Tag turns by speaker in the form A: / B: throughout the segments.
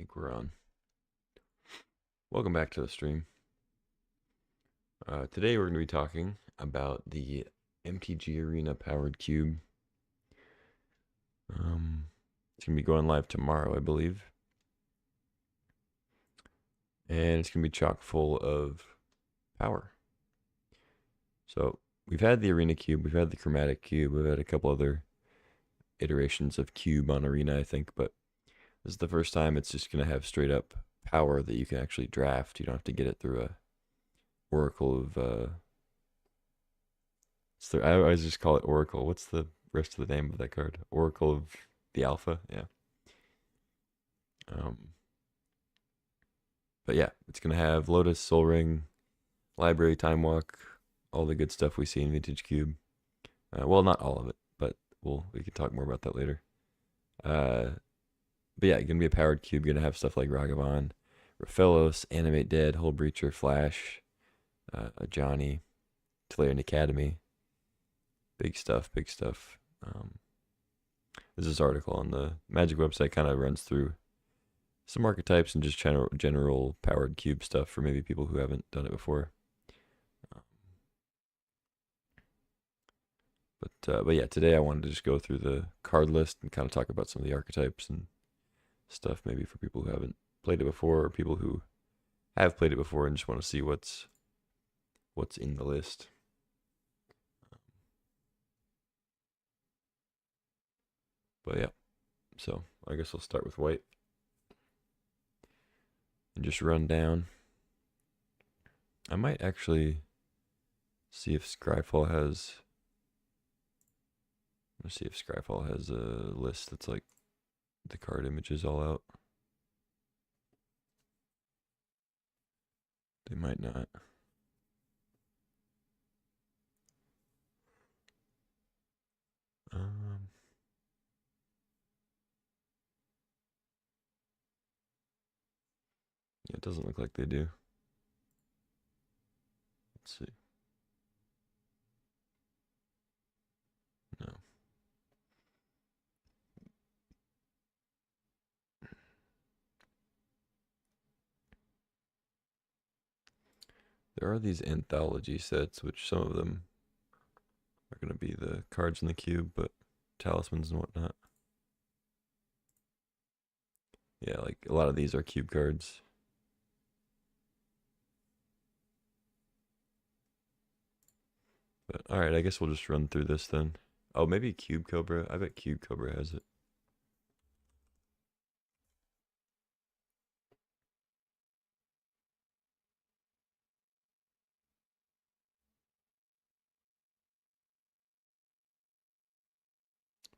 A: think we're on. Welcome back to the stream. Today we're going to be talking about the MTG Arena Powered Cube. It's going to be going live tomorrow, I believe. And it's going to be chock full of power. So we've had the Arena Cube, we've had the Chromatic Cube, we've had a couple other iterations of Cube on Arena, I think, but this is the first time it's just going to have straight up power that you can actually draft. You don't have to get it through a Oracle of I always just call it Oracle. What's the rest of the name of that card? Oracle of the Alpha, yeah. But yeah, it's gonna have Lotus, Soul Ring, Library, Time Walk, all the good stuff we see in Vintage Cube. Well, not all of it, but we can talk more about that later. But yeah, gonna be a powered cube. Gonna have stuff like Ragavan, Raphaelos, Animate Dead, Hull Breacher, Flash, a Johnny, Tolarian Academy. Big stuff, big stuff. There's this article on the Magic website, kind of runs through some archetypes and just general powered cube stuff for maybe people who haven't done it before. But yeah, today I wanted to just go through the card list and kind of talk about some of the archetypes and stuff, maybe for people who haven't played it before or people who have played it before and just want to see what's in the list. But yeah, so I guess I'll start with white and just run down. I might actually see if Scryfall has. Let's see if Scryfall has a list that's like the card images all out. They might not. Yeah, it doesn't look like they do. Let's see. No. There are these anthology sets, which some of them are going to be the cards in the cube, but talismans and whatnot. Yeah, like a lot of these are cube cards. But alright, I guess we'll just run through this then. Oh, maybe Cube Cobra. I bet Cube Cobra has it.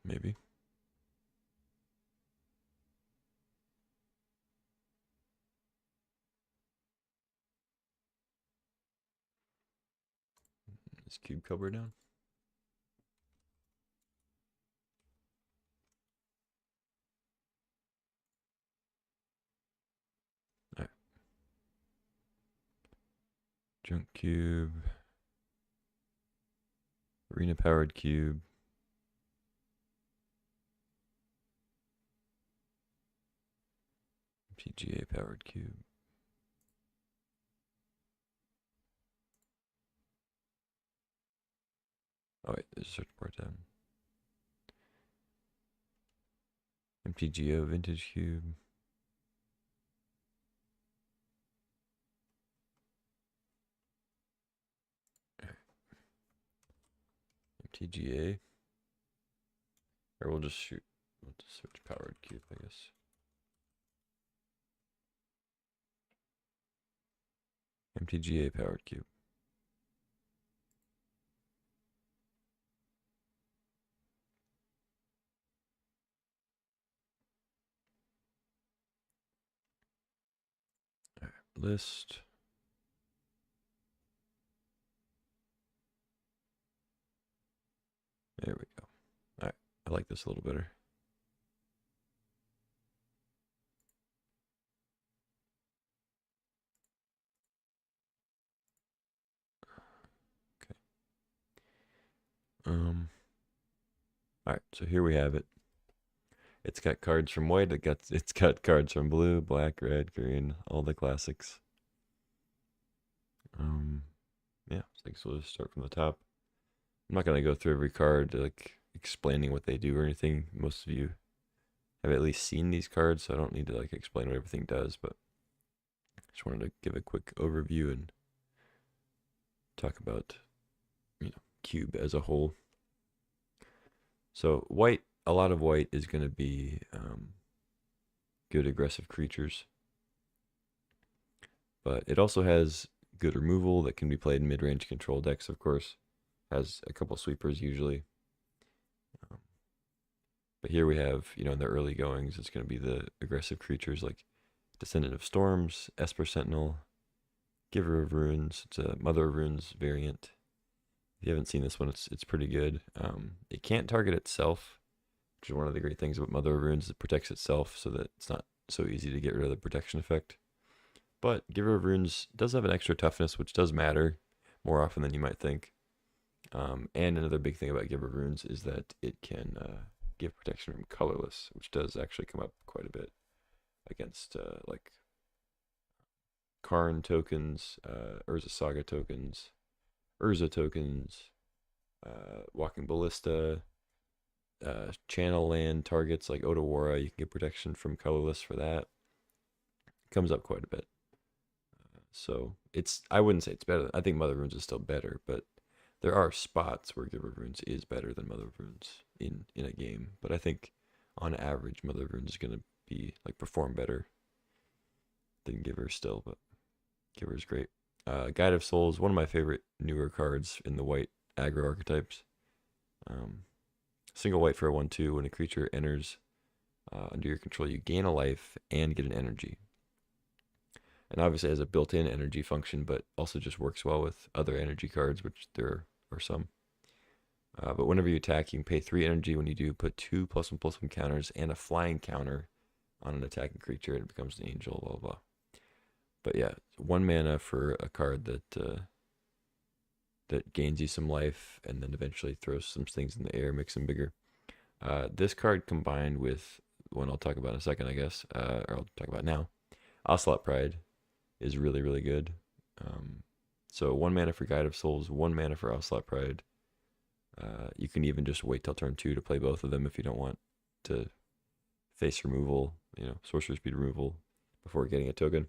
A: Maybe. Is Cube Cobra down? Alright. Junk Cube. Arena Powered Cube. PGA Powered Cube. Oh wait, there's a search bar tab. MTGO Vintage Cube. MTGA. Or we'll just shoot. We'll just search Powered Cube, I guess. MTGA Powered Cube. All right, list. There we go. All right, I like this a little better. Okay. All right, so here we have it. It's got cards from white. It's got cards from blue, black, red, green, all the classics. Yeah, so we'll just start from the top. I'm not gonna go through every card like explaining what they do or anything. Most of you have at least seen these cards, so I don't need to like explain what everything does. But just wanted to give a quick overview and talk about Cube as a whole. So white, a lot of white is going to be good aggressive creatures, but it also has good removal that can be played in mid-range control decks. Of course, has a couple sweepers usually, but here we have in the early goings, it's going to be the aggressive creatures like Descendant of Storms, Esper Sentinel, Giver of Runes. It's a Mother of Runes variant. If you haven't seen this one, it's pretty good. It can't target itself, which is one of the great things about Mother of Runes. It protects itself so that it's not so easy to get rid of the protection effect. But Giver of Runes does have an extra toughness, which does matter more often than you might think. And another big thing about Giver of Runes is that it can give protection from colorless, which does actually come up quite a bit against like Karn tokens, Urza Saga tokens, Urza tokens, Walking Ballista, channel land targets like Otawara. You can get protection from colorless for that. Comes up quite a bit. So I wouldn't say it's better. I think Mother of Runes is still better, but there are spots where Giver of Runes is better than Mother of Runes in a game. But I think on average, Mother of Runes is going to be like perform better than Giver still, but Giver is great. Guide of Souls, one of my favorite newer cards in the white aggro archetypes. Single white for a 1/2. When a creature enters under your control, you gain a life and get an energy. And obviously it has a built-in energy function, but also just works well with other energy cards, which there are some. But whenever you attack, you can pay 3 energy. When you do, put 2+1/+1 counters and a flying counter on an attacking creature, and it becomes an angel, blah, blah, blah. But yeah, 1 mana for a card that gains you some life and then eventually throws some things in the air, makes them bigger. This card combined with one I'll talk about in a second, I guess, or I'll talk about now, Ocelot Pride is really, really good. So 1 mana for Guide of Souls, 1 mana for Ocelot Pride. You can even just wait till turn 2 to play both of them if you don't want to face removal, sorcery speed removal before getting a token.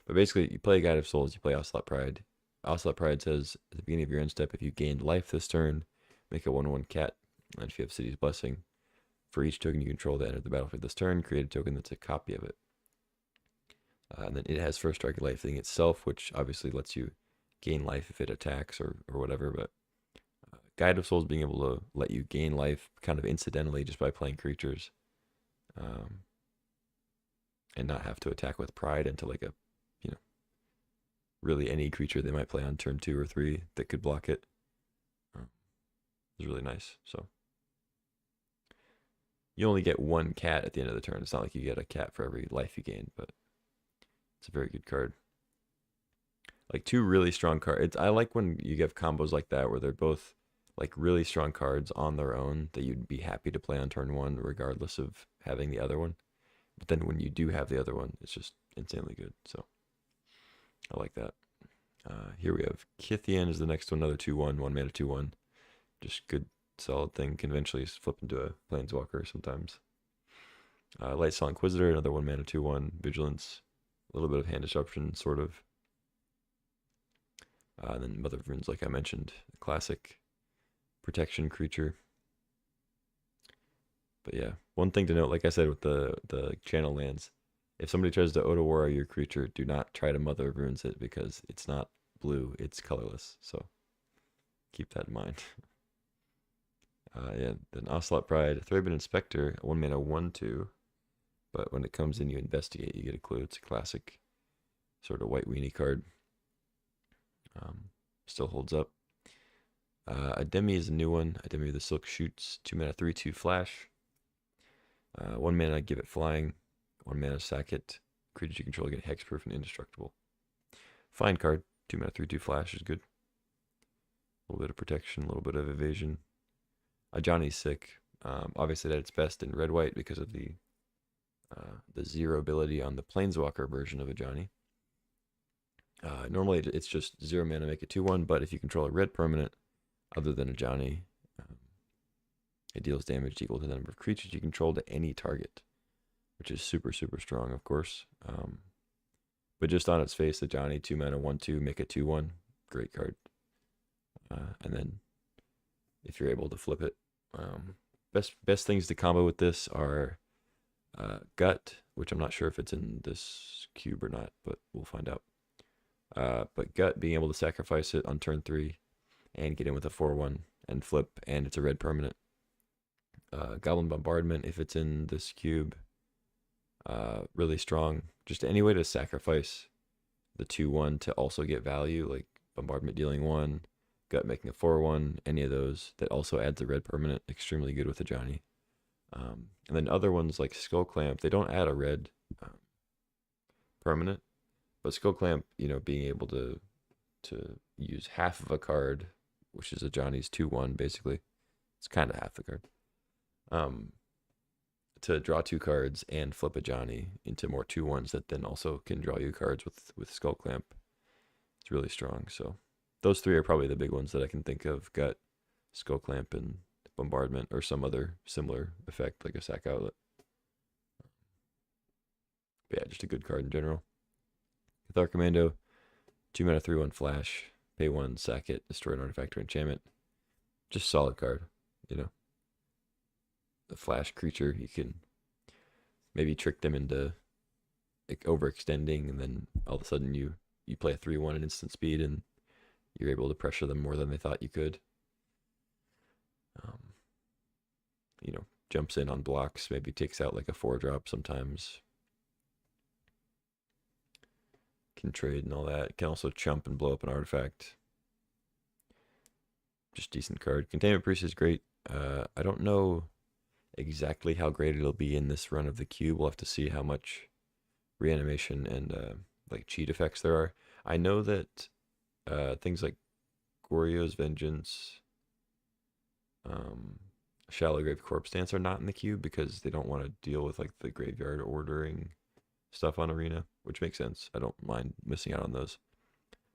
A: But basically, you play Guide of Souls, you play Ocelot Pride. Ocelot Pride says at the beginning of your end step, if you gained life this turn, make a 1/1 cat. And if you have City's Blessing, for each token you control that entered the battlefield this turn, create a token that's a copy of it. And then it has first strike life thing itself, which obviously lets you gain life if it attacks or whatever. But Guide of Souls being able to let you gain life kind of incidentally just by playing creatures, and not have to attack with Pride into like a really any creature they might play on turn 2 or 3 that could block it. It's really nice. So you only get 1 cat at the end of the turn. It's not like you get a cat for every life you gain, but it's a very good card. Like 2 really strong cards. I like when you get combos like that where they're both like really strong cards on their own that you'd be happy to play on turn 1 regardless of having the other one. But then when you do have the other one, it's just insanely good. So I like that. Here we have Kithian is the next one, another 2/1, 1 mana 2/1. Just good, solid thing. Can eventually flip into a Planeswalker sometimes. Lightsail Inquisitor, another 1 mana 2/1. Vigilance, a little bit of hand disruption, sort of. And then Mother of Runes, like I mentioned, classic protection creature. But yeah, one thing to note, like I said with the channel lands, if somebody tries to Otawara your creature, do not try to Mother of Runes it because it's not blue, it's colorless. So keep that in mind. Yeah, then Ocelot Pride, Thraben Inspector, 1 mana 1/2. But when it comes in, you investigate, you get a clue. It's a classic sort of white weenie card. Still holds up. Ademi is a new one. Ademi of the Silk Shoots, 2 mana 3/2 flash. 1 mana give it flying. 1 mana sack it. Creatures you control get hexproof and indestructible. Fine card. 2 mana 3/2 flash is good. A little bit of protection, a little bit of evasion. Johnny's sick. Obviously at its best in red white because of the the 0 ability on the Planeswalker version of a Johnny. Normally it's just 0 mana, make it 2/1, but if you control a red permanent other than a Johnny, it deals damage equal to the number of creatures you control to any target, which is super, super strong, of course. But just on its face, the Johnny 2 mana 1/2, make it 2/1, great card. And then if you're able to flip it, best things to combo with this are Gut, which I'm not sure if it's in this cube or not, but we'll find out. But Gut, being able to sacrifice it on turn 3 and get in with a 4/1 and flip, and it's a red permanent. Goblin Bombardment, if it's in this cube, really strong. Just any way to sacrifice the 2/1 to also get value, like Bombardment dealing 1, Gut making a 4/1, any of those, that also adds a red permanent, extremely good with a Johnny. And then other ones like Skull Clamp, they don't add a red permanent, but Skull Clamp, being able to use half of a card, which is a Johnny's 2/1, basically. It's kind of half the card. To draw 2 cards and flip a Johnny into more 2/1s that then also can draw you cards with Skull Clamp. It's really strong. So those 3 are probably the big ones that I can think of: Gut, Skull Clamp, and Bombardment, or some other similar effect like a sack outlet. But yeah, just a good card in general. Cathar Commando, 2 mana 3/1 flash, pay 1, sack it, destroy an artifact or enchantment. Just solid card, The flash creature, you can maybe trick them into like overextending, and then all of a sudden you play a 3/1 at instant speed, and you're able to pressure them more than they thought you could. Jumps in on blocks, maybe takes out like a 4-drop sometimes. Can trade and all that. Can also chump and blow up an artifact. Just decent card. Containment Priest is great. I don't know exactly how great it'll be in this run of the cube. We'll have to see how much reanimation and like cheat effects there are. I know that things like Goryo's Vengeance, Shallow Grave Corpse Dance are not in the cube because they don't want to deal with like the graveyard ordering stuff on Arena, which makes sense. I don't mind missing out on those.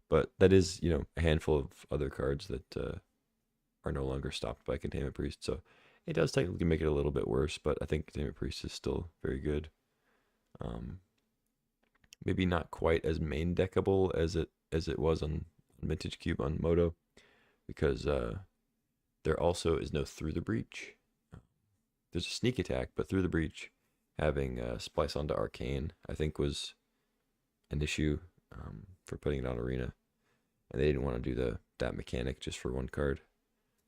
A: But that is, a handful of other cards that are no longer stopped by Containment Priest. So it does technically make it a little bit worse, but I think Containment Priest is still very good. Maybe not quite as main deckable as it was on Vintage Cube on Moto, because there also is no Through the Breach. There's a sneak attack, but Through the Breach, having Splice onto Arcane, I think was an issue for putting it on Arena. And they didn't want to do that mechanic just for one card.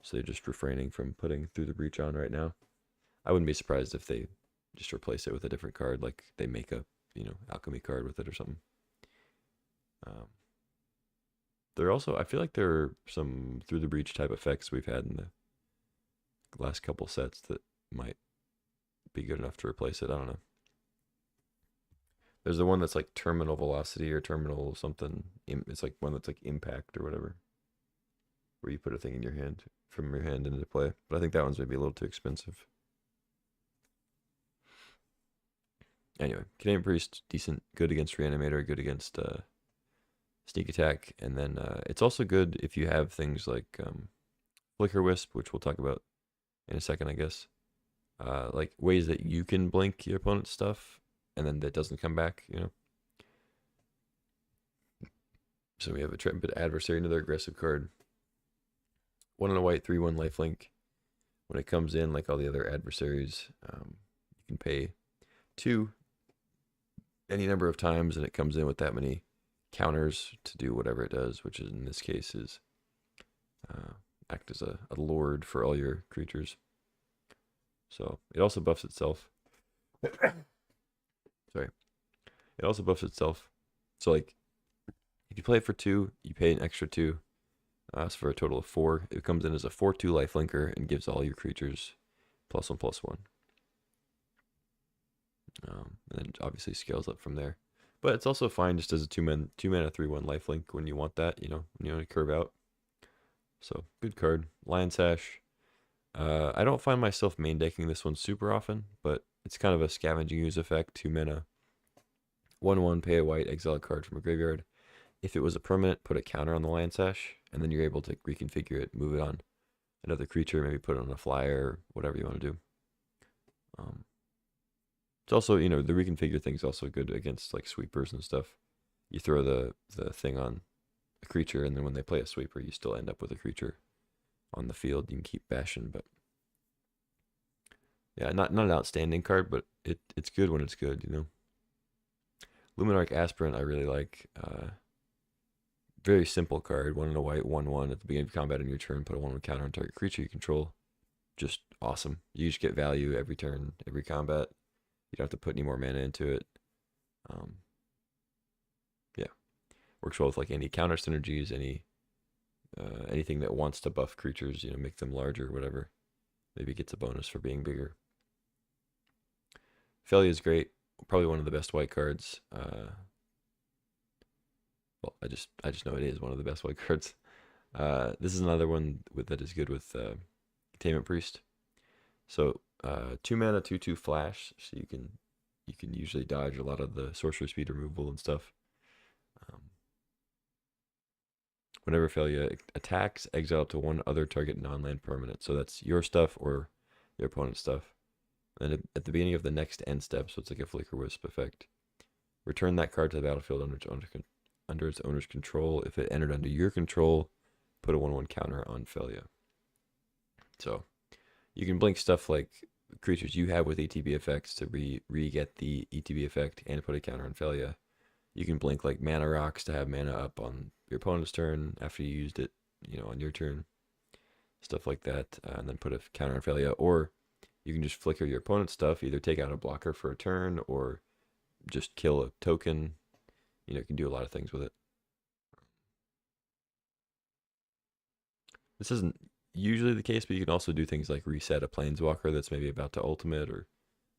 A: So they're just refraining from putting Through the Breach on right now. I wouldn't be surprised if they just replace it with a different card, like they make a, alchemy card with it or something. There also, I feel like there are some Through the Breach type effects we've had in the last couple sets that might be good enough to replace it. I don't know. There's the one that's like Terminal Velocity or Terminal something. It's like one that's like Impact or whatever, where you put a thing in your hand, from your hand into play. But I think that one's maybe a little too expensive. Anyway, Canadian Priest, decent, good against Reanimator, good against Sneak Attack, and then it's also good if you have things like Flicker Wisp, which we'll talk about in a second, I guess. Like ways that you can blink your opponent's stuff, and then that doesn't come back, So we have a Intrepid Adversary, another aggressive card. 1 and a white, 3/1 lifelink. When it comes in, like all the other adversaries, you can pay 2 any number of times, and it comes in with that many counters to do whatever it does, which in this case is act as a lord for all your creatures. So it also buffs itself. Sorry. It also buffs itself. So like, if you play it for 2, you pay an extra 2. So for a total of 4. It comes in as a 4/2 lifelinker and gives all your creatures +1/+1. And then obviously scales up from there. But it's also fine just as a 2 mana 3/1 lifelink when you want that, when you want to curve out. So good card. Lion Sash. I don't find myself main decking this one super often, but It's kind of a scavenging use effect. 2 mana, 1/1, pay a white, exile a card from a graveyard. If it was a permanent, put a counter on the land sash, and then you're able to reconfigure it, move it on another creature, maybe put it on a flyer, whatever you want to do. It's also, you know, the reconfigure thing is also good against like sweepers and stuff. You throw the thing on a creature, and then when they play a sweeper, you still end up with a creature on the field. You can keep bashing, but yeah, not an outstanding card, but it's good when it's good, you know. Luminarch Aspirant I really like. Very simple card. 1 and a white, 1/1 at the beginning of combat on your turn. Put a 1/1 counter on target creature you control. Just awesome. You just get value every turn, every combat. You don't have to put any more mana into it. Yeah, works well with like any counter synergies, anything that wants to buff creatures, you know, make them larger, whatever. Maybe gets a bonus for being bigger. Felia is great. Probably one of the best white cards. Well, I just know it is one of the best white cards. This is another one that is good with Containment Priest. So 2 mana, 2/2 flash, so you can usually dodge a lot of the sorcery speed removal and stuff. Whenever Felia attacks, exile to one other target non-land permanent. So that's your stuff or your opponent's stuff. And at the beginning of the next end step, so it's like a Flicker Wisp effect, return that card to the battlefield under its owner's control. If it entered under your control, put a 1/1 counter on Felia. So you can blink stuff like creatures you have with ETB effects to re-get the ETB effect and put a counter on Felia. You can blink like mana rocks to have mana up on your opponent's turn after you used it, you know, on your turn. Stuff like that, and then put a counter on Felia. Or you can just flicker your opponent's stuff, either take out a blocker for a turn or just kill a token. You know, you can do a lot of things with it. This isn't usually the case, but you can also do things like reset a planeswalker that's maybe about to ultimate or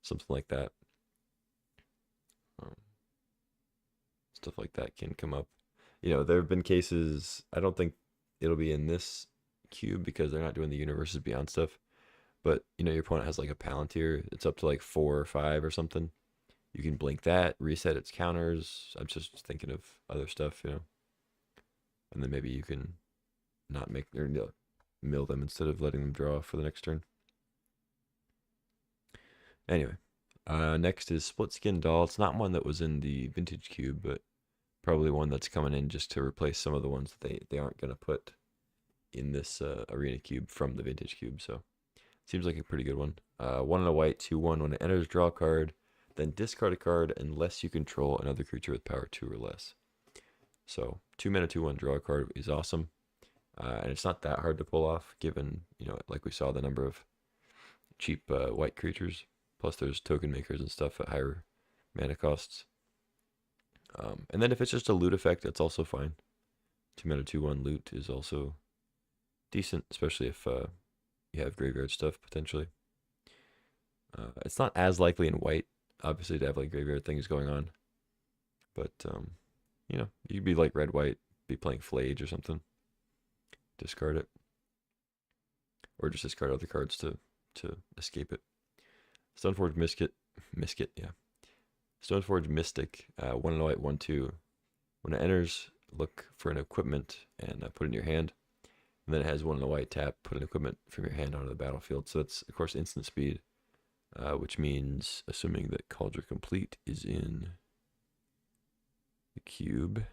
A: something like that. Stuff like that can come up. You know, there have been cases, I don't think it'll be in this cube because they're not doing the Universes Beyond stuff, but, you know, your opponent has like a Palantir, it's up to like 4 or 5 or something. You can blink that, reset its counters. I'm just thinking of other stuff, you know. And then maybe you can not make or mill them instead of letting them draw for the next turn. Anyway, next is Split Skin Doll. It's not one that was in the Vintage Cube, but probably one that's coming in just to replace some of the ones that they aren't going to put in this Arena Cube from the Vintage Cube. So seems like a pretty good one. 1 and a white, 2/1. When it enters, draw a card, then discard a card unless you control another creature with power 2 or less. So 2 mana, 2/1, draw a card is awesome. And it's not that hard to pull off, given, you know, like we saw, the number of cheap white creatures. Plus, there's token makers and stuff at higher mana costs. And then if it's just a loot effect, that's also fine. 2 mana, 2/1 loot is also decent, especially if you have graveyard stuff potentially. It's not as likely in white, obviously, to have like graveyard things going on. But you know, you could be like red white, be playing Flage or something. Discard it, or just discard other cards to escape it. Stoneforge Mystic, yeah. Stoneforge Mystic, 1 and a white, 1/2. When it enters, look for an equipment and put it in your hand. And then it has 1 and a white, tap, put an equipment from your hand onto the battlefield. So it's, of course, instant speed, which means, assuming that Cauldron Complete is in the cube,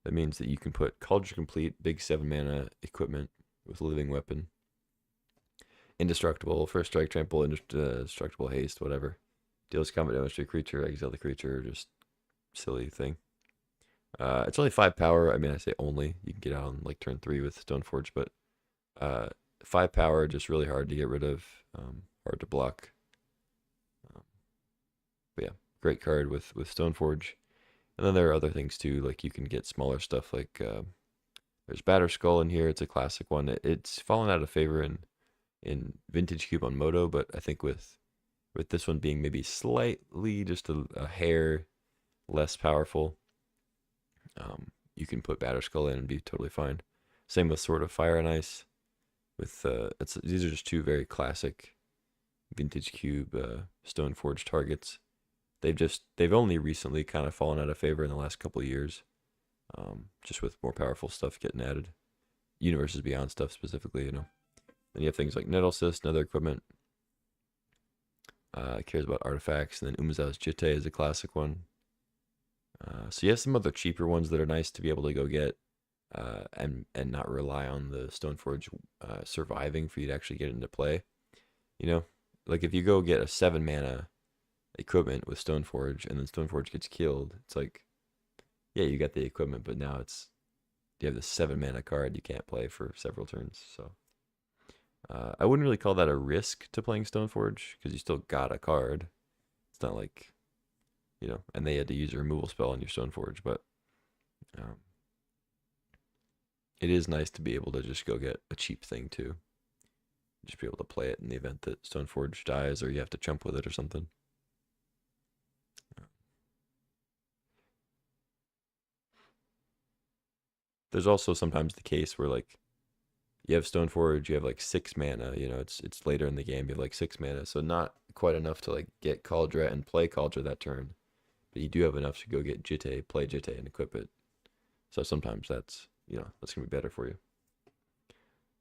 A: that means that you can put Cauldron Complete, big 7 mana equipment with living weapon, indestructible, first strike, trample, indestructible, haste, whatever. Deals combat damage to a creature, exile the creature, just silly thing. It's only 5 power. I mean, I say only. You can get out on like turn 3 with Stoneforge, but 5 power, just really hard to get rid of, hard to block. But yeah, great card with Stoneforge. And then there are other things too, like you can get smaller stuff like there's Batter Skull in here. It's a classic one. It's fallen out of favor in Vintage Cube on Moto, but I think with this one being maybe slightly just a hair less powerful, you can put Batter Skull in and be totally fine. Same with Sword of Fire and Ice. With these are just two very classic Vintage Cube Stoneforge targets. They've only recently kind of fallen out of favor in the last couple of years, just with more powerful stuff getting added, Universes Beyond stuff specifically, you know. Then you have things like Nettle Cyst and other equipment. Cares about artifacts, and then Umezawa's Jitte is a classic one. So you have some other cheaper ones that are nice to be able to go get, and not rely on the Stoneforge surviving for you to actually get into play. You know, like if you go get a 7 mana equipment with Stoneforge, and then Stoneforge gets killed, it's like, yeah, you got the equipment, but now you have the 7 mana card you can't play for several turns. So I wouldn't really call that a risk to playing Stoneforge, because you still got a card. It's not like, you know, and they had to use a removal spell on your Stoneforge, but it is nice to be able to just go get a cheap thing too. Just be able to play it in the event that Stoneforge dies, or you have to chump with it or something. There's also sometimes the case where, like, you have Stoneforge, you have like 6 mana, you know, it's later in the game, you have like 6 mana, so not quite enough to like get Kaldra and play Kaldra that turn, but you do have enough to go get Jitte, play Jitte, and equip it. So sometimes that's, you know, that's gonna be better for you.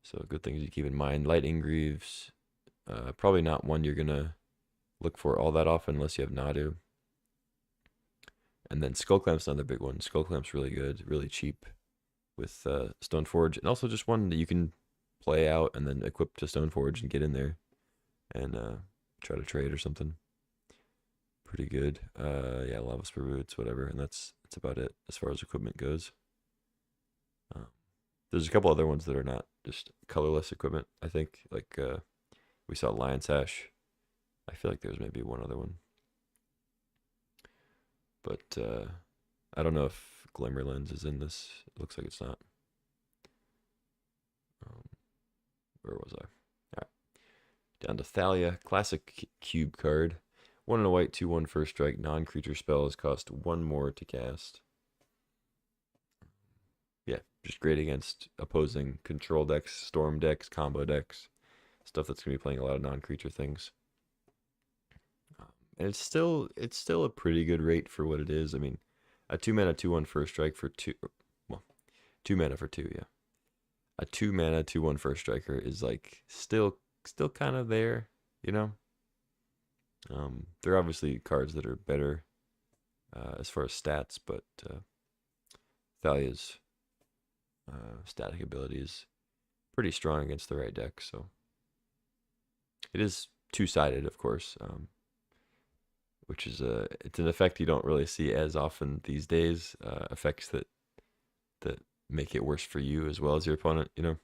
A: So good things you keep in mind. Lightning Greaves, probably not one you're gonna look for all that often unless you have Nadu. And then Skullclamp's another big one. Skullclamp's really good, really cheap with Stoneforge, and also just one that you can play out and then equip to Stoneforge and get in there and try to trade or something. Pretty good. Yeah, Lava Spur Roots, whatever, and that's about it as far as equipment goes. There's a couple other ones that are not just colorless equipment, I think. Like we saw Lion's Sash. I feel like there's maybe one other one. But I don't know if Glimmer Lens is in this. It looks like it's not. Where was I? All right. Down to Thalia. Classic cube card. 1 and a white, 2/1 first strike. Non-creature spells cost 1 more to cast. Yeah, just great against opposing control decks, storm decks, combo decks. Stuff that's going to be playing a lot of non-creature things. And it's still a pretty good rate for what it is. I mean, a 2 mana 2/1 first strike for 2, well, 2 mana for 2, yeah. A 2 mana 2/1 first striker is like still kind of there, you know. There are obviously cards that are better as far as stats, but Thalia's static ability is pretty strong against the right deck. So it is two-sided, of course. Which is it's an effect you don't really see as often these days. Effects that make it worse for you as well as your opponent, you know.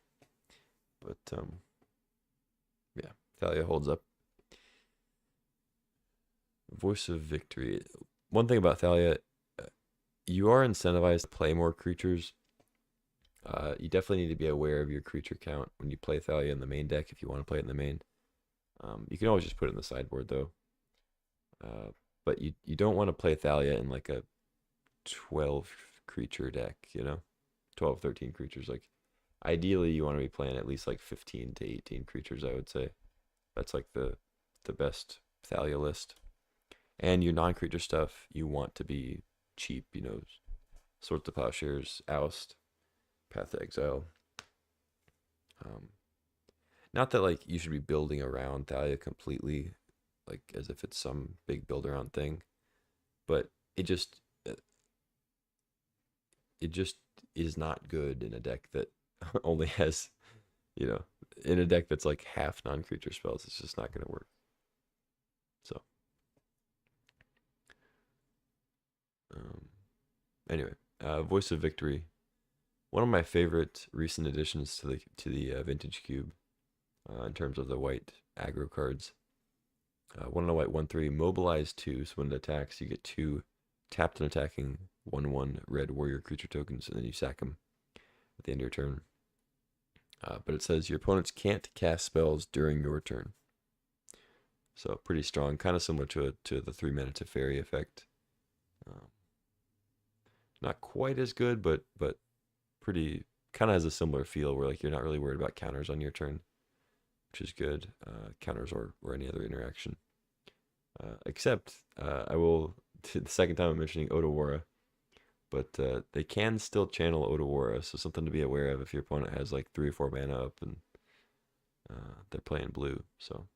A: But yeah, Thalia holds up. Voice of Victory. One thing about Thalia, you are incentivized to play more creatures. You definitely need to be aware of your creature count when you play Thalia in the main deck if you want to play it in the main. You can always just put it in the sideboard though. But you don't want to play Thalia in like a 12 creature deck, you know, 12, 13 creatures. Like ideally you want to be playing at least like 15 to 18 creatures, I would say. That's like the best Thalia list. And your non-creature stuff, you want to be cheap, you know, Swords to Plowshares, Oust, Path to Exile. Not that like you should be building around Thalia completely, like as if it's some big build around thing, but it just is not good in a deck that only has, you know, in a deck that's like half non-creature spells. It's just not going to work. So anyway, Voice of Victory, one of my favorite recent additions to the Vintage Cube in terms of the white aggro cards. 1 and a white 1/3 mobilize 2, so when it attacks you get 2 tapped and attacking 1/1 red warrior creature tokens, and then you sack them at the end of your turn. But it says your opponents can't cast spells during your turn, so pretty strong, kind of similar to the 3 mana Teferi effect. Not quite as good, but pretty, kind of has a similar feel where like you're not really worried about counters on your turn. which is good. Counters or any other interaction. Except I will the second time I'm mentioning Otawara, but they can still channel Otawara, so something to be aware of if your opponent has like 3 or 4 mana up and they're playing blue. So,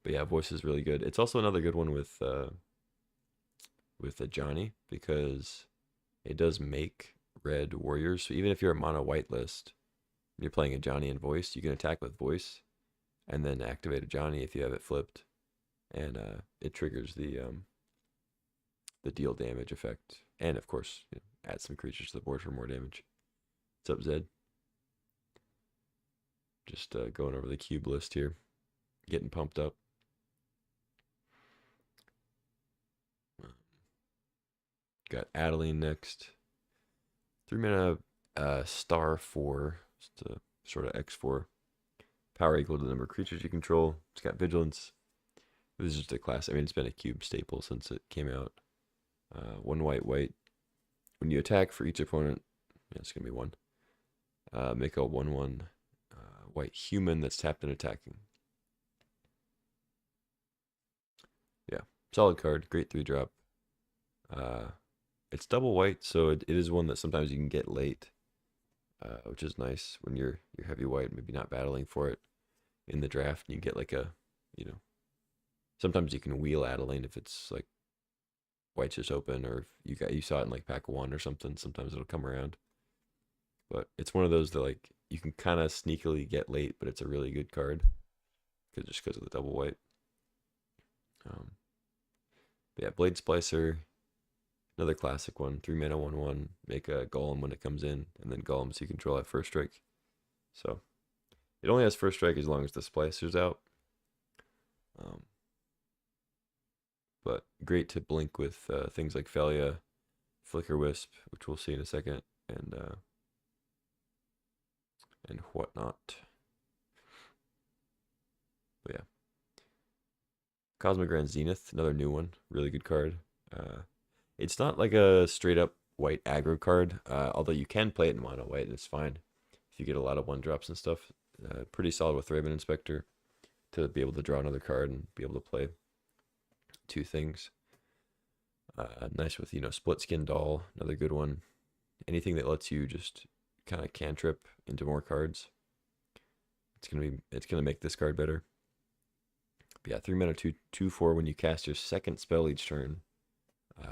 A: but yeah, voice is really good. It's also another good one with a Johnny because it does make red warriors. So even if you're a mono white list, you're playing a Johnny and voice, you can attack with voice, and then activate a Johnny if you have it flipped, and it triggers the deal damage effect, and of course, add some creatures to the board for more damage. What's up, Zed? Just going over the cube list here, getting pumped up. Got Adeline next. 3 mana, star 4, just a sort of X4. Power equal to the number of creatures you control. It's got vigilance. This is just a class. I mean, it's been a cube staple since it came out. 1 white, white. When you attack for each opponent, yeah, it's gonna be 1. Make a 1/1 white human that's tapped and attacking. Yeah, solid card. Great 3-drop. It's double white, so it is one that sometimes you can get late, which is nice when you're heavy white, maybe not battling for it in the draft. And you get like a, sometimes you can wheel Adeline if it's like white's just open, or if you saw it in like pack 1 or something. Sometimes it'll come around, but it's one of those that like you can kind of sneakily get late, but it's a really good card because of the double white. But yeah, Blade Splicer. Another classic one, 3 mana, 1/1. Make a golem when it comes in, and then golems you control at first strike. So it only has first strike as long as the splicer's out. But great to blink with things like Felia, Flicker Wisp, which we'll see in a second, and whatnot. But yeah, Cosmogran Zenith, another new one, really good card. It's not like a straight up white aggro card, although you can play it in mono white and it's fine if you get a lot of 1-drops and stuff. Pretty solid with Raven Inspector to be able to draw another card and be able to play 2 things. Nice with, Split Skin Doll, another good one. Anything that lets you just kind of cantrip into more cards. It's gonna make this card better. But yeah, 3 mana, 2/4. When you cast your second spell each turn,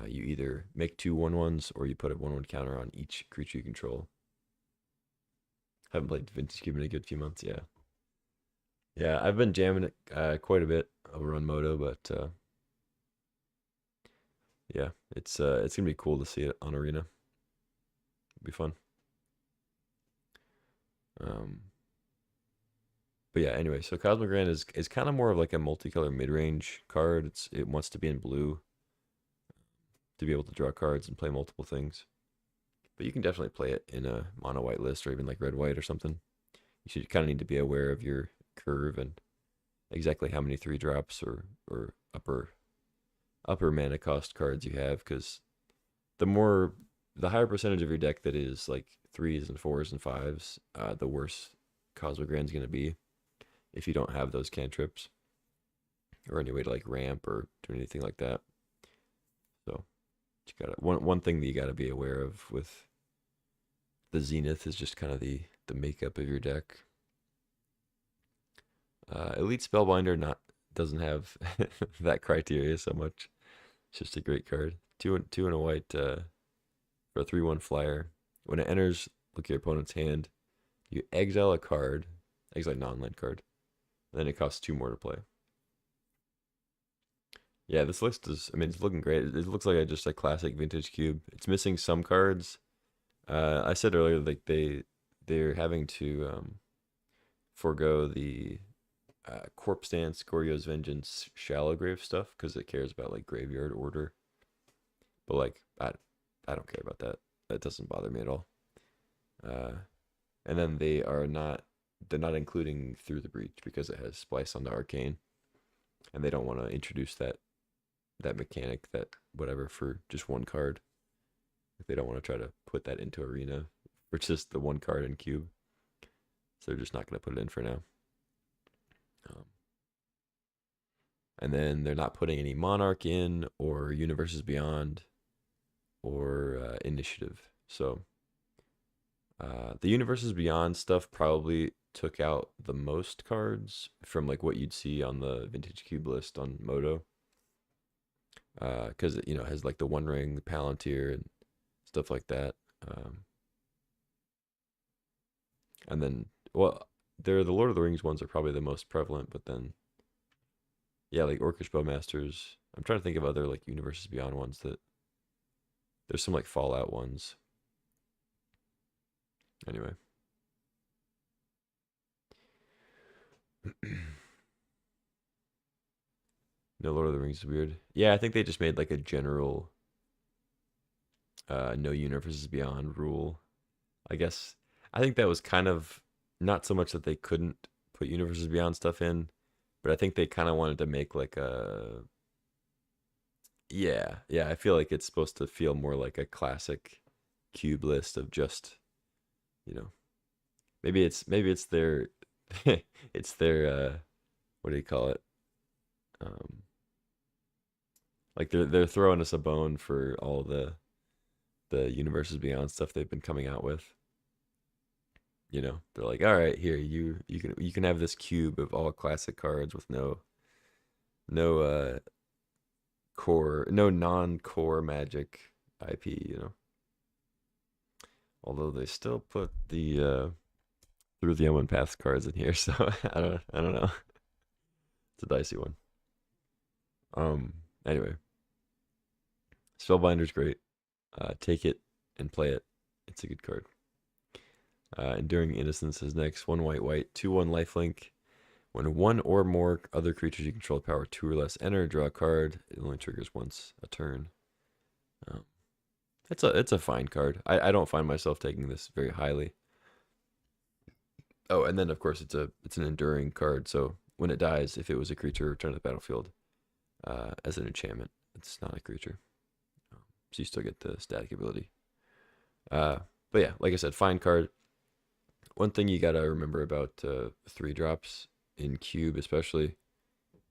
A: you either make 2 1/1s or you put a 1/1 counter on each creature you control. Haven't played Vintage Cube in a good few months, yeah. Yeah, I've been jamming it quite a bit over on Moto, but yeah, it's gonna be cool to see it on Arena. It'll be fun. But yeah, anyway, so Cosmogran is kind of more of like a multicolor mid-range card. It wants to be in blue to be able to draw cards and play multiple things. But you can definitely play it in a mono white list or even like red white or something. You should kind of need to be aware of your curve and exactly how many 3-drops or upper mana cost cards you have, because the higher percentage of your deck that is like 3s and 4s and 5s, the worse Cosmogran's gonna be if you don't have those cantrips or any way to like ramp or do anything like that. So you gotta one thing that you gotta be aware of with the Zenith is just kind of the makeup of your deck. Elite Spellbinder doesn't have that criteria so much. It's just a great card. 2 and a white for a 3/1 flyer. When it enters, look at your opponent's hand. You exile a card, exile a non-land card, and then it costs 2 more to play. Yeah, this list is, I mean, it's looking great. It looks like just a classic Vintage Cube. It's missing some cards. I said earlier, like they're having to forego the Corpse Dance, Goryo's Vengeance, Shallow Grave stuff because it cares about like graveyard order. But like I don't care about that. That doesn't bother me at all. And then they're not including Through the Breach because it has Splice on the Arcane, and they don't want to introduce that mechanic, that whatever, for just 1 card. They don't want to try to put that into Arena for just the 1 card in Cube. So they're just not going to put it in for now. And then they're not putting any Monarch in or Universes Beyond or Initiative. So the Universes Beyond stuff probably took out the most cards from like what you'd see on the Vintage Cube list on Moto. Because it, you know, has like the One Ring, the Palantir, and stuff like that. And then, well, the Lord of the Rings ones are probably the most prevalent, but then, yeah, like Orcish Bowmasters. I'm trying to think of other like Universes Beyond ones that there's some like Fallout ones. Anyway. No, Lord of the Rings is weird. Yeah, I think they just made like a general no Universes Beyond rule. I guess I think that was kind of not so much that they couldn't put Universes Beyond stuff in, but I think they kind of wanted to make like a yeah, I feel like it's supposed to feel more like a classic cube list of just, you know, maybe it's their it's their what do you call it? Um like they're throwing us a bone for all the Universes Beyond stuff they've been coming out with. You know, they're like, all right, here you can have this cube of all classic cards with no core, no non-core Magic IP. You know, although they still put the Through the Omen Paths cards in here, so I don't know. It's a dicey one. Anyway, Spellbinder's great. Take it and play it. It's a good card. Enduring Innocence is next. 1 white, 2/1 lifelink. When one or more other creatures you control power 2 or less enter, draw a card. It only triggers once a turn. It's a fine card. I don't find myself taking this very highly. Oh, and then of course it's an enduring card. So when it dies, if it was a creature, return to the battlefield as an enchantment. It's not a creature, so you still get the static ability. But yeah, like I said, fine card. One thing you gotta remember about 3-drops in Cube, especially,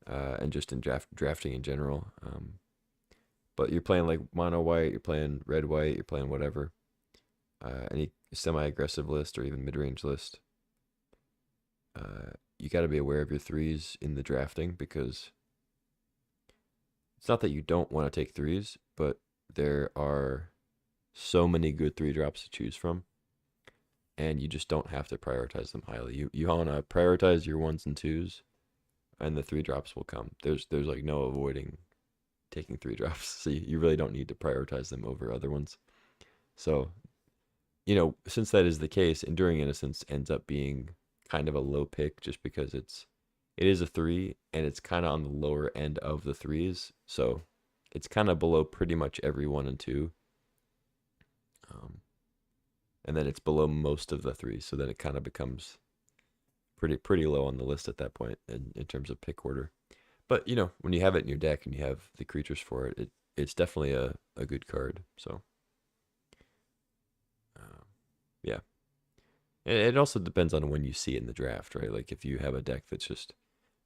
A: and just in drafting in general. But you're playing like mono white, you're playing red white, you're playing whatever, any semi-aggressive list or even mid-range list. You got to be aware of your threes in the drafting, because it's not that you don't want to take threes, but there are so many good 3-drops to choose from, and you just don't have to prioritize them highly. You want to prioritize your 1s and 2s, and the 3-drops will come. There's like no avoiding taking 3-drops, so you really don't need to prioritize them over other ones. So, you know, since that is the case, Enduring Innocence ends up being kind of a low pick, just because it is a 3 and it's kind of on the lower end of the 3s, so it's kind of below pretty much every 1 and 2, and then it's below most of the 3s, so then it kind of becomes pretty low on the list at that point in terms of pick order. But you know, when you have it in your deck and you have the creatures for it, it's definitely a good card. So yeah. It also depends on when you see it in the draft, right? Like if you have a deck that's just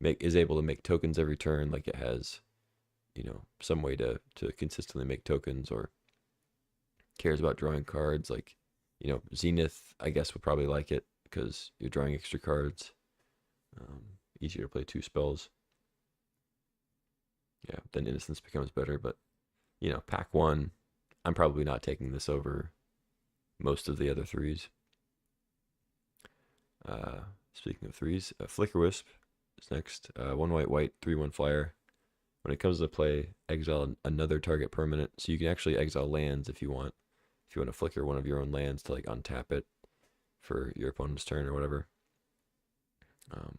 A: is able to make tokens every turn, like it has, you know, some way to consistently make tokens, or cares about drawing cards, like, you know, Zenith, I guess, would probably like it because you're drawing extra cards. Easier to play 2 spells. Yeah, then Innocence becomes better, but you know, pack 1, I'm probably not taking this over most of the other 3s. Speaking of 3s, Flicker Wisp is next. 1 white, 3/1 flyer. When it comes to play, exile another target permanent. So you can actually exile lands if you want. If you want to flicker one of your own lands to like untap it for your opponent's turn or whatever. But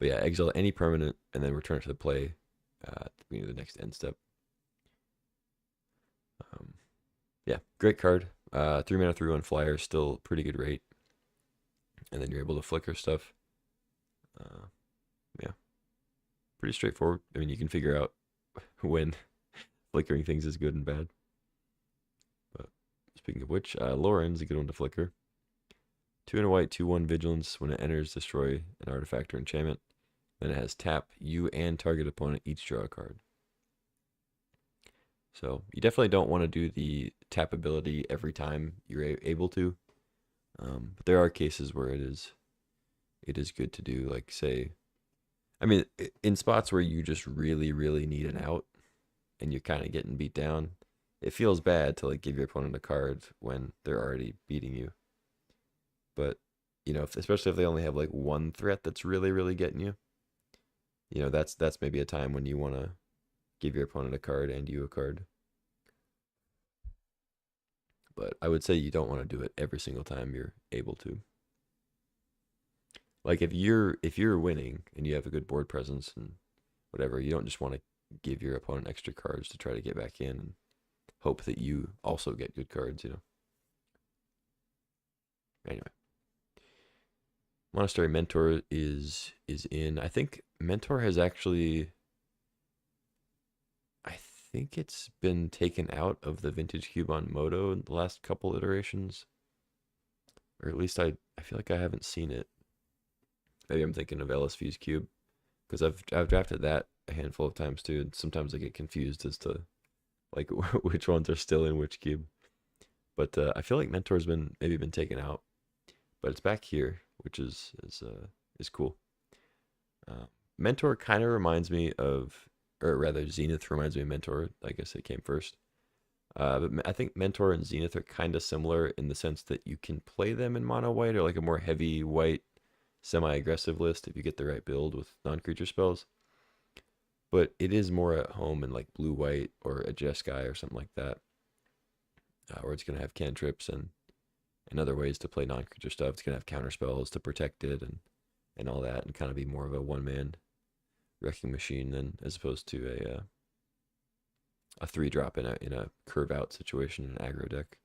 A: yeah, exile any permanent and then return it to the play at the beginning of the next end step. Yeah, great card. 3 mana, 3/1 flyer, still pretty good rate. And then you're able to flicker stuff. Yeah, pretty straightforward. I mean, you can figure out when flickering things is good and bad. But speaking of which, Lauren's a good one to flicker. 2 and a white, 2/1 vigilance. When it enters, destroy an artifact or enchantment. Then it has tap. You and target opponent each draw a card. So you definitely don't want to do the tap ability every time you're able to. But there are cases where it is good to do. Like say, I mean, in spots where you just really, really need an out, and you're kind of getting beat down, it feels bad to like give your opponent a card when they're already beating you. But you know, especially if they only have like one threat that's really, really getting you, you know, that's maybe a time when you want to give your opponent a card and you a card. But I would say you don't want to do it every single time you're able to. Like if you're winning and you have a good board presence and whatever, you don't just want to give your opponent extra cards to try to get back in and hope that you also get good cards, you know. Anyway. Monastery Mentor is in. I think Mentor has actually, I think it's been taken out of the Vintage Cube on Moto in the last couple iterations. Or at least I feel like I haven't seen it. Maybe I'm thinking of LSV's Cube, because I've drafted that a handful of times too, and sometimes I get confused as to like which ones are still in which cube. But I feel like Mentor's maybe been taken out, but it's back here, which is cool. Mentor kind of reminds me of, or rather, Zenith reminds me of Mentor. I guess it came first. But I think Mentor and Zenith are kind of similar in the sense that you can play them in mono white or like a more heavy white semi-aggressive list if you get the right build with non-creature spells. But it is more at home in like blue-white or a Jeskai or something like that, where it's going to have cantrips and other ways to play non-creature stuff. It's going to have counter spells to protect it and all that, and kind of be more of a one-man wrecking machine than as opposed to a 3-drop in a curve-out situation in an aggro deck.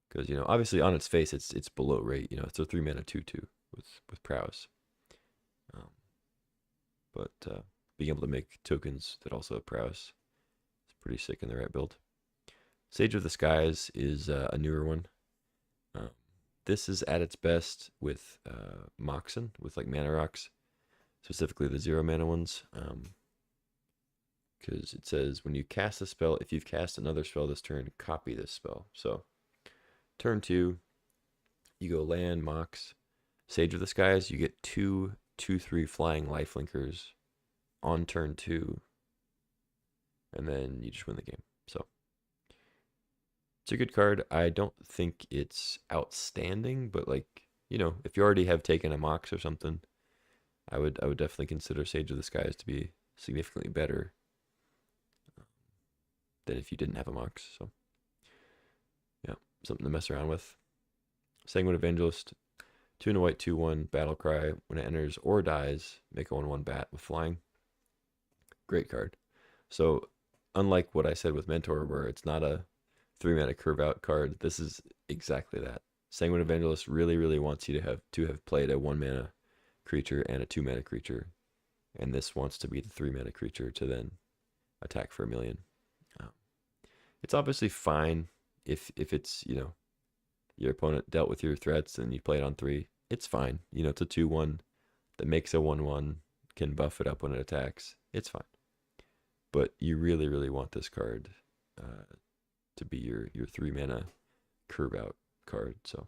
A: Because, you know, obviously on its face, it's below rate. You know, it's a 3-mana 2/2 with prowess. But being able to make tokens that also have prowess is pretty sick in the right build. Sage of the Skies is a newer one. This is at its best with Moxen, with like mana rocks, specifically the 0-mana ones. Because it says when you cast a spell, if you've cast another spell this turn, copy this spell. So turn 2, you go land, Mox, Sage of the Skies, you get 2/2/3 flying lifelinkers on turn 2, and then you just win the game. So it's a good card. I don't think it's outstanding, but like, you know, if you already have taken a Mox or something, I would definitely consider Sage of the Skies to be significantly better than if you didn't have a Mox. So yeah, something to mess around with. Sanguine Evangelist, 2 and a white, 2/1 battle cry. When it enters or dies, make a 1/1 bat with flying. Great card. So unlike what I said with Mentor, where it's not a 3-mana curve out card, this is exactly that. Sanguine Evangelist really, really wants you to have played a 1-mana creature and a 2-mana creature, and this wants to be the 3-mana creature to then attack for 1,000,000. It's obviously fine if it's, you know, your opponent dealt with your threats and you play it on 3. It's fine. You know, it's a 2/1 that makes a 1/1, can buff it up when it attacks. It's fine. But you really, really want this card to be your 3-mana curve out card. So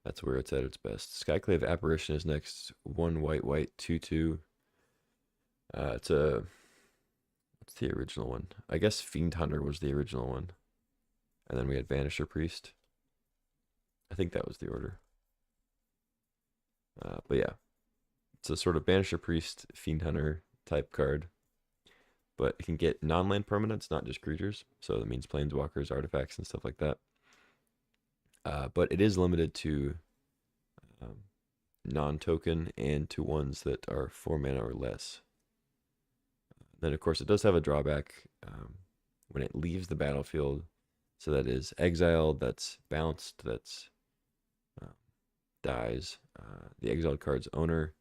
A: that's where it's at its best. Skyclave Apparition is next. 1 white, 2/2. It's a, what's the original one? I guess Fiend Hunter was the original one. And then we had Vanisher Priest. I think that was the order. But yeah, it's a sort of Banisher Priest, Fiend Hunter type card. But it can get non-land permanents, not just creatures. So that means planeswalkers, artifacts, and stuff like that. But it is limited to non-token and to ones that are 4 mana or less. Then, of course, it does have a drawback when it leaves the battlefield. So that is exiled, that's bounced, that's dies. The exiled card's owner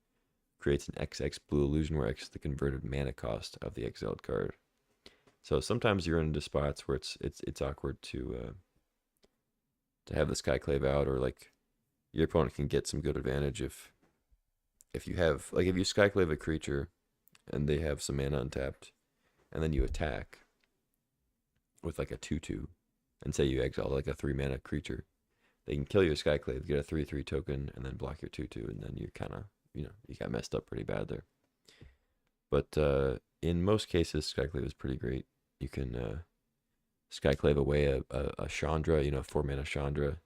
A: creates an XX blue illusion where X is the converted mana cost of the exiled card. So sometimes you're into spots where it's awkward to have the Skyclave out, or like your opponent can get some good advantage if you have like if you Skyclave a creature and they have some mana untapped, and then you attack with like a 2/2, and say you exile like a 3 mana creature, they can kill your Skyclave, get a 3/3 token, and then block your 2/2, and then you kind of you got messed up pretty bad there. But in most cases, Skyclave is pretty great. You can Skyclave away a Chandra, 4 mana Chandra,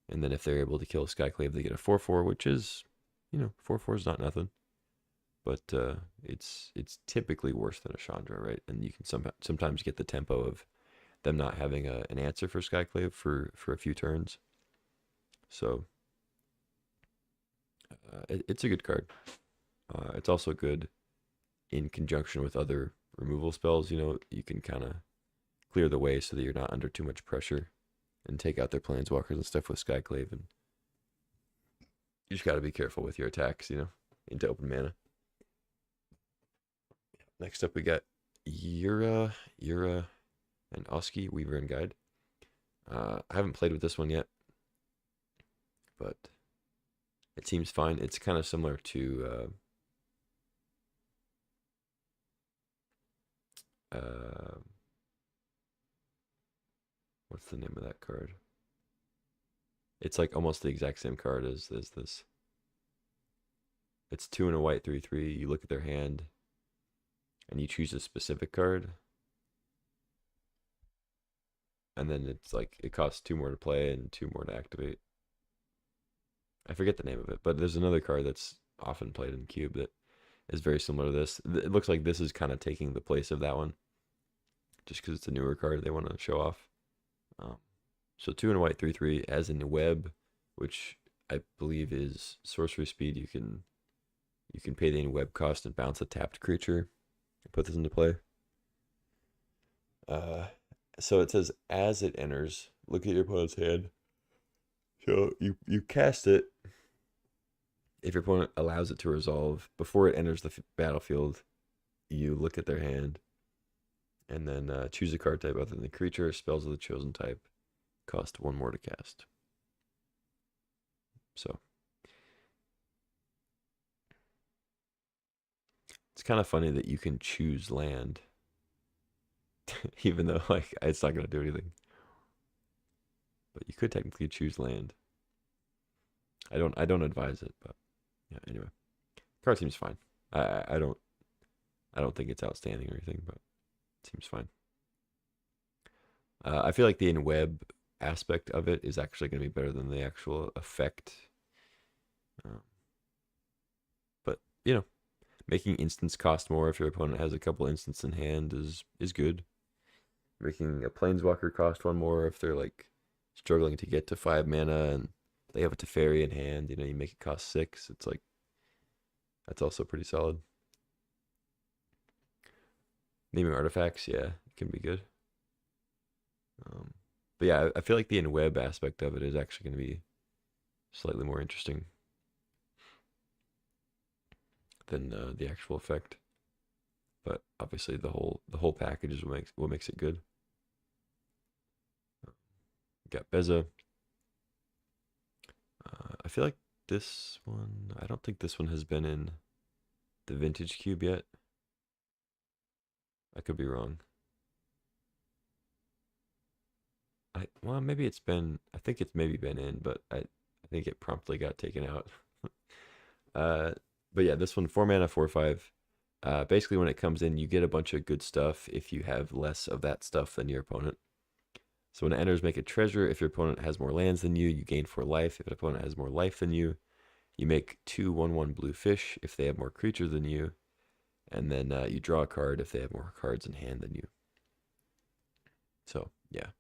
A: and then if they're able to kill Skyclave, they get a 4/4, which is 4/4 is not nothing, but it's typically worse than a Chandra, right? And you can sometimes get the tempo of them not having an answer for Skyclave for a few turns. So it's a good card. It's also good in conjunction with other removal spells. You can kind of clear the way so that you're not under too much pressure and take out their planeswalkers and stuff with Skyclave. And you just got to be careful with your attacks, into open mana. Next up, we got Yura, and Oski, Weaver and Guide. I haven't played with this one yet, but it seems fine. It's kind of similar to what's the name of that card? It's like almost the exact same card as this. It's 2 and a white, 3/3. You look at their hand, and you choose a specific card, and then it's like it costs 2 more to play and 2 more to activate. I forget the name of it, but there's another card that's often played in Cube that is very similar to this. It looks like this is kind of taking the place of that one, just because it's a newer card they want to show off. So 2 and a white, 3/3, as in the web, which I believe is sorcery speed. You can pay the web cost and bounce a tapped creature and put this into play. So it says as it enters, look at your opponent's hand. So you cast it. If your opponent allows it to resolve before it enters the battlefield, you look at their hand, and then choose a card type other than the creature. Spells of the chosen type cost 1 more to cast. So it's kind of funny that you can choose land, even though like it's not gonna do anything. But you could technically choose land. I don't advise it, but yeah. Anyway, card seems fine. I don't think it's outstanding or anything, but it seems fine. I feel like the in-web aspect of it is actually going to be better than the actual effect. But making instants cost more if your opponent has a couple instants in hand is good. Making a planeswalker cost 1 more if they're like struggling to get to 5 mana and they have a Teferi in hand, you make it cost 6. It's like that's also pretty solid. Naming artifacts, yeah, it can be good. But yeah, I feel like the in-web aspect of it is actually going to be slightly more interesting than the actual effect. But obviously, the whole package is what makes it good. Got Beza. I feel like this one. I don't think this one has been in the Vintage Cube yet. I could be wrong. Well, maybe it's been. I think it's maybe been in, but I think it promptly got taken out. But yeah, this one 4 mana, 4/5. Basically, when it comes in, you get a bunch of good stuff if you have less of that stuff than your opponent. So when it enters, make a treasure. If your opponent has more lands than you, you gain 4 life. If an opponent has more life than you make 2 1/1 blue fish if they have more creatures than you. And then you draw a card if they have more cards in hand than you. So, yeah.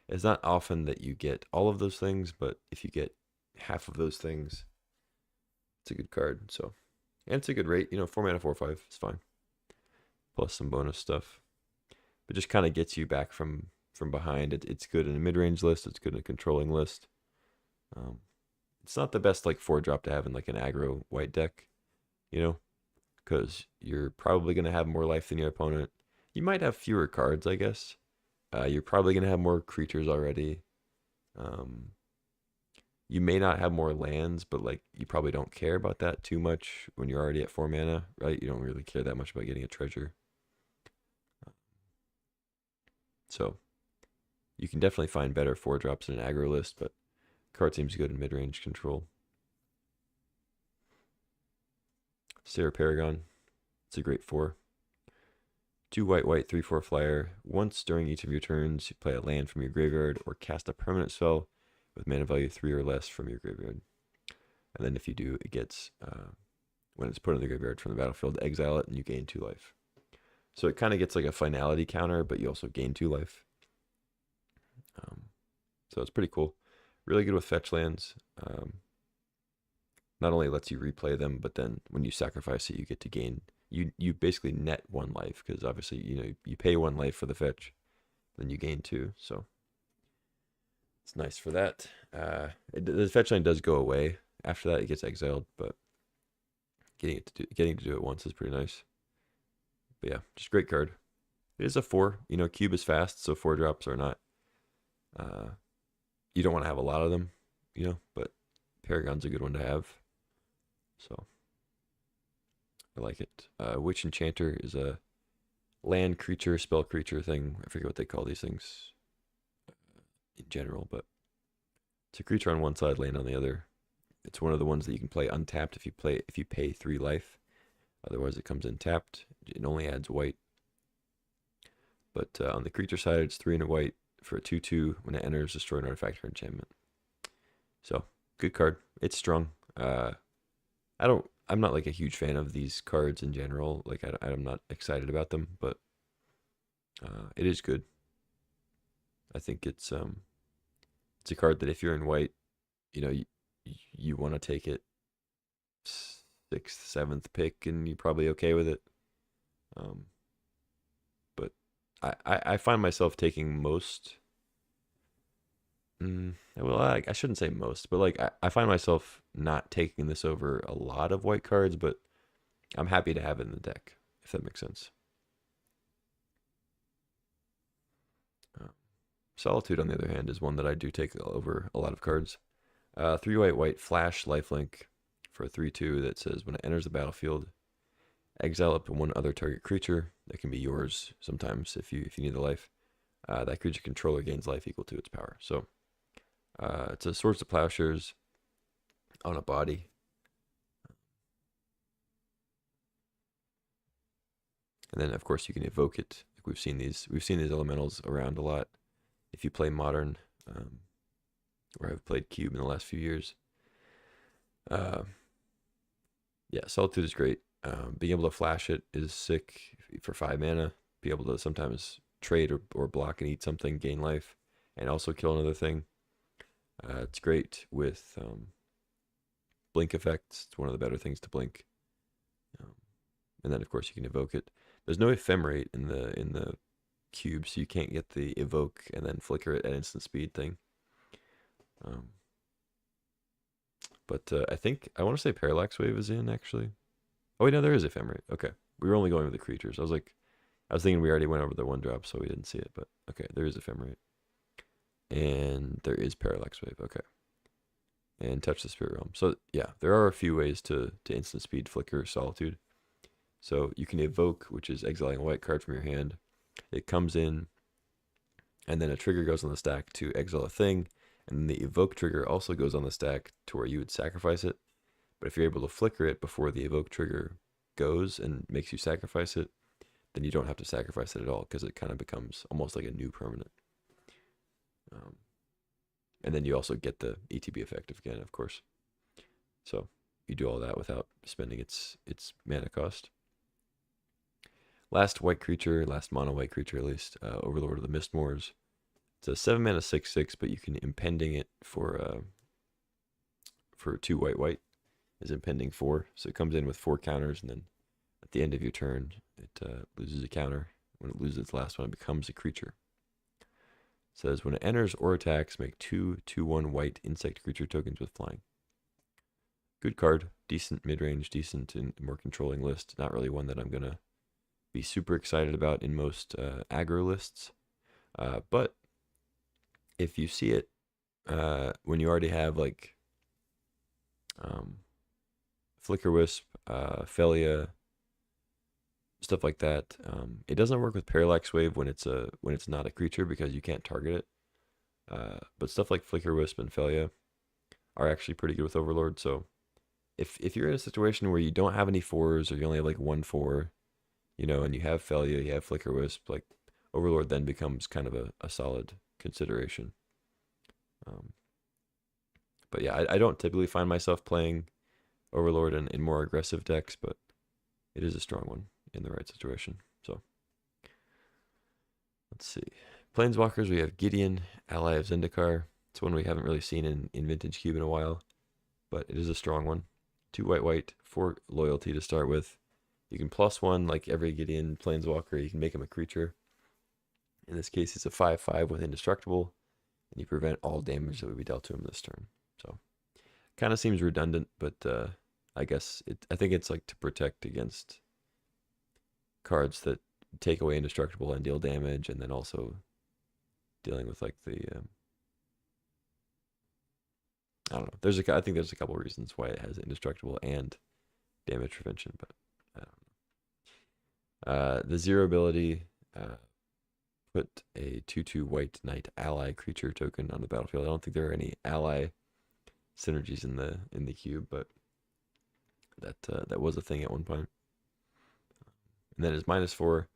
A: It's not often that you get all of those things, but if you get half of those things, it's a good card. So, and it's a good rate. 4 mana, 4/5. It's fine. Plus some bonus stuff. But just kind of gets you back from behind. It's good in a mid-range list. It's good in a controlling list. It's not the best like 4-drop to have in like an aggro white deck, because you're probably going to have more life than your opponent. You might have fewer cards, I guess. You're probably going to have more creatures already. You may not have more lands, but like you probably don't care about that too much when you're already at 4 mana, right? You don't really care that much about getting a treasure. So you can definitely find better 4-drops in an aggro list, but card seems good in mid-range control. Sarah Paragon, it's a great 4. 2 white, 3/4 flyer. Once during each of your turns, you play a land from your graveyard or cast a permanent spell with mana value 3 or less from your graveyard. And then if you do, it gets, when it's put in the graveyard from the battlefield, exile it and you gain 2 life. So it kind of gets like a finality counter, but you also gain 2 life. So it's pretty cool. Really good with fetch lands. Not only lets you replay them, but then when you sacrifice it, you get to gain. You basically net 1 life, because obviously you pay 1 life for the fetch, then you gain 2. So it's nice for that. The fetch line does go away after that; it gets exiled, but getting to do it once is pretty nice. But yeah, just great card. It is a 4. Cube is fast, so 4-drops are not. You don't want to have a lot of them, but Paragon's a good one to have. So I like it. Witch Enchanter is a land creature, spell creature thing. I forget what they call these things in general, but it's a creature on one side, land on the other. It's one of the ones that you can play untapped if you pay 3 life. Otherwise, it comes in tapped. It only adds white. But on the creature side, it's 3 and a white for a 2/2. When it enters, destroy an artifact or enchantment. So good card. It's strong. I'm not like a huge fan of these cards in general. Like I'm not excited about them, but it is good. I think it's a card that if you're in white, you want to take it 6th, 7th pick, and you're probably okay with it. But I find myself taking most. Well, I shouldn't say most, but like I find myself not taking this over a lot of white cards, but I'm happy to have it in the deck, if that makes sense. Solitude, on the other hand, is one that I do take over a lot of cards. 3 white, flash, lifelink for a 3/2 that says when it enters the battlefield, exile up to 1 other target creature. That can be yours sometimes if you need the life. That creature controller gains life equal to its power. So it's a Swords to Plowshares on a body. And then of course you can evoke it. Like we've seen these elementals around a lot. If you play Modern, or I've played Cube in the last few years. Yeah, Solitude is great. Being able to flash it is sick for 5 mana. Be able to sometimes trade or block and eat something, gain life, and also kill another thing. It's great with blink effects. It's one of the better things to blink. And then of course you can evoke it. There's no ephemerate in the cube, so you can't get the evoke and then flicker it at instant speed thing. But I think I want to say Parallax Wave is in actually. Oh wait, no, there is ephemerate. Okay, we were only going with the creatures. I was thinking we already went over the 1-drop, so we didn't see it. But okay, there is ephemerate, and there is Parallax Wave. Okay, and Touch the Spirit Realm. So yeah, there are a few ways to instant speed flicker Solitude. So you can evoke, which is exiling a white card from your hand. It comes in, and then a trigger goes on the stack to exile a thing, and then the evoke trigger also goes on the stack to where you would sacrifice it. But if you're able to flicker it before the evoke trigger goes and makes you sacrifice it, then you don't have to sacrifice it at all, because it kind of becomes almost like a new permanent. And then you also get the ETB effect again, of course. So you do all that without spending its mana cost. Last white creature, last mono white creature at least, Overlord of the Mistmoors. It's a 7 mana 6/6, but you can impending it for 2 white is impending 4. So it comes in with 4 counters, and then at the end of your turn, it loses a counter. When it loses its last one, it becomes a creature. It says when it enters or attacks, make 2/2/1 white insect creature tokens with flying. Good card, decent mid-range, decent in more controlling list. Not really one that I'm gonna be super excited about in most aggro lists, but if you see it when you already have like Flicker Wisp, Felia, stuff like that. It doesn't work with Parallax Wave when it's not a creature because you can't target it. But stuff like Flicker Wisp and Felia are actually pretty good with Overlord. So if you're in a situation where you don't have any fours or you only have like 1/4, and you have Felia, you have Flicker Wisp, like Overlord then becomes kind of a solid consideration. But yeah, I don't typically find myself playing Overlord in more aggressive decks, but it is a strong one in the right situation. So let's see. Planeswalkers, we have Gideon, ally of Zendikar. It's one we haven't really seen in Vintage Cube in a while, but it is a strong one. 2 white, 4 loyalty to start with. You can +1 like every Gideon Planeswalker. You can make him a creature. In this case, it's a 5/5 with indestructible, and you prevent all damage that would be dealt to him this turn. So, kind of seems redundant, but I guess I think it's like to protect against cards that take away indestructible and deal damage, and then also dealing with like the I don't know. I think there's a couple reasons why it has indestructible and damage prevention, but I don't know. The 0 ability, put a 2/2 white knight ally creature token on the battlefield. I don't think there are any ally synergies in the cube, but that was a thing at one point. And then it's -4,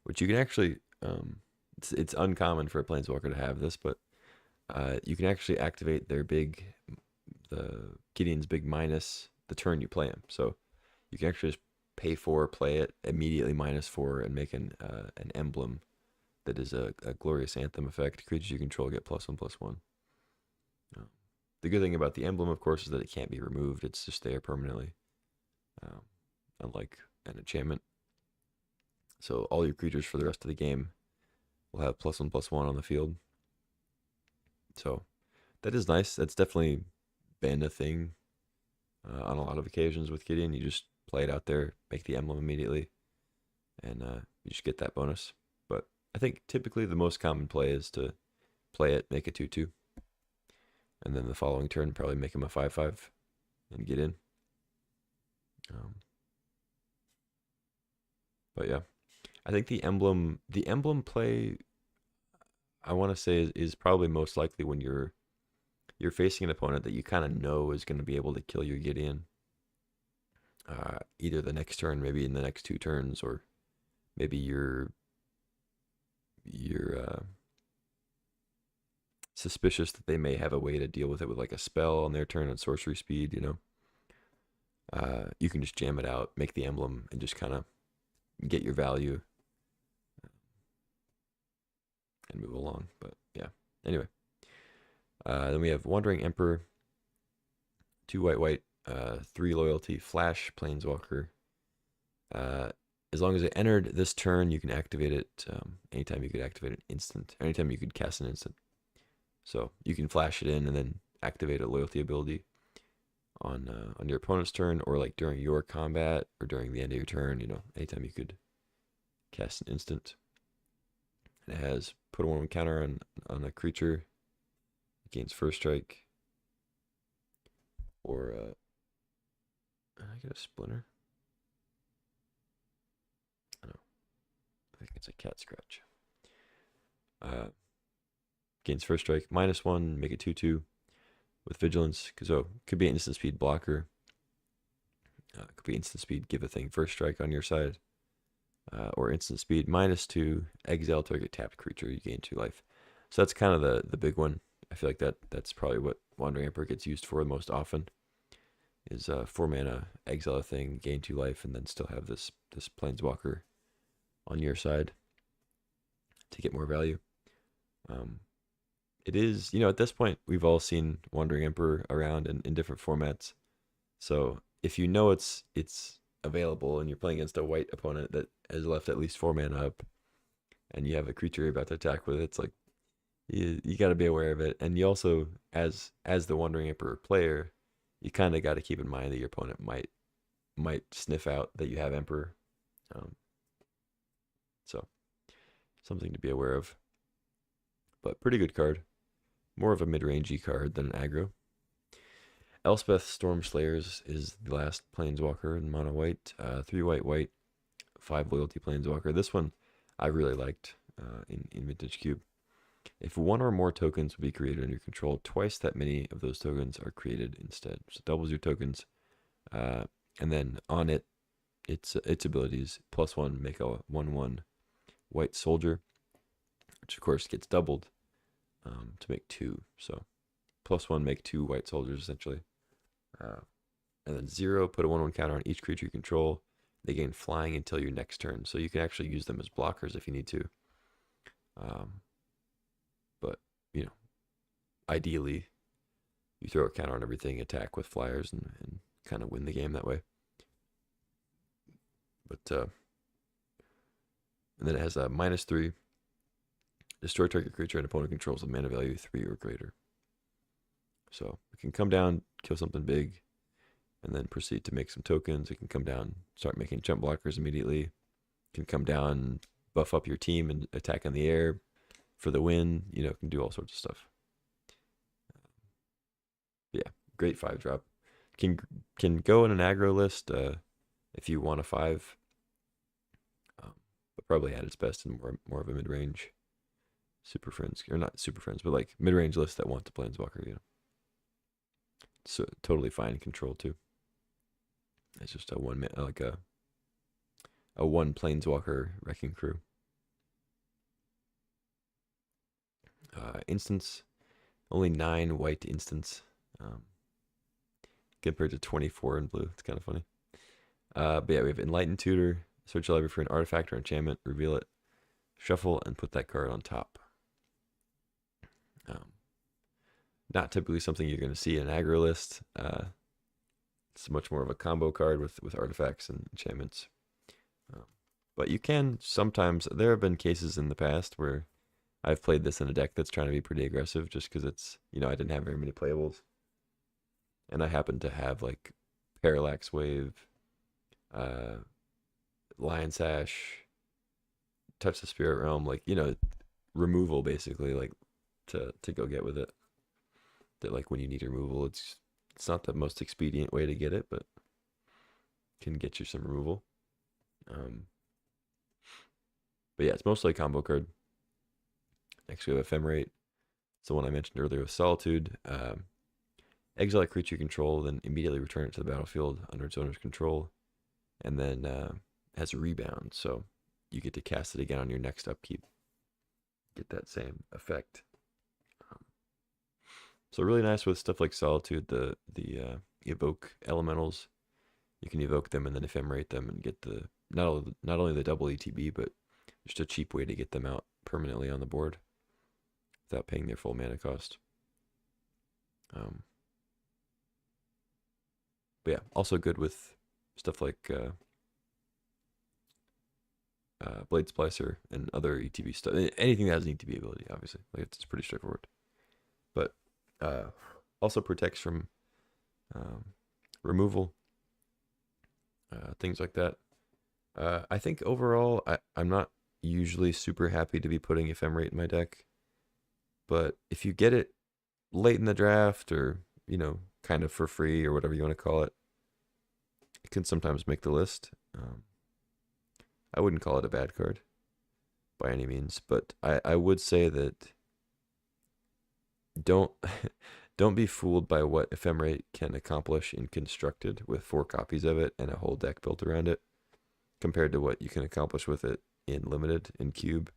A: which you can actually it's uncommon for a planeswalker to have this, but you can actually activate the Gideon's big minus the turn you play him. So you can actually just pay 4, play it immediately -4, and make an emblem that is a glorious anthem effect. Creatures you control get +1/+1. The good thing about the emblem, of course, is that it can't be removed. It's just there permanently, unlike an enchantment. So all your creatures for the rest of the game will have +1/+1 on the field. So that is nice. That's definitely been a thing on a lot of occasions with Gideon. You just play it out there, make the emblem immediately, and you just get that bonus. But I think typically the most common play is to play it, make a 2/2, and then the following turn probably make him a 5/5 and get in. But yeah, I think the emblem play, I want to say is probably most likely when you're facing an opponent that you kind of know is going to be able to kill your Gideon. Either the next turn, maybe in the next 2 turns, or maybe you're suspicious that they may have a way to deal with it with like a spell on their turn at sorcery speed. You can just jam it out, make the emblem, and just kind of get your value and move along. But yeah, anyway. Then we have Wandering Emperor, 2 white, 3 loyalty, flash planeswalker. As long as it entered this turn, you can activate it anytime you could activate an instant, anytime you could cast an instant. So you can flash it in and then activate a loyalty ability on your opponent's turn, or like during your combat or during the end of your turn. Anytime you could cast an instant. And it has put a 1/1 counter on a creature. Gains first strike, or I get a splinter. I don't know. I think it's a cat scratch. Gains first strike, -1, make it 2/2 with vigilance. So could be an instant speed blocker. Could be instant speed, give a thing first strike on your side, or instant speed -2, exile target tapped creature. You gain 2 life. So that's kind of the big one. I feel like that's probably what Wandering Emperor gets used for the most often, is 4 mana, exile a thing, gain 2 life, and then still have this planeswalker on your side to get more value. It is, at this point, we've all seen Wandering Emperor around in different formats. So if you know it's available and you're playing against a white opponent that has left at least 4 mana up, and you have a creature you're about to attack with, it's like, you got to be aware of it. And you also, as the Wandering Emperor player, you kind of got to keep in mind that your opponent might sniff out that you have Emperor. So something to be aware of. But pretty good card. More of a mid-rangey card than an aggro. Elspeth Stormslayers is the last planeswalker in mono white. 3 white white, 5 loyalty planeswalker. This one I really liked in Vintage Cube. If one or more tokens will be created under your control, twice that many of those tokens are created instead. So doubles your tokens, and then on it, its abilities +1 make a 1/1 white soldier, which of course gets doubled to make 2. So +1 make 2 white soldiers essentially. And then 0, put a 1/1 counter on each creature you control. They gain flying until your next turn, so you can actually use them as blockers if you need to. But you know, ideally, you throw a counter on everything, attack with flyers, and kind of win the game that way. But and then it has a -3. Destroy target creature and opponent controls with mana value 3 or greater. So it can come down, kill something big, and then proceed to make some tokens. It can come down, start making jump blockers immediately. It can come down, buff up your team and attack in the air for the win. You know, it can do all sorts of stuff. Yeah, great 5-drop. Can go in an aggro list if you want a 5, but probably at its best in more of a mid-range Super Friends, or not Super Friends, but like mid-range list that want the Planeswalker, you know. So totally fine control too. It's just a one Planeswalker Wrecking Crew. Instance, only 9 white instance, compared to 24 in blue. It's kind of funny. But yeah, we have Enlightened Tutor. Search your library for an artifact or enchantment, reveal it, shuffle, and put that card on top. Not typically something you're going to see in an aggro list. It's much more of a combo card with artifacts and enchantments. But you can sometimes, there have been cases in the past where I've played this in a deck that's trying to be pretty aggressive just because it's, you know, I didn't have very many playables. And I happened to have like Parallax Wave, Lion Sash, Touch the Spirit Realm, like, you know, removal basically, like to go get with it. That like when you need removal, it's not the most expedient way to get it, but can get you some removal. But yeah, it's mostly a combo card. Next we have Ephemerate. It's the one I mentioned earlier with Solitude. Exile a creature you control, then immediately return it to the battlefield under its owner's control. And then has a rebound, so you get to cast it again on your next upkeep. Get that same effect. So really nice with stuff like Solitude, the evoke elementals. You can evoke them and then ephemerate them and get the not only the double ETB, but just a cheap way to get them out permanently on the board without paying their full mana cost. But yeah, also good with stuff like Blade Splicer and other ETB stuff. Anything that has an ETB ability, obviously. Like it's pretty straightforward. But also protects from removal, things like that. I think overall, I'm not usually super happy to be putting Ephemerate in my deck, but if you get it late in the draft or, you know, kind of for free or whatever you want to call it, it can sometimes make the list. I wouldn't call it a bad card by any means, but I would say that don't be fooled by what Ephemerate can accomplish in Constructed with 4 copies of it and a whole deck built around it, compared to what you can accomplish with it in Limited, in Cube,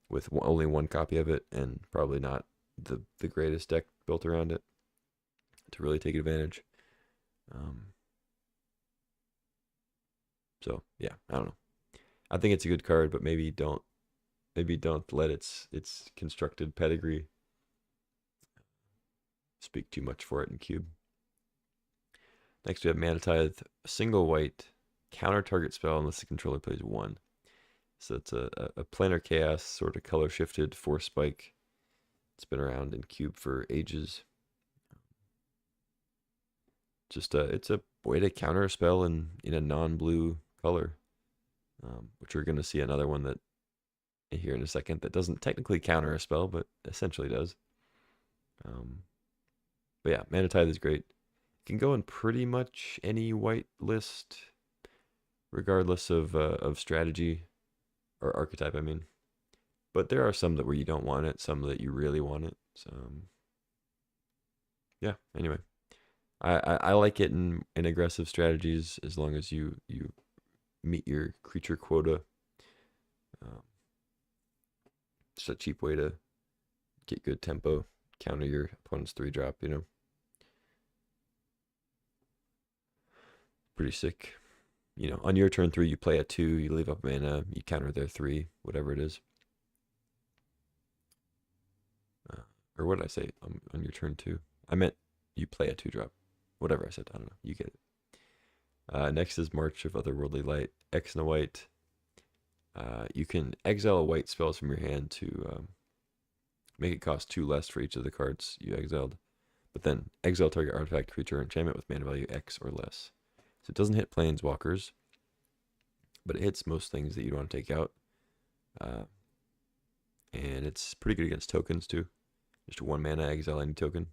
A: with only 1 copy of it and probably not the greatest deck built around it to really take advantage. So yeah, I don't know. I think it's a good card, but maybe don't let its Constructed pedigree speak too much for it in Cube. Next we have Mana Tithe, a single white, counter target spell unless the controller plays 1. So it's a planar chaos, sort of color shifted 4 spike. It's been around in Cube for ages. Just it's a way to counter a spell in a non-blue color, which we're going to see another one that here in a second that doesn't technically counter a spell, but essentially does. But yeah, Mana Tithe is great. Can go in pretty much any white list, regardless of strategy or archetype. I mean, but there are some that where you don't want it, some that you really want it. So yeah. Anyway, I like it in aggressive strategies as long as you meet your creature quota. Um, just a cheap way to get good tempo, counter your opponent's 3-drop. You know, pretty sick. You know, on your turn 3, you play a 2, you leave up mana, you counter their 3, whatever it is. Or what did I say on your turn 2? I meant you play a 2-drop. Whatever I said, I don't know. You get it. Next is March of Otherworldly Light. X and a white. You can exile a white spells from your hand to make it cost 2 less for each of the cards you exiled. But then exile target artifact, creature, or enchantment with mana value X or less. So it doesn't hit planeswalkers, but it hits most things that you want to take out. And it's pretty good against tokens too. Just 1 mana, exile any token.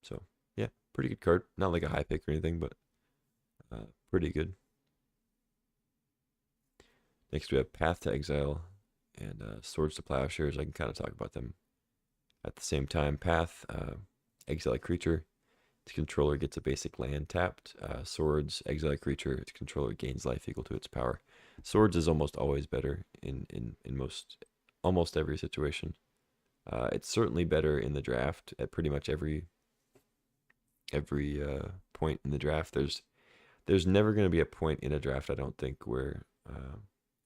A: So yeah, pretty good card. Not like a high pick or anything, but pretty good. Next we have Path to Exile and Swords to Plowshares. I can kind of talk about them at the same time. Path, exile a creature. Its controller gets a basic land tapped. Swords, exile a creature. Its controller gains life equal to its power. Swords is almost always better in almost every situation. It's certainly better in the draft at pretty much every point in the draft. There's never going to be a point in a draft, I don't think, where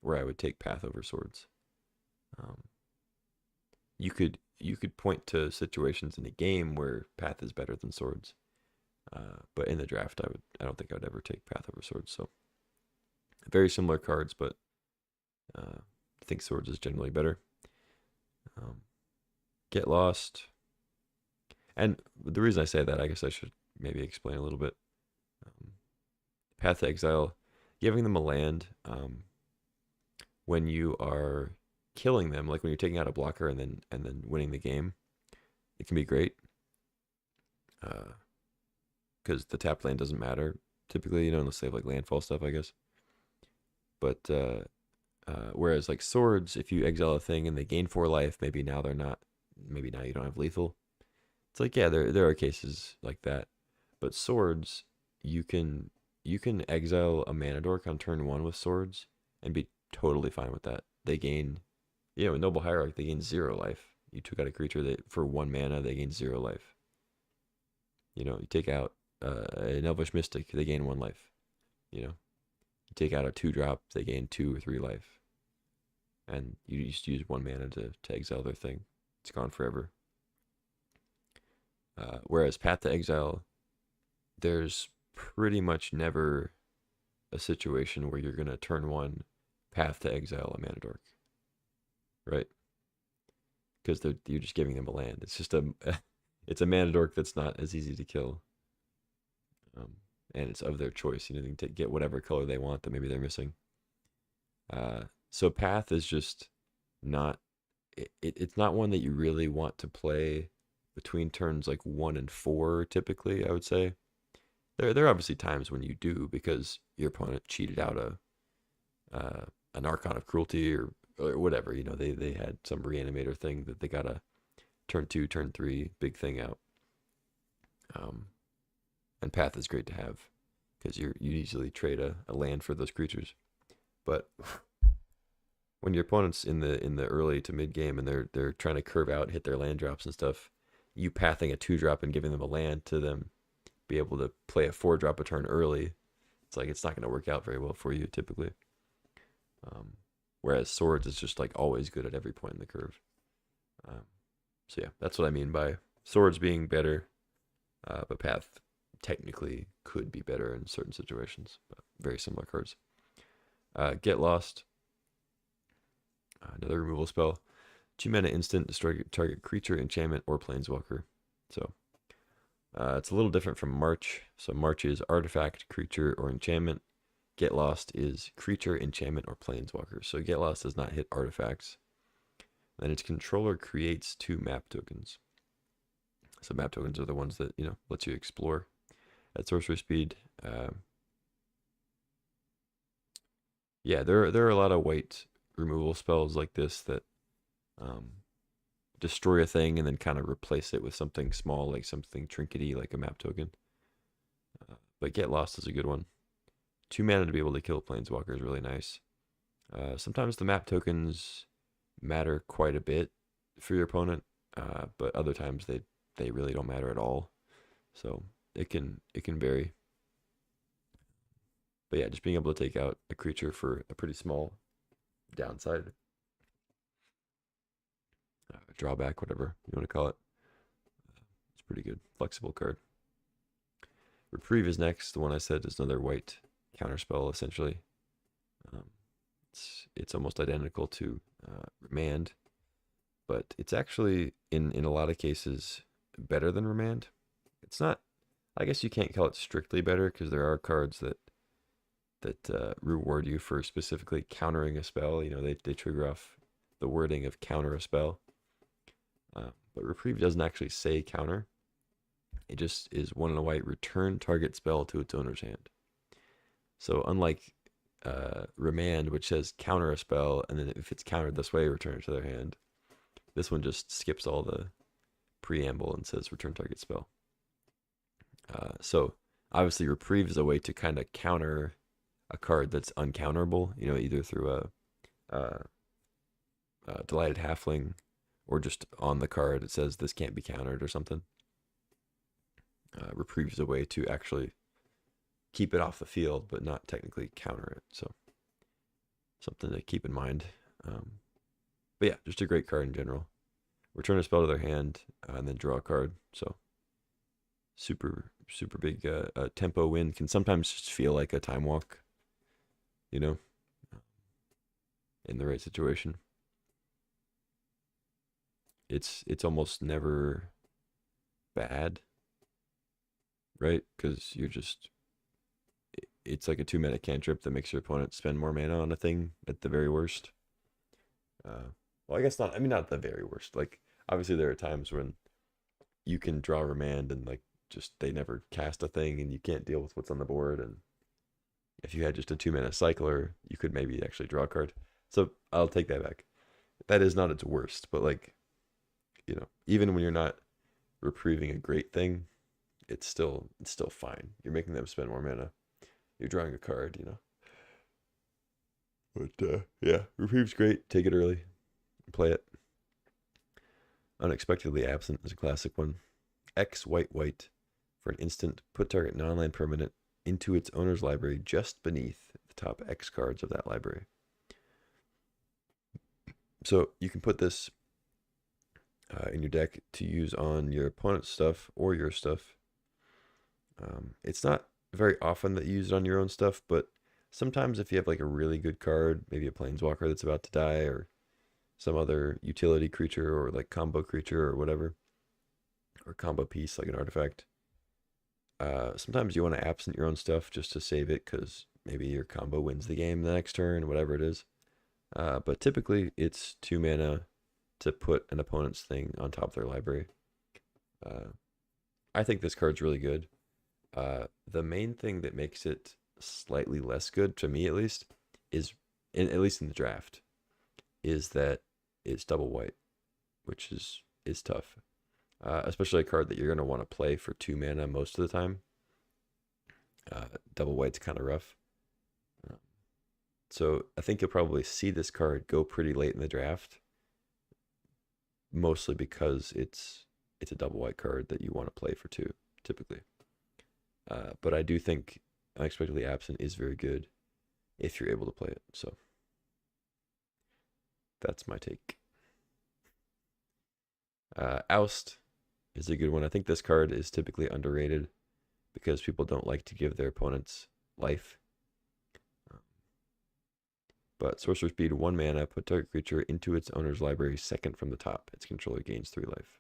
A: I would take Path over Swords. You could point to situations in a game where Path is better than Swords, but in the draft, I don't think I would ever take Path over Swords. So very similar cards, but I think Swords is generally better. Get Lost, and the reason I say that, I guess I should maybe explain a little bit. Path to Exile, giving them a land when you are killing them, like when you're taking out a blocker and then winning the game, it can be great. Because the tap land doesn't matter typically, you know, unless they have like landfall stuff, I guess. But whereas like Swords, if you exile a thing and they gain 4 life, maybe now you don't have lethal. It's like, yeah, there are cases like that, but Swords, you can exile a mana dork on turn 1 with Swords and be totally fine with that. They gain, with Noble Hierarch, they gain 0 life. You took out a creature that for 1 mana they gain 0 life. You take out an Elvish Mystic, they gain 1 life. You take out a 2-drop, they gain 2 or 3 life. And you just use 1 mana to exile their thing. It's gone forever. Whereas Path to Exile, there's pretty much never a situation where you're going to turn 1 Path to Exile a mana dork. Right? Because you're just giving them a land. It's just it's a mana dork that's not as easy to kill. And it's of their choice. They can get whatever color they want that maybe they're missing. So Path is just not, it's not one that you really want to play between turns like 1 and 4 typically, I would say. There are obviously times when you do because your opponent cheated out an Archon of Cruelty or whatever. They had some reanimator thing that they got a turn 2, turn 3 big thing out. And Path is great to have because you easily trade a land for those creatures. But when your opponent's in the early to mid game and they're trying to curve out, hit their land drops and stuff, you pathing a 2-drop and giving them a land to them be able to play a 4-drop a turn early, it's not going to work out very well for you typically. Whereas Swords is just like always good at every point in the curve. So yeah, that's what I mean by Swords being better, but Path technically could be better in certain situations, but very similar cards. Get Lost, another removal spell. 2 mana instant, destroy target creature, enchantment, or planeswalker. So it's a little different from March. So March is artifact, creature, or enchantment. Get Lost is creature, enchantment, or planeswalker. So Get Lost does not hit artifacts. Then its controller creates 2 map tokens. So map tokens are the ones that, lets you explore at sorcery speed. Yeah, there are a lot of white removal spells like this that um, destroy a thing and then kind of replace it with something small, like something trinkety, like a map token. But Get Lost is a good one. 2 mana to be able to kill a planeswalker is really nice. Sometimes the map tokens matter quite a bit for your opponent, but other times they really don't matter at all. So it can vary. But yeah, just being able to take out a creature for a pretty small downside, drawback, whatever you want to call it. It's pretty good. Flexible card. Reprieve is next. The one I said is another white counterspell, essentially. Um, it's almost identical to Remand, but it's actually in a lot of cases better than Remand. It's not. I guess you can't call it strictly better because there are cards that reward you for specifically countering a spell. They trigger off the wording of counter a spell. But Reprieve doesn't actually say counter. It just is 1 and a white, return target spell to its owner's hand. So unlike Remand, which says counter a spell, and then if it's countered this way, return it to their hand, this one just skips all the preamble and says return target spell. So obviously Reprieve is a way to kind of counter a card that's uncounterable, either through a Delighted Halfling, or just on the card it says this can't be countered or something. Reprieve is a way to actually keep it off the field, but not technically counter it. So something to keep in mind. But yeah, just a great card in general. Return a spell to their hand and then draw a card. So super big tempo win. Can sometimes just feel like a time walk, in the right situation. It's almost never bad, right? Because it's like a 2 mana cantrip that makes your opponent spend more mana on a thing at the very worst. Well, I guess not. I mean, not the very worst. Like, obviously, there are times when you can draw Remand and just they never cast a thing and you can't deal with what's on the board. And if you had just a 2 mana cycler, you could maybe actually draw a card. So I'll take that back. That is not its worst, but even when you're not reprieving a great thing, it's still fine. You're making them spend more mana. You're drawing a card, But yeah, Reprieve's great. Take it early. Play it. Unexpectedly Absent is a classic one. X white for an instant. Put target non-land permanent into its owner's library just beneath the top X cards of that library. So you can put this in your deck to use on your opponent's stuff or your stuff. It's not very often that you use it on your own stuff, but sometimes if you have a really good card, maybe a planeswalker that's about to die, or some other utility creature, or combo creature, or whatever, or combo piece like an artifact, sometimes you want to absent your own stuff just to save it because maybe your combo wins the game the next turn, whatever it is. But typically it's 2 mana to put an opponent's thing on top of their library. I think this card's really good. The main thing that makes it slightly less good, to me at least, is, at least in the draft, is that it's double white, which is tough. Especially a card that you're going to want to play for 2 mana most of the time. Double white's kind of rough. So I think you'll probably see this card go pretty late in the draft, mostly because it's a double white card that you want to play for 2, typically. But I do think Unexpectedly Absent is very good if you're able to play it. So that's my take. Oust is a good one. I think this card is typically underrated because people don't like to give their opponents life. But sorcerer speed, 1 mana, put target creature into its owner's library second from the top. Its controller gains 3 life.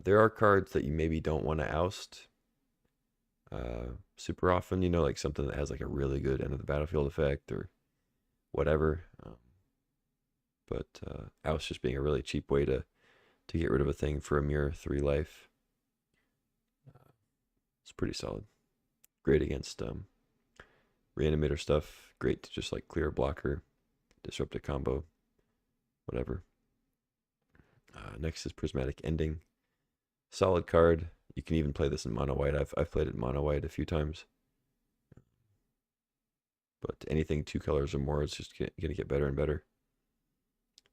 A: There are cards that you maybe don't want to oust super often, like something that has a really good end of the battlefield effect or whatever. But oust just being a really cheap way to to get rid of a thing for a mere 3 life. It's pretty solid. Great against reanimator stuff. Great to just like clear a blocker, disrupt a combo, whatever. Next is Prismatic Ending. Solid card. You can even play this in mono white. I've played it in mono white a few times. But anything 2 colors or more is just going to get better and better.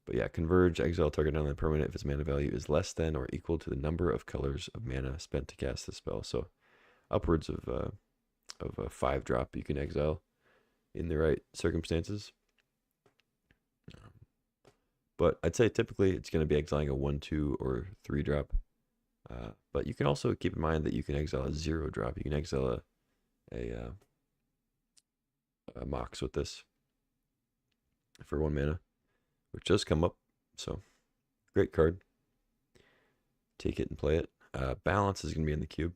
A: But yeah, converge, exile target non-land permanent if its mana value is less than or equal to the number of colors of mana spent to cast the spell. So upwards of a 5-drop you can exile in the right circumstances. But I'd say typically it's going to be exiling a 1, 2, or 3-drop. But you can also keep in mind that you can exile a 0-drop. You can exile a Mox with this for 1 mana, which does come up. So great card. Take it and play it. Balance is going to be in the cube.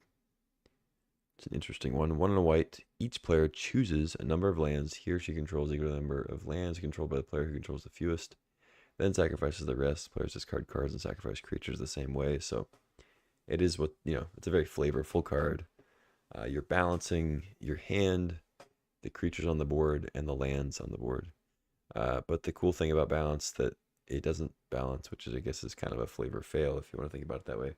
A: It's an interesting one. 1 and a white. Each player chooses a number of lands he or she controls equal to the number of lands controlled by the player who controls the fewest. Then sacrifices the rest. Players discard cards and sacrifice creatures the same way. So it is what, it's a very flavorful card. You're balancing your hand, the creatures on the board, and the lands on the board. But the cool thing about balance that it doesn't balance, which is, I guess, is kind of a flavor fail if you want to think about it that way,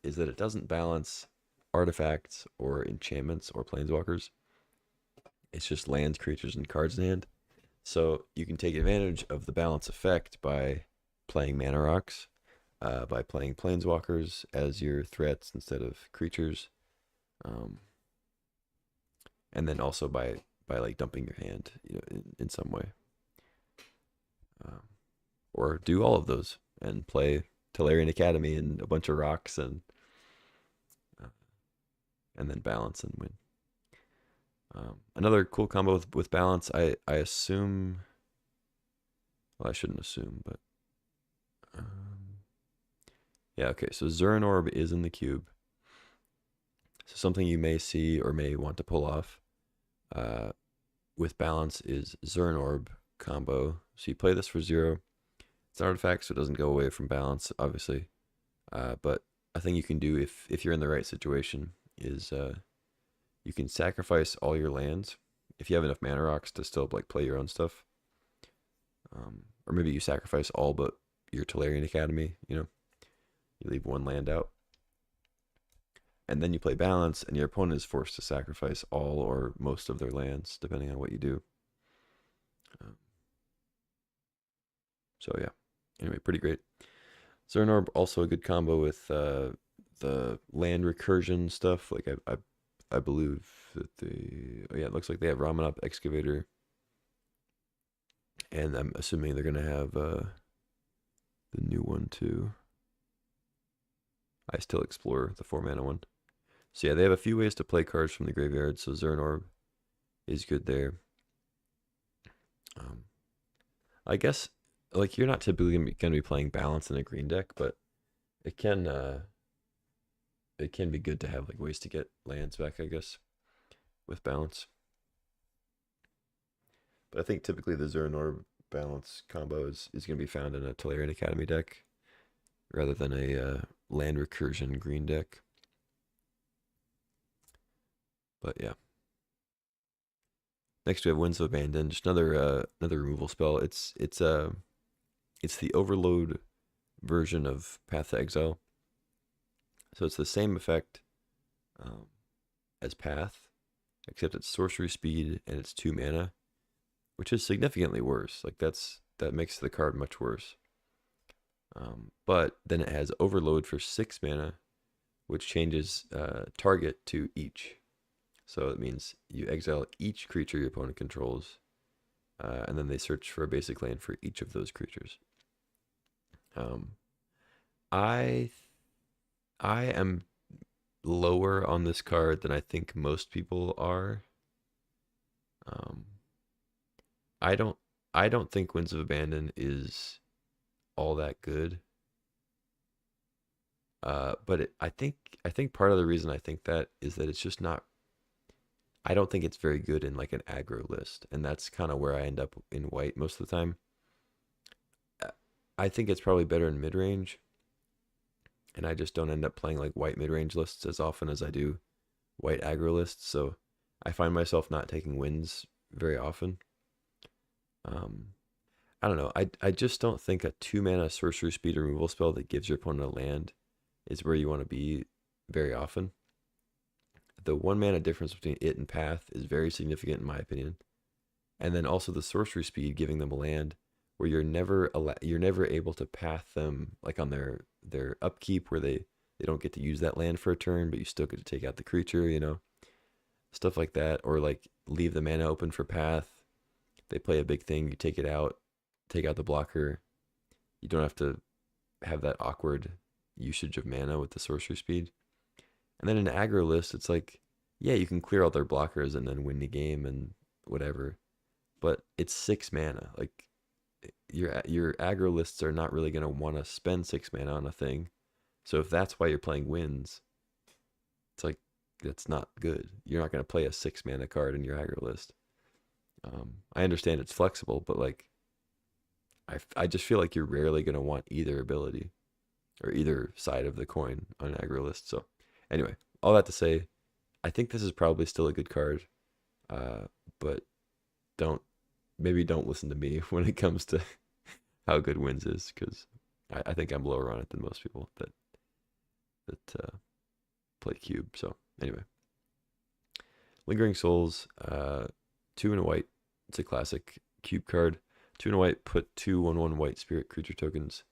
A: is that it doesn't balance artifacts or enchantments or planeswalkers. It's just lands, creatures, and cards in hand. So you can take advantage of the balance effect by playing mana rocks, by playing planeswalkers as your threats instead of creatures, and then also by like dumping your hand, in some way, or do all of those and play Tolarian Academy and a bunch of rocks and then balance and win. Another cool combo with balance, I assume, well, I shouldn't assume, but yeah, okay, so Zurin Orb is in the cube. So something you may see or may want to pull off with balance is Zurin Orb combo. So you play this for 0. It's an artifact, so it doesn't go away from balance, obviously. But a thing you can do if you're in the right situation is you can sacrifice all your lands if you have enough mana rocks to still like play your own stuff. Or maybe you sacrifice all but your Tolarian Academy, you leave 1 land out. And then you play balance, and your opponent is forced to sacrifice all or most of their lands, depending on what you do. So yeah, anyway, pretty great. Zurin Orb, also a good combo with the land recursion stuff. Like I believe that it looks like they have Ramanop Excavator, and I'm assuming they're gonna have the new one too. I still explore the 4 mana one. So yeah, they have a few ways to play cards from the graveyard. So Zurin Orb is good there. I guess like you're not typically gonna be playing balance in a green deck, but it can be good to have like ways to get lands back, I guess, with balance. But I think typically the Zurin Orb balance combo is going to be found in a Tolarian Academy deck rather than a land recursion green deck. But yeah. Next we have Winds of Abandon, just another removal spell. It's the overload version of Path to Exile. So it's the same effect as Path, except it's sorcery speed and it's 2 mana, which is significantly worse. Like that makes the card much worse. But then it has Overload for 6 mana, which changes target to each. So it means you exile each creature your opponent controls, and then they search for a basic land for each of those creatures. I am lower on this card than I think most people are. I don't think Winds of Abandon is all that good. But I think part of the reason I think that is that it's just not. I don't think it's very good in like an aggro list, and that's kind of where I end up in white most of the time. I think it's probably better in mid range. and I just don't end up playing like white mid-range lists as often as I do white aggro lists, so I find myself not taking wins very often. Um, I don't know. I just don't think a 2 mana sorcery speed removal spell that gives your opponent a land is where you want to be very often. The 1 mana difference between it and Path is very significant in my opinion. And then also the sorcery speed giving them a land where you're never able to path them like on their upkeep where they don't get to use that land for a turn, but you still get to take out the creature, stuff like that, or like leave the mana open for path. They play a big thing, you take it out, take out the blocker. You don't have to have that awkward usage of mana with the sorcery speed. And then in an aggro list, it's like, yeah, you can clear all their blockers and then win the game and whatever. But it's 6 mana. Like your aggro lists are not really gonna want to spend 6 mana on a thing. So if that's why you're playing wins, it's like that's not good. You're not gonna play a 6 mana card in your aggro list. I understand it's flexible, but like I just feel like you're rarely gonna want either ability or either side of the coin on an aggro list. So anyway, all that to say, I think this is probably still a good card, but maybe don't listen to me when it comes to how good wins is, because I think I'm lower on it than most people that play Cube. So anyway, Lingering Souls, 2 and a white. It's a classic Cube card. 2 and a white, put 2/1/1 white spirit creature tokens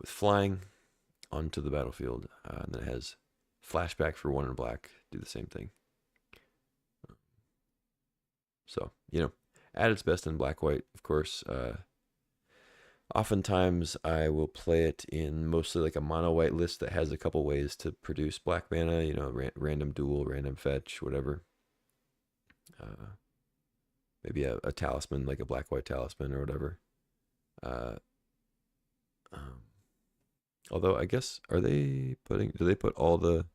A: with flying onto the battlefield. And then it has flashback for 1 and black. Do the same thing. So, at its best in black-white, of course. Oftentimes, I will play it in mostly like a mono-white list that has a couple ways to produce black mana, random duel, random fetch, whatever. Maybe a talisman, like a black-white talisman or whatever. Although, I guess, do they put all the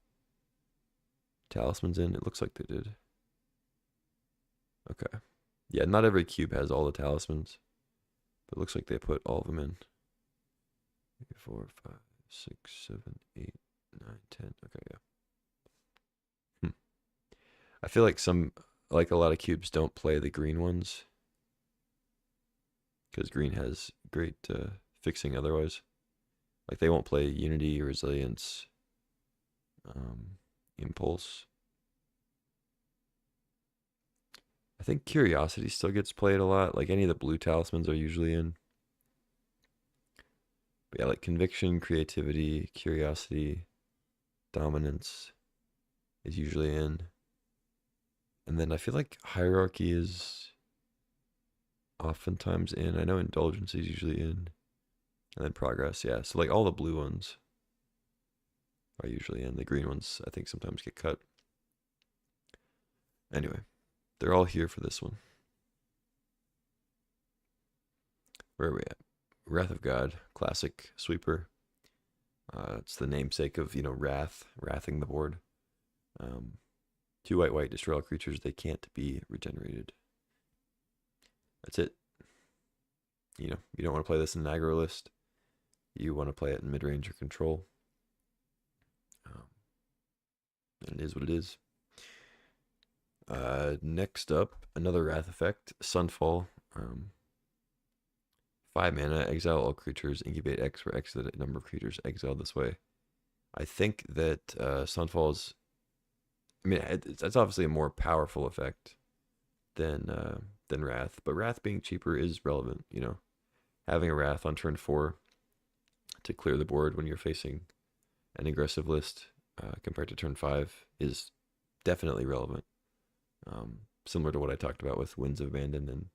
A: talismans in? It looks like they did. Okay. Yeah, not every cube has all the talismans, but it looks like they put all of them in. 3, 4, 5, 6, 7, 8, 9, 10. Okay, yeah. I feel like a lot of cubes don't play the green ones because green has great fixing otherwise. Like they won't play Unity, Resilience, Impulse. I think Curiosity still gets played a lot. Like any of the blue talismans are usually in. But yeah, like Conviction, Creativity, Curiosity, Dominance is usually in. And then I feel like Hierarchy is oftentimes in. I know Indulgence is usually in. And then Progress, yeah. So like all the blue ones are usually in. The green ones I think sometimes get cut. Anyway, they're all here for this one. Where are we at? Wrath of God, classic sweeper. It's the namesake of, wrathing the board. 2 white, destroy all creatures. They can't be regenerated. That's it. You don't want to play this in an aggro list. You want to play it in mid-range or control. And it is what it is. Next up, another Wrath effect, Sunfall. 5 mana, exile all creatures, incubate X, where X is the number of creatures exiled this way. I think that Sunfall is, it's obviously a more powerful effect than Wrath, but Wrath being cheaper is relevant, Having a Wrath on turn 4 to clear the board when you're facing an aggressive list compared to turn 5 is definitely relevant. Similar to what I talked about with Winds of Abandon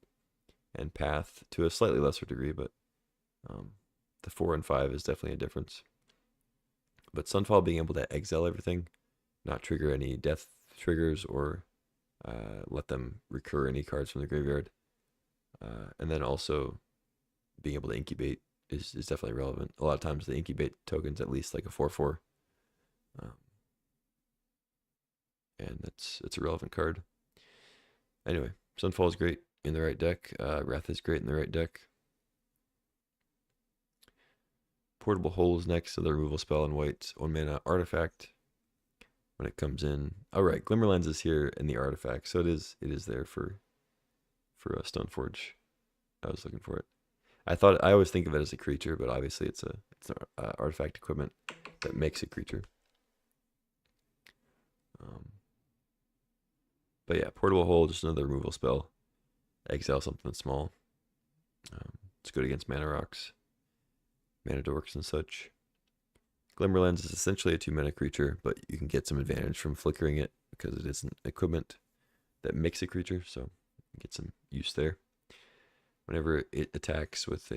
A: and Path to a slightly lesser degree, but the 4 and 5 is definitely a difference. But Sunfall being able to exile everything, not trigger any death triggers or let them recur any cards from the graveyard, and then also being able to incubate is definitely relevant. A lot of times the incubate token's at least like a 4/4, and it's a relevant card. Anyway, Sunfall is great in the right deck. Wrath is great in the right deck. Portable Holes next to the removal spell in white. 1 mana artifact. When it comes in. Alright, Glimmerlens is here in the artifact. So it is there for Stoneforge. I was looking for it. I always think of it as a creature, but obviously it's an artifact equipment that makes a creature. But yeah, Portable Hole, just another removal spell. Exile something small. It's good against mana rocks, mana dorks, and such. Glimmerlens is essentially a 2-mana creature, but you can get some advantage from flickering it because it is an equipment that makes a creature, so you get some use there. Whenever it attacks with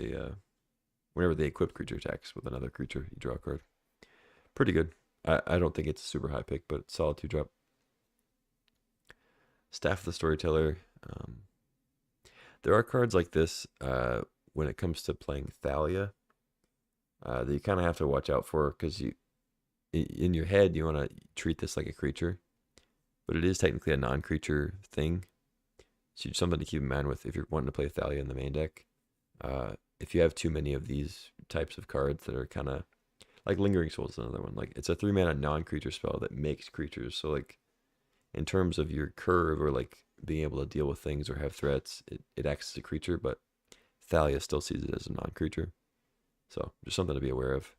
A: whenever the equipped creature attacks with another creature, you draw a card. Pretty good. I don't think it's a super high pick, but it's solid 2-drop. Staff of the Storyteller. There are cards like this when it comes to playing Thalia that you kind of have to watch out for, because in your head you want to treat this like a creature, but it is technically a non-creature thing. So something to keep in mind with if you're wanting to play Thalia in the main deck. If you have too many of these types of cards that are kind of like Lingering Soul is another one. Like it's a 3-mana non-creature spell that makes creatures. So like in terms of your curve or like being able to deal with things or have threats, it acts as a creature, but Thalia still sees it as a non-creature. So just something to be aware of.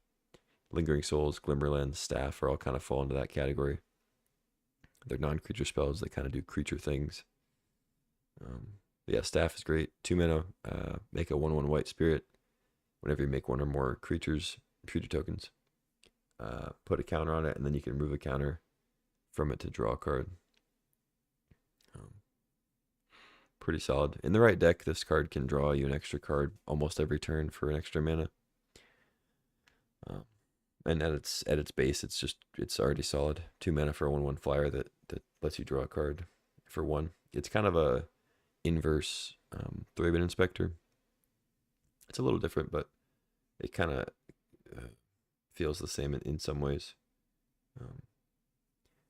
A: Lingering Souls, Glimmerlens, Staff are all kind of fall into that category. They're non-creature spells that kind of do creature things. Yeah, Staff is great. 2 mana, make a 1/1 white spirit. Whenever you make one or more creature tokens, put a counter on it, and then you can remove a counter from it to draw a card. Pretty solid. In the right deck, this card can draw you an extra card almost every turn for an extra mana. And at its base, it's already solid. 2 mana for a 1/1 flyer that lets you draw a card for 1. It's kind of a inverse Thraben Inspector. It's a little different, but it kind of feels the same in some ways.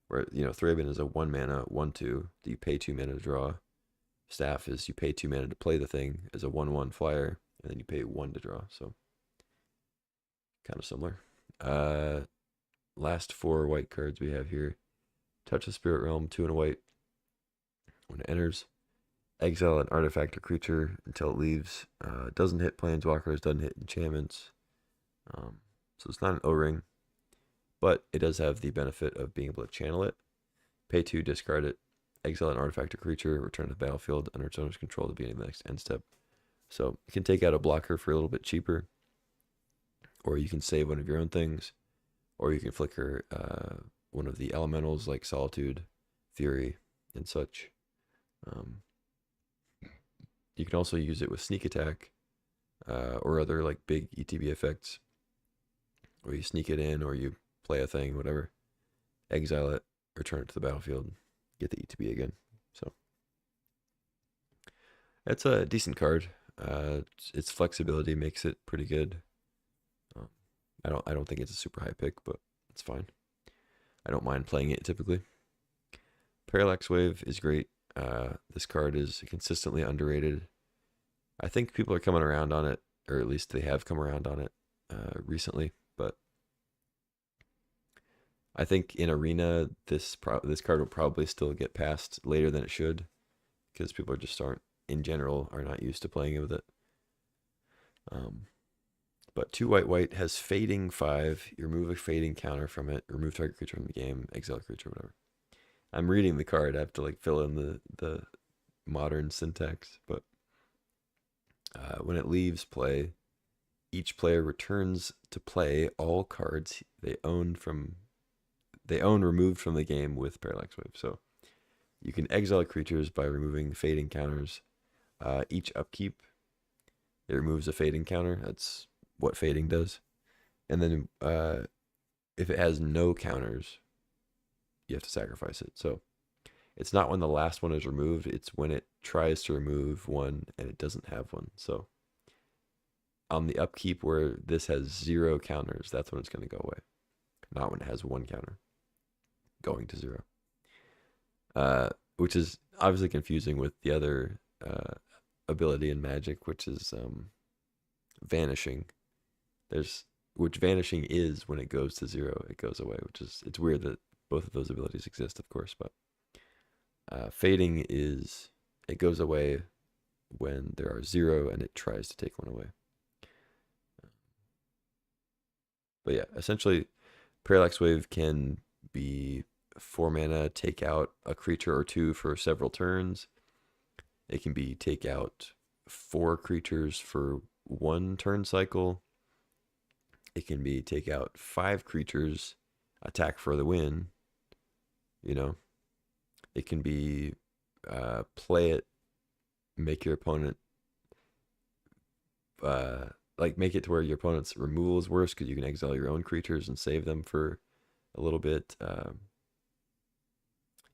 A: Where Thraben is a 1 mana 1/2 that you pay 2 mana to draw. Staff is you pay 2 mana to play the thing as a 1/1 flyer, and then you pay 1 to draw. So kind of similar. Last 4 white cards we have here. Touch the Spirit Realm, 2 and a white. When it enters, exile an artifact or creature until it leaves. Doesn't hit planeswalkers, doesn't hit enchantments. So it's not an O-ring, but it does have the benefit of being able to channel it. Pay 2, discard it. Exile an artifact or creature, return to the battlefield under its owner's control at the beginning of the next end step. So you can take out a blocker for a little bit cheaper, or you can save one of your own things, or you can flicker one of the elementals like Solitude, Fury, and such. You can also use it with Sneak Attack or other like big ETB effects, where you sneak it in or you play a thing, whatever, exile it, return it to the battlefield, get the ETB again. So that's a decent card. Its flexibility makes it pretty good. I don't think it's a super high pick, but it's fine. I don't mind playing it typically. Parallax Wave is great. This card is consistently underrated. I think people are coming around on it, or at least they have come around on it recently. But I think in Arena, this card will probably still get passed later than it should, because people in general are not used to playing with it. But 2 white has Fading 5. You remove a Fading counter from it. Remove target creature from the game. Exile creature, whatever. I'm reading the card. I have to like fill in the modern syntax. But when it leaves play, each player returns to play all cards they own removed from the game with Parallax Wave. So you can exile creatures by removing Fading counters. Each upkeep, it removes a Fading counter. That's what Fading does. And then if it has no counters, you have to sacrifice it. So it's not when the last one is removed, it's when it tries to remove one and it doesn't have one. So on the upkeep where this has 0 counters, that's when it's going to go away. Not when it has 1 counter going to 0. Which is obviously confusing with the other ability in Magic, which is Vanishing. There's which vanishing is when it goes to 0, it goes away, which is, it's weird that both of those abilities exist, of course, but fading is, it goes away when there are 0 and it tries to take one away. But yeah, essentially, Parallax Wave can be 4 mana, take out a creature or 2 for several turns. It can be take out 4 creatures for 1 turn cycle. It can be take out 5 creatures, attack for the win. You know, it can be play it, make your opponent like make it to where your opponent's removal is worse because you can exile your own creatures and save them for a little bit.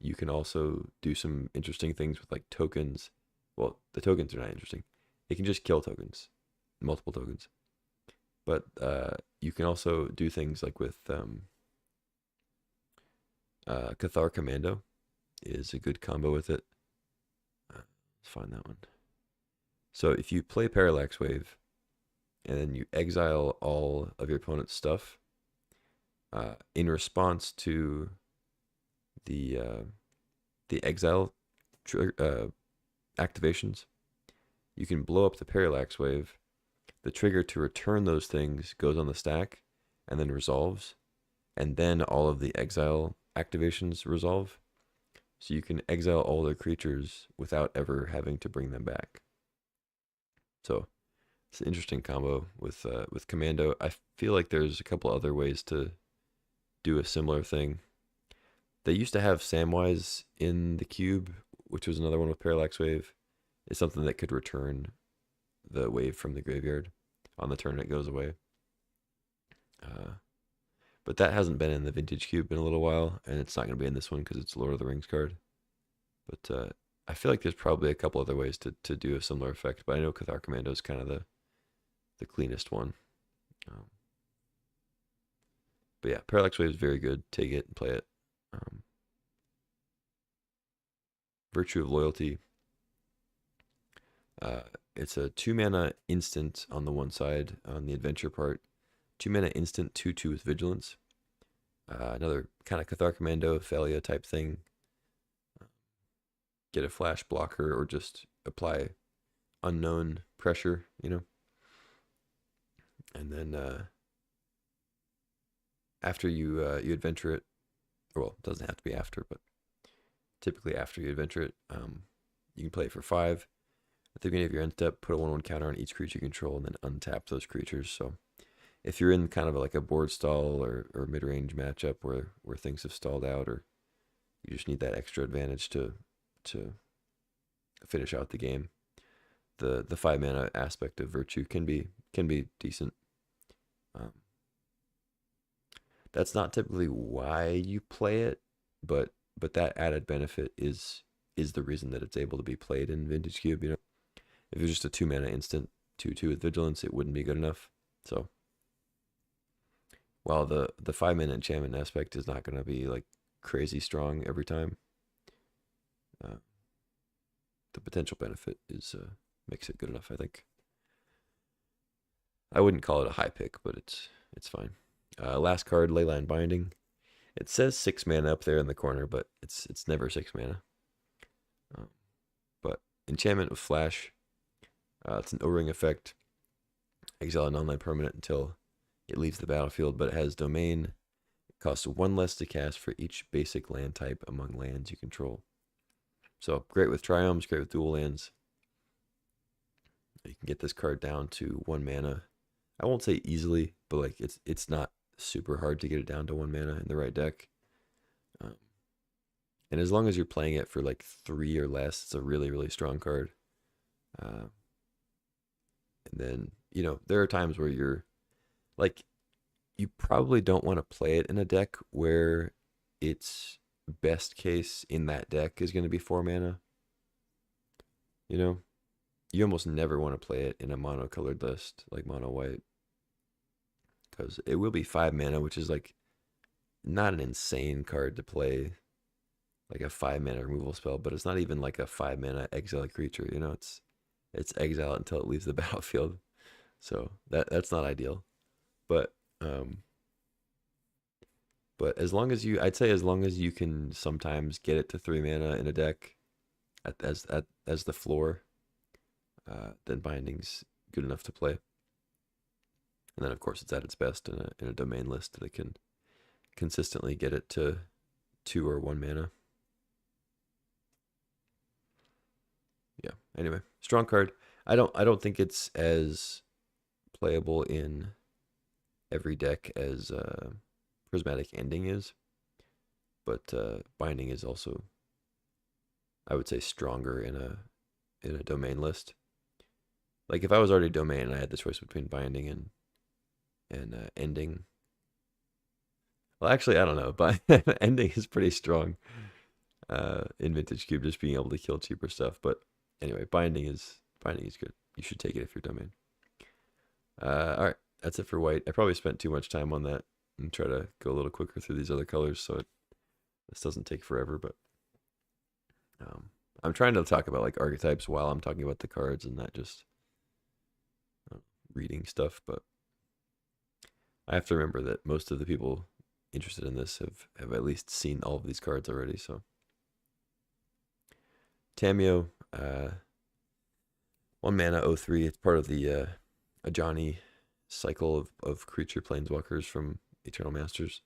A: You can also do some interesting things with like tokens. Well, the tokens are not interesting. It can just kill tokens, multiple tokens. But you can also do things like with Cathar Commando is a good combo with it. Let's find that one. So if you play Parallax Wave and then you exile all of your opponent's stuff, in response to the exile activations, you can blow up the Parallax Wave. The trigger to return those things goes on the stack and then resolves, and then all of the exile activations resolve. So you can exile all their creatures without ever having to bring them back. So it's an interesting combo with Commando. I feel like there's a couple other ways to do a similar thing. They used to have Samwise in the cube, which was another one with Parallax Wave. It's something that could return the wave from the graveyard on the turn it goes away. But that hasn't been in the Vintage Cube in a little while, and it's not going to be in this one because it's a Lord of the Rings card. But I feel like there's probably a couple other ways to do a similar effect, but I know Cathar Commando is kind of the cleanest one. But yeah, Parallax Wave is very good. Take it and play it. Virtue of Loyalty. It's a 2 mana instant on the one side, on the adventure part. 2 mana instant, 2/2 with Vigilance. Another kind of Cathar Commando, Thalia type thing. Get a flash blocker or just apply unknown pressure, you know. And then after you adventure it, well, it doesn't have to be after, but typically after you adventure it, you can play it for 5. At the beginning of your end step, put a 1/1 counter on each creature you control, and then untap those creatures. So if you're in kind of like a board stall or mid-range matchup where things have stalled out, or you just need that extra advantage to finish out the game, the 5 mana aspect of Virtue can be decent. That's not typically why you play it, but that added benefit is the reason that it's able to be played in Vintage Cube. You know, if it was just a 2 mana instant 2/2 with Vigilance, it wouldn't be good enough. So while the 5 mana enchantment aspect is not going to be like crazy strong every time, the potential benefit is makes it good enough, I think. I wouldn't call it a high pick, but it's fine. Last card, Leyline Binding. It says 6 mana up there in the corner, but it's never 6 mana. But enchantment with flash. It's an O-ring effect. Exile an online permanent until it leaves the battlefield, but it has domain. It costs 1 less to cast for each basic land type among lands you control. So great with triomes, great with dual lands. You can get this card down to 1 mana. I won't say easily, but like it's not super hard to get it down to 1 mana in the right deck. And as long as you're playing it for like 3 or less, it's a really, really strong card. And then, you know, there are times where you're like, you probably don't want to play it in a deck where its best case in that deck is going to be 4 mana. You know, you almost never want to play it in a mono-colored list like mono white, because it will be 5 mana, which is like not an insane card to play, like a 5 mana removal spell, but it's not even like a 5 mana exile creature. You know, it's exile until it leaves the battlefield. So that's not ideal. But Um, but I'd say as long as you can sometimes get it to 3 mana in a deck as the floor, then Binding's good enough to play. And then of course it's at its best in a domain list that can consistently get it to 2 or 1 mana. Yeah. Anyway, strong card. I don't think it's as playable in every deck as Prismatic Ending is, but Binding is also, I would say, stronger in a domain list. Like if I was already domain and I had the choice between Binding and Ending. Well, actually, I don't know, but Ending is pretty strong in Vintage Cube, just being able to kill cheaper stuff. But anyway, Binding is good. You should take it if you're domain. All right, that's it for white. I probably spent too much time on that and try to go a little quicker through these other colors, so this doesn't take forever. But I'm trying to talk about like archetypes while I'm talking about the cards and not just reading stuff. But I have to remember that most of the people interested in this have at least seen all of these cards already. So Tamiyo, 1 mana, 0/3. It's part of the Ajani cycle of creature planeswalkers from Eternal Masters.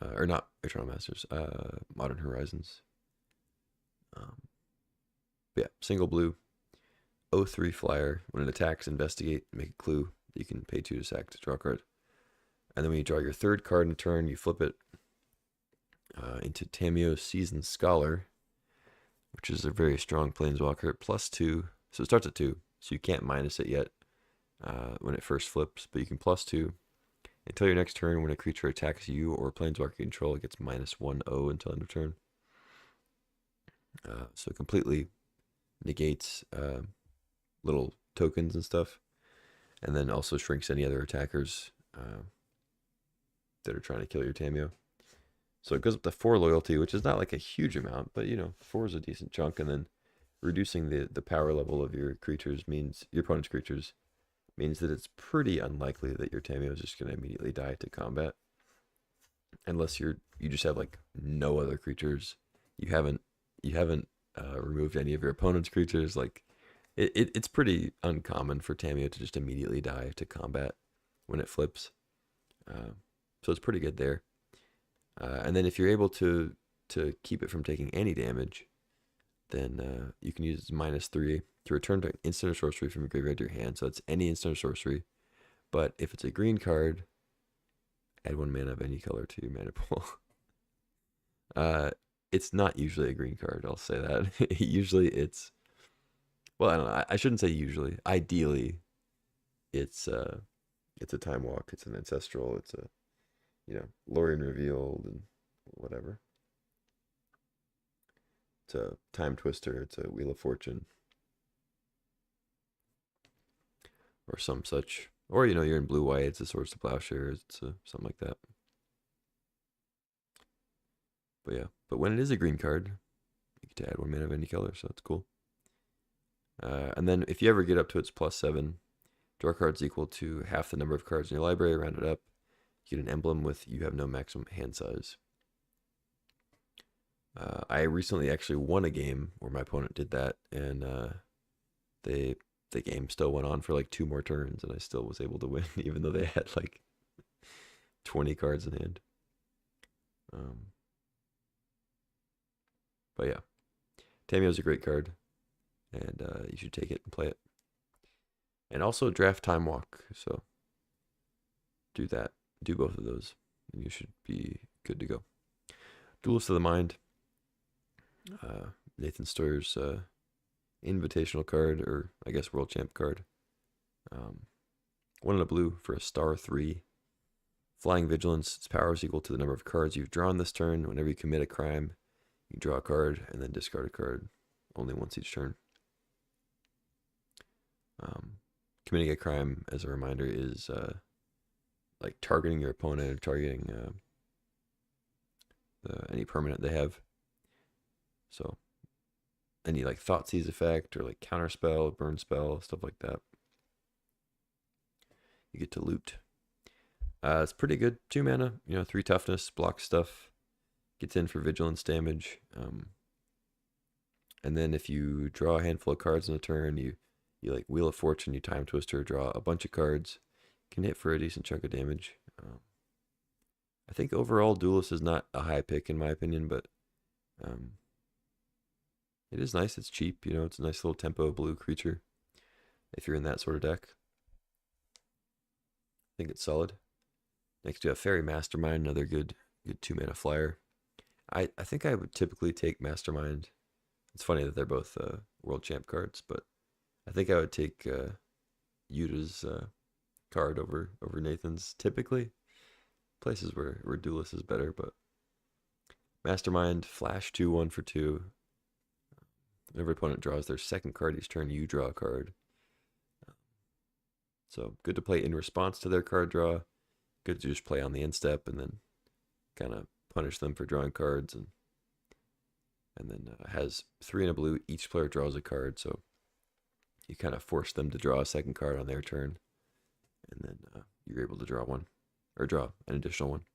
A: Or not Eternal Masters, Modern Horizons. Yeah, single blue, 0/3 flyer. When it attacks, investigate, make a clue. You can pay 2 to sack to draw a card. And then when you draw your 3rd card in a turn, you flip it into Tamiyo Seasoned Scholar, which is a very strong planeswalker at +2. So it starts at 2, so you can't minus it yet when it first flips, but you can +2 until your next turn. When a creature attacks you or planeswalker control, it gets -1/0 until end of turn. So it completely negates little tokens and stuff, and then also shrinks any other attackers that are trying to kill your Tamiyo. So it goes up to 4 loyalty, which is not like a huge amount, but 4 is a decent chunk. And then reducing the power level of your creatures means your opponent's creatures means that it's pretty unlikely that your Tamiyo is just going to immediately die to combat, unless you just have like no other creatures. You haven't removed any of your opponent's creatures. Like it's pretty uncommon for Tamiyo to just immediately die to combat when it flips. So it's pretty good there. And then if you're able to keep it from taking any damage, then you can use -3 to return to instant or sorcery from your graveyard to your hand. So it's any instant or sorcery. But if it's a green card, add 1 mana of any color to your mana pool. It's not usually a green card, I'll say that. Usually it's, well, I don't know. I shouldn't say usually. Ideally, it's a Time Walk. It's an Ancestral. It's a Lorien Revealed and whatever. It's a Time Twister. It's a Wheel of Fortune. Or some such. Or, you're in blue-white. It's a Swords to Plowshares. It's something like that. But yeah. But when it is a green card, you get to add 1 mana of any color, so that's cool. And then if you ever get up to its +7, draw cards equal to half the number of cards in your library, round it up. You get an emblem with you have no maximum hand size. I recently actually won a game where my opponent did that, and the game still went on for like 2 more turns, and I still was able to win, even though they had like 20 cards in hand. But yeah, Tamiyo's a great card, and you should take it and play it. And also draft Time Walk, so do that. Do both of those, and you should be good to go. Duelist of the Mind. Nathan Stoyer's invitational card, or I guess World Champ card. 1 in a blue for a *3. Flying Vigilance. Its power is equal to the number of cards you've drawn this turn. Whenever you commit a crime, you draw a card and then discard a card only once each turn. Committing a crime, as a reminder, is like targeting your opponent or targeting any permanent they have. So any like Thoughtseize effect or like counterspell, burn spell, stuff like that. you get to loot. It's pretty good. 2 mana, 3 toughness, blocks stuff, gets in for vigilance damage. And then if you draw a handful of cards in a turn, you like Wheel of Fortune, you Time Twister, draw a bunch of cards, can hit for a decent chunk of damage. I think overall Duelist is not a high pick in my opinion, but it is nice. It's cheap, it's a nice little tempo blue creature if you're in that sort of deck. I think it's solid. Next we have Fairy Mastermind, another good 2 mana flyer. I think I would typically take Mastermind. It's funny that they're both World Champ cards, but I think I would take Yuta's card over Nathan's typically. Places where Duelist is better, but Mastermind, flash 2/1 for 2. Whenever opponent draws their second card each turn, you draw a card. So good to play in response to their card draw. Good to just play on the end step and then kind of punish them for drawing cards, and then has 3 and a blue. Each player draws a card, so you kind of force them to draw a second card on their turn, and then you're able to draw one, or draw an additional one.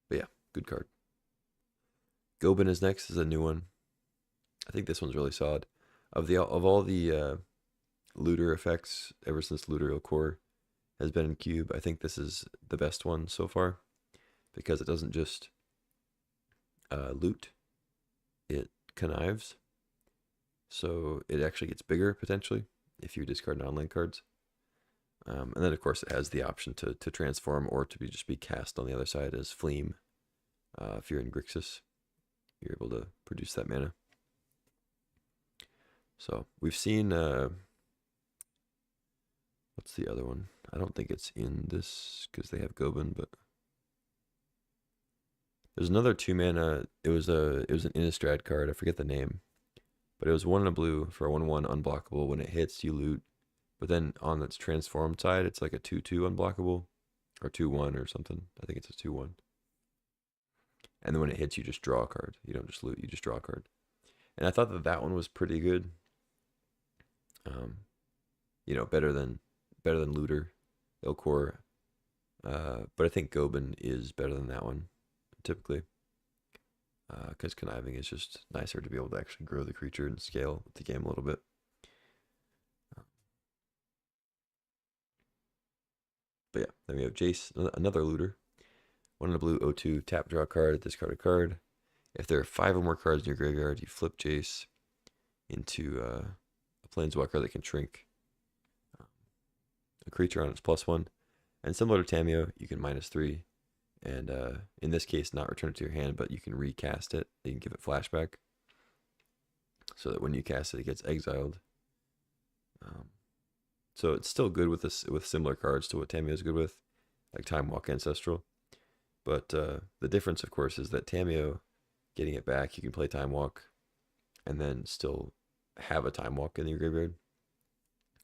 A: But yeah, good card. Gobin is next, is a new one. I think this one's really solid. Of all the looter effects ever since Looter Core has been in Cube, I think this is the best one so far, because it doesn't just loot, it connives. So it actually gets bigger potentially if you discard non-land cards. And then of course it has the option to transform or to just be cast on the other side as Fleam. If you're in Grixis, you're able to produce that mana. So we've seen, what's the other one? I don't think it's in this because they have Gobin, but there's another 2 mana. It was an Innistrad card. I forget the name, but it was 1 and a blue for a 1/1 unblockable. When it hits, you loot. But then on its transformed side, it's like a 2/2 unblockable, or 2/1 or something. I think it's a 2/1. And then when it hits, you just draw a card. You don't just loot, you just draw a card. And I thought that one was pretty good. Better than Looter Ilcore. But I think Gobin is better than that one, typically. Because conniving is just nicer to be able to actually grow the creature and scale the game a little bit. But yeah, then we have Jace, another looter. 1 in a blue, 0/2, tap, draw a card, discard a card. If there are 5 or more cards in your graveyard, you flip Jace into a planeswalker that can shrink a creature on its +1. And similar to Tameo, you can -3. And in this case, not return it to your hand, but you can recast it. You can give it flashback, so that when you cast it, it gets exiled. So it's still good with similar cards to what Tameo is good with, like Time Walk Ancestral. But the difference, of course, is that Tameo, getting it back, you can play Time Walk, and then still have a Time Walk in your graveyard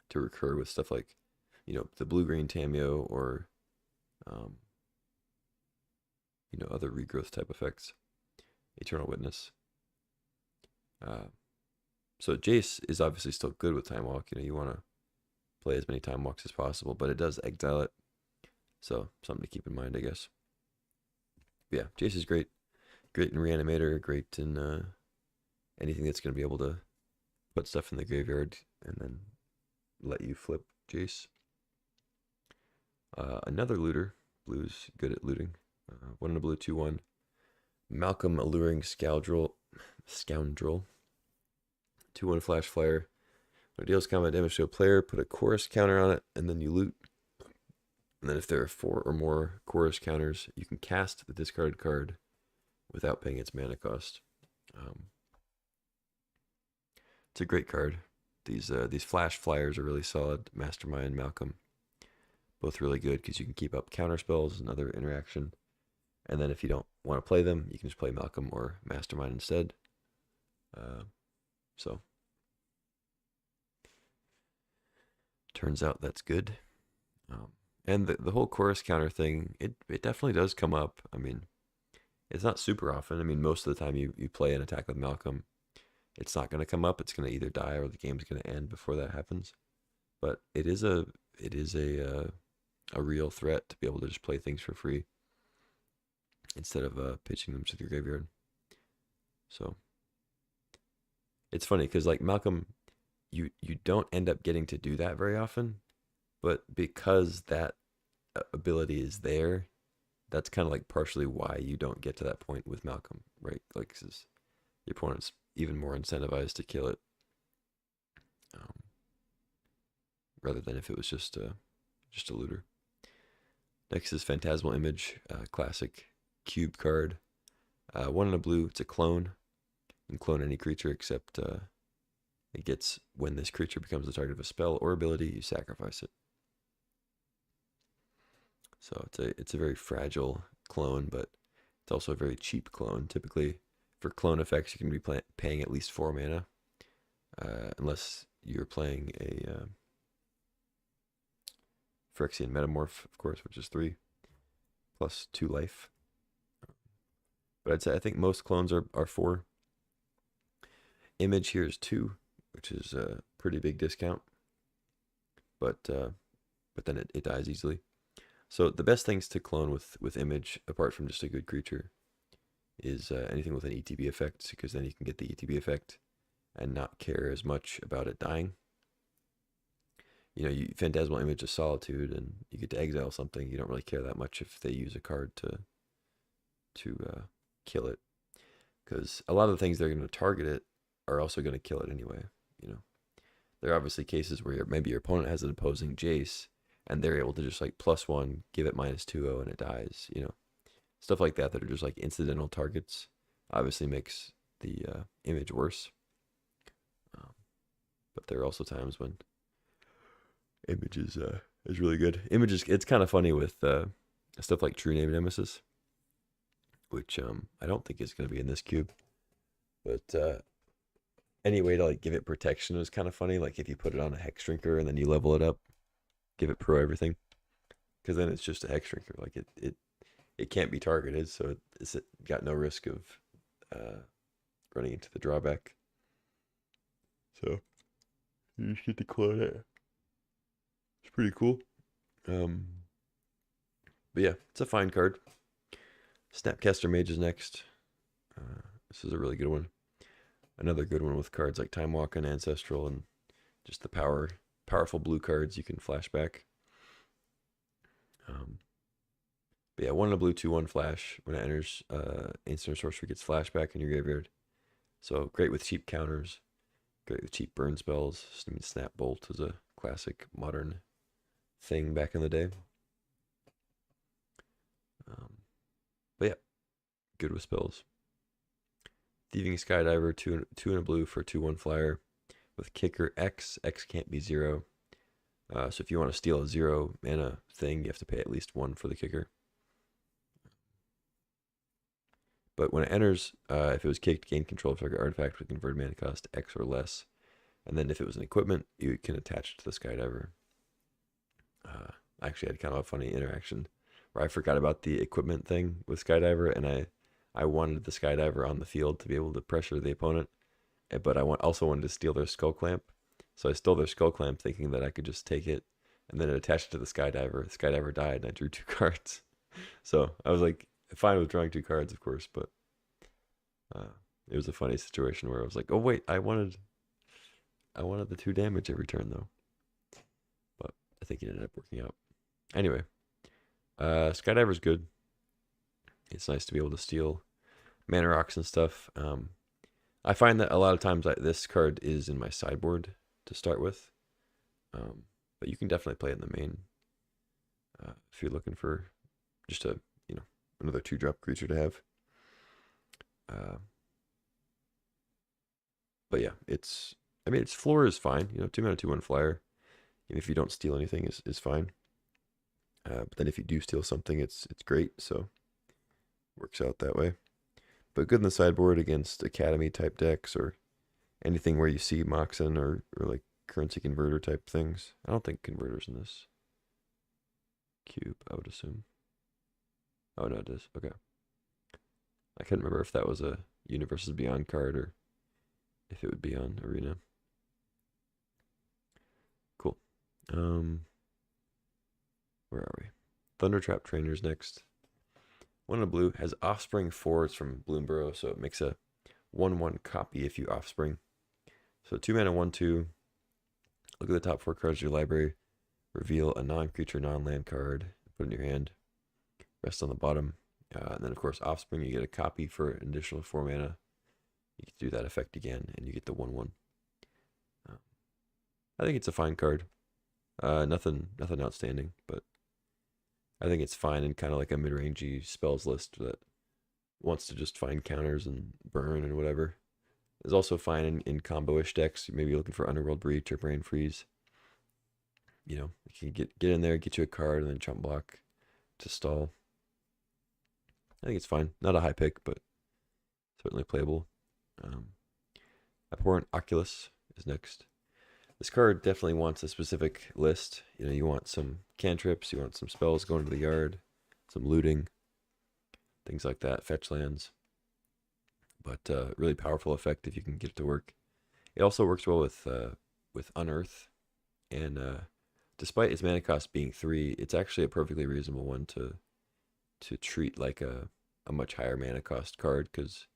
A: to recur with stuff like, the blue-green Tameo, or other regrowth type effects. Eternal Witness. So Jace is obviously still good with Time Walk. You want to play as many Time Walks as possible, but it does exile it. So something to keep in mind, I guess. But yeah, Jace is great. Great in Reanimator, great in anything that's going to be able to put stuff in the graveyard and then let you flip Jace. Another looter. Blue's good at looting. 1 in a blue, 2/1. Malcolm Alluring Scoundrel. 2/1 flash flyer. When it deals combat damage to a player, put a chorus counter on it, and then you loot. And then if there are 4 or more chorus counters, you can cast the discarded card without paying its mana cost. It's a great card. These flash flyers are really solid. Mastermind, Malcolm, both really good because you can keep up counter spells and other interaction. And then if you don't want to play them, you can just play Malcolm or Mastermind instead. So turns out that's good. And the whole chorus counter thing, it definitely does come up. I mean, it's not super often. I mean, most of the time you play an attack with Malcolm, it's not going to come up. It's going to either die or the game's going to end before that happens. But it is a real threat to be able to just play things for free instead of pitching them to the graveyard. So it's funny because like Malcolm, you don't end up getting to do that very often, but because that ability is there, that's kind of like partially why you don't get to that point with Malcolm, right? Like, 'cause your opponent's even more incentivized to kill it, um, rather than if it was just a looter. Next is Phantasmal Image, classic cube card. 1 in a blue. It's a clone. You can clone any creature except it gets, when this creature becomes the target of a spell or ability, you sacrifice it. So it's a very fragile clone, but it's also a very cheap clone. Typically, for clone effects, you can be paying at least 4 mana, unless you're playing a Phyrexian Metamorph, of course, which is 3 plus 2 life. But I'd say I think most clones are 4. Image here is 2, which is a pretty big discount. But then it dies easily. So the best things to clone with Image, apart from just a good creature, is anything with an ETB effect, because then you can get the ETB effect and not care as much about it dying. You know, you Phantasmal Image of Solitude, and you get to exile something. You don't really care that much if they use a card to kill it, because a lot of the things they're going to target it are also going to kill it anyway. You know, there are obviously cases where maybe your opponent has an opposing Jace, and they're able to just like +1, give it -2/0, and it dies. You know, stuff like that are just like incidental targets. Obviously makes the image worse. But there are also times when Image is really good. Image is, it's kind of funny with stuff like True Name Nemesis, which I don't think is going to be in this cube. But any way to like give it protection is kind of funny. Like if you put it on a Hex Drinker and then you level it up, give it pro everything, because then it's just a Hex Drinker. Like it can't be targeted, so it's got no risk of running into the drawback. So you just get to clone it. It's pretty cool. But yeah, it's a fine card. Snapcaster Mage is next. This is a really good one. Another good one with cards like Time Walk and Ancestral, and just the powerful blue cards you can flash back. But yeah, 1 in a blue, 2/1 flash. When it enters, instant or sorcery gets flashback in your graveyard. So great with cheap counters. Great with cheap burn spells. I mean, Snap Bolt is a classic modern thing back in the day. But yeah, good with spells. Thieving Skydiver, 2 in a blue for 2/1 flyer. With kicker X. X can't be 0. So if you want to steal a 0 mana thing, you have to pay at least 1 for the kicker. But when it enters, if it was kicked, gain control of target artifact with converted mana cost X or less. And then if it was an equipment, you can attach it to the Skydiver. I actually had kind of a funny interaction where I forgot about the equipment thing with Skydiver, and I wanted the Skydiver on the field to be able to pressure the opponent, but I also wanted to steal their Skull Clamp. So I stole their Skull Clamp thinking that I could just take it, and then it attached it to the Skydiver. The Skydiver died, and I drew 2 cards. So I was like, fine with drawing 2 cards, of course, but it was a funny situation where I was like, oh wait, I wanted the 2 damage every turn though. But I think it ended up working out. Anyway, Skydiver's good. It's nice to be able to steal mana rocks and stuff. I find that a lot of times this card is in my sideboard to start with, but you can definitely play it in the main if you're looking for just another 2-drop creature to have. But yeah, its floor is fine. 2 mana 2/1 flyer. Even if you don't steal anything, is fine. But then if you do steal something, it's great. So works out that way. But good in the sideboard against Academy type decks or anything where you see Moxen or like currency converter type things. I don't think converters in this cube, I would assume. Oh no, it is. Okay. I couldn't remember if that was a Universes Beyond card or if it would be on Arena. Cool. Where are we? Thundertrap Trainers next. One in a blue has Offspring 4. It's from Bloomburrow, so it makes a 1/1 copy if you Offspring. So 2 mana 1/2. Look at the top 4 cards of your library. Reveal a non-creature, non-land card. Put it in your hand. Rest on the bottom. And then, of course, Offspring, you get a copy for an additional 4 mana. You can do that effect again, and you get the 1/1. I think it's a fine card. Nothing outstanding, but I think it's fine in kind of like a mid-rangey spells list that wants to just find counters and burn and whatever. It's also fine in combo-ish decks. Maybe you're looking for Underworld Breach or Brain Freeze. You know, you can get in there, get you a card, and then chump block to stall. I think it's fine. Not a high pick, but certainly playable. Abhorrent Oculus is next. This card definitely wants a specific list. You know, you want some cantrips, you want some spells going to the yard, some looting, things like that, fetch lands. But really powerful effect if you can get it to work. It also works well with Unearth, and despite its mana cost being 3, it's actually a perfectly reasonable one to treat like a much higher mana cost card, because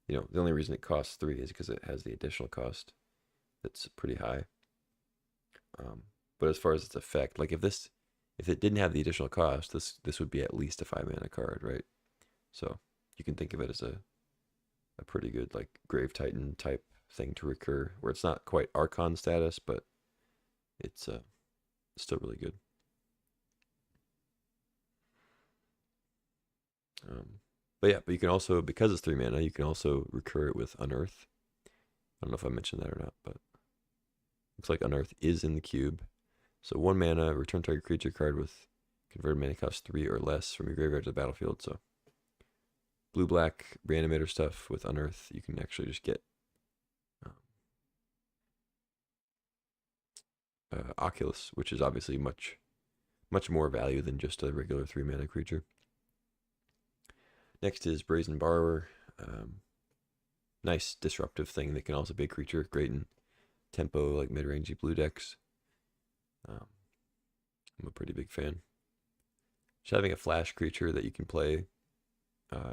A: you know the only reason it costs 3 is because it has the additional cost that's pretty high. But as far as its effect, like if it didn't have the additional cost, this would be at least a 5 mana card, right? So you can think of it as a pretty good like Grave Titan type thing to recur, where it's not quite Archon status, but it's still really good. But you can also, because it's 3 mana, you can also recur it with Unearth. I don't know if I mentioned that or not, but looks like Unearth is in the cube. So 1 mana, return target creature card with converted mana cost 3 or less from your graveyard to the battlefield. So blue-black reanimator stuff with Unearth, you can actually just get Oculus, which is obviously much more value than just a regular 3 mana creature. Next is Brazen Borrower. Nice disruptive thing that can also be a creature. Great in tempo, like mid-rangey blue decks. I'm a pretty big fan. Just having a flash creature that you can play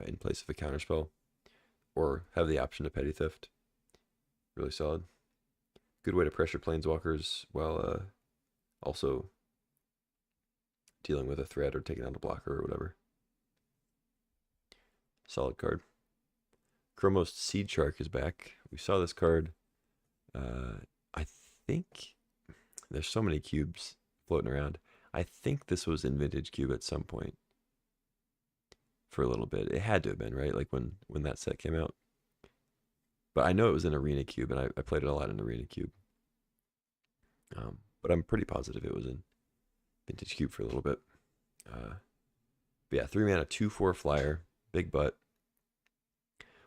A: in place of a counterspell, or have the option to Petty Theft. Really solid. Good way to pressure planeswalkers while also dealing with a threat or taking out a blocker or whatever. Solid card. Chromos Seed Shark is back. We saw this card. I think there's so many cubes floating around. I think this was in Vintage Cube at some point for a little bit. It had to have been, right? Like when that set came out. But I know it was in Arena Cube, and I played it a lot in Arena Cube. But I'm pretty positive it was in Vintage Cube for a little bit. But yeah, 3 mana, 2/4 flyer, big butt.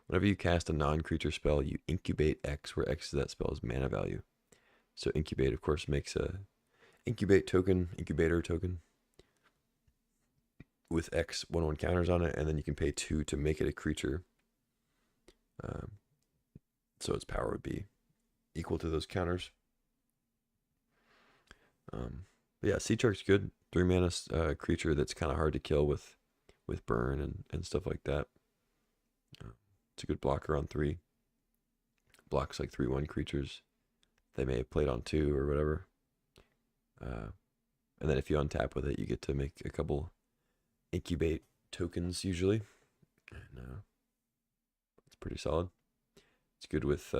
A: Whenever you cast a non-creature spell, you incubate X, where X is that spell's mana value. So incubate, of course, makes a incubator token with X 1/1 counters on it, and then you can pay 2 to make it a creature. So its power would be equal to those counters. But yeah, Sea Shark's good. 3 mana creature that's kind of hard to kill with burn and stuff like that. It's a good blocker on 3. Blocks like 3/1 creatures they may have played on 2 or whatever. And then if you untap with it, you get to make a couple incubate tokens usually. And it's pretty solid. It's good with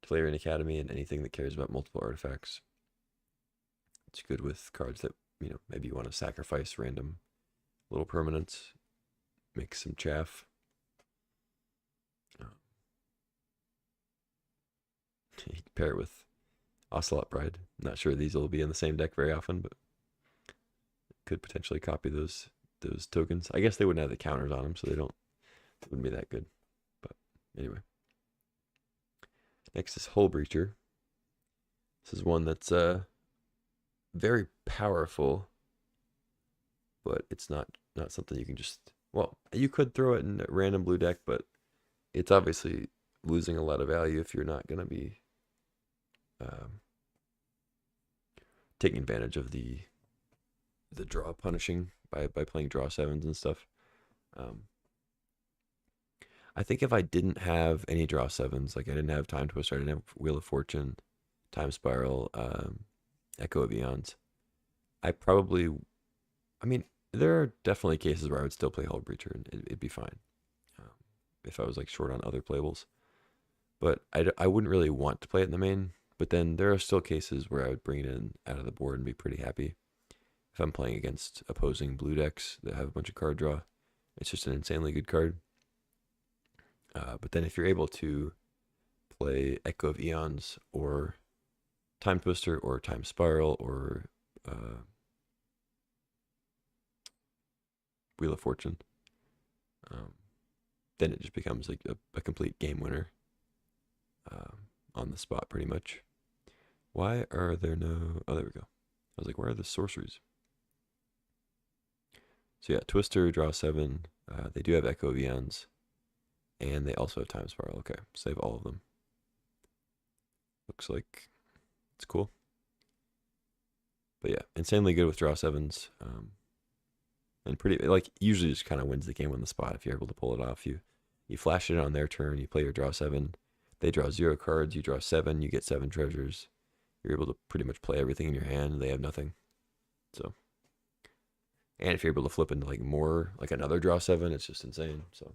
A: Tolarian Academy and anything that cares about multiple artifacts. It's good with cards that, you know, maybe you want to sacrifice random little permanents, make some chaff. You can pair it with Ocelot Pride. I'm not sure these will be in the same deck very often, but could potentially copy those tokens. I guess they wouldn't have the counters on them, so they wouldn't be that good. But anyway. Next is Hull Breacher. This is one that's very powerful, but it's not something you can just, well, you could throw it in a random blue deck, but it's obviously losing a lot of value if you're not going to be um, taking advantage of the draw punishing by playing draw sevens and stuff. Um, I think if I didn't have any draw sevens, like I didn't have Time Twister, I didn't have Wheel of Fortune, Time Spiral, Echo of Eons, I probably, I mean, there are definitely cases where I would still play Hull Breacher and it'd be fine um, if I was like short on other playables. But I wouldn't really want to play it in the main. But then there are still cases where I would bring it in out of the board and be pretty happy. If I'm playing against opposing blue decks that have a bunch of card draw, it's just an insanely good card. But then if you're able to play Echo of Eons or Time Twister or Time Spiral or Wheel of Fortune, um, then it just becomes like a complete game winner on the spot pretty much. Why are there no... Oh, there we go. I was like, where are the sorceries? So yeah, Twister, draw 7. They do have Echo of Eons. And they also have Time Spiral. Okay, save all of them. Looks like it's cool. But yeah, insanely good with draw 7s. And pretty, like, usually just kind of wins the game on the spot if you're able to pull it off. You flash it on their turn, you play your draw 7. They draw 0 cards, you draw 7, you get 7 treasures. You're able to pretty much play everything in your hand. They have nothing. So, and if you're able to flip into like more, like another draw 7, it's just insane. So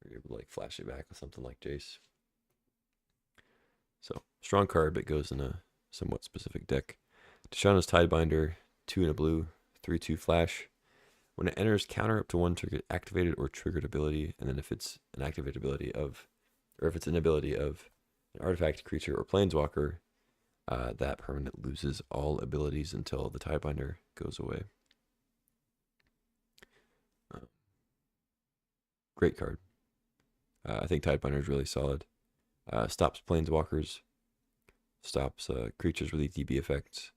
A: you're able to like flash it back with something like Jace. So strong card, but goes in a somewhat specific deck. Tishana's Tidebinder, 2 and a blue, 3/2 flash. When it enters, counter up to 1 activated or triggered ability, and then if it's an activated ability of, or if it's an ability of an artifact, creature, or planeswalker, that permanent loses all abilities until the Tidebinder goes away. Great card. I think Tidebinder is really solid. Stops planeswalkers, stops creatures with ETB effects.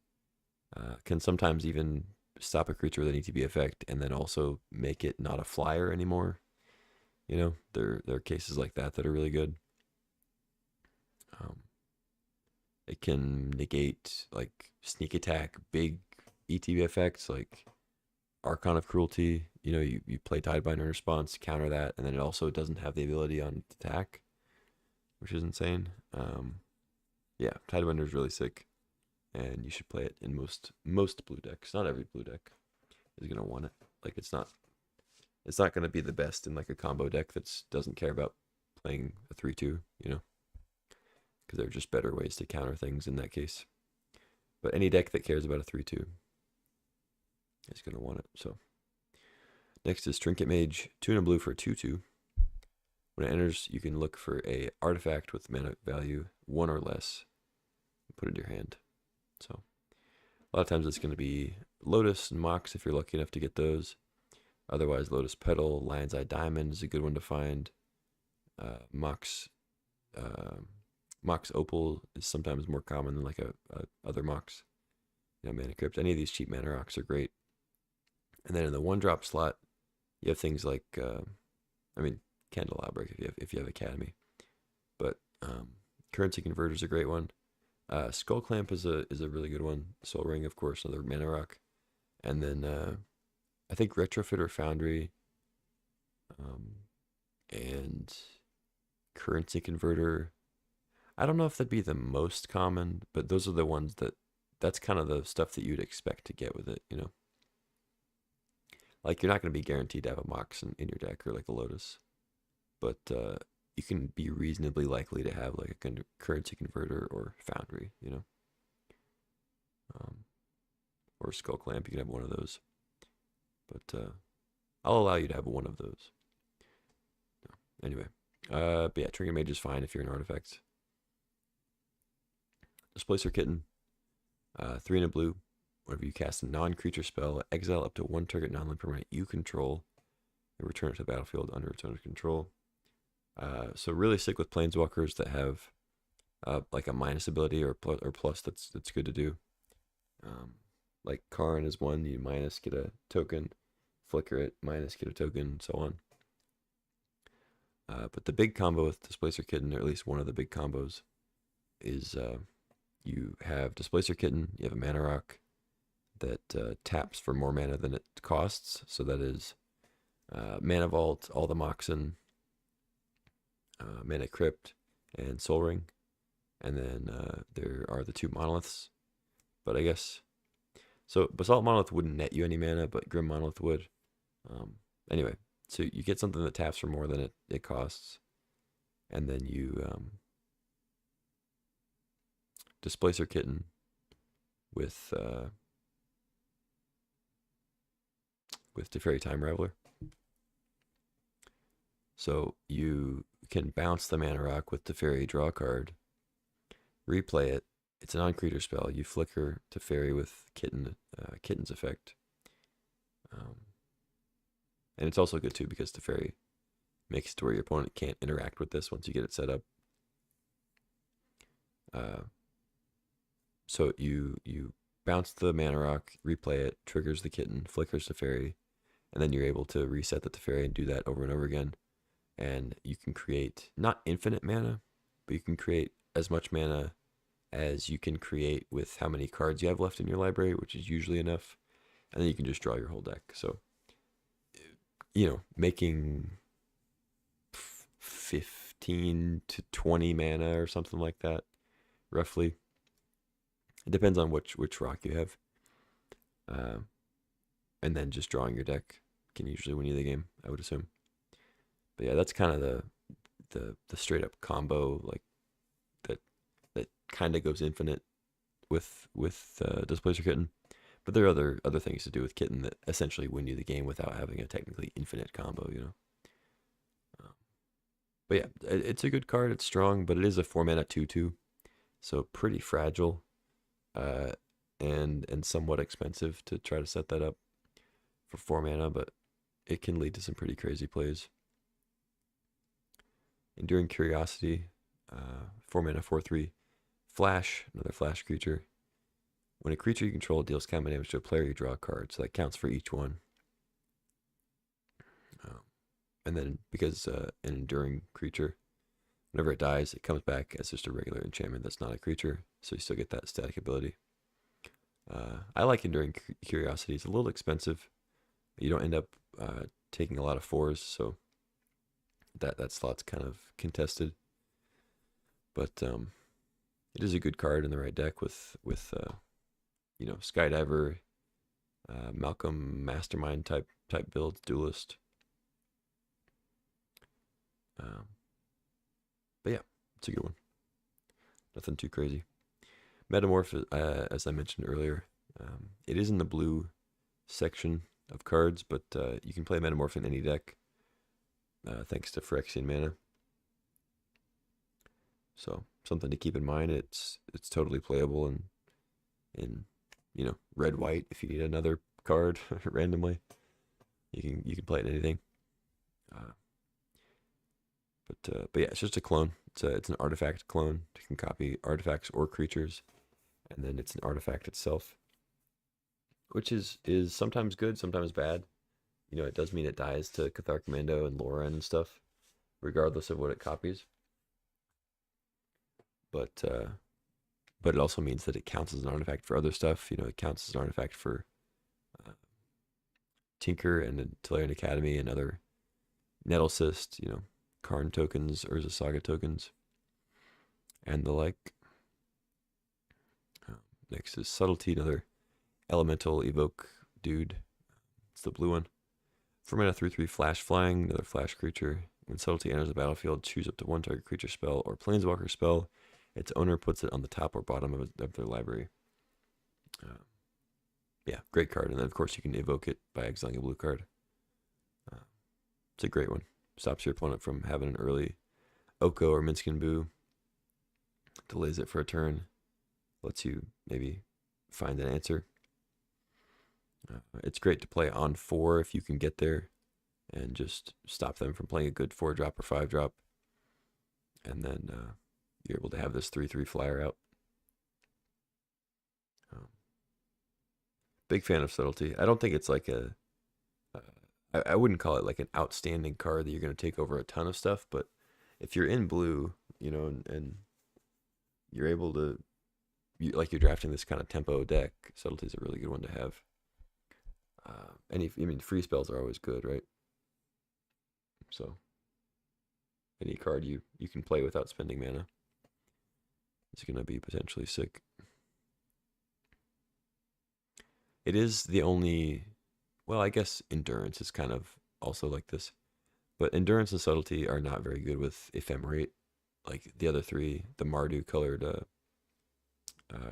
A: Can sometimes even stop a creature with an ETB effect and then also make it not a flyer anymore. You know, there are cases like that that are really good. It can negate like sneak attack, big ETB effects like Archon of Cruelty. You know, you play Tidebinder in response, counter that, and then it also doesn't have the ability on attack, which is insane. Yeah, Tidebinder is really sick, and you should play it in most blue decks. Not every blue deck is gonna want it. Like it's not gonna be the best in like a combo deck that doesn't care about playing a 3/2. You know, because there are just better ways to counter things in that case. But any deck that cares about a 3/2 is gonna want it. So next is Trinket Mage, 2 and a blue for a 2/2. When it enters, you can look for a artifact with mana value 1 or less and put it in your hand. So a lot of times it's going to be Lotus and Mox if you're lucky enough to get those. Otherwise, Lotus Petal, Lion's Eye Diamond is a good one to find. Mox Opal is sometimes more common than like a other Mox. You know, Mana Crypt. Any of these cheap mana rocks are great. And then in the 1-drop slot, you have things like, Candelabra if you have Academy. But Currency Converter is a great one. Skull Clamp is a really good one. Soul Ring, of course, another mana rock. And then I think Retrofit or Foundry and Currency Converter. I don't know if that'd be the most common, but those are the ones that's kind of the stuff that you'd expect to get with it, you know? Like, you're not going to be guaranteed to have a Mox in your deck or like a Lotus. But you can be reasonably likely to have like a Currency Converter or Foundry, you know? Or Skull Clamp, you can have one of those. But I'll allow you to have one of those. Anyway, but yeah, Trinket Mage is fine if you're an artifact. Displacer Kitten, 3 and a blue. Whenever you cast a non-creature spell, exile up to 1 target non-land permanent you control, and return it to the battlefield under its owner's control. So really sick with planeswalkers that have like a minus ability or plus that's good to do. Like Karn is one, you minus get a token, flicker it, minus get a token, so on. But the big combo with Displacer Kitten, or at least one of the big combos, is you have Displacer Kitten, you have a Mana Rock that taps for more mana than it costs. So that is Mana Vault, All the Moxen, Mana Crypt, and Soul Ring. And then there are the 2 Monoliths. But I guess... So Basalt Monolith wouldn't net you any mana, but Grim Monolith would. Anyway, so you get something that taps for more than it costs. And then you Displacer Kitten with Teferi Time Raveler. So you can bounce the Mana Rock with Teferi, draw a card, replay it. It's a non-creature spell. You flicker Teferi with Kitten's effect. And it's also good too because Teferi makes it to where your opponent can't interact with this once you get it set up. So you bounce the Mana Rock, replay it, triggers the Kitten, flickers Teferi, and then you're able to reset the Teferi and do that over and over again. And you can create not infinite mana, but you can create as much mana as you can create with how many cards you have left in your library, which is usually enough. And then you can just draw your whole deck. So, making 15 to 20 mana or something like that, roughly. It depends on which rock you have. And then just drawing your deck can usually win you the game, I would assume. But yeah, that's kind of the straight up combo, like that kind of goes infinite with Displacer Kitten. But there are other things to do with Kitten that essentially win you the game without having a technically infinite combo, But yeah, it's a good card. It's strong, but it is a 4-mana 2/2, so pretty fragile, and somewhat expensive to try to set that up for 4 mana. But it can lead to some pretty crazy plays. Enduring Curiosity, 4 mana 4/3, Flash, another Flash creature. When a creature you control deals combat damage to a player, you draw a card, so that counts for each one. And then because an enduring creature, whenever it dies, it comes back as just a regular enchantment that's not a creature, so you still get that static ability. I like Enduring Curiosity. It's a little expensive. You don't end up taking a lot of 4s, so that slot's kind of contested. But it is a good card in the right deck with Skydiver, Malcolm Mastermind type builds, Duelist. But yeah, it's a good one. Nothing too crazy. Metamorph, as I mentioned earlier, it is in the blue section of cards, but you can play Metamorph in any deck, thanks to Phyrexian mana. So something to keep in mind. It's totally playable in red white. If you need another card randomly, you can play it in anything. But yeah, it's just a clone. It's an artifact clone. You can copy artifacts or creatures, and then it's an artifact itself, which is sometimes good, sometimes bad. It does mean it dies to Cathar Commando and Lauren and stuff, regardless of what it copies. But it also means that it counts as an artifact for other stuff. It counts as an artifact for Tinker and Tolarian Academy and other Nettlecyst, Karn tokens, Urza Saga tokens, and the like. Next is Subtlety, another elemental evoke dude. It's the blue one. 4 mana 3/3 Flash Flying, another flash creature. When Subtlety enters the battlefield, choose up to 1 target creature spell or planeswalker spell. Its owner puts it on the top or bottom of their library. Yeah, great card. And then, of course, you can evoke it by exiling a blue card. It's a great one. Stops your opponent from having an early Oko or Minskin Boo. Delays it for a turn. Lets you maybe find an answer. It's great to play on 4 if you can get there and just stop them from playing a good 4-drop or 5-drop. And then you're able to have this 3/3 flyer out. Big fan of Subtlety. I don't think it's like a I wouldn't call it like an outstanding card that you're going to take over a ton of stuff, but if you're in blue, and you're able to, like you're drafting this kind of tempo deck, Subtlety is a really good one to have. Free spells are always good, right? So any card you can play without spending mana is going to be potentially sick. It is the only, well, I guess Endurance is kind of also like this, but Endurance and Subtlety are not very good with Ephemerate. Like the other three, the Mardu colored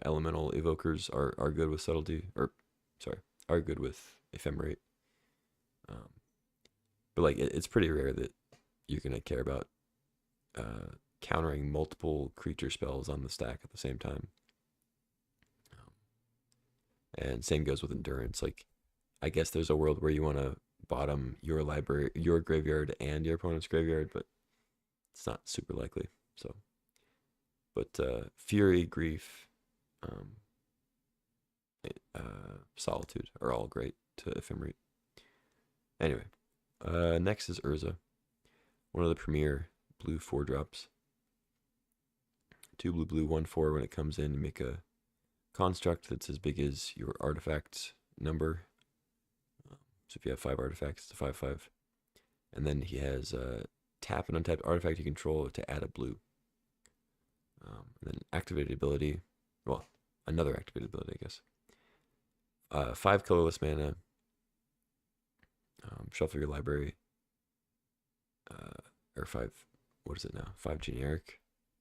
A: elemental evokers are good with Subtlety, or sorry, are good with Ephemerate. But like it's pretty rare that you're gonna care about countering multiple creature spells on the stack at the same time. And same goes with Endurance. Like, I guess there's a world where you want to bottom your library, your graveyard, and your opponent's graveyard, but it's not super likely. So, but Fury, Grief, Solitude are all great to Ephemerate. Anyway, next is Urza, one of the premier blue 4-drops. 2 blue, 1/4. When it comes in, you make a construct that's as big as your artifact number. So if you have 5 artifacts, it's a 5/5. And then he has tap an untapped artifact you control to add a blue. And then activated ability, well, another activated ability, I guess. 5 colorless mana. Shuffle your library. Or 5, what is it now? 5 generic.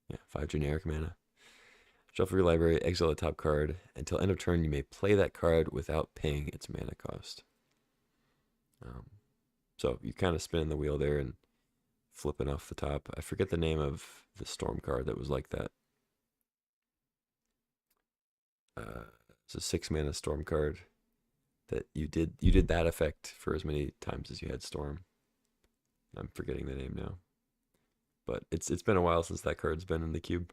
A: Yeah, 5 generic mana. Shuffle your library, exile the top card. Until end of turn, you may play that card without paying its mana cost. So you kind of spin the wheel there and flipping off the top. I forget the name of the storm card that was like that. It's a 6 mana storm card that you did that effect for as many times as you had storm. I'm forgetting the name now, but it's been a while since that card's been in the cube.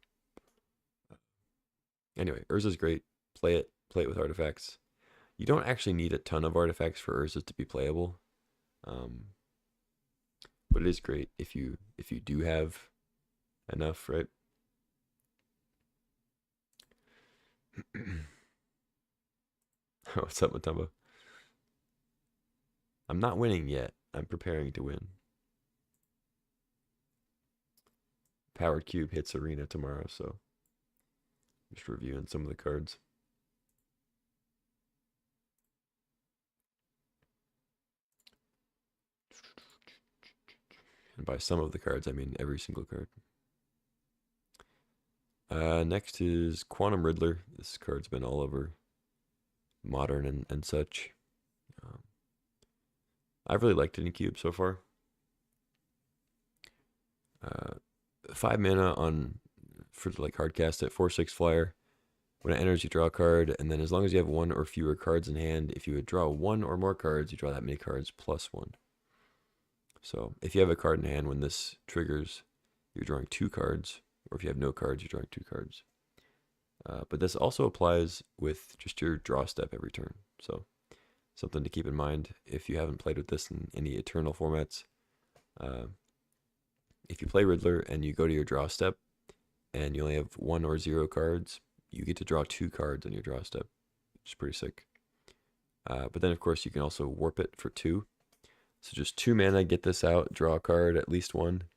A: Anyway, Urza's great. Play it with artifacts. You don't actually need a ton of artifacts for Urza to be playable, but it is great if you do have enough, right? What's up, Matumbo? I'm not winning yet. I'm preparing to win. Powered Cube hits Arena tomorrow, so just reviewing some of the cards. And by some of the cards, I mean every single card. Next is Quantum Riddler. This card's been all over Modern and such. I've really liked it in Cube so far. 5 mana for like hardcast it, 4/6 flyer. When it enters, you draw a card, and then as long as you have 1 or fewer cards in hand, if you would draw 1 or more cards, you draw that many cards plus 1. So if you have a card in hand when this triggers, you're drawing 2 cards, or if you have no cards, you're drawing 2 cards. But this also applies with just your draw step every turn. So something to keep in mind if you haven't played with this in any Eternal formats. If you play Riddler and you go to your draw step and you only have 1 or 0 cards, you get to draw 2 cards on your draw step, which is pretty sick. But then, of course, you can also warp it for 2. So just 2 mana, get this out, draw a card, at least 1.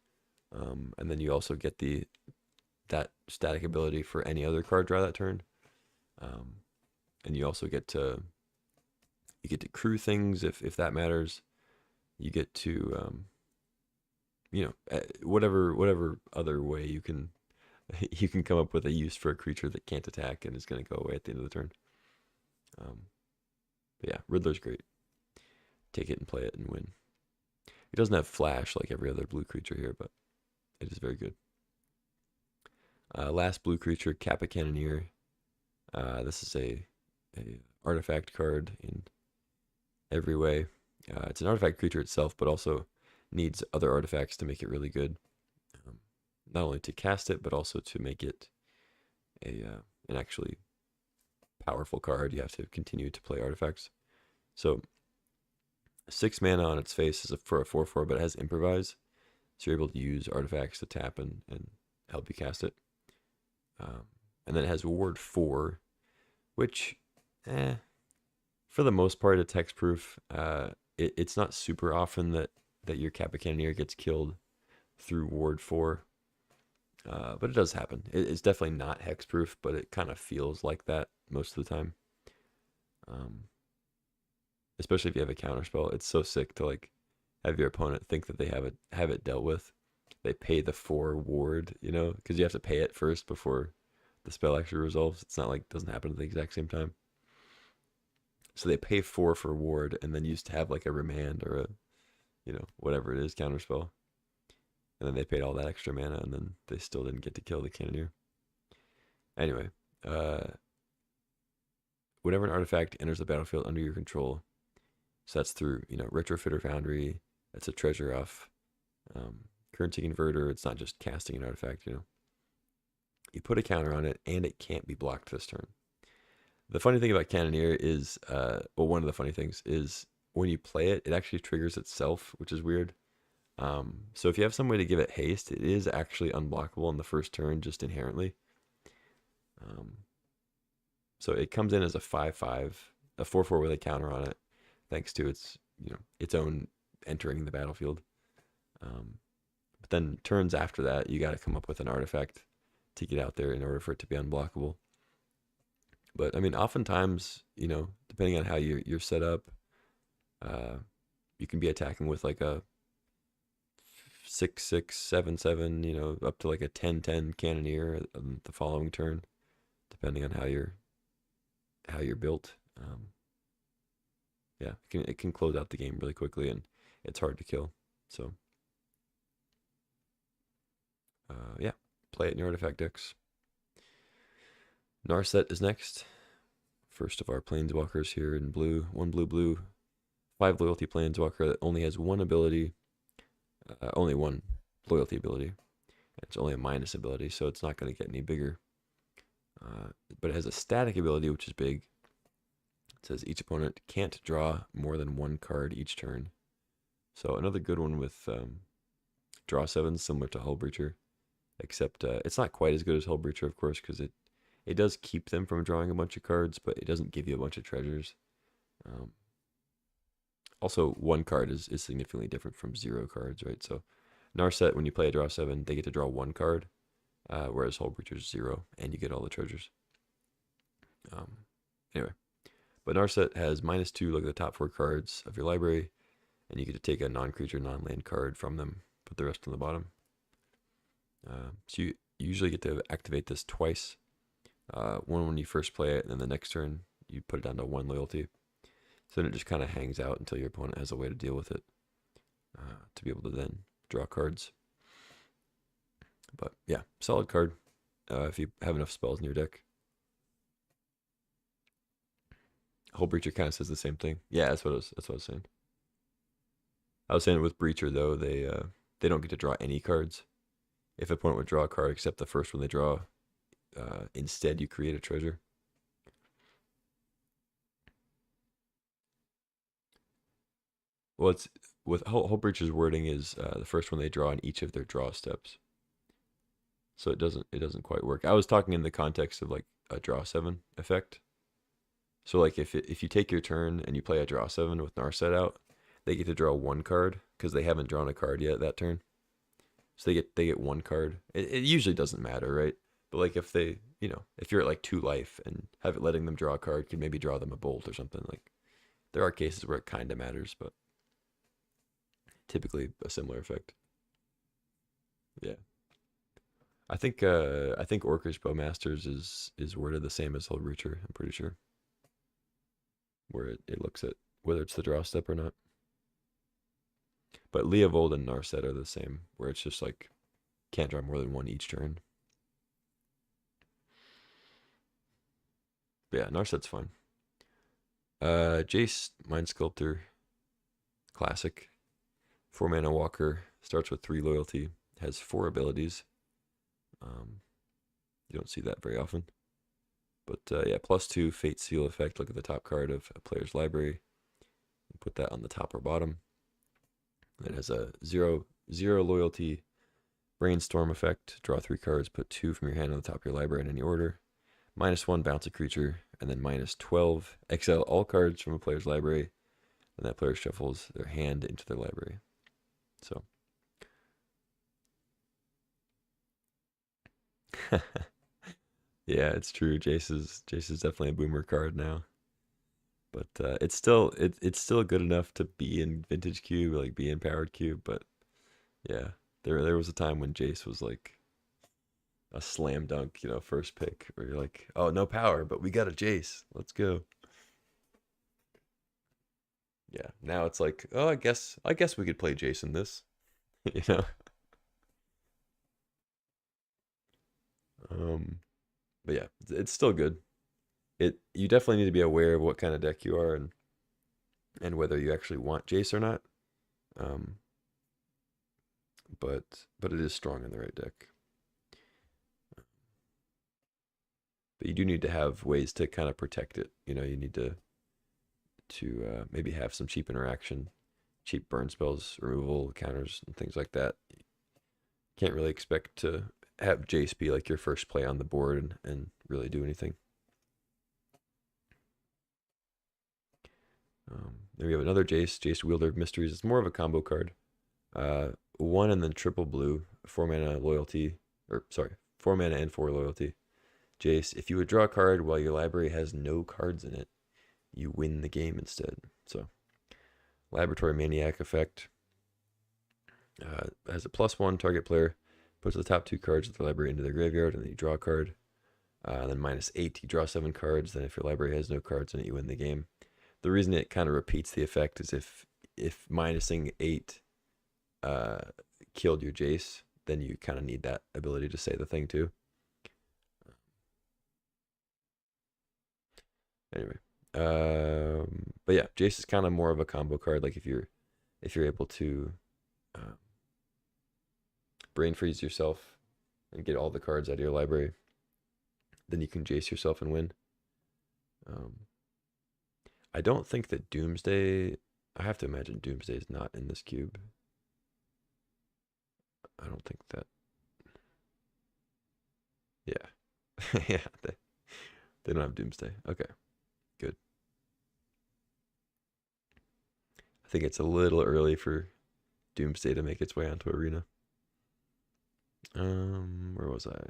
A: And then you also get that static ability for any other card draw that turn. And you also get to crew things if that matters. You get to whatever other way you can come up with a use for a creature that can't attack and is going to go away at the end of the turn. But yeah, Riddler's great. Take it and play it and win. It doesn't have flash like every other blue creature here, but it is very good. Last blue creature, Kappa Cannoneer. This is a artifact card in every way. It's an artifact creature itself, but also needs other artifacts to make it really good. Not only to cast it, but also to make it an actually powerful card. You have to continue to play artifacts. So 6 mana on its face is for a 4/4, but it has improvise, so you're able to use artifacts to tap and help you cast it. And then it has ward 4, which, for the most part, it's hexproof. It's not super often that your Kappa Cannoneer gets killed through ward 4, but it does happen. It's definitely not hexproof, but it kind of feels like that most of the time. Especially if you have a counterspell, it's so sick to like have your opponent think that they have it dealt with. They pay the 4 ward, because you have to pay it first before the spell actually resolves. It's not like it doesn't happen at the exact same time. So they pay 4 for ward and then used to have like a remand or a, whatever it is, counterspell. And then they paid all that extra mana and then they still didn't get to kill the Cannoneer. Anyway, whenever an artifact enters the battlefield under your control, so that's through, Retrofit or Foundry, that's a treasure off. Currency Converter, it's not just casting an artifact, You put a counter on it, and it can't be blocked this turn. The funny thing about Cannoneer is, one of the funny things is when you play it, it actually triggers itself, which is weird. So if you have some way to give it haste, it is actually unblockable on the first turn, just inherently. So it comes in as a 5/5, a 4/4 with a counter on it, thanks to its own entering the battlefield. But then turns after that, you got to come up with an artifact to get out there in order for it to be unblockable. But I mean, oftentimes, depending on how you're set up, you can be attacking with like a 6/6, 7/7, up to like a 10/10 Cannoneer the following turn, depending on how you're built. Yeah, it can close out the game really quickly, and it's hard to kill. So, yeah, play it in your artifact decks. Narset is next. First of our planeswalkers here in blue. 1 blue, 5 loyalty planeswalker that only has one ability, only one loyalty ability. It's only a minus ability, so it's not going to get any bigger. But it has a static ability, which is big. It says each opponent can't draw more than 1 card each turn. So another good one with draw 7s, similar to Hullbreacher, except it's not quite as good as Hullbreacher, of course, because it does keep them from drawing a bunch of cards, but it doesn't give you a bunch of treasures. Also, 1 card is significantly different from 0 cards, right? So Narset, when you play a draw 7, they get to draw 1 card, whereas Hullbreacher's 0, and you get all the treasures. Anyway, but Narset has -2, look at the top 4 cards of your library, and you get to take a non-creature, non-land card from them, put the rest on the bottom. So you usually get to activate this twice. One when you first play it, and then the next turn you put it down to 1 loyalty. So then it just kind of hangs out until your opponent has a way to deal with it, to be able to then draw cards. But yeah, solid card if you have enough spells in your deck. Hullbreacher kind of says the same thing. Yeah, that's what I was saying. I was saying with Breacher though, they don't get to draw any cards. If an opponent would draw a card except the first one they draw, instead you create a treasure. Well, it's with Hullbreacher's wording is the first one they draw in each of their draw steps. So it doesn't quite work. I was talking in the context of like a draw 7 effect. So like if you take your turn and you play a draw 7 with Narset out, they get to draw 1 card because they haven't drawn a card yet that turn. So they get 1 card. It usually doesn't matter, right? But like if they, if you're at like 2 life and letting them draw a card could maybe draw them a bolt or something, like there are cases where it kind of matters, but typically a similar effect. Yeah. I think Orcish Bowmasters is worded the same as Hullbreacher, I'm pretty sure. Where it looks at whether it's the draw step or not. But Leovold and Narset are the same, where it's just like can't draw more than 1 each turn. But yeah, Narset's fine. Jace, Mind Sculptor, classic. 4 mana walker, starts with 3 loyalty, has 4 abilities. You don't see that very often. But yeah, +2 Fate Seal effect. Look at the top card of a player's library. Put that on the top or bottom. It has a zero loyalty brainstorm effect. Draw 3 cards, put 2 from your hand on the top of your library in any order. -1, bounce a creature, and then -12, exile all cards from a player's library, and that player shuffles their hand into their library. So, yeah, it's true. Jace is definitely a boomer card now, but it's still good enough to be in Vintage Cube, like be in Powered Cube. But yeah, there was a time when Jace was like a slam dunk, first pick, where you're like, oh, no power, but we got a Jace, let's go. Yeah, now it's like, oh, I guess we could play Jace in this, you know. But yeah, it's still good. You definitely need to be aware of what kind of deck you are and whether you actually want Jace or not. But it is strong in the right deck. But you do need to have ways to kind of protect it. You need to maybe have some cheap interaction, cheap burn spells, removal counters, and things like that. You can't really expect to have Jace be like your first play on the board and really do anything. Then we have another Jace Wielder of Mysteries. It's more of a combo card. 1 and then triple blue, 4 mana loyalty, 4 mana and 4 loyalty. Jace, if you would draw a card while your library has no cards in it, you win the game instead. So, Laboratory Maniac effect. Has a +1, target player puts the top 2 cards of the library into their graveyard, and then you draw a card. Then -8, you draw 7 cards. Then if your library has no cards in it, you win the game. The reason it kind of repeats the effect is if -8 killed your Jace, then you kind of need that ability to say the thing too. Anyway, but yeah, Jace is kind of more of a combo card. Like if you're able to brain freeze yourself and get all the cards out of your library, then you can Jace yourself and win. I don't think that Doomsday. I have to imagine Doomsday is not in this cube. I don't think that. Yeah, yeah. They don't have Doomsday. Okay, good. I think it's a little early for Doomsday to make its way onto Arena. Where was I?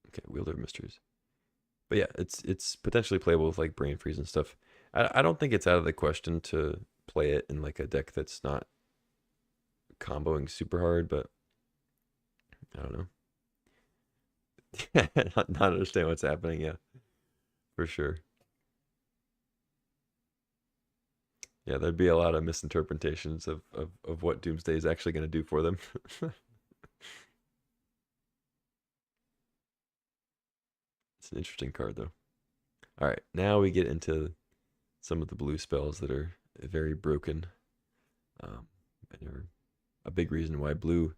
A: Okay, Wielder of Mysteries. But yeah, it's potentially playable with like Brain Freeze and stuff. I don't think it's out of the question to play it in like a deck that's not comboing super hard, but I don't know. not understand what's happening, yeah, for sure. Yeah, there'd be a lot of misinterpretations of what Doomsday is actually going to do for them. It's an interesting card, though. All right, now we get into some of the blue spells that are very broken. And are a big reason why blue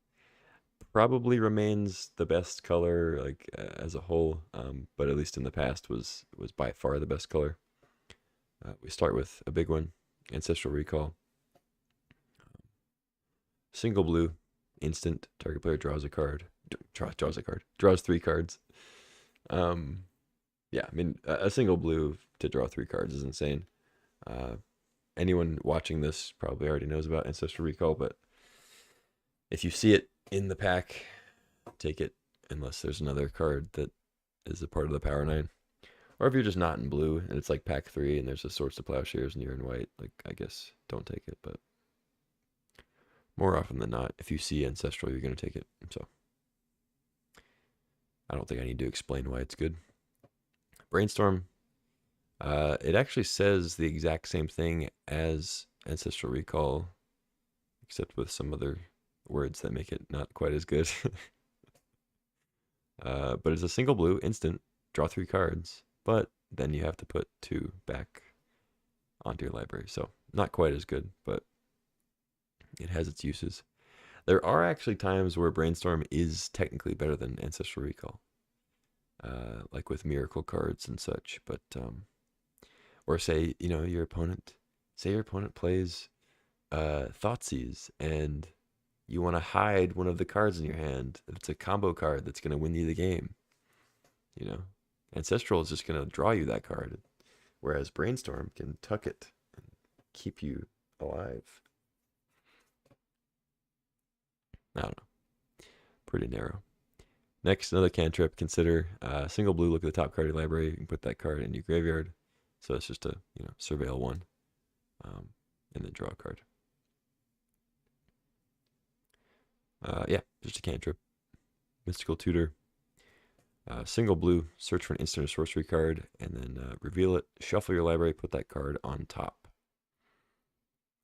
A: probably remains the best color, like as a whole. But at least in the past was by far the best color. We start with a big one, Ancestral Recall. Single blue, instant. Target player draws a card. Draws 3 cards. Yeah, I mean, a single blue to draw 3 cards is insane. Anyone watching this probably already knows about Ancestral Recall, but if you see it in the pack, take it, unless there's another card that is a part of the Power 9. Or if you're just not in blue, and it's like pack 3, and there's a Swords to Plowshares, and you're in white, like, I guess, don't take it, but more often than not, if you see Ancestral, you're going to take it, so I don't think I need to explain why it's good. Brainstorm, it actually says the exact same thing as Ancestral Recall, except with some other words that make it not quite as good. But it's a single blue, instant, draw 3 cards, but then you have to put 2 back onto your library. So not quite as good, but it has its uses. There are actually times where Brainstorm is technically better than Ancestral Recall, like with miracle cards and such. But or say your opponent say your opponent plays Thoughtseize, and you want to hide one of the cards in your hand. It's a combo card that's going to win you the game. You know, Ancestral is just going to draw you that card, whereas Brainstorm can tuck it and keep you alive. I don't know. Pretty narrow. Next, another cantrip. Consider single blue. Look at the top card of your library. You can put that card in your graveyard. So it's just a surveil one, and then draw a card. Yeah, just a cantrip. Mystical Tutor. Single blue. Search for an instant or sorcery card, and then reveal it. Shuffle your library. Put that card on top.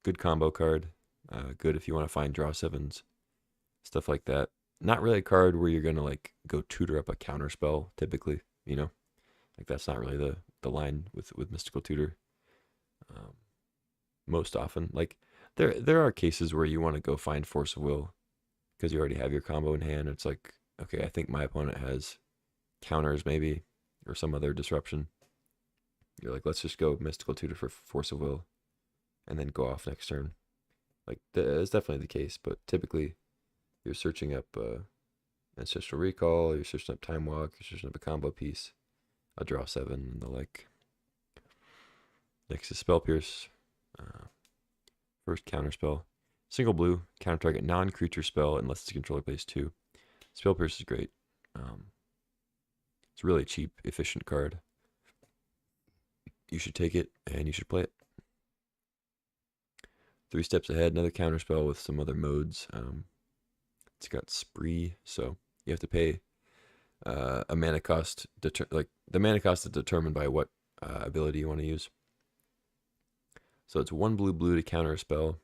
A: Good combo card. Good if you want to find draw sevens, stuff like that. Not really a card where you're gonna like go tutor up a counter spell typically, like that's not really the line with Mystical Tutor. Most often, like there are cases where you want to go find Force of Will because you already have your combo in hand. It's like, okay, I think my opponent has counters maybe or some other disruption. You're like, let's just go Mystical Tutor for Force of Will, and then go off next turn. Like that's definitely the case, but typically you're searching up Ancestral Recall, you're searching up Time Walk, you're searching up a combo piece, a draw 7, and the like. Next is Spell Pierce. First counter spell. Single blue, counter target non-creature spell unless its controller plays 2. Spell Pierce is great. It's a really cheap, efficient card. You should take it and you should play it. 3 steps ahead, another counter spell with some other modes. It's got Spree, so you have to pay a mana cost. The mana cost is determined by what ability you want to use. So it's 1 blue to counter a spell.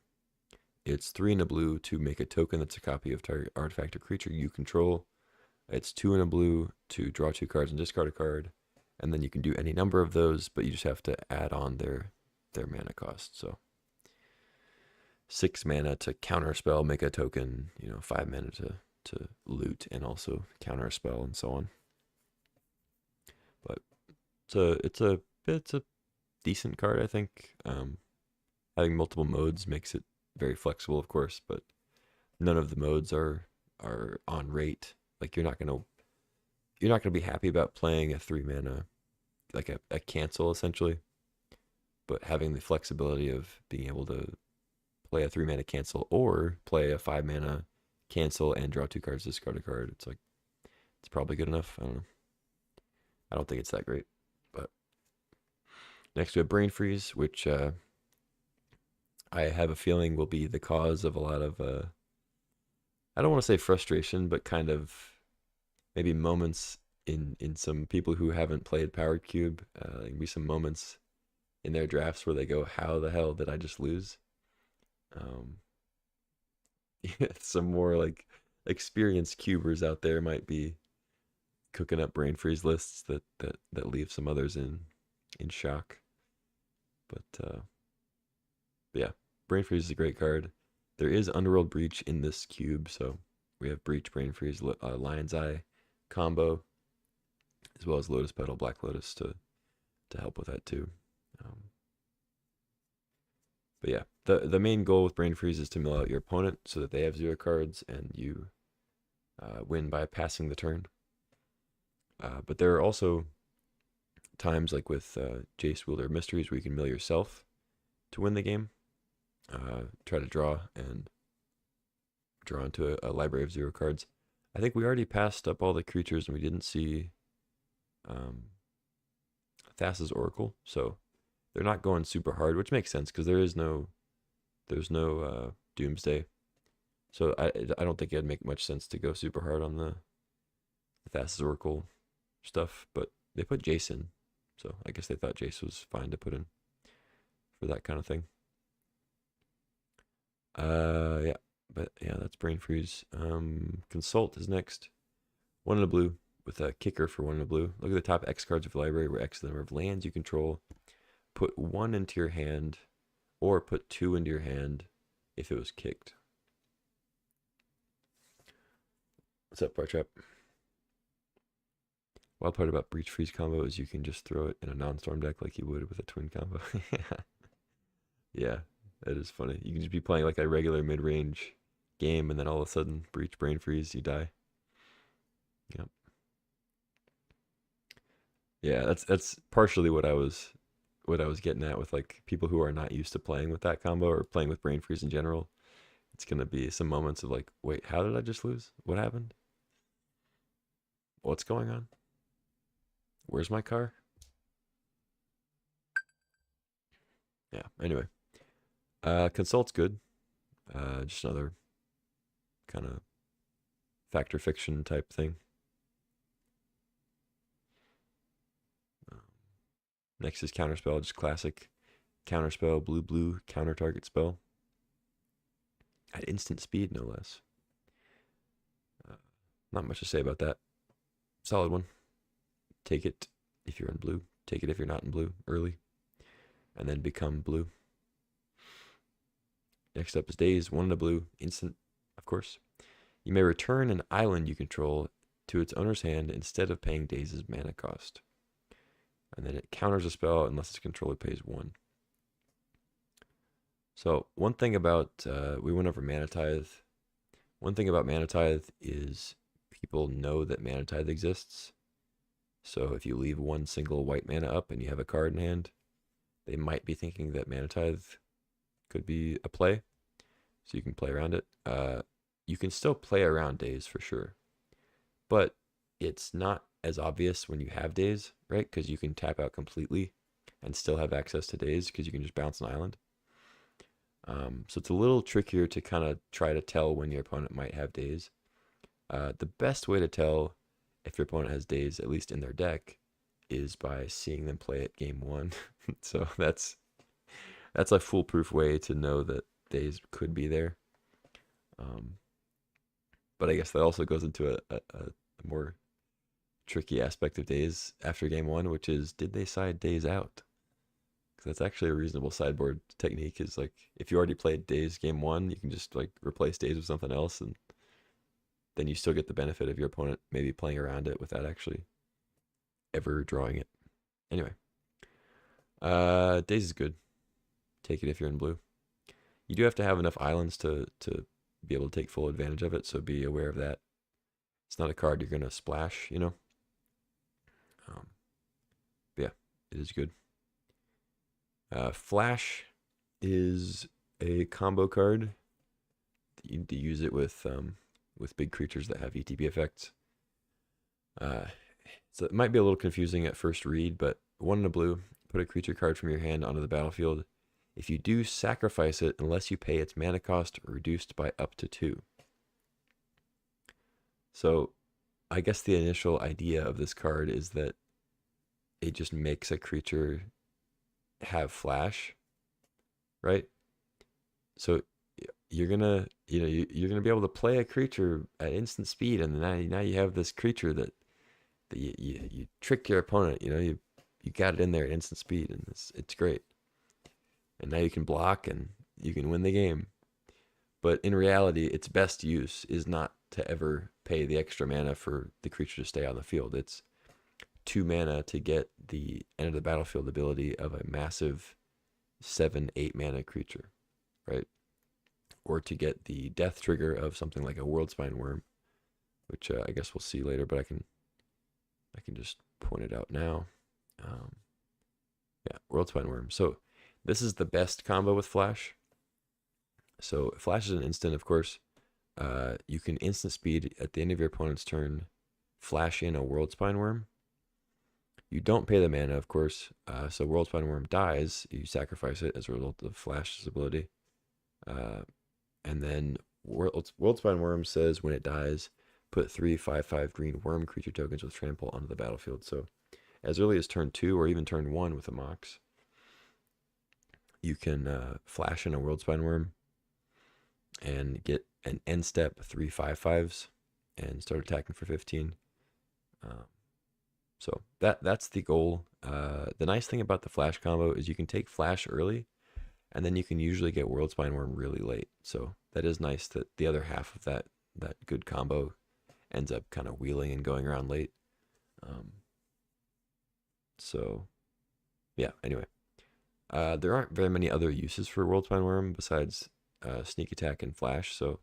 A: It's 3 in a blue to make a token that's a copy of target artifact or creature you control. It's 2 in a blue to draw 2 cards and discard a card. And then you can do any number of those, but you just have to add on their mana cost. So 6 mana to counter a spell, make a token, 5 mana to loot and also counter a spell and so on. But it's a decent card, I think. Having multiple modes makes it very flexible, of course, but none of the modes are on rate. Like you're not gonna be happy about playing a 3 mana, like a cancel essentially, but having the flexibility of being able to play a 3 mana cancel or play a 5 mana cancel and draw 2 cards, discard a card. It's like, it's probably good enough. I don't know. I don't think it's that great. But next we have Brain Freeze, which I have a feeling will be the cause of a lot of, I don't want to say frustration, but kind of maybe moments in some people who haven't played Powered Cube. There can be some moments in their drafts where they go, how the hell did I just lose? Some more like experienced cubers out there might be cooking up Brain Freeze lists that leave some others in shock. But yeah, Brain Freeze is a great card. There is Underworld Breach in this cube, so we have Breach, Brain Freeze, Lion's Eye combo, as well as Lotus Petal, Black Lotus to help with that too. But yeah, the main goal with Brain Freeze is to mill out your opponent so that they have 0 cards and you win by passing the turn. But there are also times like with Jace Wielder Mysteries where you can mill yourself to win the game. Try to draw into a library of 0 cards. I think we already passed up all the creatures and we didn't see Thassa's Oracle, so they're not going super hard, which makes sense because there's no Doomsday. So I don't think it'd make much sense to go super hard on the Thassa's Oracle stuff, but they put Jace in, so I guess they thought Jace was fine to put in for that kind of thing. Yeah, but yeah, that's Brain Freeze. Consult is next. 1 in a blue with a kicker for 1 in a blue. Look at the top X cards of your library, where X is the number of lands you control. Put 1 into your hand, or put 2 into your hand if it was kicked. What's up, Bartrap? Wild part about Breach Freeze combo is you can just throw it in a non-storm deck like you would with a twin combo. Yeah, that is funny. You can just be playing like a regular mid-range game, and then all of a sudden, breach, brain freeze, you die. Yep. Yeah, that's partially what I was getting at with like people who are not used to playing with that combo or playing with brain freeze in general. It's gonna be some moments of like, wait, how did I just lose? What happened? What's going on? Where's my car? Yeah. Anyway, consult's good. Just another kind of factor fiction type thing. Um, Next is counterspell, just classic counterspell, blue blue counter target spell at instant speed, no less. Uh, Not much to say about that. Solid one. Take it if you're in blue. Take it if you're not in blue early, and then become blue. Next up is Daze, 1 in a blue, instant, of course. You may return an island you control to its owner's hand instead of paying Daze's mana cost. And then it counters a spell unless its controller pays 1. So one thing about, we went over Mana Tithe. One thing about Mana Tithe is people know that Mana Tithe exists. So if you leave one single white mana up and you have a card in hand, they might be thinking that Mana Tithe could be a play. So you can play around it. You can still play around Daze for sure. But it's not as obvious when you have Daze, right? Because you can tap out completely and still have access to Daze because you can just bounce an island. So it's a little trickier to kind of try to tell when your opponent might have Daze. The best way to tell if your opponent has Daze, at least in their deck, is by seeing them play it game 1. So that's a foolproof way to know that Daze could be there. But I guess that also goes into a more tricky aspect of Daze after game 1, which is, did they side Daze out? Because that's actually a reasonable sideboard technique. Is like, if you already played Daze game 1, you can just like replace Daze with something else, and then you still get the benefit of your opponent maybe playing around it without actually ever drawing it. Anyway, Daze is good. Take it if you're in blue. You do have to have enough islands to be able to take full advantage of it, so be aware of that. It's not a card you're gonna splash, you know. Yeah, it is good. Flash is a combo card. You need to use it with big creatures that have ETB effects. So it might be a little confusing at first read, but 1 in a blue, put a creature card from your hand onto the battlefield. If you do, sacrifice it unless you pay its mana cost reduced by up to 2. So I guess the initial idea of this card is that it just makes a creature have flash, right? So you're gonna you're gonna be able to play a creature at instant speed, and now you have this creature that you trick your opponent. You got it in there at instant speed, and it's great. And now you can block and you can win the game. But in reality, its best use is not to ever pay the extra mana for the creature to stay on the field. It's 2 mana to get the end of the battlefield ability of a massive 7-8 mana creature, right? Or to get the death trigger of something like a Worldspine Worm, which I guess we'll see later, but I can just point it out now. Yeah, Worldspine Worm. So this is the best combo with Flash. So Flash is an instant, of course. You can instant speed at the end of your opponent's turn, flash in a Worldspine Worm. You don't pay the mana, of course. So Worldspine Worm dies. You sacrifice it as a result of Flash's ability. And then Worldspine Worm says when it dies, put 3 5/5 green worm creature tokens with trample onto the battlefield. So as early as turn 2 or even turn 1 with a Mox, you can flash in a Worldspine Worm and get an end step 3 5/5s and start attacking for 15. So that's the goal. The nice thing about the Flash combo is you can take Flash early, and then you can usually get Worldspine Worm really late. So that is nice that the other half of that good combo ends up kind of wheeling and going around late. So yeah, anyway. There aren't very many other uses for World Spine Worm besides sneak attack and flash, so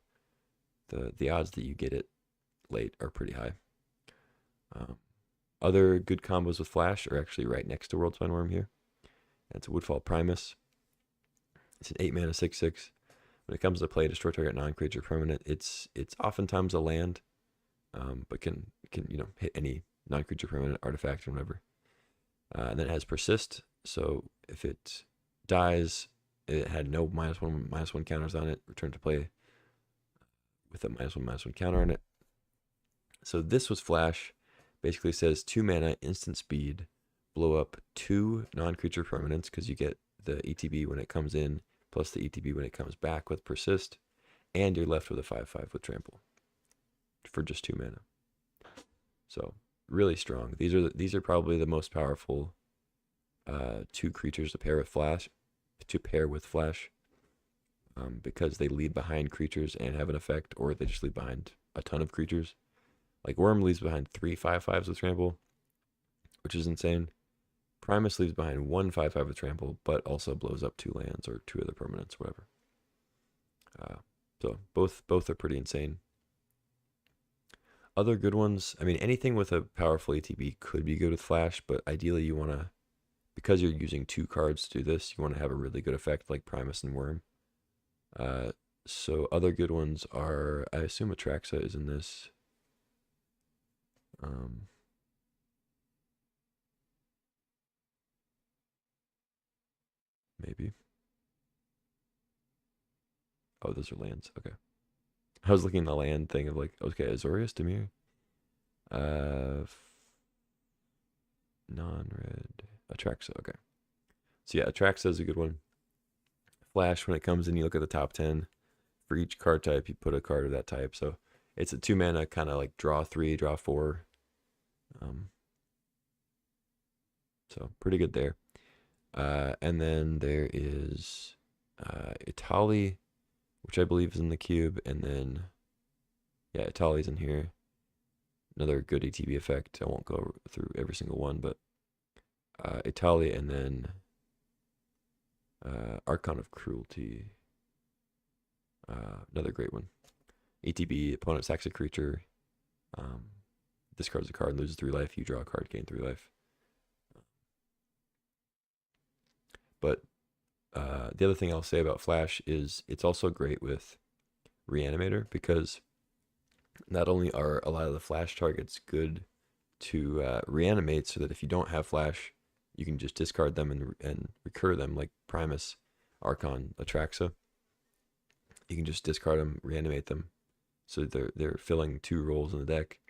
A: the odds that you get it late are pretty high. Other good combos with flash are actually right next to World Spine Worm here. That's Woodfall Primus. It's an 8 mana 6/6. When it comes to play, destroy target non-creature permanent. It's oftentimes a land, but can hit any non-creature permanent artifact or whatever. And then it has persist. So if it dies, it had no -1/-1 counters on it. Return to play with a -1/-1 counter on it. So this was flash. Basically says 2 mana instant speed, blow up 2 non-creature permanents because you get the ETB when it comes in, plus the ETB when it comes back with persist, and you're left with a 5/5 with trample for just 2 mana. So really strong. These are probably the most powerful 2 creatures to pair with flash, because they leave behind creatures and have an effect, or they just leave behind a ton of creatures. Like Worm leaves behind 3 5/5s with trample, which is insane. Primus leaves behind 1 5/5 with trample, but also blows up 2 lands or 2 other permanents, whatever. So both are pretty insane. Other good ones, I mean, anything with a powerful ETB could be good with flash, but ideally you want to, because you're using 2 cards to do this, you want to have a really good effect like Primus and Worm. So other good ones are, I assume Atraxa is in this. Maybe. Oh, those are lands. Okay. I was looking at the land thing of like, okay, Azorius, Dimir. Non-red. Atraxa, okay. So yeah, Atraxa is a good one. Flash, when it comes in, you look at the top 10. For each card type, you put a card of that type. So it's a 2 mana kind of like draw 3, draw 4. So pretty good there. And then there is Itali, which I believe is in the cube, and then yeah, Itali's in here. Another good ETB effect. I won't go through every single one, but Itali, and then Archon of Cruelty. Another great one. ETB, opponent sacks a creature. Discards a card, loses 3 life. You draw a card, gain 3 life. But the other thing I'll say about Flash is it's also great with Reanimator, because not only are a lot of the Flash targets good to reanimate, so that if you don't have Flash, you can just discard them and recur them, like Primus, Archon, Atraxa. You can just discard them, reanimate them, so they're filling 2 roles in the deck.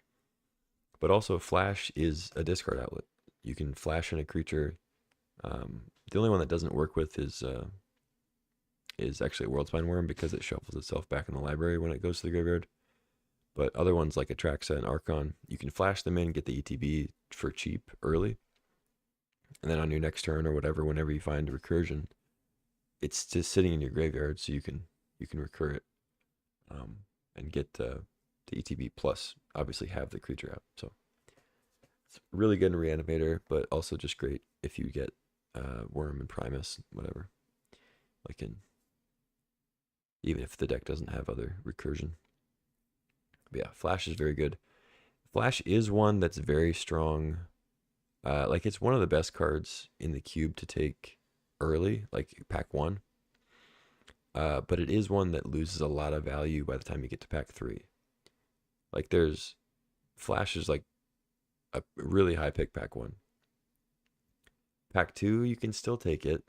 A: But also, Flash is a discard outlet. You can flash in a creature. The only one that doesn't work with is actually a World Spine Worm, because it shuffles itself back in the library when it goes to the graveyard. But other ones like Atraxa and Archon, you can flash them in, get the ETB for cheap early, and then on your next turn or whatever, whenever you find a recursion, it's just sitting in your graveyard, so you can recur it, and get the ETB, plus obviously have the creature out. So it's really good in Reanimator, but also just great if you get Worm and Primus, whatever. Like even if the deck doesn't have other recursion. But yeah, Flash is very good. Flash is one that's very strong. Like it's one of the best cards in the cube to take early, like pack 1. But it is one that loses a lot of value by the time you get to pack 3. Like Flash is like a really high pick pack 1. Pack 2, you can still take it.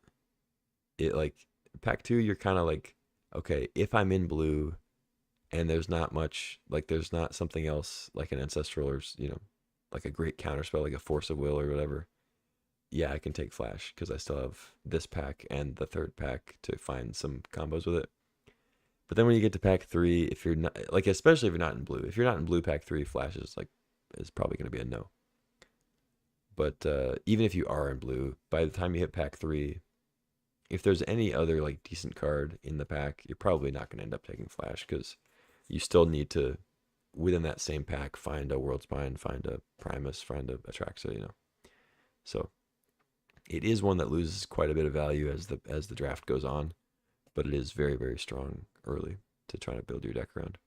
A: Pack 2, you're kind of like, okay, if I'm in blue and there's not much, like there's not something else like an Ancestral or, like a great counterspell, like a Force of Will or whatever, yeah, I can take Flash because I still have this pack and the 3rd pack to find some combos with it. But then when you get to pack 3, if you're not, like, especially if you're not in blue, pack 3, Flash is probably going to be a no. But even if you are in blue, by the time you hit pack 3, if there's any other like decent card in the pack, you're probably not going to end up taking Flash, because you still need to, within that same pack, find a World Spine, find a Primus, find a Atraxa, So It is one that loses quite a bit of value as the draft goes on, but it is very, very strong early to try to build your deck around.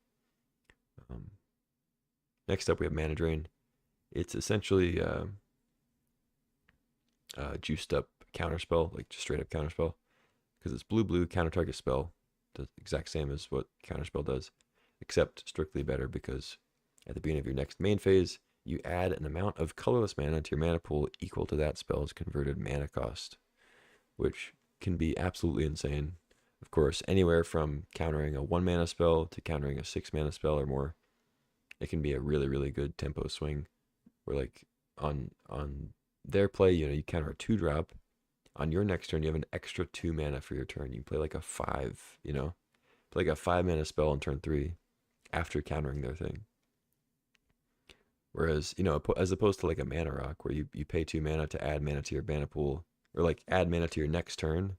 A: Next up, we have Mana Drain. It's essentially juiced up counterspell, like just straight up counterspell, because it's blue counter target spell, the exact same as what counterspell does, except strictly better because at the beginning of your next main phase, you add an amount of colorless mana to your mana pool equal to that spell's converted mana cost, which can be absolutely insane. Of course, anywhere from countering a 1 mana spell to countering a 6 mana spell or more. It can be a really, really good tempo swing where, like, on their play, you counter a 2-drop. On your next turn, you have an extra 2 mana for your turn. You play like a 5, play like a 5 mana spell on turn 3 after countering their thing. Whereas, as opposed to like a mana rock where you pay 2 mana to add mana to your mana pool, or like add mana to your next turn,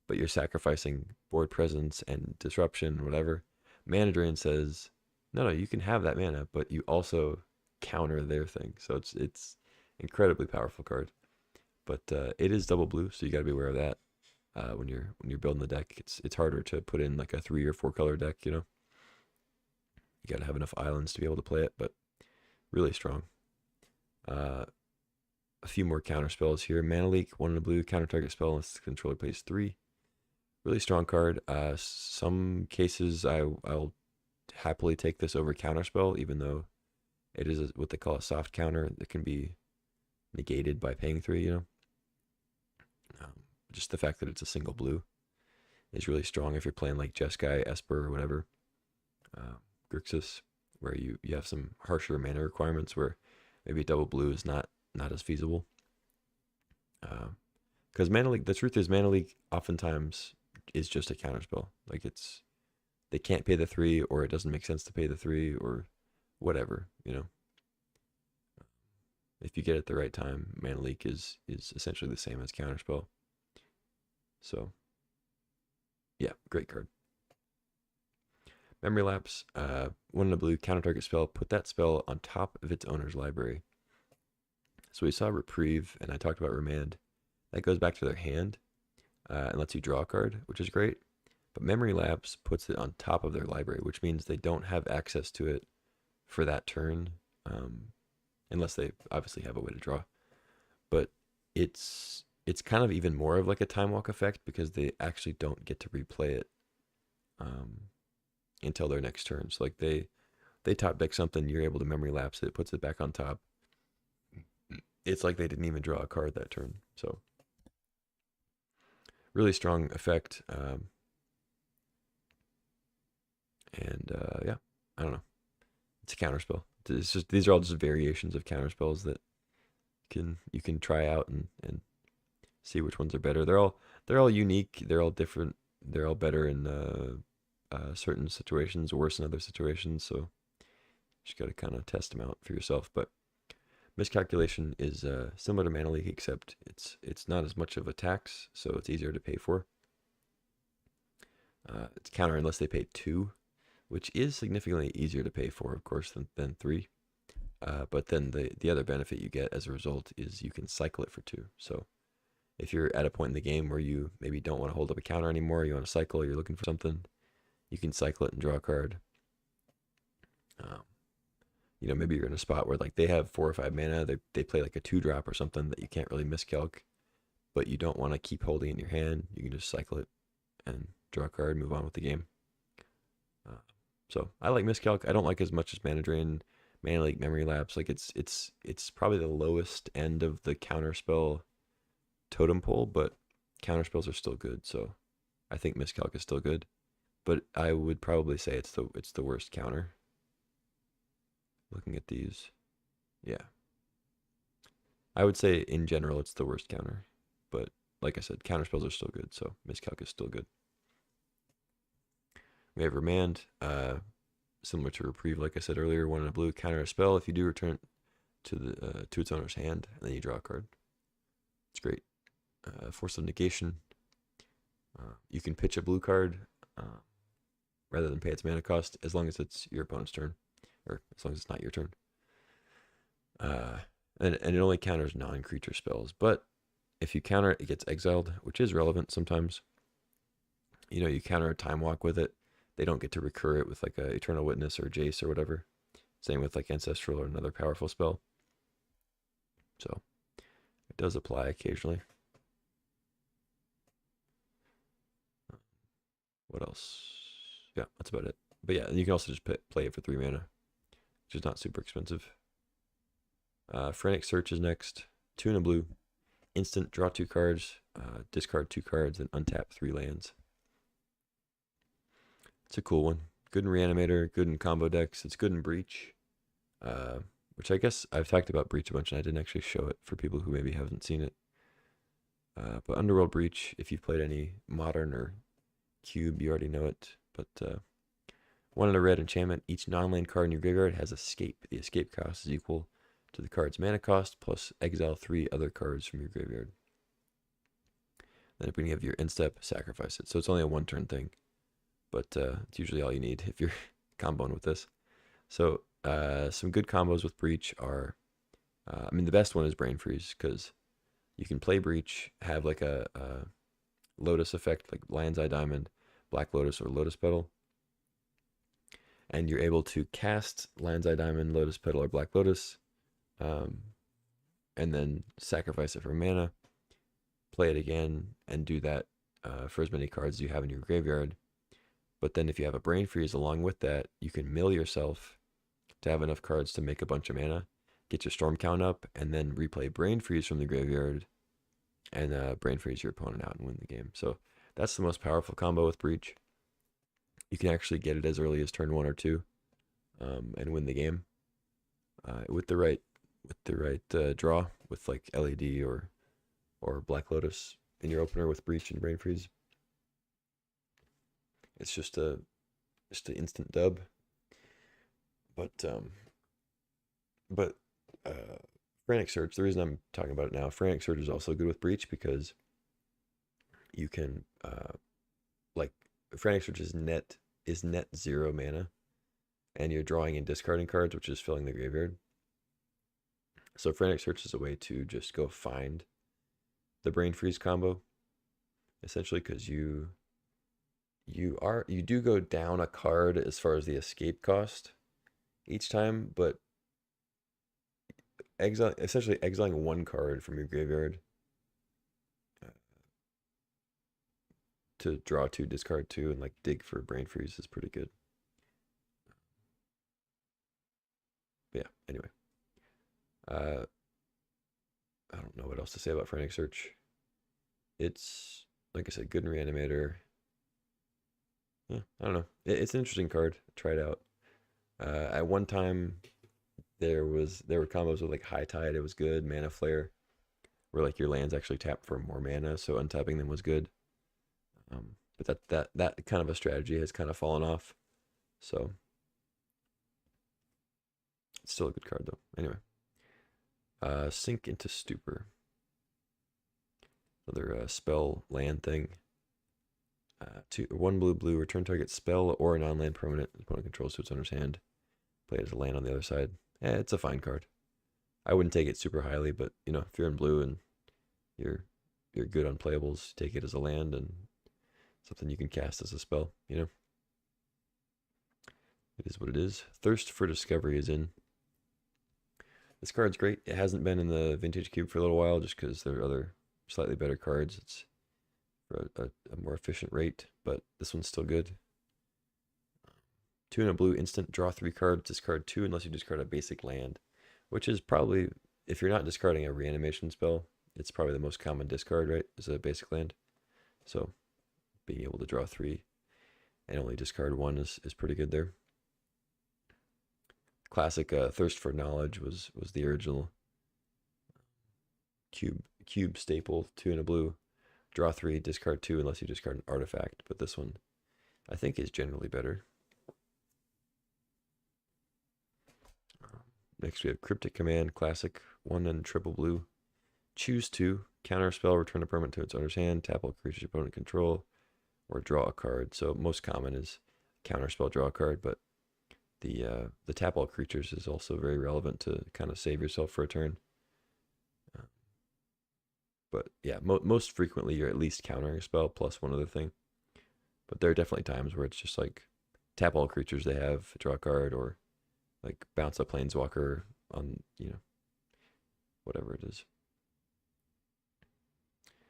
A: but you're sacrificing board presence and disruption, whatever. Mana Drain says, no, you can have that mana, but you also counter their thing. So it's incredibly powerful card. But it is double blue, so you got to be aware of that when you're building the deck. It's harder to put in like a 3 or 4 color deck. You got to have enough islands to be able to play it, but really strong. A few more counter spells here. Mana Leak, 1 in a blue, counter target spell unless the controller plays 3. Really strong card. Some cases I'll happily take this over counterspell, even though it is what they call a soft counter that can be negated by paying 3. Just the fact that it's a single blue is really strong if you're playing like Jeskai, Esper, or whatever. Grixis, where you have some harsher mana requirements where maybe double blue is not as feasible. Because Mana Leak, the truth is Mana Leak oftentimes is just a counterspell. Like they can't pay the 3, or it doesn't make sense to pay the 3, or whatever, If you get it at the right time, Mana Leak is essentially the same as counterspell. So, yeah, great card. Memory Lapse, 1 in a blue, counter target spell. Put that spell on top of its owner's library. So we saw Reprieve, and I talked about Remand. That goes back to their hand and lets you draw a card, which is great. But Memory Lapse puts it on top of their library, which means they don't have access to it for that turn, unless they obviously have a way to draw. But it's kind of even more of like a Time Walk effect because they actually don't get to replay it until their next turn. So like they top deck something, you're able to Memory Lapse it, puts it back on top. It's like they didn't even draw a card that turn. So really strong effect. Yeah, I don't know. It's a counterspell. It's just, these are all just variations of counterspells that you can try out and see which ones are better. They're all unique. They're all different. They're all better in certain situations, worse in other situations. So you just got to kind of test them out for yourself. But Miscalculation is similar to Mana Leak, except it's not as much of a tax, so it's easier to pay for. It's counter unless they pay 2, which is significantly easier to pay for, of course, than 3. But then the other benefit you get as a result is you can cycle it for 2. So if you're at a point in the game where you maybe don't want to hold up a counter anymore, you want to cycle, you're looking for something, you can cycle it and draw a card. Maybe you're in a spot where like they have 4 or 5 mana, they play like a 2-drop or something that you can't really miscalc, but you don't want to keep holding it in your hand. You can just cycle it and draw a card, move on with the game. So I like miscalc. I don't like as much as Mana Drain, Mana Leak, Memory Lapse. Like it's probably the lowest end of the counterspell totem pole, but counterspells are still good. So I think miscalc is still good, but I would probably say it's the worst counter. Looking at these, yeah, I would say in general it's the worst counter, but like I said, counterspells are still good, so miscalc is still good. We have Remand, similar to Reprieve, like I said earlier, 1 in a blue, counter a spell. If you do, return it to its owner's hand, and then you draw a card. It's great. Force of Negation. You can pitch a blue card rather than pay its mana cost, as long as it's your opponent's turn, or as long as it's not your turn. And it only counters non-creature spells, but If you counter it, it gets exiled, which is relevant sometimes. You counter a Time Walk with it, they don't get to recur it with like a Eternal Witness or Jace or whatever. Same with like Ancestral or another powerful spell. So it does apply occasionally. What else? Yeah, that's about it. But yeah, you can also just play it for 3 mana, which is not super expensive. Frantic Search is next. 2 and a blue. Instant, draw 2 cards, discard 2 cards, and untap 3 lands. It's a cool one. Good in Reanimator, good in combo decks. It's good in Breach, which I guess I've talked about Breach a bunch, and I didn't actually show it for people who maybe haven't seen it. But Underworld Breach, if you've played any Modern or Cube, you already know it. But 1 and a red enchantment. Each non-land card in your graveyard has Escape. The escape cost is equal to the card's mana cost plus exile 3 other cards from your graveyard. Then if we have your instep, sacrifice it. So it's only a 1-turn thing, but it's usually all you need if you're comboing with this. So some good combos with Breach are, the best one is Brain Freeze, because you can play Breach, have like a Lotus effect, like Lion's Eye Diamond, Black Lotus, or Lotus Petal, and you're able to cast Lion's Eye Diamond, Lotus Petal, or Black Lotus, and then sacrifice it for mana, play it again, and do that for as many cards as you have in your graveyard. But then if you have a Brain Freeze along with that, you can mill yourself to have enough cards to make a bunch of mana, get your Storm count up, and then replay Brain Freeze from the graveyard, and Brain Freeze your opponent out and win the game. So that's the most powerful combo with Breach. You can actually get it as early as turn 1 or 2, and win the game with the right draw, with like LED or Black Lotus in your opener with Breach and Brain Freeze. It's just an instant dub. But Frantic Search, the reason I'm talking about it now, Frantic Search is also good with Breach because you can like Frantic Search is net 0 mana, and you're drawing and discarding cards, which is filling the graveyard. So Frantic Search is a way to just go find the Brain Freeze combo, essentially, because you do go down a card as far as the escape cost each time, but essentially exiling 1 card from your graveyard to draw 2, discard 2, and like dig for Brain Freeze is pretty good. But yeah, anyway. I don't know what else to say about Frantic Search. It's, like I said, good in Reanimator. Yeah, I don't know. It's an interesting card. Try it out. At one time, there were combos with like High Tide. It was good. Mana Flare, where like your lands actually tap for more mana, so untapping them was good. But that kind of a strategy has kind of fallen off. So it's still a good card though. Anyway. Sink into Stupor. Another spell land thing. 1 blue, return target spell or a non-land permanent opponent controls to its owner's hand. Play it as a land on the other side. It's a fine card. I wouldn't take it super highly, but if you're in blue and you're good on playables, take it as a land and something you can cast as a spell. It is what it is. Thirst for Discovery is in. This card's great. It hasn't been in the Vintage Cube for a little while just because there are other slightly better cards. It's for a more efficient rate, but this one's still good. 2 and a blue, instant, draw 3 cards, discard 2 unless you discard a basic land, which is probably, if you're not discarding a reanimation spell, it's probably the most common discard, right, is a basic land. So being able to draw 3 and only discard 1 is pretty good there. Classic Thirst for Knowledge was the original cube staple. 2 and a blue, draw 3, discard 2 unless you discard an artifact, but this one I think is generally better. Next we have Cryptic Command, classic, 1 and triple blue. Choose 2, counter a spell, return a permanent to its owner's hand, tap all creatures your opponent control, or draw a card. So most common is counter spell, draw a card, but the tap all creatures is also very relevant to kind of save yourself for a turn. But yeah, most frequently you're at least countering a spell plus one other thing. But there are definitely times where it's just like tap all creatures they have, draw a card, or like bounce a planeswalker on, whatever it is.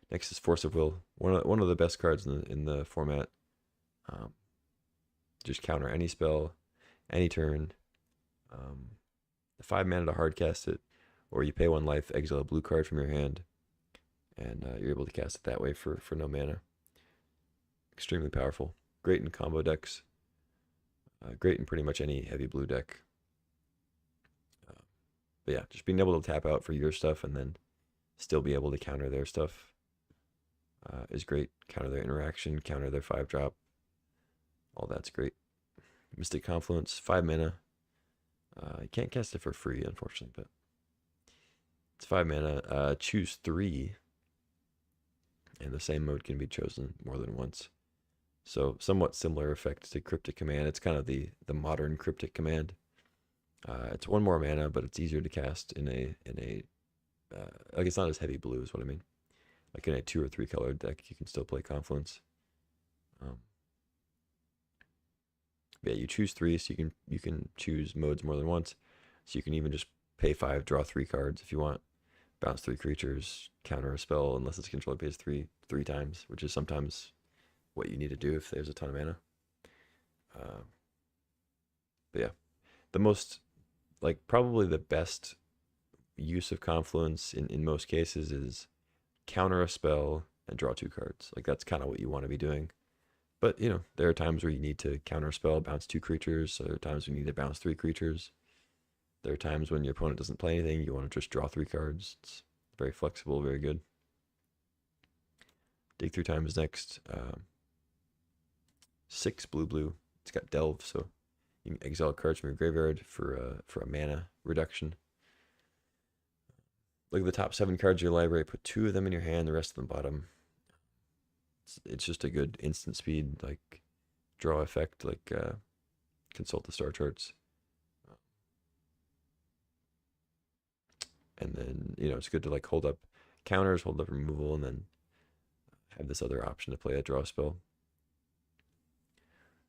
A: Next is Force of Will, one of the best cards in the format. Um, just counter any spell, any turn. The 5 mana to hard cast it, or you pay 1 life, exile a blue card from your hand, and you're able to cast it that way for no mana. Extremely powerful. Great in combo decks. Great in pretty much any heavy blue deck. But yeah, just being able to tap out for your stuff and then still be able to counter their stuff is great. Counter their interaction, counter their 5-drop. All that's great. Mystic Confluence, 5 mana. You can't cast it for free, unfortunately, but it's 5 mana. Choose 3, and the same mode can be chosen more than once. So somewhat similar effect to Cryptic Command. It's kind of the modern Cryptic Command. It's 1 more mana, but it's easier to cast in a like it's not as heavy blue is what I mean. Like in a 2 or 3 colored deck, you can still play Confluence. Yeah, you choose 3, so you can choose modes more than once. So you can even just pay 5, draw 3 cards if you want, bounce 3 creatures, counter a spell unless its controller pays 3 times, which is sometimes what you need to do if there's a ton of mana. But yeah, the most, like probably the best use of Confluence in most cases is counter a spell and draw 2 cards. Like that's kind of what you want to be doing. But, there are times where you need to counter a spell, bounce 2 creatures. So there are times when you need to bounce 3 creatures. There are times when your opponent doesn't play anything. You want to just draw 3 cards. It's very flexible, very good. Dig Through Time is next. 6 blue. It's got Delve, so you can exile cards from your graveyard for a mana reduction. Look at the top 7 cards of your library. Put 2 of them in your hand, the rest of them bottom. It's just a good instant speed, like draw effect, like consult the star charts. And then, it's good to like hold up counters, hold up removal, and then have this other option to play a draw spell.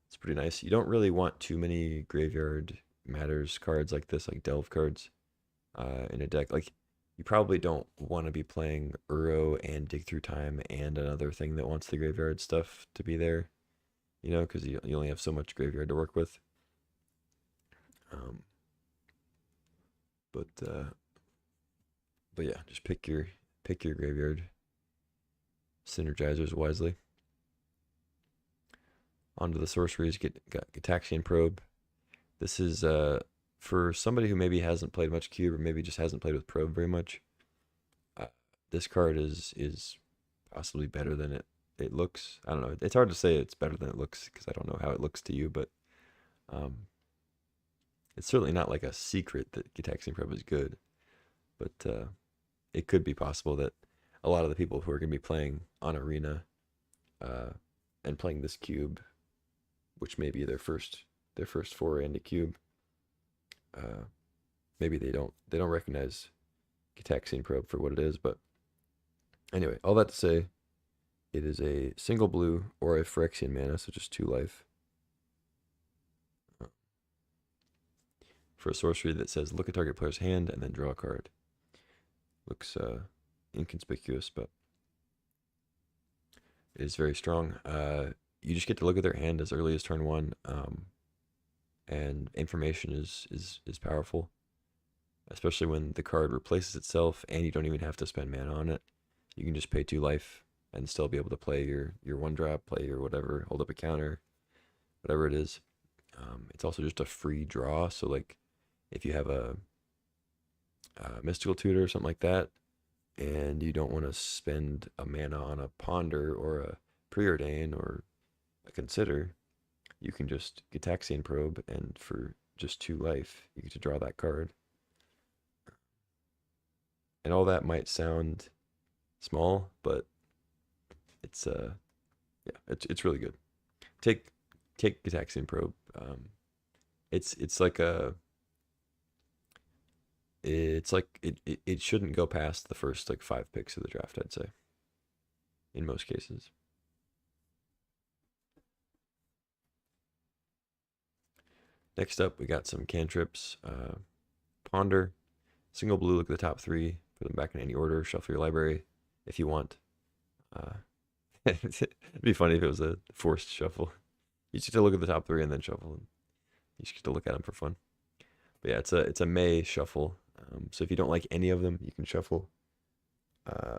A: It's pretty nice. You don't really want too many graveyard matters cards like this, like delve cards, in a deck. Like, you probably don't want to be playing Uro and Dig Through Time and another thing that wants the graveyard stuff to be there, because you only have so much graveyard to work with. But yeah, just pick your graveyard synergizers wisely. Onto the sorceries. Got Gitaxian Probe. This is for somebody who maybe hasn't played much Cube or maybe just hasn't played with Probe very much. This card is possibly better than it looks. I don't know. It's hard to say it's better than it looks because I don't know how it looks to you, but it's certainly not like a secret that Gitaxian Probe is good. But it could be possible that a lot of the people who are going to be playing on Arena and playing this cube, which may be their first foray into Cube, maybe they don't recognize Gitaxian Probe for what it is. But anyway, all that to say, it is a single blue or a Phyrexian mana, so just 2 life. For a sorcery that says look at target player's hand and then draw a card. Looks inconspicuous, but it is very strong. You just get to look at their hand as early as turn 1, and information is powerful, especially when the card replaces itself and you don't even have to spend mana on it. You can just pay 2 life and still be able to play your 1-drop, play your whatever, hold up a counter, whatever it is. It's also just a free draw, so like if you have a Mystical Tutor or something like that, and you don't want to spend a mana on a Ponder or a Preordain or a Consider, you can just Gitaxian Probe, and for just 2 life, you get to draw that card. And all that might sound small, but it's it's really good. Take Gitaxian Probe. It's like it's like it shouldn't go past the first like 5 picks of the draft, I'd say, in most cases. Next up, we got some cantrips. Ponder, single blue, look at the top 3, put them back in any order, shuffle your library if you want. It'd be funny if it was a forced shuffle. You just get to look at the top 3 and then shuffle. And you just get to look at them for fun. But yeah, it's a May shuffle. So if you don't like any of them, you can shuffle.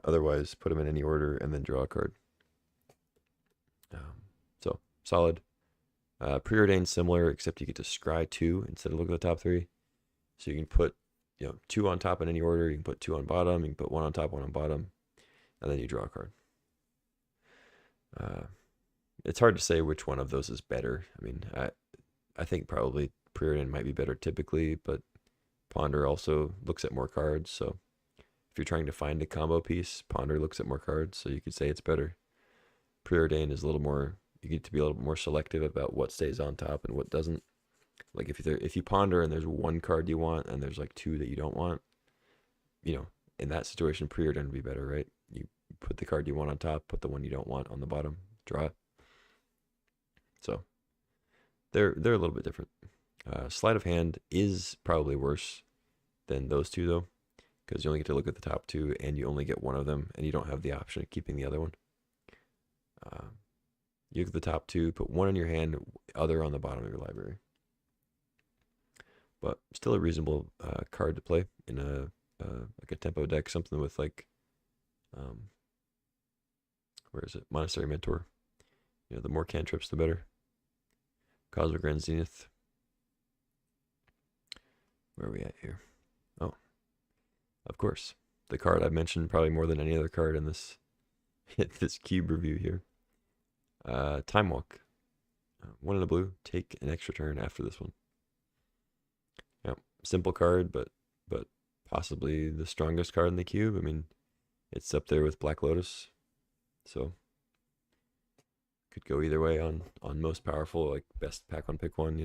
A: Otherwise, put them in any order and then draw a card. So solid. Preordained similar, except you get to scry 2 instead of look at the top 3. So you can put 2 on top in any order. You can put 2 on bottom. You can put 1 on top, 1 on bottom, and then you draw a card. It's hard to say which one of those is better. I mean, I think probably Preordained might be better typically, but Ponder also looks at more cards. So if you're trying to find a combo piece, Ponder looks at more cards, so you could say it's better. Preordained is a little more. You get to be a little more selective about what stays on top and what doesn't. Like if you ponder and there's 1 card you want and there's like 2 that you don't want, in that situation, Preordained would be better, right? You put the card you want on top, put the one you don't want on the bottom, draw it. So they're a little bit different. Sleight of hand is probably worse than those 2 though, because you only get to look at the top 2 and you only get one of them and you don't have the option of keeping the other one. You look at the top 2, put 1 in your hand, other on the bottom of your library. But still a reasonable card to play in like a tempo deck, something with like, where is it? Monastery Mentor. The more cantrips, the better. Cosmic Grand Zenith. Where are we at here? Oh, of course, the card I've mentioned probably more than any other card in this this cube review here. Time Walk. 1 in a blue. Take an extra turn after this one. Yeah, simple card, but possibly the strongest card in the cube. I mean, it's up there with Black Lotus, so could go either way on most powerful, like best pack one pick one.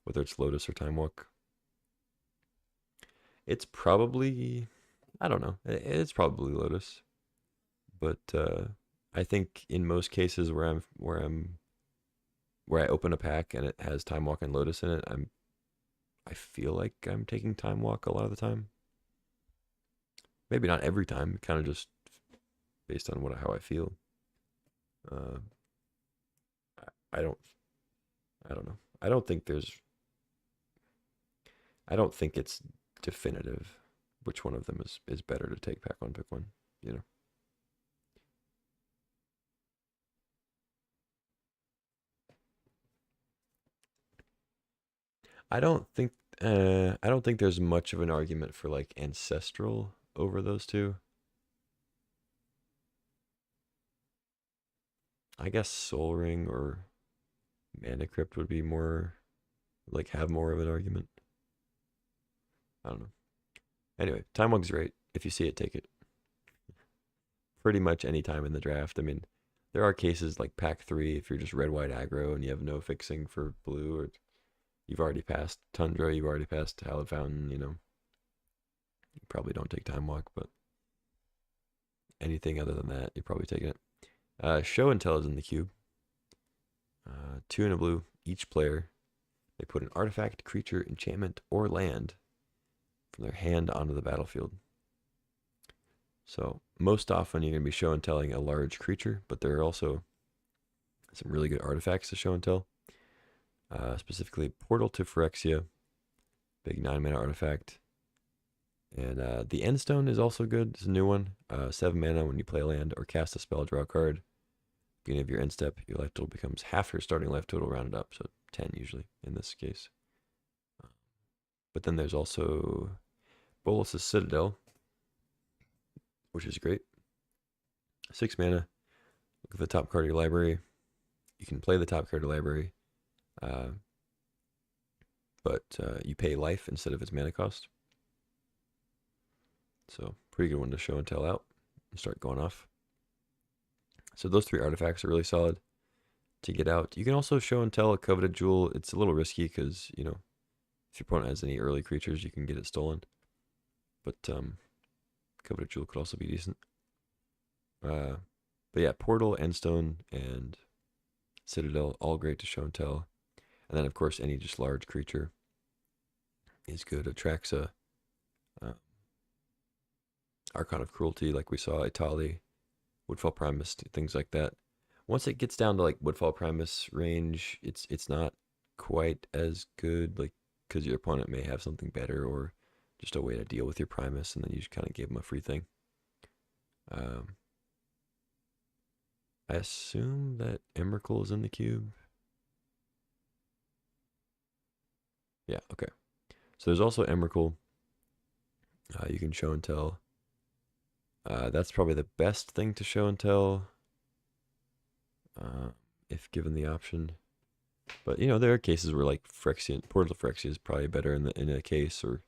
A: Whether it's Lotus or Time Walk. It's probably, I don't know. It's probably Lotus, but I think in most cases where I open a pack and it has Time Walk and Lotus in it, I feel like I'm taking Time Walk a lot of the time. Maybe not every time, kind of just based on how I feel. I don't know. I don't think it's definitive which one of them is better to take pack one, pick one. I don't think there's much of an argument for like ancestral over those 2. I guess Soul Ring or Mana Crypt would be more like have more of an argument. I don't know. Anyway, Time Walk's great. If you see it, take it. Pretty much any time in the draft. I mean, there are cases like pack 3 if you're just red-white aggro and you have no fixing for blue, or you've already passed Tundra, you've already passed Hallowed Fountain, you probably don't take Time Walk, but anything other than that, you're probably taking it. Show and Tell is in the cube. 2 in a blue, each player. They put an artifact, creature, enchantment, or land from their hand onto the battlefield. So most often you're going to be show and telling a large creature, but there are also some really good artifacts to show and tell. Specifically Portal to Phyrexia, big 9-mana artifact. And the Endstone is also good. It's a new one. 7 mana when you play a land or cast a spell, draw a card. Beginning of your end step, your life total becomes half your starting life total rounded up, so 10 usually in this case. But then there's also Bolas's Citadel, which is great. 6 mana. Look at the top card of your library. You can play the top card of your library, but you pay life instead of its mana cost. So pretty good one to show and tell out and start going off. So those 3 artifacts are really solid to get out. You can also show and tell a Coveted Jewel. It's a little risky because, if your opponent has any early creatures, you can get it stolen. but Coveted Jewel could also be decent. But yeah, Portal, Endstone, and Citadel, all great to show and tell. And then, of course, any just large creature is good. Atraxa, Archon of Cruelty, like we saw, Itali, Woodfall Primus, things like that. Once it gets down to like Woodfall Primus range, it's not quite as good, like because your opponent may have something better or just a way to deal with your Primus, and then you just kind of gave them a free thing. I assume that Emrakul is in the cube. Yeah, okay. So there's also Emrakul. You can show and tell. That's probably the best thing to show and tell, if given the option. But there are cases where like Phyrexian, Portal to Phyrexia is probably better in a case, or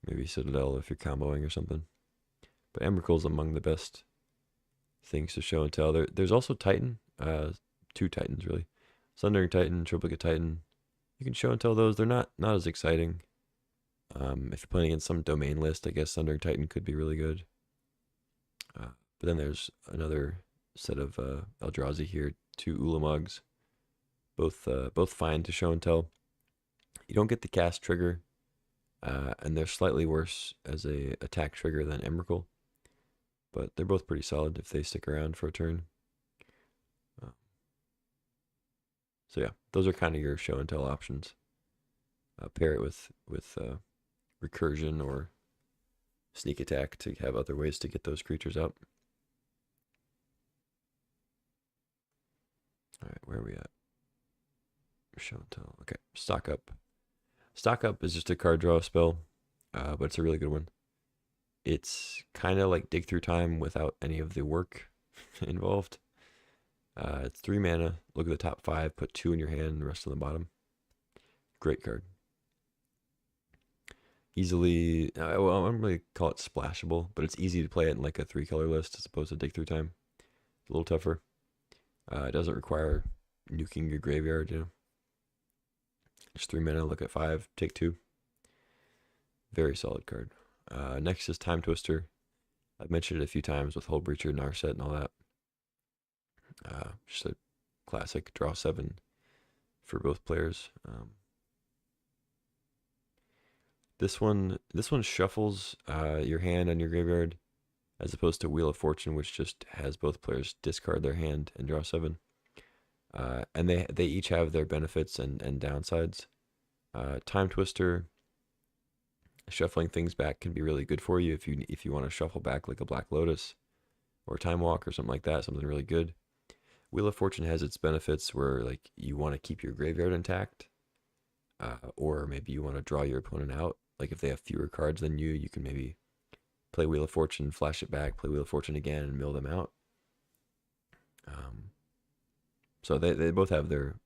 A: maybe Citadel if you're comboing or something. But Emrakul's among the best things to show and tell. There's also Titan, 2 Titans really, Sundering Titan, Triplicate Titan. You can show and tell those. They're not as exciting. If you're playing against some domain list, I guess Sundering Titan could be really good. But then there's another set of Eldrazi here, 2 Ulamugs, both fine to show and tell. You don't get the cast trigger, and they're slightly worse as a attack trigger than Emrakul, but they're both pretty solid if they stick around for a turn. So yeah, those are kind of your show and tell options. Pair it with recursion or sneak attack to have other ways to get those creatures up. All right, where are we at? Show and tell. Okay, stock up. Stock up is just a card draw spell, but it's a really good one. It's kind of like Dig Through Time without any of the work involved. It's 3 mana. Look at the top 5. Put 2 in your hand and the rest on the bottom. Great card. Easily, well, I don't really call it splashable, but it's easy to play it in like a 3-color list as opposed to Dig Through Time. It's a little tougher. It doesn't require nuking your graveyard, Just 3 mana, look at 5, take 2. Very solid card. Next is Time Twister. I've mentioned it a few times with Hull Breacher, Narset, and all that. Just a classic draw 7 for both players. This one shuffles your hand and your graveyard, as opposed to Wheel of Fortune, which just has both players discard their hand and draw 7. And they each have their benefits and downsides. Time Twister, shuffling things back can be really good for you if you want to shuffle back like a Black Lotus or Time Walk or something like that, something really good. Wheel of Fortune has its benefits where like you want to keep your graveyard intact, or maybe you want to draw your opponent out. Like if they have fewer cards than you can maybe play Wheel of Fortune, flash it back, play Wheel of Fortune again, and mill them out. So they both have their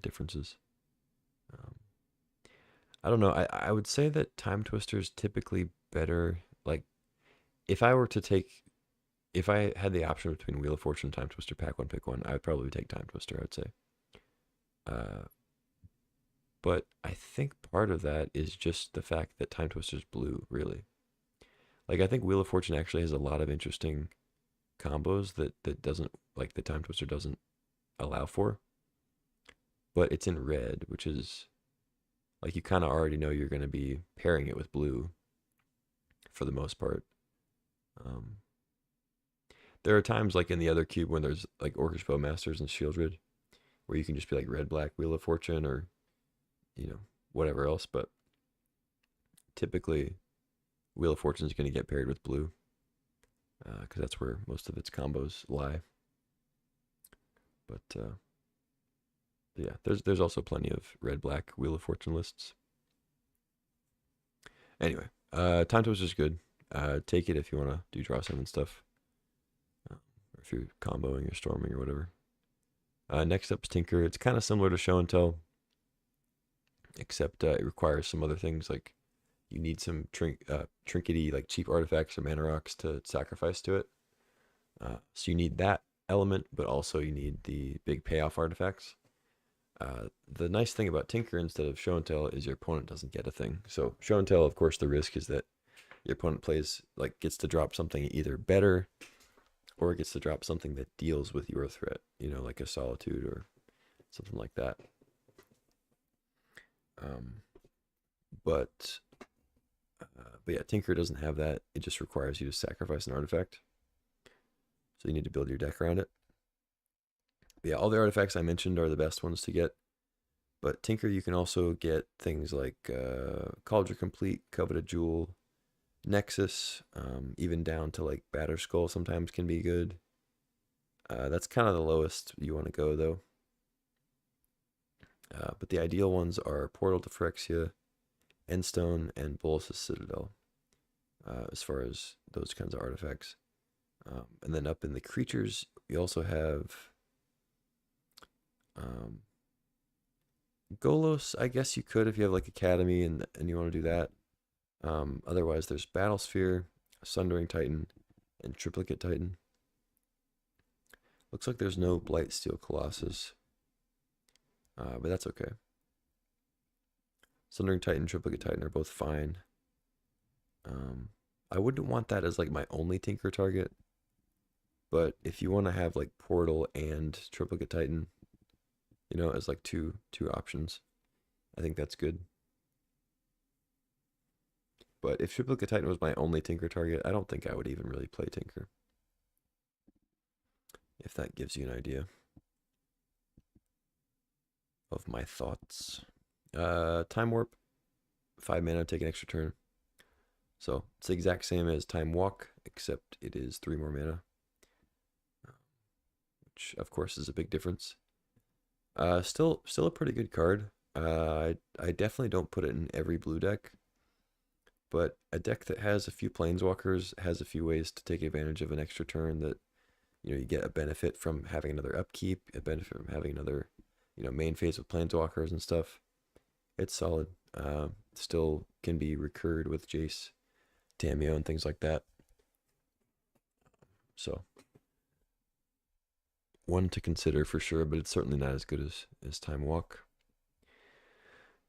A: differences. I don't know. I would say that Time Twister is typically better. Like if I had the option between Wheel of Fortune and Time Twister, pack one, pick one, I would probably take Time Twister, I would say. But I think part of that is just the fact that Time Twister's blue, really. Like I think Wheel of Fortune actually has a lot of interesting combos that doesn't, like the Time Twister doesn't allow for. But it's in red, which is like you kind of already know you're going to be pairing it with blue for the most part. There are times like in the other cube when there's like Orcish Bowmasters and Shieldred, where you can just be like red, black, Wheel of Fortune, or whatever else. But typically, Wheel of Fortune is going to get paired with blue, because that's where most of its combos lie. But yeah, there's also plenty of red, black Wheel of Fortune lists. Anyway, Time Twister is good. Take it if you want to do draw 7 stuff. Or if you're comboing or storming or whatever. Next up is Tinker. It's kind of similar to Show and Tell, except it requires some other things, like you need some trinkety, like cheap artifacts or mana rocks to sacrifice to it. So you need that element, but also you need the big payoff artifacts. The nice thing about Tinker instead of Show and Tell is your opponent doesn't get a thing. So Show and Tell, of course, the risk is that your opponent plays, like, gets to drop something either better or it gets to drop something that deals with your threat, you know, like a Solitude or something like that. Um, but yeah, Tinker doesn't have that. It just requires you to sacrifice an artifact. So you need to build your deck around it. But yeah, all the artifacts I mentioned are the best ones to get. But Tinker, you can also get things like Cauldron Complete, Coveted Jewel, Nexus, even down to like Batter Skull sometimes can be good. That's kind of the lowest you want to go though. But the ideal ones are Portal to Phyrexia, Endstone, and Bolas's Citadel, as far as those kinds of artifacts. And then up in the creatures, you also have Golos. I guess you could if you have like Academy and you want to do that. Otherwise, there's Battlesphere, Sundering Titan, and Triplicate Titan. Looks like there's no Blightsteel Colossus, but that's okay. Sundering Titan, Triplicate Titan are both fine. I wouldn't want that as like my only Tinker target, but if you want to have like Portal and Triplicate Titan, you know, as like two options, I think that's good. But if Triplicate Titan was my only Tinker target, I don't think I would even really play Tinker. If that gives you an idea of my thoughts. Time Warp, 5 mana, take an extra turn. So it's the exact same as Time Walk, except it is 3 more mana, which of course is a big difference. Still a pretty good card. I definitely don't put it in every blue deck, but a deck that has a few Planeswalkers has a few ways to take advantage of an extra turn that, you know, you get a benefit from having another upkeep, a benefit from having another, you know, main phase with Planeswalkers and stuff. It's solid. Still can be recurred with Jace, Tameo, and things like that. So one to consider for sure, but it's certainly not as good as Time Walk.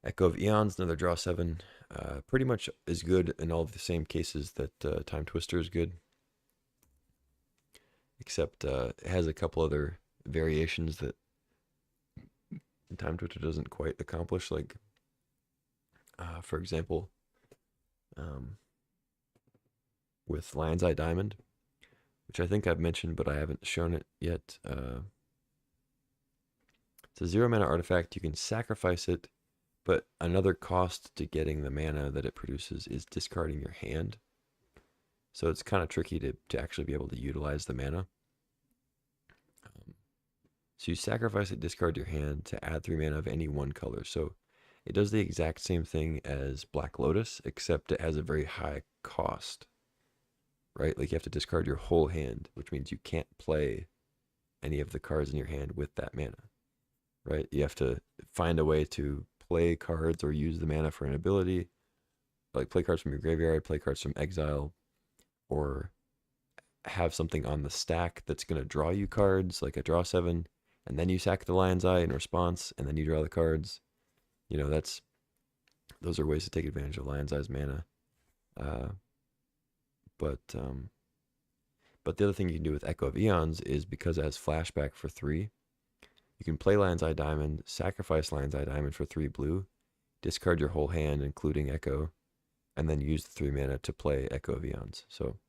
A: Echo of Eons, another draw 7. Pretty much as good in all of the same cases that Time Twister is good. Except it has a couple other variations that Time Twister doesn't quite accomplish. Like, for example, with Lion's Eye Diamond, which I think I've mentioned, but I haven't shown it yet. It's a 0 mana artifact. You can sacrifice it, but another cost to getting the mana that it produces is discarding your hand. So it's kind of tricky to actually be able to utilize the mana. So you sacrifice it, discard your hand to add 3 mana of any one color. So it does the exact same thing as Black Lotus, except it has a very high cost, right? Like you have to discard your whole hand, which means you can't play any of the cards in your hand with that mana, right? You have to find a way to play cards or use the mana for an ability, like play cards from your graveyard, play cards from exile, or have something on the stack that's going to draw you cards, like a draw 7, and then you sack the Lion's Eye in response, and then you draw the cards. You know, those are ways to take advantage of Lion's Eye's mana. But the other thing you can do with Echo of Eons is, because it has flashback for 3, you can play Lion's Eye Diamond, sacrifice Lion's Eye Diamond for 3 blue, discard your whole hand, including Echo, and then use the 3 mana to play Echo of Eons. So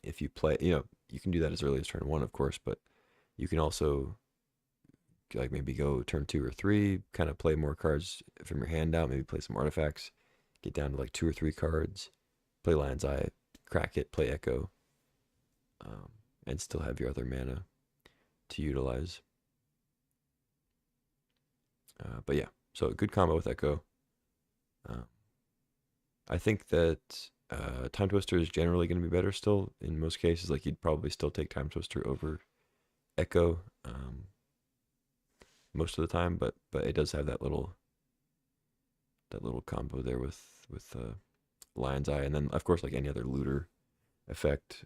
A: if you play, you know, you can do that as early as turn 1, of course, but you can also like maybe go turn 2 or 3, kind of play more cards from your hand out, maybe play some artifacts, get down to like 2 or 3 cards, play Lion's Eye, crack it, play Echo, and still have your other mana to utilize. But yeah, so a good combo with Echo. I think that Time Twister is generally going to be better still in most cases. Like you'd probably still take Time Twister over Echo most of the time, but it does have that little combo there with Lion's Eye, and then of course like any other looter effect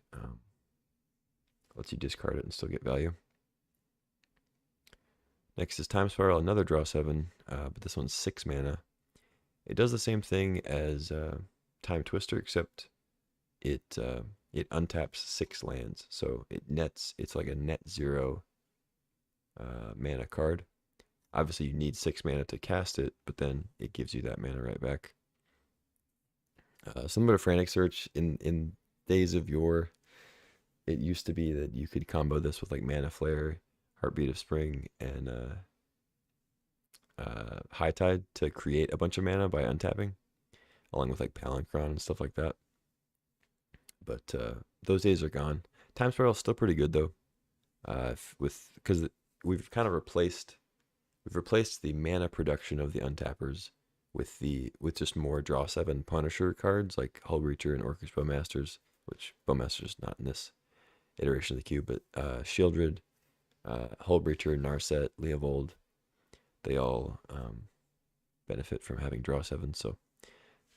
A: lets you discard it and still get value. Next is Time Spiral, another draw 7, but this one's 6 mana. It does the same thing as Time Twister, except it untaps 6 lands, so it's like a net 0 mana card. Obviously, you need 6 mana to cast it, but then it gives you that mana right back. Similar to Frantic Search, in days of yore, it used to be that you could combo this with like Mana Flare, Heartbeat of Spring, and High Tide to create a bunch of mana by untapping, along with like Palinchron and stuff like that. But those days are gone. Time Spiral is still pretty good though, because we've kind of replaced the mana production of the untappers with just more draw 7 Punisher cards like Hull Breacher and Orcish Bowmasters, which Bowmaster's not in this iteration of the cube, but Shieldred, Hull Breacher, Narset, Leovold, they all benefit from having draw 7. So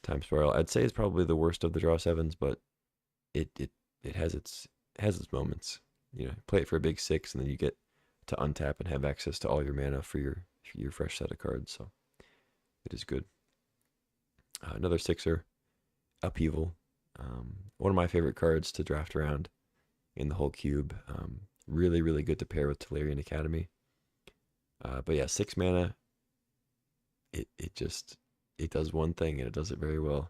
A: Time Spiral, I'd say, is probably the worst of the draw 7s, but it has its moments. You know, play it for a big 6, and then you get to untap and have access to all your mana for your fresh set of cards. So it is good. Another 6er, Upheaval. One of my favorite cards to draft around in the whole cube. Really, really good to pair with Tolarian Academy. But yeah, 6 mana. It does one thing, and it does it very well.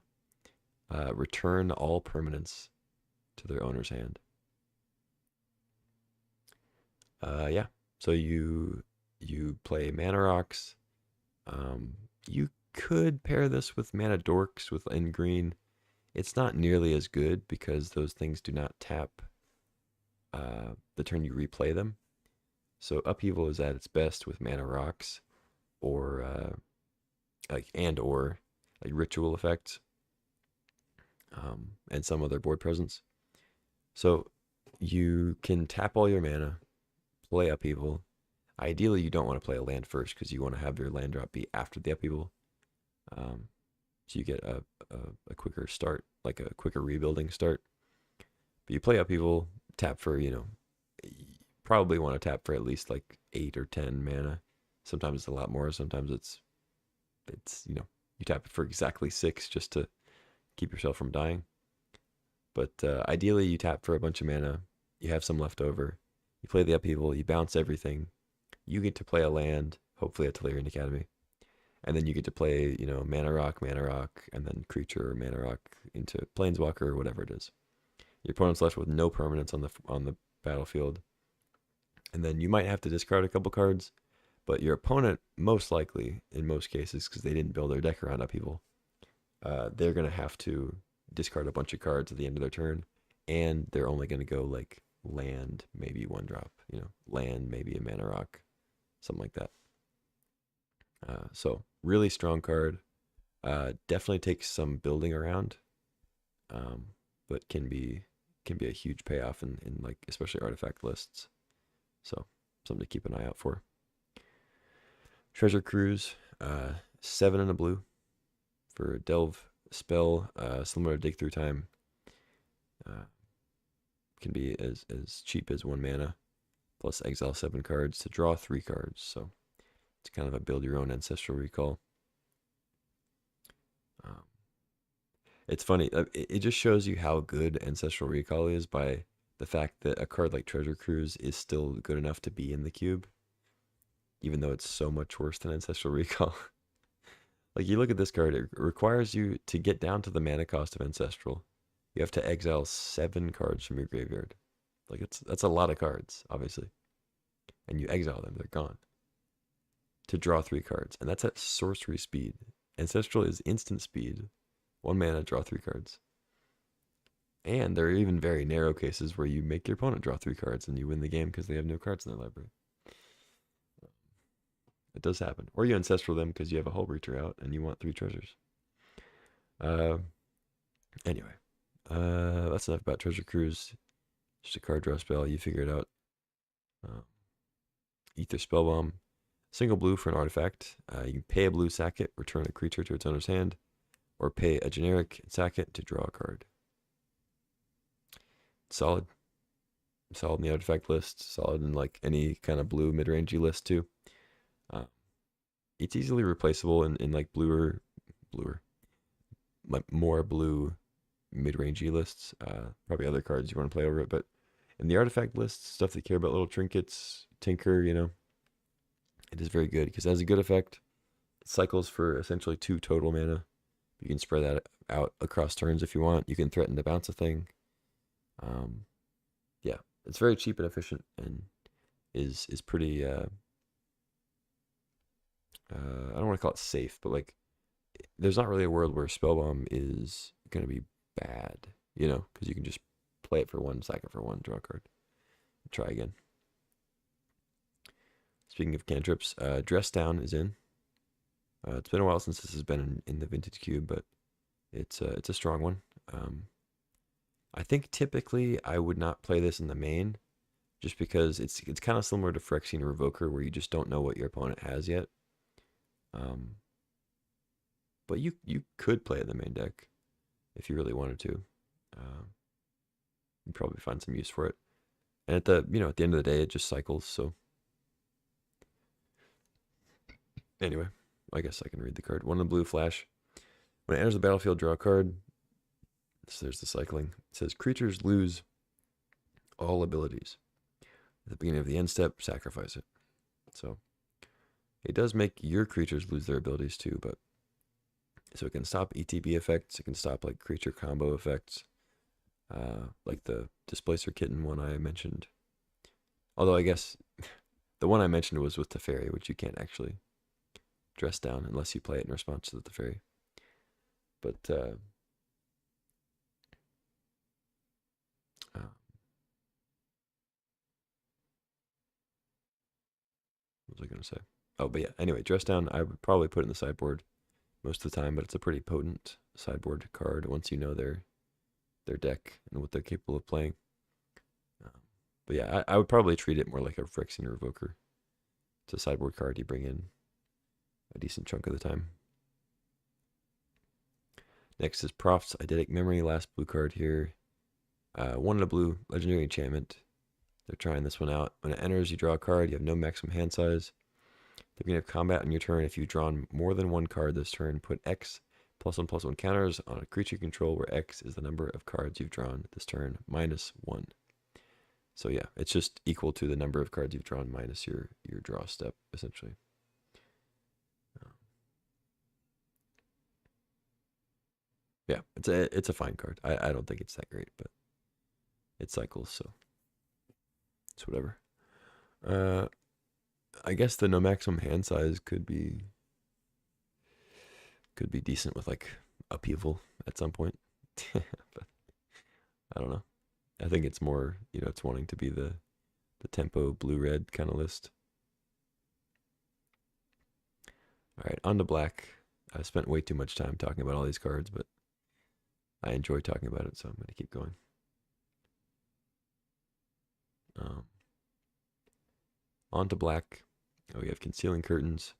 A: Return all permanents to their owner's hand. Yeah. So you play Mana Rocks. You could pair this with Mana Dorks in green. It's not nearly as good because those things do not tap the turn you replay them. So Upheaval is at its best with Mana Rocks or like Ritual Effects and some other board presence. So you can tap all your mana, play Upheaval. Ideally, you don't want to play a land first because you want to have your land drop be after the Upheaval. So you get a quicker start, like a quicker rebuilding start. But you play Upheaval, tap for, you probably want to tap for at least like 8 or 10 mana. Sometimes it's a lot more. Sometimes it's you tap it for exactly 6 just to keep yourself from dying. But ideally, you tap for a bunch of mana. You have some left over. You play the Upheaval. You bounce everything. You get to play a land, hopefully a Tolarian Academy. And then you get to play, Mana Rock, and then Creature or Mana Rock into Planeswalker or whatever it is. Your opponent's left with no permanents on the battlefield. And then you might have to discard a couple cards, but your opponent, most likely, in most cases, because they didn't build their deck around Upheaval, they're going to have to discard a bunch of cards at the end of their turn, and they're only going to go like land, maybe 1-drop, land, maybe a Mana Rock, something like that. So really strong card. Definitely takes some building around, but can be a huge payoff in like especially artifact lists. So something to keep an eye out for. Treasure Cruise, 7 and a blue for a delve spell, similar to Dig Through Time. Can be as cheap as 1 mana, plus exile 7 cards to draw 3 cards. So it's kind of a build your own Ancestral Recall. It's funny. It just shows you how good Ancestral Recall is by the fact that a card like Treasure Cruise is still good enough to be in the cube, even though it's so much worse than Ancestral Recall. Like, you look at this card, it requires you to get down to the mana cost of Ancestral. You have to exile 7 cards from your graveyard. Like, that's a lot of cards, obviously. And you exile them, they're gone. To draw 3 cards. And that's at sorcery speed. Ancestral is instant speed. 1 mana, draw 3 cards. And there are even very narrow cases where you make your opponent draw 3 cards and you win the game because they have no cards in their library. It does happen. Or you Ancestral them because you have a Hull Breacher out and you want 3 treasures. Anyway. That's enough about Treasure Cruise. Just a card draw spell. You figure it out. Ether Spellbomb. Single blue for an artifact. You can pay a blue, sack it, return a creature to its owner's hand. Or pay a generic, sack it to draw a card. Solid. Solid in the artifact list. Solid in like any kind of blue mid-rangey list too. It's easily replaceable in like bluer, more blue mid-rangey lists. Probably other cards you want to play over it, but in the artifact lists, stuff that care about little trinkets, Tinker, it is very good because it has a good effect. It cycles for essentially 2 total mana. You can spread that out across turns if you want. You can threaten to bounce a thing. Yeah, it's very cheap and efficient, and is pretty. I don't want to call it safe, but like, there's not really a world where Spellbomb is gonna be bad, because you can just play it for 1, sack it for 1, draw a card, try again. Speaking of cantrips, Dress Down is in. It's been a while since this has been in the Vintage Cube, but it's a strong one. I think typically I would not play this in the main, just because it's kind of similar to Phyrexian Revoker, where you just don't know what your opponent has yet. But you could play it in the main deck if you really wanted to. You'd probably find some use for it. And at the end of the day, it just cycles. So anyway, I guess I can read the card. 1 in the blue, flash. When it enters the battlefield, draw a card. So there's the cycling. It says creatures lose all abilities. At the beginning of the end step, sacrifice it. So it does make your creatures lose their abilities too, but so it can stop ETB effects. It can stop like creature combo effects, like the Displacer Kitten one I mentioned. Although I guess the one I mentioned was with Teferi, which you can't actually dress down unless you play it in response to the Teferi. But what was I going to say? Oh, but yeah, anyway, Dress Down, I would probably put in the sideboard most of the time, but it's a pretty potent sideboard card once you know their deck and what they're capable of playing. But yeah, I would probably treat it more like a Phyrexian Revoker. It's a sideboard card you bring in a decent chunk of the time. Next is Proph's Eidetic Memory, last blue card here. 1 in a blue, legendary enchantment. They're trying this one out. When it enters, you draw a card. You have no maximum hand size. At the beginning of combat on your turn, if you've drawn more than 1 card this turn, put X +1/+1 counters on a creature control where X is the number of cards you've drawn this turn -1. So yeah, it's just equal to the number of cards you've drawn minus your draw step, essentially. Yeah, it's a fine card. I don't think it's that great, but it cycles, so it's whatever. I guess the no maximum hand size could be decent with like upheaval at some point. But I don't know. I think it's more, it's wanting to be the tempo blue-red kind of list. All right, on to black. I spent way too much time talking about all these cards, but I enjoy talking about it, so I'm going to keep going. On to black. Oh, we have Concealing Curtains.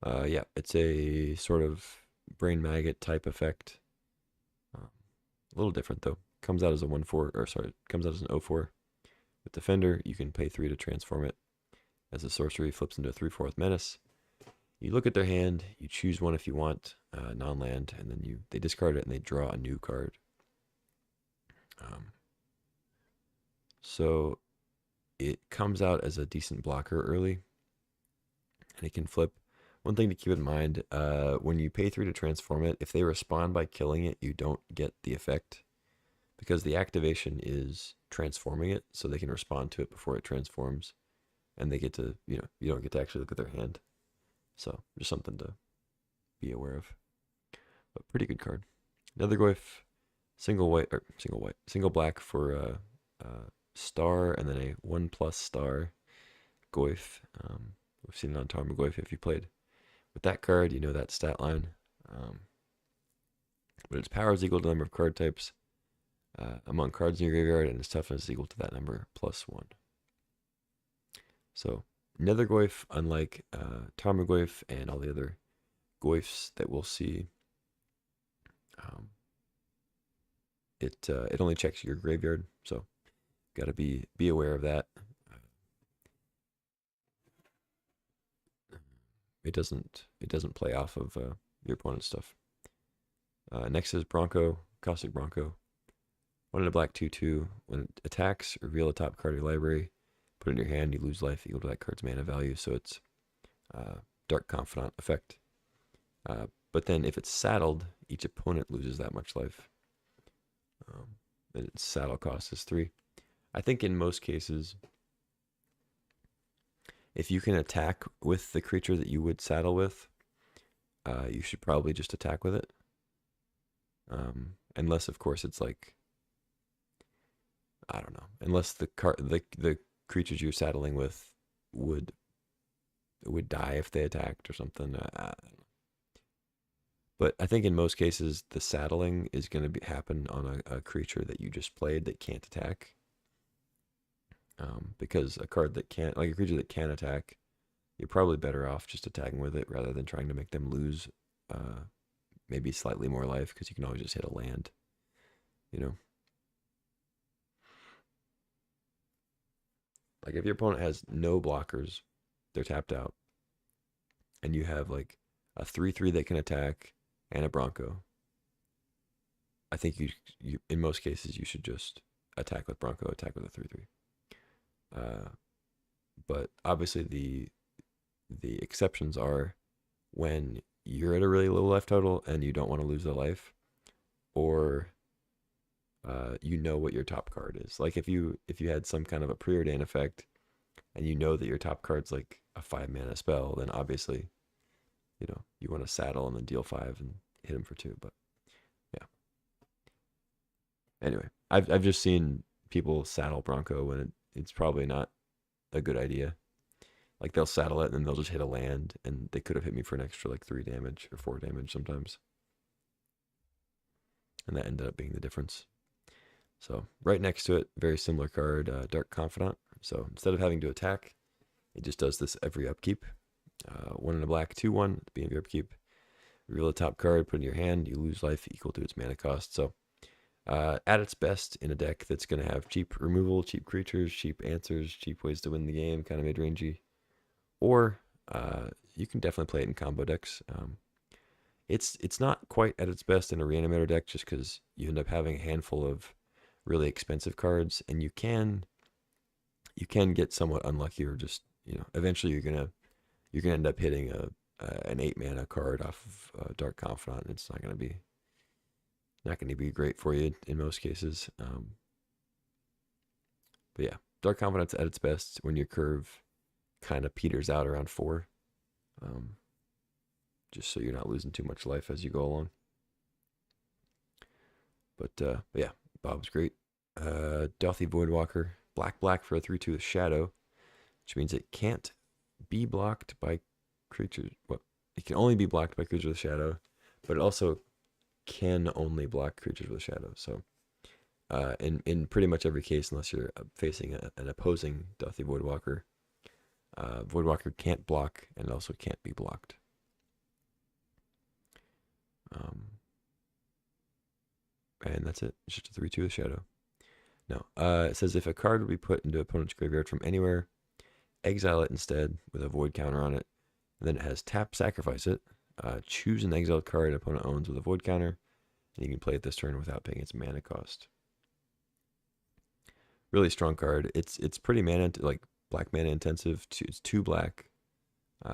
A: Yeah, it's a sort of brain maggot type effect. A little different though. Comes out as a 1/4, or sorry, comes out as an 0/4. With Defender, you can pay 3 to transform it. As a sorcery, flips into a 3/4 menace. You look at their hand, you choose one if you want, non-land, and then they discard it and they draw a new card. So it comes out as a decent blocker early, and it can flip. One thing to keep in mind, when you pay 3 to transform it, if they respond by killing it, you don't get the effect, because the activation is transforming it, so they can respond to it before it transforms, and they get to, you don't get to actually look at their hand. So just something to be aware of. But pretty good card. Another Goyf, single black for star, and then a 1+ star Goyf. We've seen it on Tarmogoyf if you played with that card, you know that stat line. But its power is equal to the number of card types among cards in your graveyard, and its toughness is equal to that number +1. So Nether Goyf, unlike Tarmogoyf and all the other Goyfs that we'll see, it only checks your graveyard, so gotta be aware of that. it doesn't play off of your opponent's stuff. Next is Bronco, Caustic Bronco. 1 in a black 2/2. When it attacks, reveal a top card of your library. Put it in your hand. You lose life equal to that card's mana value. So it's Dark Confidant effect. But then if it's saddled, each opponent loses that much life. And its saddle cost is 3. I think in most cases, if you can attack with the creature that you would saddle with, you should probably just attack with it. Unless, of course, it's like, I don't know. Unless the creatures you're saddling with would die if they attacked or something. I don't know. But I think in most cases, the saddling is going to happen on a creature that you just played that can't attack. Because a card that can't, like a creature that can attack, you're probably better off just attacking with it rather than trying to make them lose maybe slightly more life, because you can always just hit a land, you know? Like if your opponent has no blockers, they're tapped out, and you have like a 3/3 that can attack and a Bronco, I think you in most cases you should just attack with Bronco, attack with a 3/3. But obviously the exceptions are when you're at a really low life total and you don't want to lose the life, or you know what your top card is. Like if you had some kind of a preordain effect and you know that your top card's like a 5 mana spell, then obviously, you know, you want to saddle and then deal 5 and hit him for 2. But yeah. Anyway, I've just seen people saddle Bronco when it's probably not a good idea. Like they'll saddle it and then they'll just hit a land, and they could have hit me for an extra like 3 damage or 4 damage sometimes. And that ended up being the difference. So right next to it, very similar card, Dark Confidant. So instead of having to attack, it just does this every upkeep. 1 in a black 2/1 at the beginning of your upkeep. Reveal the top card, put it in your hand. You lose life equal to its mana cost. So at its best in a deck that's going to have cheap removal, cheap creatures, cheap answers, cheap ways to win the game, kind of mid-rangey. Or you can definitely play it in combo decks. It's not quite at its best in a Reanimator deck, just because you end up having a handful of really expensive cards, and you can get somewhat unlucky, or just, you know, eventually you're gonna end up hitting an 8 mana card off of Dark Confidant. It's not gonna be great for you in most cases. But yeah, Dark Confidant's at its best when your curve kind of peters out around 4. Just so you're not losing too much life as you go along. But yeah, Bob's great. Dauthi Voidwalker, black for a 3/2 with Shadow, which means it can't be blocked by creatures. Well, it can only be blocked by creatures with Shadow, but it also can only block creatures with Shadow. So in pretty much every case, unless you're facing an opposing Dauthi Voidwalker, Voidwalker can't block and it also can't be blocked. And that's it. It's just a 3/2 with Shadow. No. It says if a card would be put into opponent's graveyard from anywhere, exile it instead with a void counter on it. And then it has tap, sacrifice it. Choose an exiled card an opponent owns with a void counter, and you can play it this turn without paying its mana cost. Really strong card. It's pretty like black mana intensive. It's 2 black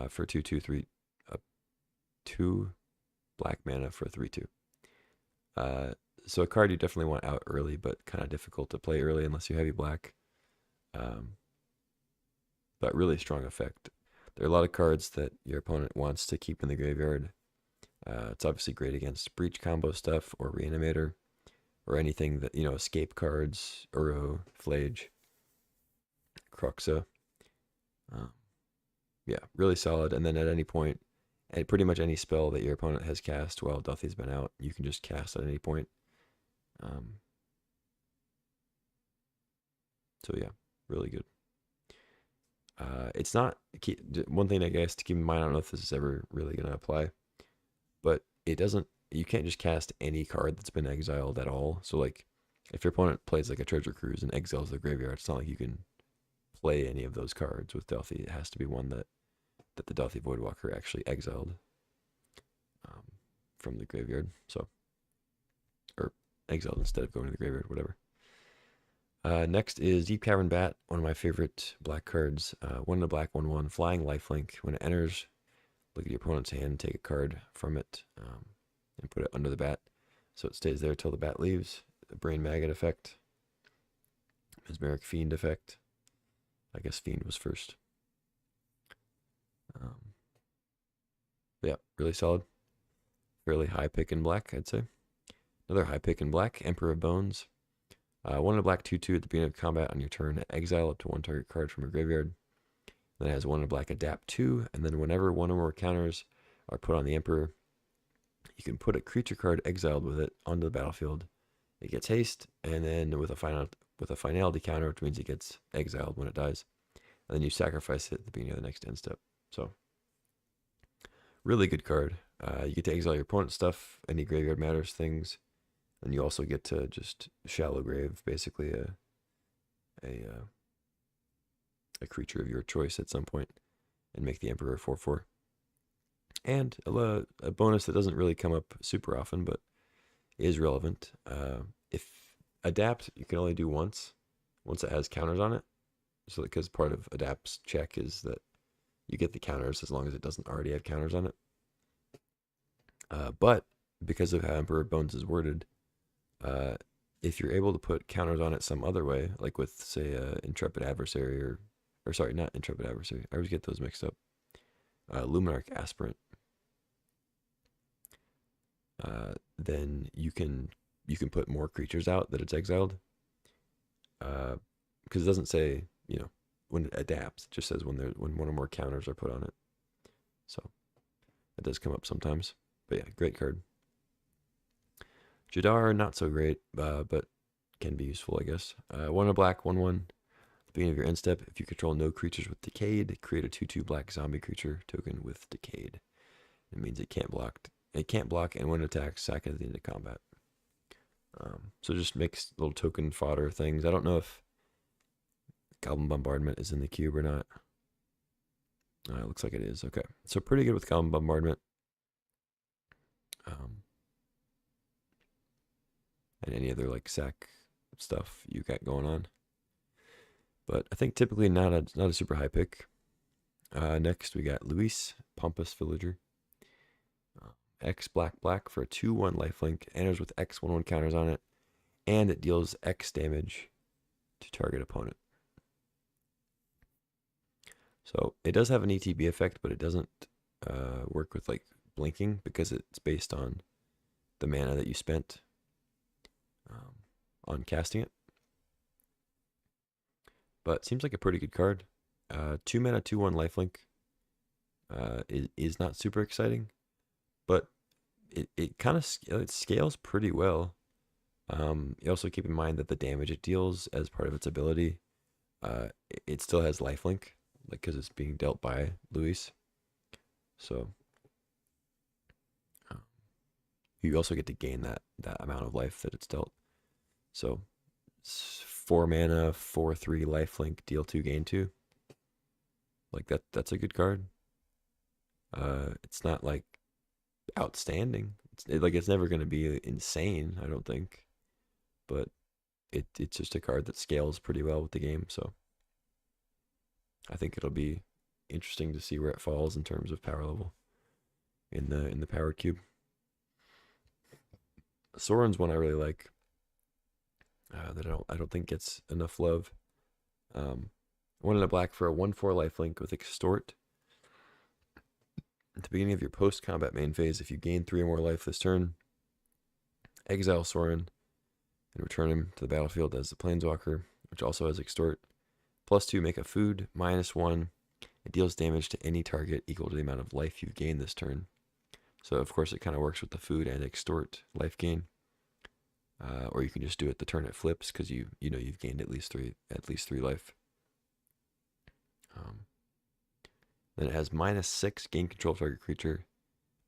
A: for 2/2/3. 2 black mana for 3/2. So a card you definitely want out early, but kind of difficult to play early unless you're heavy black. But really strong effect. There are a lot of cards that your opponent wants to keep in the graveyard. It's obviously great against breach combo stuff or Reanimator, or anything that, you know, escape cards, Uro, Flage, Croxa. Yeah, really solid. And then at any point, at pretty much any spell that your opponent has cast while Dauthi's been out, you can just cast at any point. So yeah, really good. It's not, one thing I guess to keep in mind, I don't know if this is ever really going to apply, but you can't just cast any card that's been exiled at all. So like, if your opponent plays like a Treasure Cruise and exiles the graveyard, it's not like you can play any of those cards with Dauthi. It has to be one that that the Dauthi Voidwalker actually exiled from the graveyard. So, or exiled instead of going to the graveyard, whatever. Next is Deep Cavern Bat, one of my favorite black cards. 1 in a black, 1/1, flying lifelink. When it enters, look at your opponent's hand, take a card from it, and put it under the bat. So it stays there till the bat leaves. The Brain Maggot effect. Mesmeric Fiend effect. I guess Fiend was first. Yeah, really solid. Fairly high pick in black, I'd say. Another high pick in black, Emperor of Bones. 1 in a black 2/2 at the beginning of combat on your turn. Exile up to 1 target card from your graveyard. Then it has 1 in a black adapt 2, and then whenever 1 or more counters are put on the Emperor, you can put a creature card exiled with it onto the battlefield. It gets haste, and then with a finality counter, which means it gets exiled when it dies. And then you sacrifice it at the beginning of the next end step. So, really good card. You get to exile your opponent's stuff, any graveyard matters things, and you also get to just shallow grave, basically a creature of your choice at some point, and make the Emperor 4/4. And a bonus that doesn't really come up super often, but is relevant. If adapt, you can only do once it has counters on it. So because part of adapt's check is that you get the counters as long as it doesn't already have counters on it. But because of how Emperor Bones is worded, if you're able to put counters on it some other way, like with, say, Intrepid Adversary, or sorry, not Intrepid Adversary, I always get those mixed up, Luminarch Aspirant, then you can put more creatures out that it's exiled, because it doesn't say, when it adapts, it just says when 1 or more counters are put on it. So it does come up sometimes. But yeah, great card. Jadar, not so great, but can be useful, I guess. 1 in a black, 1/1. At the beginning of your end step, if you control no creatures with Decayed, create a 2/2 black zombie creature token with Decayed. It means it can't block. It can't block, and when it attacks, sack it at the end of combat. So just makes little token fodder things. I don't know if Goblin Bombardment is in the cube or not. It looks like it is. Okay, so pretty good with Goblin Bombardment. And any other like sack stuff you got going on. But I think typically not a super high pick. Next we got Luis, Pompous Villager. X black for a 2/1 lifelink. Enters with X 1/1 counters on it. And it deals X damage to target opponent. So it does have an ETB effect, but it doesn't work with like blinking because it's based on the mana that you spent on casting it. But it seems like a pretty good card. 2 mana, 2/1 lifelink is not super exciting, but it kind of scales pretty well. You also keep in mind that the damage it deals as part of its ability, it still has lifelink, like because it's being dealt by Luis. So you also get to gain that amount of life that it's dealt. So 4 mana, 4/3 lifelink, deal 2, gain 2. Like that's a good card. It's not like outstanding. It's never going to be insane, I don't think. But it's just a card that scales pretty well with the game, so I think it'll be interesting to see where it falls in terms of power level in the Powered Cube. Soren's one I really like. That I don't think gets enough love. 1 in a black for a 1/4 lifelink with Extort. At the beginning of your post-combat main phase, if you gain 3 or more life this turn, exile Soren and return him to the battlefield as the Planeswalker, which also has Extort. +2, make a food, -1. It deals damage to any target equal to the amount of life you've gained this turn. So of course it kind of works with the food and Extort life gain. Or you can just do it the turn it flips because you've gained at least three life. Then it has -6, gain control of target creature,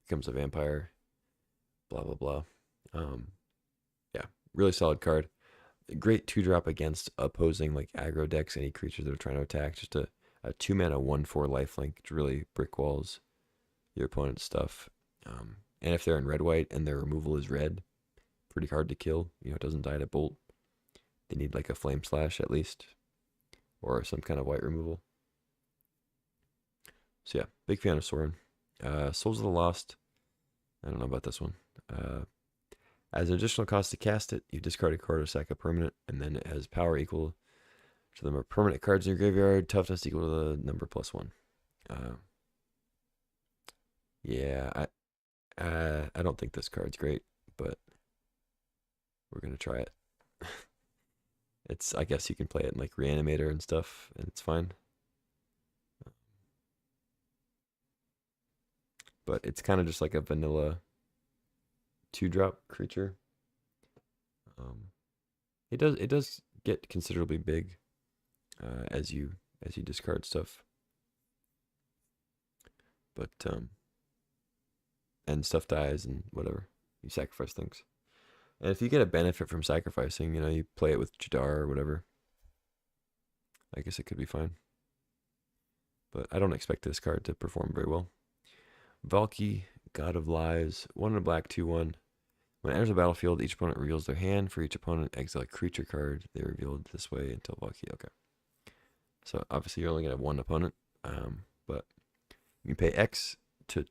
A: becomes a vampire, blah blah blah. Yeah, really solid card. Great 2-drop against opposing like aggro decks, any creatures that are trying to attack. Just a A 2-mana 1/4 lifelink to really brick walls your opponent's stuff. And if they're in red white and their removal is red, pretty hard to kill. You know, it doesn't die to bolt. They need like a flame slash at least, or some kind of white removal. So yeah, big fan of Sorin. Souls of the Lost. I don't know about this one. As an additional cost to cast it, you discard a card or sack a permanent, and then it has power equal to the number of permanent cards in your graveyard, toughness equal to the number +1. Yeah, I don't think this card's great, but we're gonna try it. I guess you can play it in like Reanimator and stuff, and it's fine. But it's kind of just like a vanilla 2-drop creature. It does get considerably big as you discard stuff. But and stuff dies and whatever. You sacrifice things. And if you get a benefit from sacrificing, you know, you play it with Jadar or whatever, I guess it could be fine. But I don't expect this card to perform very well. Valki, God of Lies, 1 in a black, 2/1. When it enters the battlefield, each opponent reveals their hand. For each opponent, exile a creature card. They revealed this way until Valki. Okay. So obviously you're only going to have one opponent. But you can pay X to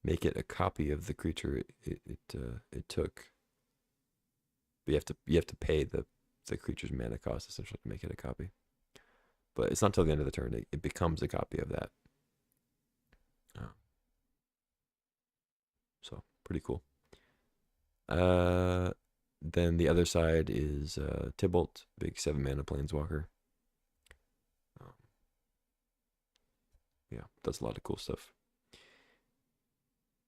A: make it a copy of the creature it took. But you have to pay the creature's mana cost essentially to make it a copy. But it's not until the end of the turn it becomes a copy of that. So pretty cool. Then the other side is Tybalt, big 7-mana planeswalker. Yeah, does a lot of cool stuff.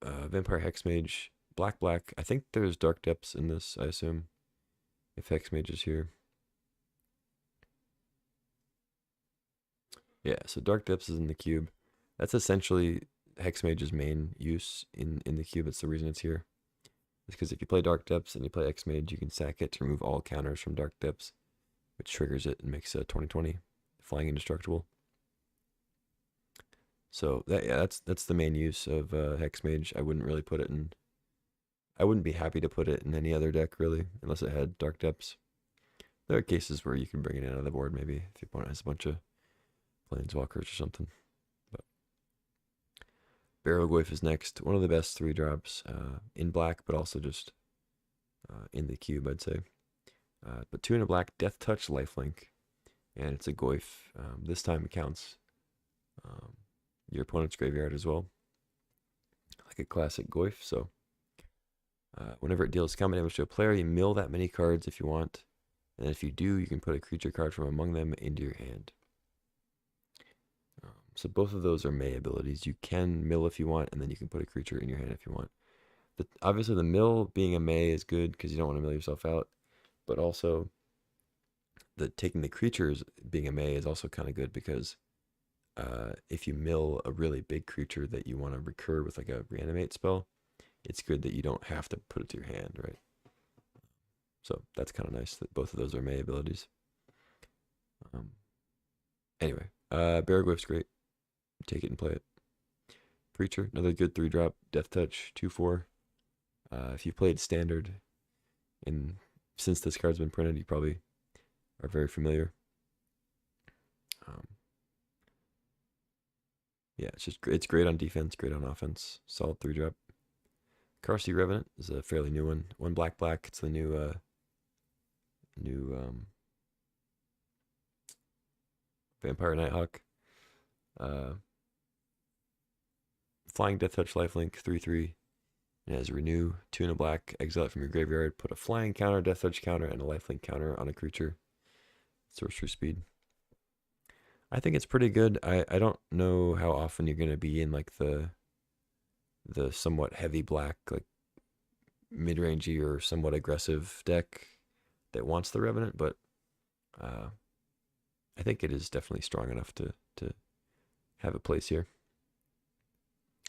A: Vampire Hexmage, black. I think there's Dark Depths in this, I assume, if Hexmage is here. Yeah, so Dark Depths is in the cube. That's essentially Hexmage's main use in the cube. It's the reason it's here. It's because if you play Dark Depths and you play Hexmage, you can sack it to remove all counters from Dark Depths, which triggers it and makes 20/20 flying indestructible. So that's the main use of Hexmage. I wouldn't really put it in. I wouldn't be happy to put it in any other deck really, unless it had Dark Depths. There are cases where you can bring it in on the board, maybe if your opponent has a bunch of planeswalkers or something. But Barrowgoyf is next. One of the best 3-drops in black, but also just in the cube, I'd say. But 2 in a black, Death Touch, lifelink, and it's a Goyf. This time it counts your opponent's graveyard as well, like a classic Goyf. So whenever it deals combat damage to a player, you mill that many cards if you want, and if you do, you can put a creature card from among them into your hand. So both of those are May abilities. You can mill if you want, and then you can put a creature in your hand if you want. Obviously, the mill being a May is good because you don't want to mill yourself out, but also taking the creatures being a May is also kind of good because if you mill a really big creature that you want to recur with like a reanimate spell, it's good that you don't have to put it to your hand, right? So that's kind of nice that both of those are May abilities. Anyway, Barrowgoyf's great. Take it and play it. Preacher, another good 3-drop. Death Touch, 2/4. If you played Standard, since this card's been printed, you probably are very familiar. Yeah, it's great on defense, great on offense. Solid 3-drop. Carsey Revenant is a fairly new one. 1 black. It's the new Vampire Nighthawk. Flying Death Touch, lifelink, 3/3. It has Renew, 2 in a black. Exile it from your graveyard. Put a flying counter, Death Touch counter, and a lifelink counter on a creature. Sorcery speed. I think it's pretty good. I don't know how often you're gonna be in like the somewhat heavy black, like mid-rangey or somewhat aggressive deck that wants the Revenant, but I think it is definitely strong enough to have a place here.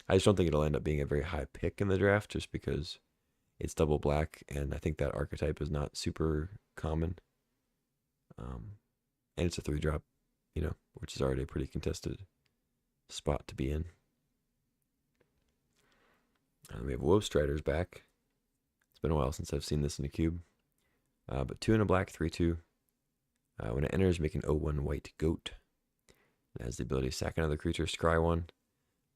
A: I just don't think it'll end up being a very high pick in the draft just because it's double black, and I think that archetype is not super common. And it's a 3-drop. you know, which is already a pretty contested spot to be in. We have Woe Strider's back. It's been a while since I've seen this in a cube. But 2 and a black, 3/2. When it enters, make an 0/1 white goat. It has the ability to sack another creature, scry one.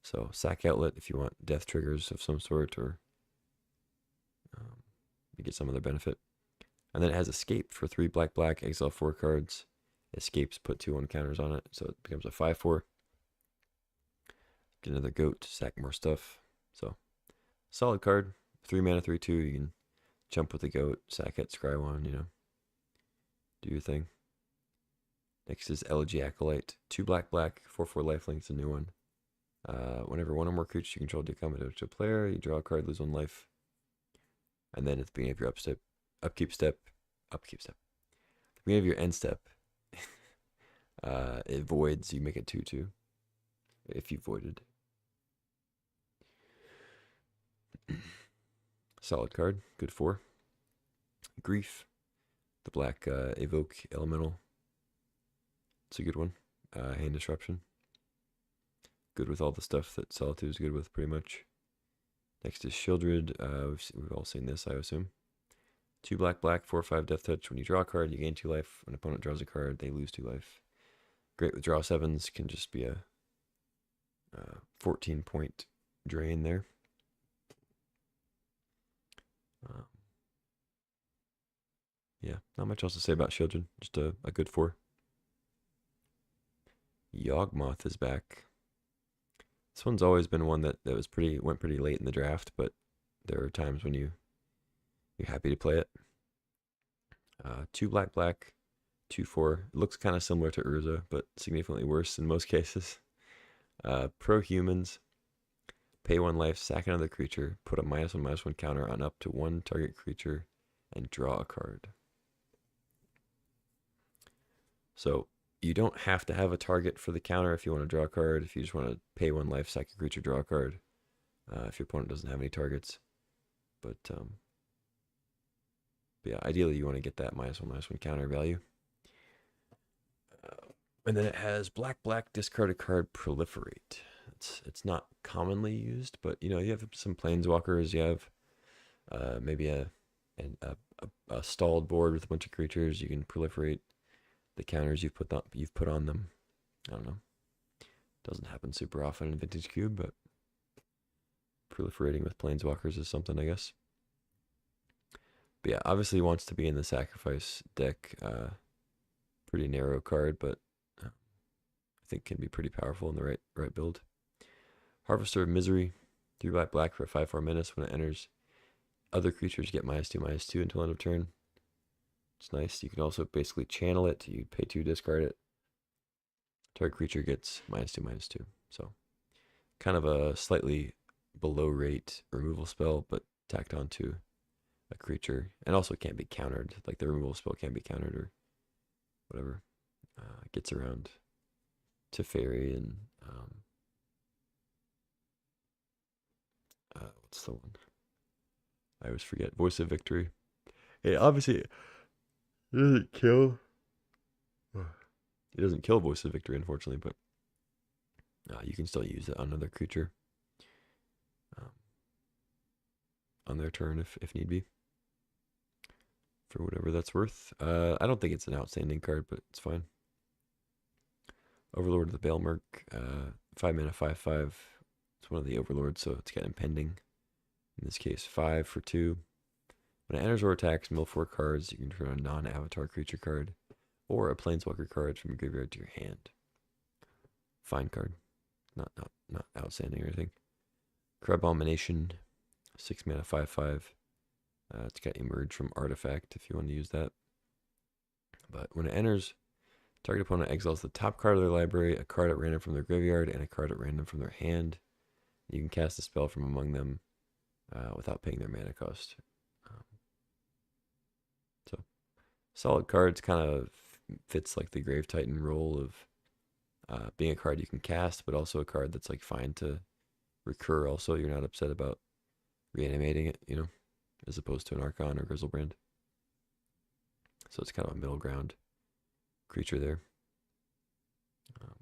A: So sack outlet if you want death triggers of some sort, or you get some other benefit. And then it has escape for 3 black, black, exile 4 cards. Escapes, put 2/1 counters on it, so it becomes a 5/4. Get another goat, sack more stuff. So solid card. 3 mana, 3/2. You can jump with the goat, sack it, scry one, you know. Do your thing. Next is Elegy Acolyte. 2 black, black, 4/4 lifelink. It's a new one. Whenever one or more creatures you control do combat to a player, you draw a card, lose 1 life. And then at the beginning of your upkeep step. At the beginning of your end step, it voids, you make it 2/2. If you voided. Solid card, good 4. Grief, the black evoke elemental. It's a good one. Hand disruption. Good with all the stuff that Solitude is good with, pretty much. Next is Shieldred. We've all seen this, I assume. 2 black, black, 4/5 death touch. When you draw a card, you gain 2 life. When an opponent draws a card, they lose 2 life. Great with draw 7s. Can just be a 14-point drain there. Yeah, not much else to say about Shieldred. Just a good 4. Yawgmoth is back. This one's always been one that went pretty late in the draft, but there are times when you're happy to play it. 2 black, black, 2/4. It looks kind of similar to Urza, but significantly worse in most cases. Pro humans. Pay 1 life, sack another creature, put a -1/-1 counter on up to 1 target creature, and draw a card. So you don't have to have a target for the counter if you want to draw a card. If you just want to pay 1 life, sack a creature, draw a card. If your opponent doesn't have any targets. But yeah, ideally you want to get that -1/-1 counter value. And then it has black, black, discard a card, proliferate. It's not commonly used, but you know, you have some planeswalkers, you have maybe a stalled board with a bunch of creatures. You can proliferate the counters you've put on them. I don't know. Doesn't happen super often in Vintage Cube, but proliferating with planeswalkers is something, I guess. But yeah, obviously wants to be in the sacrifice deck. Pretty narrow card, but I think can be pretty powerful in the right build. Harvester of Misery, 3 black, black for a 5/4 menace. When it enters, other creatures get -2/-2 until end of turn. It's nice. You can also basically channel it. You pay 2, discard it. Target creature gets -2/-2. So kind of a slightly below rate removal spell, but tacked onto a creature. And also can't be countered. Like the removal spell can't be countered or whatever. Gets around Teferi and what's the one? I always forget. Voice of Victory. It obviously doesn't kill. It doesn't kill Voice of Victory, unfortunately, but you can still use it on another creature on their turn if need be. For whatever that's worth. I don't think it's an outstanding card, but it's fine. Overlord of the Baelmerk, 5 mana, 5/5. It's one of the overlords, so it's got impending. In this case, 5 for 2. When it enters or attacks, mill 4 cards. You can turn a non-avatar creature card or a planeswalker card from your graveyard to your hand. Fine card, not outstanding or anything. Abomination, 6 mana, 5/5. It's got Emerge from Artifact if you want to use that. But when it enters, target opponent exiles the top card of their library, a card at random from their graveyard, and a card at random from their hand. You can cast a spell from among them without paying their mana cost. So, solid cards, kind of fits like the Grave Titan role of being a card you can cast, but also a card that's like fine to recur. Also, you're not upset about reanimating it, you know, as opposed to an Archon or Grizzlebrand. So it's kind of a middle ground creature there. Um,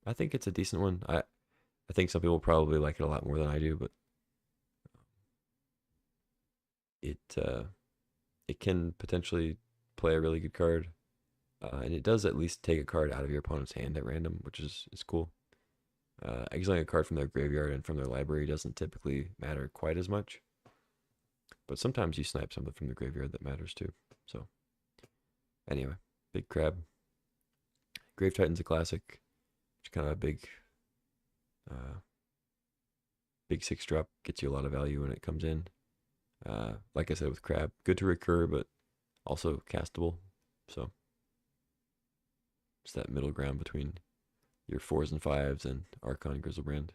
A: I think it's a decent one. I think some people probably like it a lot more than I do, but it it can potentially play a really good card, and it does at least take a card out of your opponent's hand at random, which is cool. Exiling a card from their graveyard and from their library doesn't typically matter quite as much, but sometimes you snipe something from the graveyard that matters too. So anyway, big crab. Grave Titan's a classic. It's kind of a uh, big 6-drop, gets you a lot of value when it comes in. Like I said with crab, good to recur, but also castable. So it's that middle ground between your 4s and 5s and Archon Grizzlebrand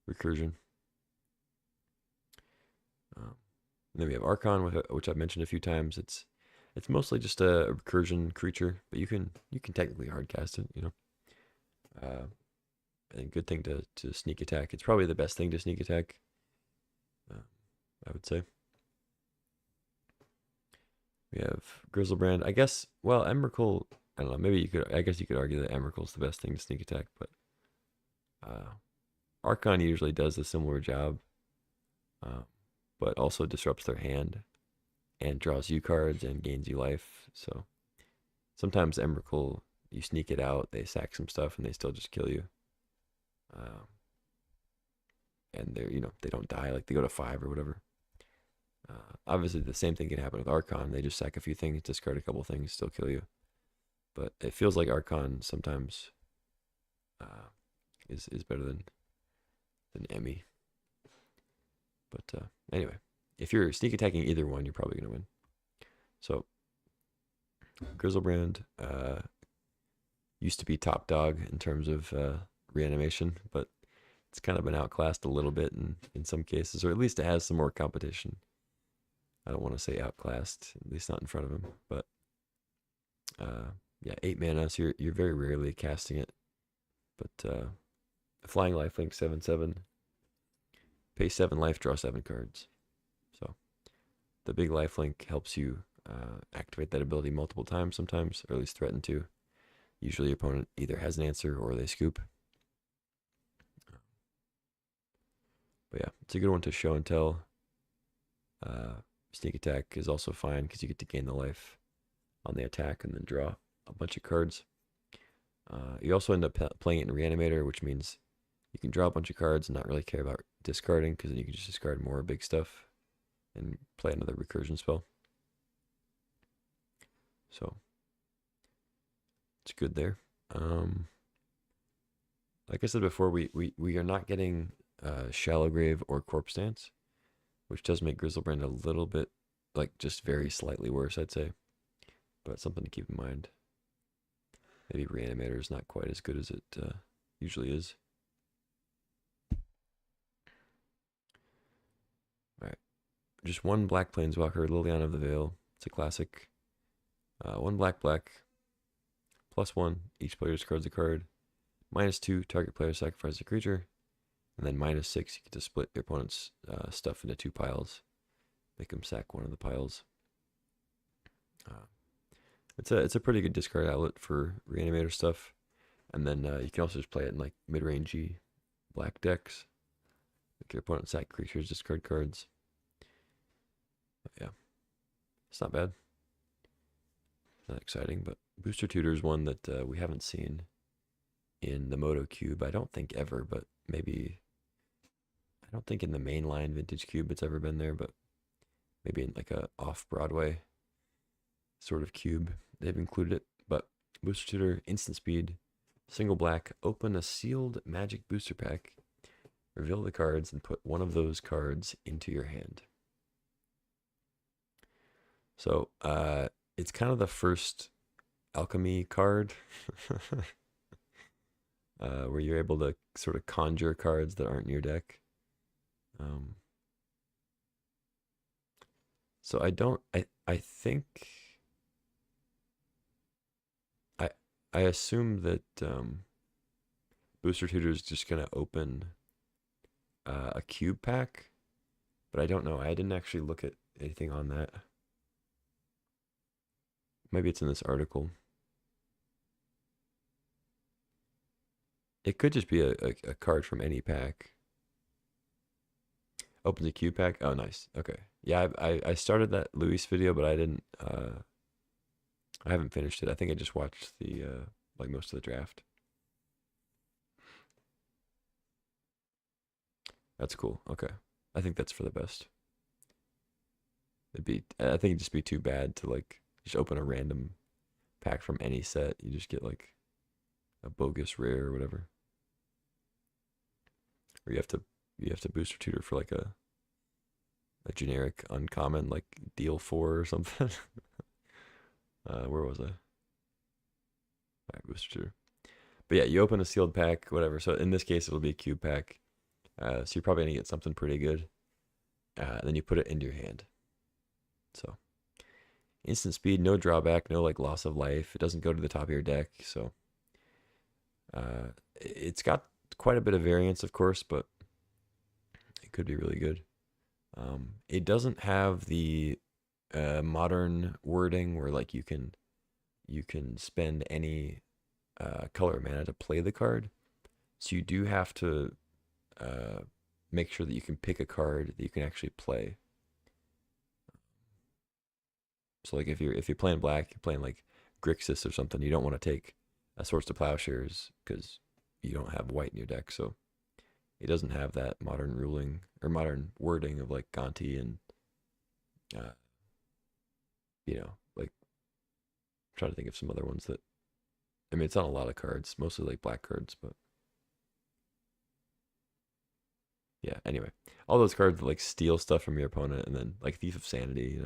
A: recursion. And then we have Archon, which I've mentioned a few times. It's mostly just a recursion creature, but you can technically hardcast it, you know. And good thing to sneak attack. It's probably the best thing to sneak attack, I would say. We have Grizzlebrand. I guess, well, Emrakul, I don't know, maybe I guess you could argue that Emrakul's the best thing to sneak attack, but Archon usually does a similar job, but also disrupts their hand and draws you cards and gains you life. So sometimes Emrakul, you sneak it out, they sack some stuff, and they still just kill you. And they're, they don't die, like they go to 5 or whatever. Obviously, the same thing can happen with Archon. They just sack a few things, discard a couple things, still kill you. But it feels like Archon sometimes is better than Emmy. But anyway, if you're sneak attacking either one, you're probably going to win. So, Grizzlebrand used to be top dog in terms of reanimation, but it's kind of been outclassed a little bit in some cases, or at least it has some more competition. I don't want to say outclassed, at least not in front of him, but yeah, 8 mana, so you're very rarely casting it. But flying lifelink 7/7, pay 7 life, draw 7 cards. So the big lifelink helps you activate that ability multiple times sometimes, or at least threaten to. Usually your opponent either has an answer or they scoop. But yeah, it's a good one to show and tell. Sneak attack is also fine because you get to gain the life on the attack and then draw a bunch of cards. You also end up playing it in Reanimator, which means you can draw a bunch of cards and not really care about discarding, because then you can just discard more big stuff and play another recursion spell. So it's good there. Like I said before, we are not getting Shallow Grave or Corpse Dance, which does make Grizzlebrand a little bit, like, just very slightly worse, I'd say. But something to keep in mind. Maybe Reanimator is not quite as good as it usually is. Alright. Just one black Planeswalker, Liliana of the Veil. It's a classic. 1 black, +1. Each player discards a card. -2, target player sacrifices a creature. And then -6, you get to split your opponent's stuff into 2 piles. Make them sack one of the piles. It's a pretty good discard outlet for Reanimator stuff. And then you can also just play it in like mid-rangey black decks. Make your opponent sack creatures, discard cards. But yeah, it's not bad. Not exciting, but Booster Tutor is one that we haven't seen in the Moto Cube. I don't think ever, but maybe. I don't think in the mainline Vintage Cube it's ever been there, but maybe in like a off-Broadway sort of cube they've included it. But Booster Tutor, instant speed, single black, open a sealed Magic booster pack, reveal the cards, and put one of those cards into your hand. So it's kind of the first alchemy card where you're able to sort of conjure cards that aren't in your deck. So I think I assume that Booster Tutor is just gonna open a cube pack, but I don't know. I didn't actually look at anything on that. Maybe it's in this article. It could just be a card from any pack. Opens a cube pack. Oh, nice. Okay. Yeah, I started that Luis video, but I didn't. I haven't finished it. I think I just watched the like most of the draft. That's cool. Okay. I think that's for the best. I think it'd just be too bad to like just open a random pack from any set. You just get like a bogus rare or whatever. Or you have to booster tutor for like a generic uncommon like deal 4 or something. Where was I? All right, booster tutor. But yeah, you open a sealed pack, whatever. So in this case, it'll be a cube pack. So you're probably gonna get something pretty good. Then you put it into your hand. So instant speed, no drawback, no like loss of life. It doesn't go to the top of your deck. So it's got quite a bit of variance, of course, but it could be really good. It doesn't have the modern wording where like you can spend any color mana to play the card. So you do have to make sure that you can pick a card that you can actually play. So like if you're playing black, you're playing like Grixis or something, you don't want to take a Swords to Plowshares because you don't have white in your deck. So it doesn't have that modern ruling or modern wording of like Gonti and uh, like I'm trying to think of some other ones that I mean it's on a lot of cards, mostly like black cards, but yeah, anyway. All those cards that like steal stuff from your opponent and then like Thief of Sanity,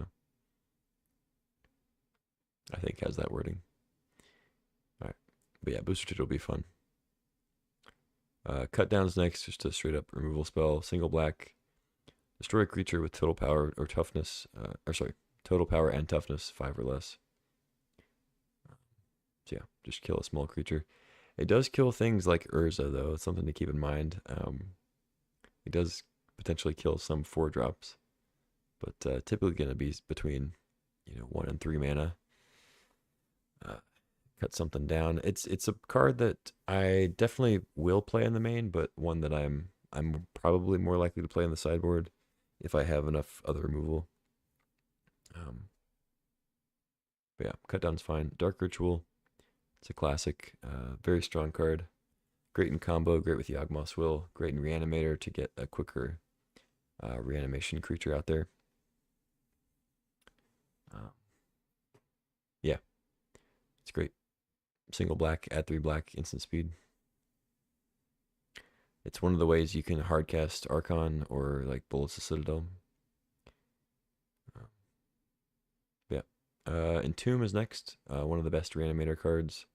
A: I think has that wording. All right. But yeah, Booster Tutor will be fun. Cut down's next, just a straight up removal spell. Single black. Destroy a creature with total power or toughness. Total power and toughness 5 or less. So yeah, just kill a small creature. It does kill things like Urza though. It's something to keep in mind. It does potentially kill some 4-drops, but typically going to be between 1 and 3 mana. Cut something down. It's a card that I definitely will play in the main, but one that I'm probably more likely to play in the sideboard if I have enough other removal. But yeah, cut down's fine. Dark Ritual. It's a classic, very strong card. Great in combo, great with Yawgmoth's Will, great in Reanimator to get a quicker reanimation creature out there. Yeah, it's great. Single black, add 3 black, instant speed. It's one of the ways you can hardcast Archon or like Bullets of Citadel. Yeah. Entomb is next. One of the best Reanimator cards.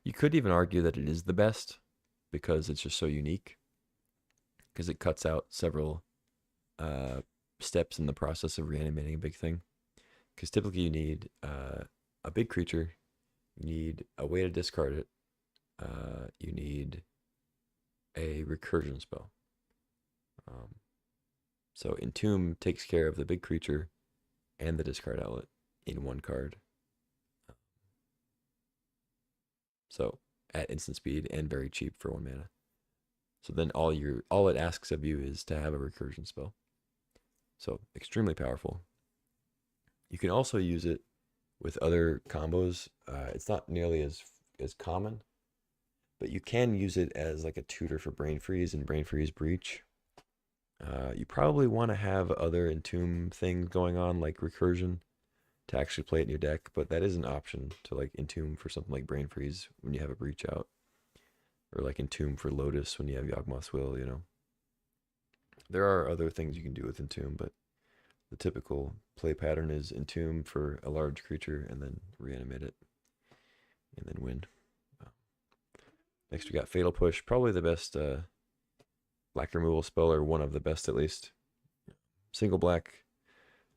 A: You could even argue that it is the best because it's just so unique. Because it cuts out several steps in the process of reanimating a big thing. Because typically you need a big creature, you need a way to discard it, you need a recursion spell. So Entomb takes care of the big creature and the discard outlet in one card. So at instant speed and very cheap for 1 mana. So then all it asks of you is to have a recursion spell. So extremely powerful. You can also use it with other combos. It's not nearly as common, but you can use it as like a tutor for Brain Freeze and Brain Freeze Breach. You probably want to have other Entomb things going on like recursion to actually play it in your deck, but that is an option to like Entomb for something like Brain Freeze when you have a Breach out, or like Entomb for Lotus when you have Yawgmoth's Will. There are other things you can do with Entomb, but the typical play pattern is Entomb for a large creature and then reanimate it and then win. Next we got Fatal Push, probably the best black removal spell, or one of the best at least. Single black,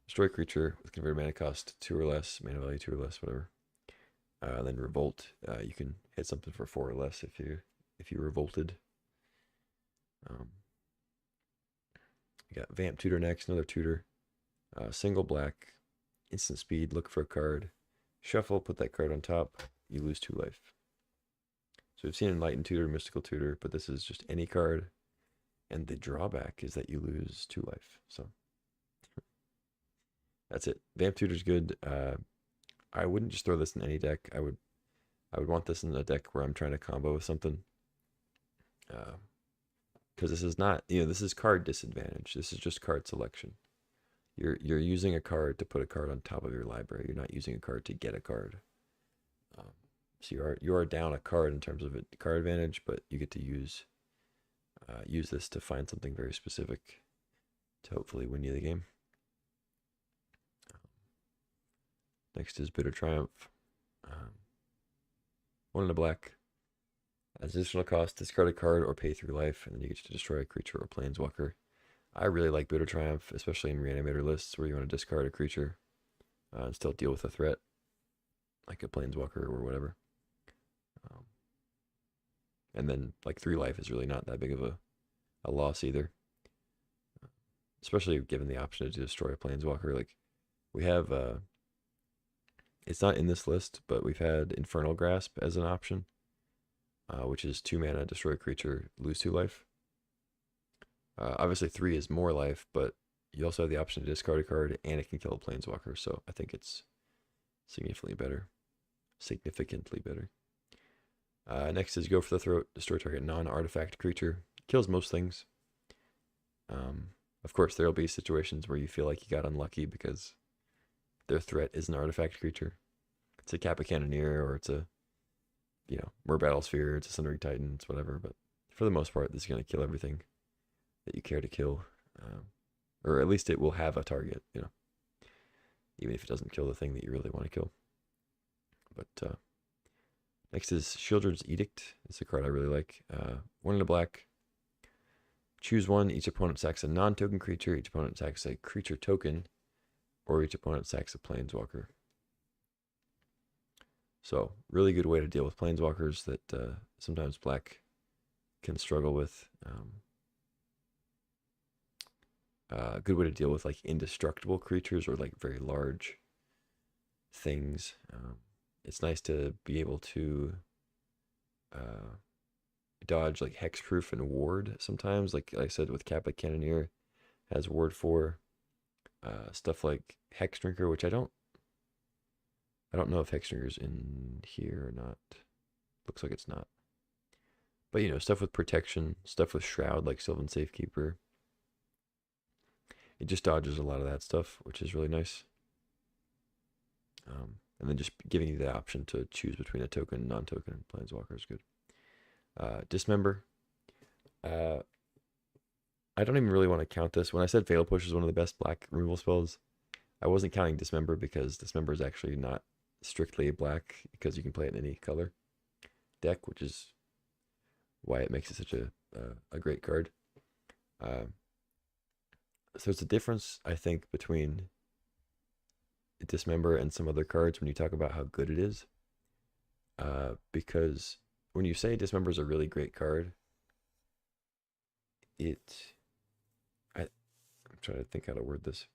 A: destroy creature with converted mana cost 2 or less, mana value 2 or less, whatever. Then Revolt, you can hit something for 4 or less if you revolted. You got Vamp Tutor next, another tutor. Single black, instant speed, look for a card, shuffle, put that card on top, you lose 2 life. So So we've seen Enlightened Tutor, Mystical Tutor, but this is just any card. And the drawback is that you lose 2 life. So that's it. Vamp Tutor's good. I wouldn't just throw this in any deck. I would want this in a deck where I'm trying to combo with something. Because this is not, this is card disadvantage. This is just card selection. You're using a card to put a card on top of your library. You're not using a card to get a card. So you are down a card in terms of card advantage, but you get to use this to find something very specific to hopefully win you the game. Next is Bitter Triumph. 1 in a black. As additional cost, discard a card or pay 3 life, and then you get to destroy a creature or planeswalker. I really like Bitter Triumph, especially in Reanimator lists where you want to discard a creature and still deal with a threat, like a planeswalker or whatever. And then like 3 life is really not that big of a loss either. Especially given the option to destroy a planeswalker. Like we have it's not in this list, but we've had Infernal Grasp as an option. Which is 2 mana, destroy a creature, lose 2 life. Obviously 3 is more life, but you also have the option to discard a card and it can kill a planeswalker, so I think it's significantly better. Next is Go for the Throat, destroy target non-artifact creature. Kills most things. Of course, there will be situations where you feel like you got unlucky because their threat is an artifact creature. It's a Kappa Cannoneer, or it's a Mer Battlesphere, it's a Sundering Titan, it's whatever, but for the most part, this is going to kill everything that you care to kill. Or at least it will have a target, even if it doesn't kill the thing that you really want to kill. But next is Shieldred's Edict. It's a card I really like. 1 in a black. Choose 1. Each opponent sacks a non-token creature. Each opponent sacks a creature token. Or each opponent sacks a planeswalker. So, really good way to deal with planeswalkers that sometimes black can struggle with. Good way to deal with like indestructible creatures or like very large things. It's nice to be able to dodge like hexproof and ward sometimes. Like I said, with Kappa Cannoneer has ward 4. Stuff like Hexdrinker, which I don't know if Hexdrinker's in here or not. Looks like it's not. But stuff with protection, stuff with Shroud like Sylvan Safekeeper. It just dodges a lot of that stuff, which is really nice. And then just giving you the option to choose between a token and non-token planeswalker is good. Dismember. I don't even really want to count this. When I said Fatal Push is one of the best black removal spells, I wasn't counting Dismember because Dismember is actually not strictly black because you can play it in any color deck, which is why it makes it such a great card. So it's a difference, I think, between Dismember and some other cards when you talk about how good it is. Because when you say Dismember is a really great card, I'm trying to think how to word this.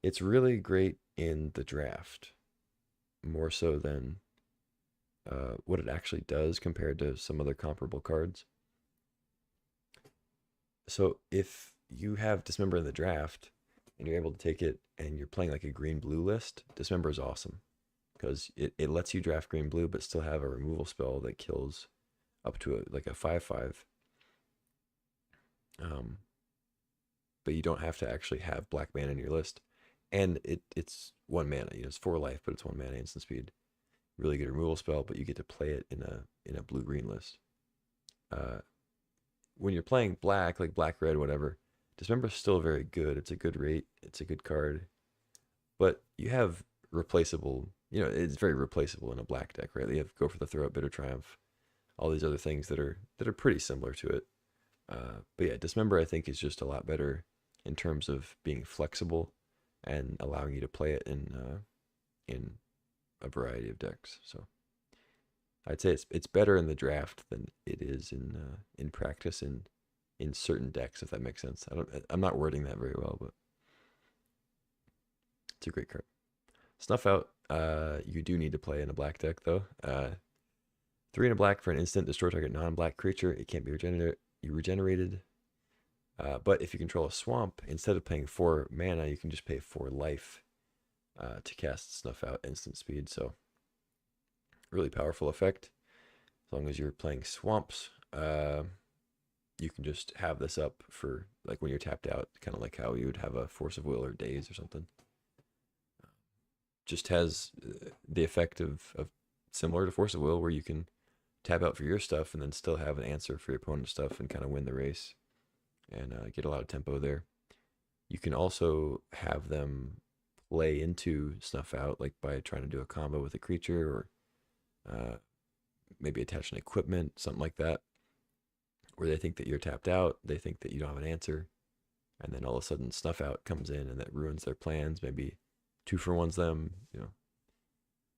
A: It's really great in the draft, more so than what it actually does compared to some other comparable cards. So if you have Dismember in the draft and you're able to take it and you're playing like a green-blue list, Dismember is awesome because it lets you draft green-blue but still have a removal spell that kills up to like a 5/5. But you don't have to actually have black mana in your list. And it's 1 mana. It's 4 life, but it's 1 mana instant speed. Really good removal spell, but you get to play it in a blue-green list. When you're playing black, like black-red, whatever, Dismember is still very good. It's a good rate. It's a good card. But you have replaceable, it's very replaceable in a black deck, right? You have Go for the Throat, Bitter Triumph, all these other things that are pretty similar to it. But yeah, Dismember I think is just a lot better in terms of being flexible and allowing you to play it in a variety of decks. So I'd say it's better in the draft than it is in practice in certain decks, if that makes sense. I'm not wording that very well, but it's a great card. Snuff Out, you do need to play in a black deck though. 3 and a black for an instant. Destroy target non-black creature. It can't be regenerated. But if you control a swamp, instead of paying 4 mana, you can just pay 4 life to cast Snuff Out instant speed. So, really powerful effect. As long as you're playing swamps, you can just have this up for like when you're tapped out, kind of like how you would have a Force of Will or Daze or something. Just has the effect of similar to Force of Will, where you can tap out for your stuff and then still have an answer for your opponent's stuff and kind of win the race and get a lot of tempo there. You can also have them play into Snuff Out, like by trying to do a combo with a creature or maybe attach an equipment, something like that, where they think that you're tapped out, they think that you don't have an answer, and then all of a sudden Snuff Out comes in and that ruins their plans. Maybe 2-for-1s them,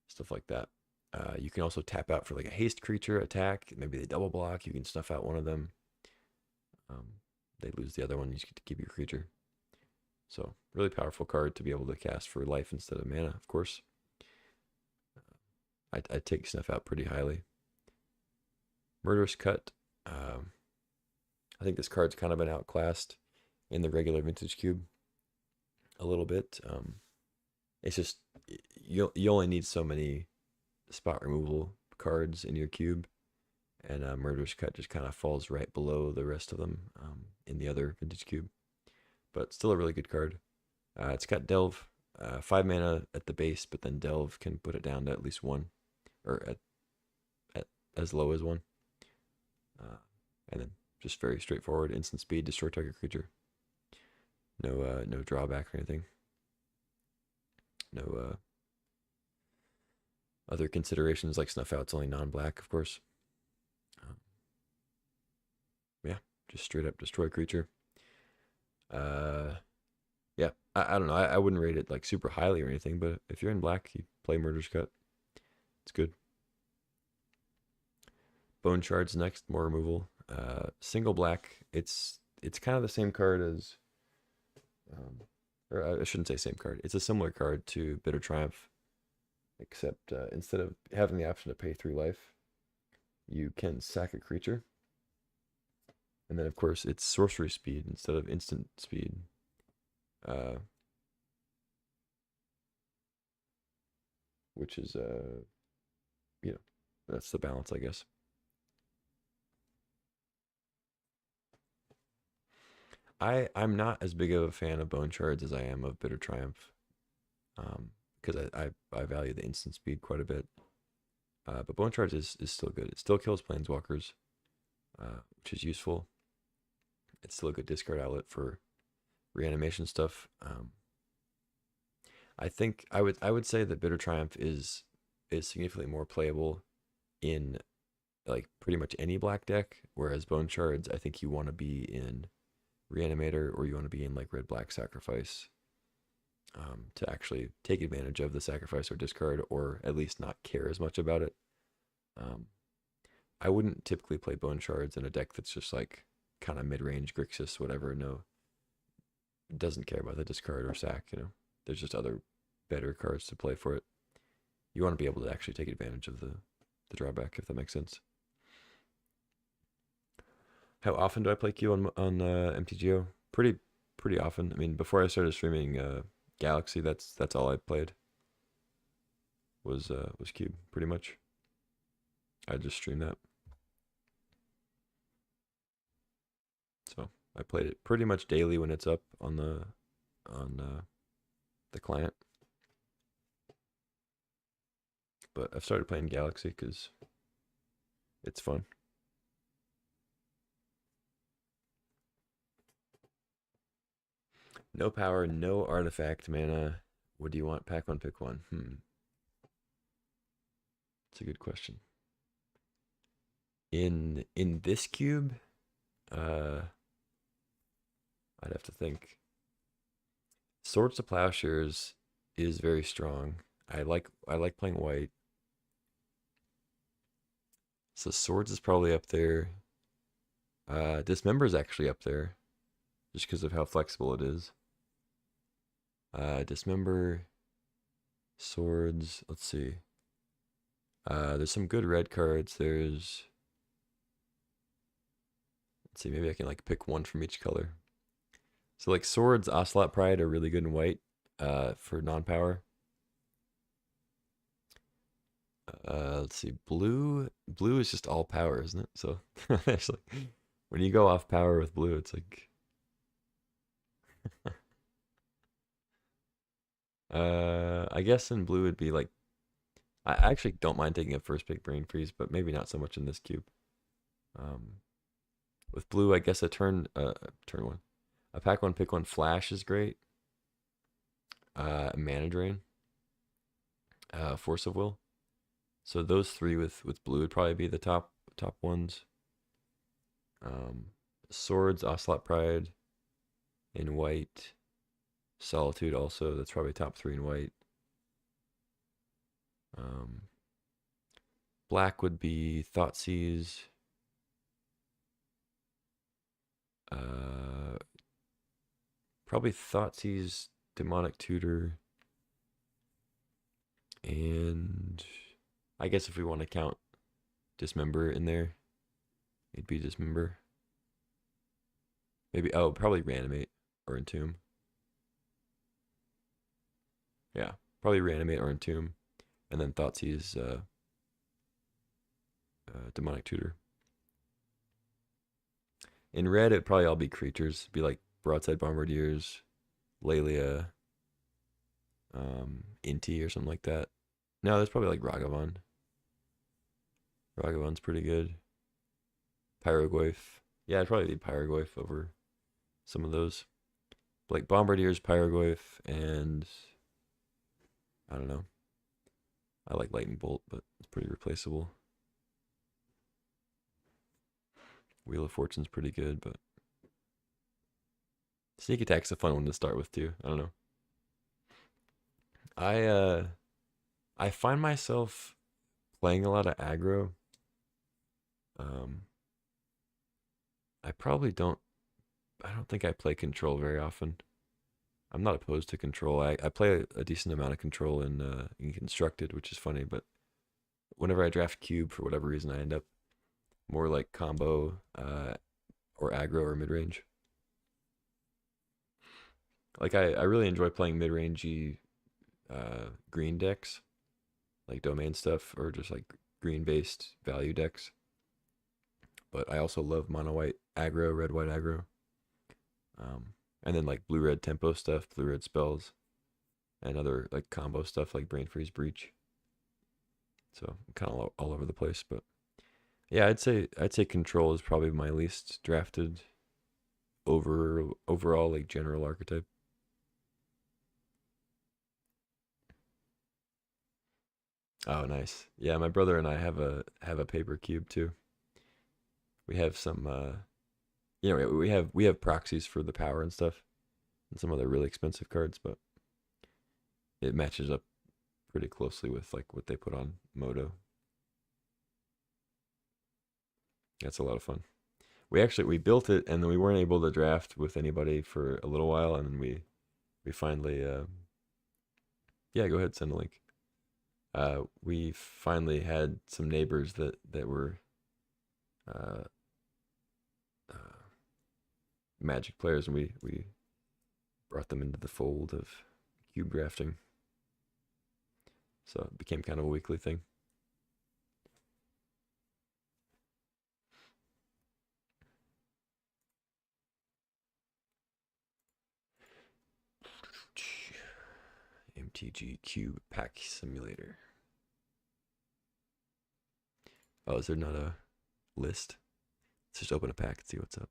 A: stuff like that. You can also tap out for like a haste creature attack. Maybe they double block. You can Snuff Out one of them. They lose the other one. You just get to keep your creature. So really powerful card to be able to cast for life instead of mana, of course. I take Snuff Out pretty highly. Murderous Cut. I think this card's kind of been outclassed in the regular Vintage Cube a little bit. It's just you only need so many spot removal cards in your cube, and Murderous Cut just kind of falls right below the rest of them in the other Vintage Cube. But still a really good card. It's got Delve, 5 mana at the base, but then Delve can put it down to at least 1, or at as low as 1. And then just very straightforward, instant speed, destroy target creature. No drawback or anything. No other considerations like Snuff Out's only non-black, of course. Yeah, just straight up destroy creature. Yeah, I don't know. I wouldn't rate it like super highly or anything, but if you're in black, you play Murderous Cut. It's good. Bone Shards next, more removal. Single black. It's kind of the same card as, or I shouldn't say same card. It's a similar card to Bitter Triumph, except instead of having the option to pay 3 life, you can sack a creature. And then, of course, it's sorcery speed instead of instant speed. Which is, that's the balance, I guess. I'm not as big of a fan of Bone Shards as I am of Bitter Triumph, because I value the instant speed quite a bit. But Bone Shards is still good. It still kills Planeswalkers, which is useful. It's still a good discard outlet for reanimation stuff. I think I would say that Bitter Triumph is significantly more playable in like pretty much any black deck, whereas Bone Shards, I think you want to be in Reanimator, or you want to be in like Red Black Sacrifice, to actually take advantage of the sacrifice or discard, or at least not care as much about it. I wouldn't typically play Bone Shards in a deck that's just like kind of mid-range Grixis, whatever. No, doesn't care about the discard or sack. There's just other better cards to play for it. You want to be able to actually take advantage of the drawback, if that makes sense. How often do I play Q on MTGO? Pretty often. I mean, before I started streaming Galaxy, that's all I played. Was Cube, pretty much. I just streamed that. So I played it pretty much daily when it's up on the client. But I've started playing Galaxy because it's fun. No power, no artifact mana. What do you want? Pack one, pick one. It's a good question. In this cube, I'd have to think. Swords to Plowshares is very strong. I like playing white. So Swords is probably up there. Dismember is actually up there, just because of how flexible it is. Dismember, Swords. Let's see. There's some good red cards. Let's see, maybe I can like pick one from each color. So like Swords, Ocelot Pride are really good in white, for non-power. Let's see, blue is just all power, isn't it? So actually, when you go off power with blue, it's like, I guess in blue it'd be like, I actually don't mind taking a first pick Brain Freeze, but maybe not so much in this cube. Um, with blue, I guess turn one, a pack one, pick one Flash is great. Mana Drain, Force of Will. So those three with blue would probably be the top ones. Um, Swords, Ocelot Pride in white. Solitude also, that's probably top three in white. Um, Black would be Thoughtseize. Uh, Probably Thoughtseize, Demonic Tutor, and I guess if we want to count Dismember in there, it'd be Dismember. Maybe, oh, probably Reanimate or Entomb. Yeah, probably Reanimate or Entomb, and then Thoughtseize, Demonic Tutor. In red, it'd probably all be creatures. It'd be like Broadside Bombardiers, Lelia, Inti or something like that. No, there's probably like Ragavan. Ragavan's pretty good. Pyroglyph. Yeah, I'd probably be Pyroglyph over some of those. Like Bombardiers, Pyroglyph, and I don't know. I like Lightning Bolt, but it's pretty replaceable. Wheel of Fortune's pretty good, but Sneak Attack's a fun one to start with too. I don't know. I find myself playing a lot of aggro. Um, I probably don't. I don't think I play control very often. I'm not opposed to control. I play a decent amount of control in constructed, which is funny. But whenever I draft cube for whatever reason, I end up more like combo, or aggro or mid range. Like I really enjoy playing mid rangey, green decks, like domain stuff, or just like green based value decks. But I also love mono white aggro, red white aggro. And then like blue red tempo stuff, blue red spells, and other like combo stuff like Brain Freeze Breach. So I'm kind of all over the place, but yeah, I'd say control is probably my least drafted overall like general archetype. Oh, nice. Yeah, my brother and I have a paper cube too. We have some, we have proxies for the power and stuff, and some other really expensive cards, but it matches up pretty closely with like what they put on Moto. That's a lot of fun. We built it and then we weren't able to draft with anybody for a little while, and then we finally, yeah, go ahead, send a link. We finally had some neighbors that were, uh, uh, Magic players, and we brought them into the fold of cube drafting. So it became kind of a weekly thing. MTG Cube Pack Simulator. Oh, is there not a list? Let's just open a pack and see what's up.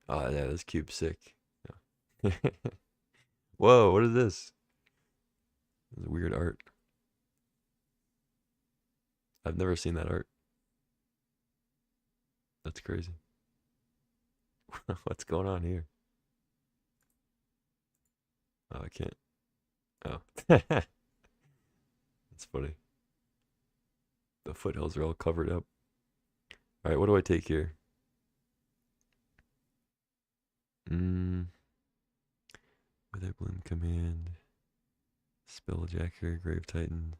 A: Oh, yeah, this cube's sick. Yeah. Whoa, what is this? This is weird art. I've never seen that art. That's crazy. What's going on here? Oh, I can't. Oh. That's funny. The foothills are all covered up. All right, what do I take here? Mm, Witherbloom Command, Spelljacker, Grave Titan.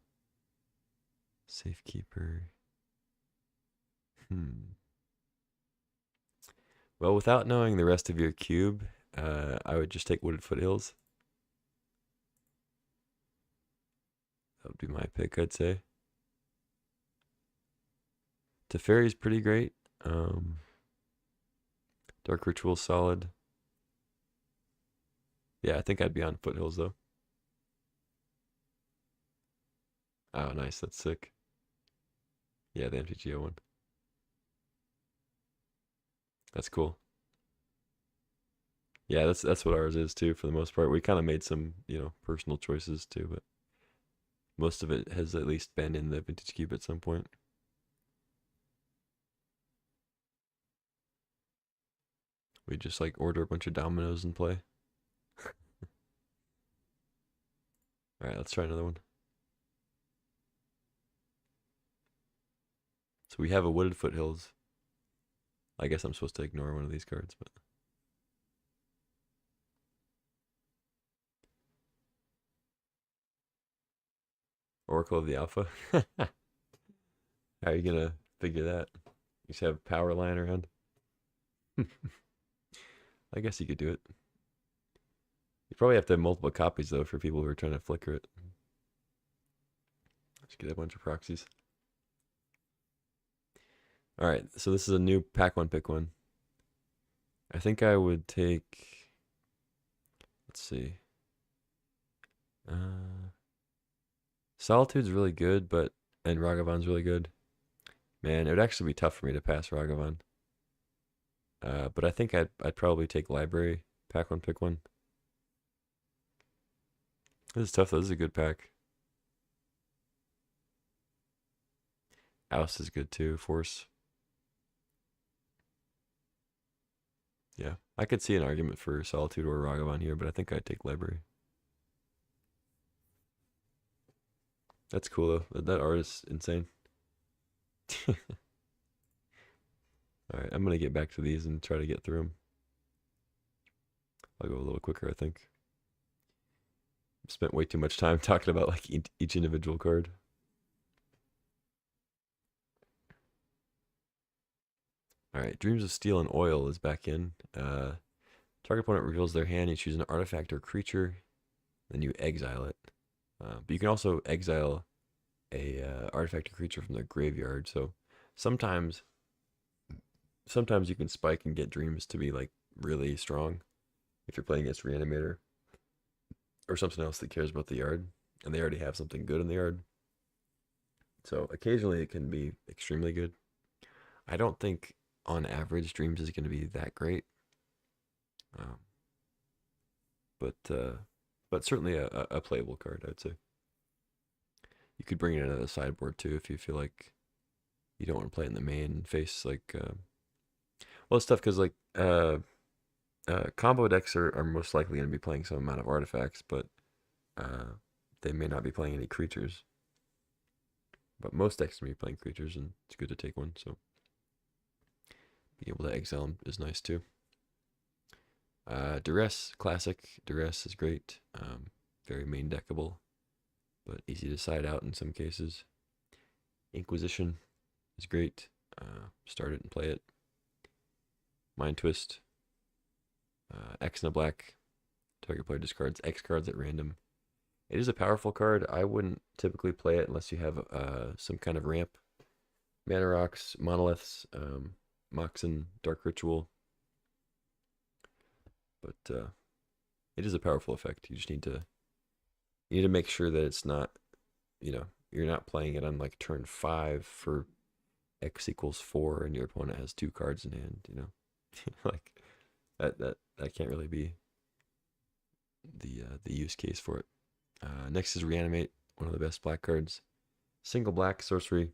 A: Safekeeper. Well, without knowing the rest of your cube, I would just take Wooded Foothills. That would be my pick, I'd say. Teferi's pretty great. Dark Ritual's solid. Yeah, I think I'd be on Foothills, though. Oh, nice. That's sick. Yeah, the MTG one. That's cool. Yeah, that's what ours is too, for the most part. We kind of made some, personal choices too, but most of it has at least been in the Vintage Cube at some point. We just like order a bunch of dominoes and play. All right, let's try another one. So we have a Wooded Foothills. I guess I'm supposed to ignore one of these cards, but Oracle of the Alpha. How are you gonna figure that? You just have power lying around. I guess you could do it. You probably have to have multiple copies though for people who are trying to flicker it. Just get a bunch of proxies. All right, so this is a new pack one, pick one. I think I would take. Let's see. Solitude's really good, and Ragavan's really good. Man, it would actually be tough for me to pass Ragavan. But I think I'd probably take Library, pack one, pick one. This is tough though. This is a good pack. Oust is good too. Force. Yeah, I could see an argument for Solitude or Ragavan here, but I think I'd take Library. That's cool though. That art is insane. Alright, I'm gonna get back to these and try to get through them. I'll go a little quicker, I think. Spent way too much time talking about like each individual card. Alright, Dreams of Steel and Oil is back in. Target opponent reveals their hand. You choose an artifact or creature, then you exile it. But you can also exile a artifact or creature from their graveyard. So sometimes you can spike and get Dreams to be like really strong if you're playing against Reanimator or something else that cares about the yard, and they already have something good in the yard. So occasionally it can be extremely good. I don't think on average Dreams is going to be that great, but certainly a playable card, I'd say. You could bring it into the sideboard too if you feel like you don't want to play it in the main face. Like, well, it's tough because like combo decks are most likely going to be playing some amount of artifacts, but they may not be playing any creatures. But most decks can be playing creatures, and it's good to take one. So being able to exile them is nice too. Duress, classic. Duress is great. Very main deckable, but easy to side out in some cases. Inquisition is great. Start it and play it. Mind Twist. X and a black. Target player discards X cards at random. It is a powerful card. I wouldn't typically play it unless you have some kind of ramp. Mana Rocks, Monoliths, Moxen, Dark Ritual. But it is a powerful effect. You just need to make sure that it's not, you're not playing it on like turn 5 for X equals 4 and your opponent has 2 cards in hand, like that can't really be the use case for it. Next is Reanimate, one of the best black cards. Single black sorcery.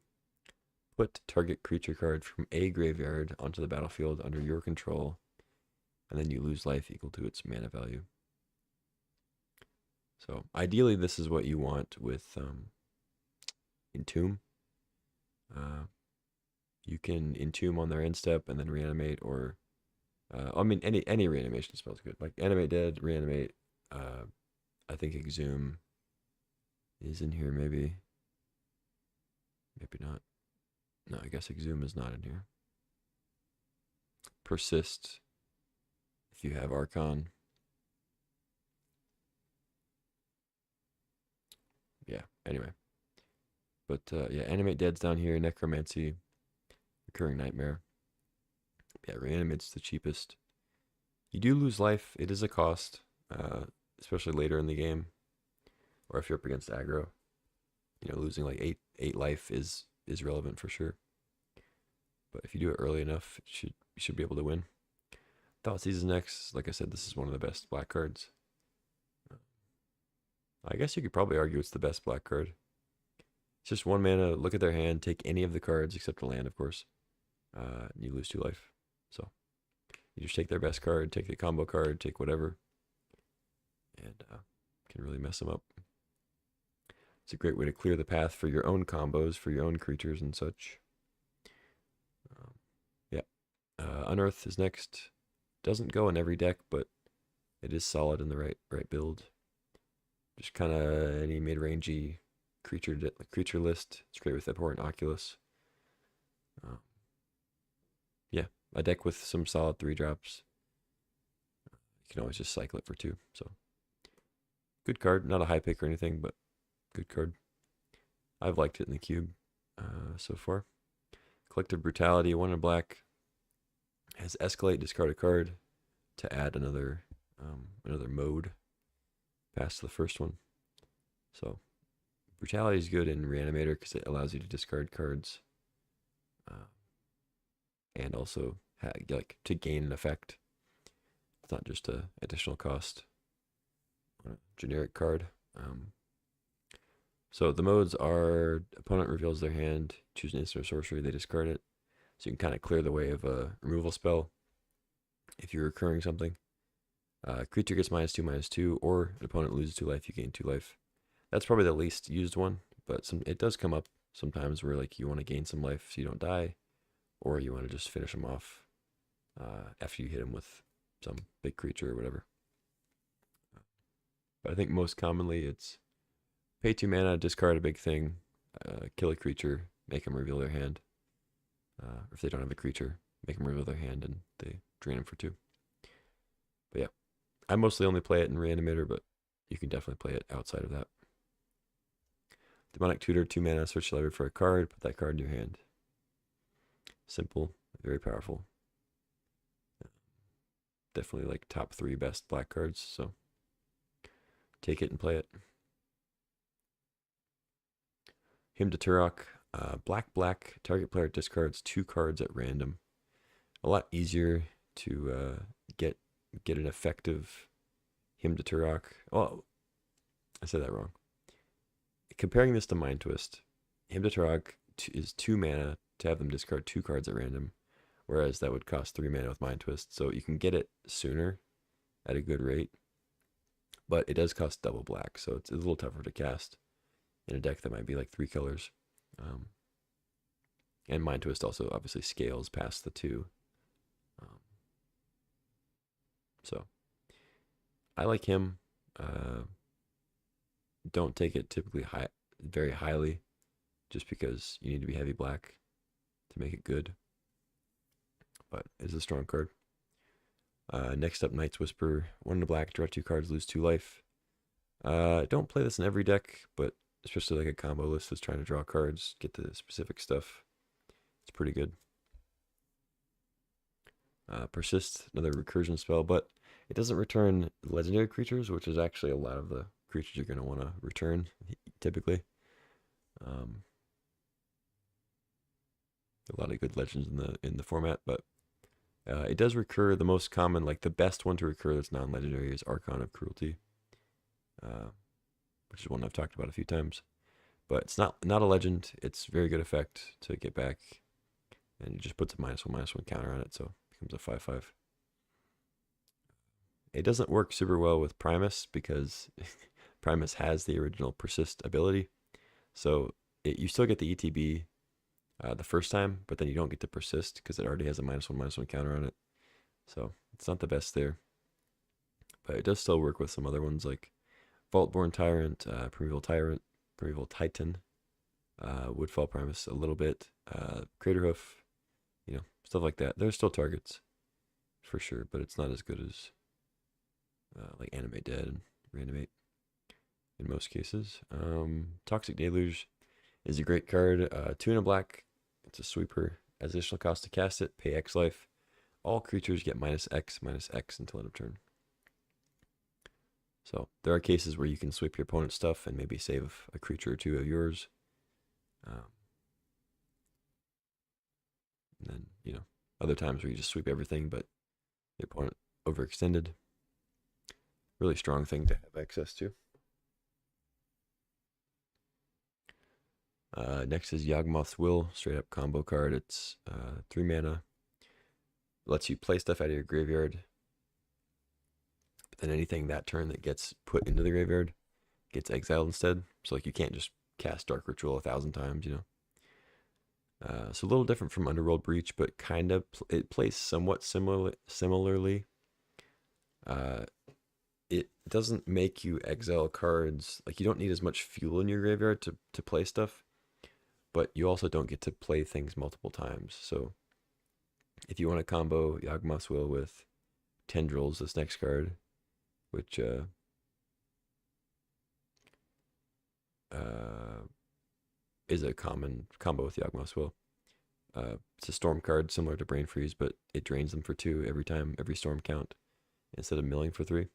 A: Put target creature card from a graveyard onto the battlefield under your control, and then you lose life equal to its mana value. So ideally, this is what you want with Entomb. You can Entomb on their end step and then Reanimate, or any reanimation spell is good. Like Animate Dead, Reanimate. I think Exhume is in here maybe. Maybe not. No, I guess Exhume is not in here. Persist. If you have Archon. Yeah, anyway. But yeah, Animate Dead's down here. Necromancy. Recurring Nightmare. Yeah, Reanimate's the cheapest. You do lose life. It is a cost, especially later in the game. Or if you're up against aggro. Losing like eight life is relevant for sure. But if you do it early enough, you should be able to win. Thoughtseize is next. Like I said, this is one of the best black cards. I guess you could probably argue it's the best black card. It's just 1 mana, look at their hand, take any of the cards except the land, of course. And you lose 2 life. So you just take their best card, take the combo card, take whatever. And can really mess them up. It's a great way to clear the path for your own combos, for your own creatures and such. Yeah. Unearth is next. Doesn't go in every deck, but it is solid in the right build. Just kind of any mid-rangey creature list. It's great with Abhorrent Oculus. Yeah, a deck with some solid 3-drops. You can always just cycle it for 2. So good card. Not a high pick or anything, but good card. I've liked it in the cube so far. Collective Brutality, 1 in black. Has Escalate, discard a card to add another mode past the first one. So Brutality is good in Reanimator because it allows you to discard cards and also to gain an effect. It's not just a additional cost on a generic card. So the modes are opponent reveals their hand, choose an instant or sorcery, they discard it. So you can kind of clear the way of a removal spell if you're recurring something. Creature gets -2/-2, or an opponent loses 2 life, you gain 2 life. That's probably the least used one, but it does come up sometimes where like you want to gain some life so you don't die, or you want to just finish them off after you hit them with some big creature or whatever. But I think most commonly it's pay 2 mana, discard a big thing, kill a creature, make them reveal their hand. If they don't have a creature, make them reveal their hand and they drain them for 2. But yeah, I mostly only play it in Reanimator, but you can definitely play it outside of that. Demonic Tutor, 2 mana, search the library for a card, put that card in your hand. Simple, very powerful. Definitely like top 3 best black cards, so take it and play it. Hymn to Turok, black, target player discards 2 cards at random. A lot easier to get an effective Hymn to Turok. Oh, I said that wrong. Comparing this to Mind Twist, Hymn to Turok is 2 mana to have them discard 2 cards at random, whereas that would cost 3 mana with Mind Twist. So you can get it sooner at a good rate, but it does cost double black, so it's a little tougher to cast in a deck that might be like 3 colors. And Mind Twist also obviously scales past the 2. So I like him. Don't take it typically very highly, just because you need to be heavy black to make it good. But it's a strong card. Next up, Night's Whisper. 1 in black, draw 2 cards, lose 2 life. Don't play this in every deck, but especially like a combo list that's trying to draw cards, get the specific stuff. It's pretty good. Persist, another recursion spell, but it doesn't return legendary creatures, which is actually a lot of the creatures you're going to want to return, typically. A lot of good legends in the format, but it does recur. The most common, like the best one to recur that's non-legendary is Archon of Cruelty, which is one I've talked about a few times. But it's not a legend. It's very good effect to get back, and it just puts a -1/-1 counter on it, so it becomes a 5/5. It doesn't work super well with Primus because Primus has the original Persist ability, so you still get the ETB the first time, but then you don't get to Persist because it already has a -1/-1 counter on it. So it's not the best there, but it does still work with some other ones like Vaultborn Tyrant, Primeval Titan, Woodfall Primus a little bit. Craterhoof, stuff like that. There's still targets for sure, but it's not as good as like Animate Dead and Reanimate in most cases. Toxic Deluge is a great card. 2 and a black. It's a sweeper. As additional cost to cast it, pay X life. All creatures get -X until end of turn. So there are cases where you can sweep your opponent's stuff and maybe save a creature or two of yours. And then, other times where you just sweep everything, but the opponent overextended. Really strong thing to have access to. Next is Yawgmoth's Will, straight up combo card. It's 3 mana. Lets you play stuff out of your graveyard. But then anything that turn that gets put into the graveyard gets exiled instead. So like you can't just cast Dark Ritual 1,000 times, So a little different from Underworld Breach, but kind of it plays somewhat similarly. It doesn't make you exile cards. Like you don't need as much fuel in your graveyard to play stuff, but you also don't get to play things multiple times. So if you want to combo Yawgmoth's Will with Tendrils, this next card, which is a common combo with Yawgmoth's Will. It's a storm card similar to Brain Freeze, but it drains them for 2 every time, every storm count, instead of milling for 3.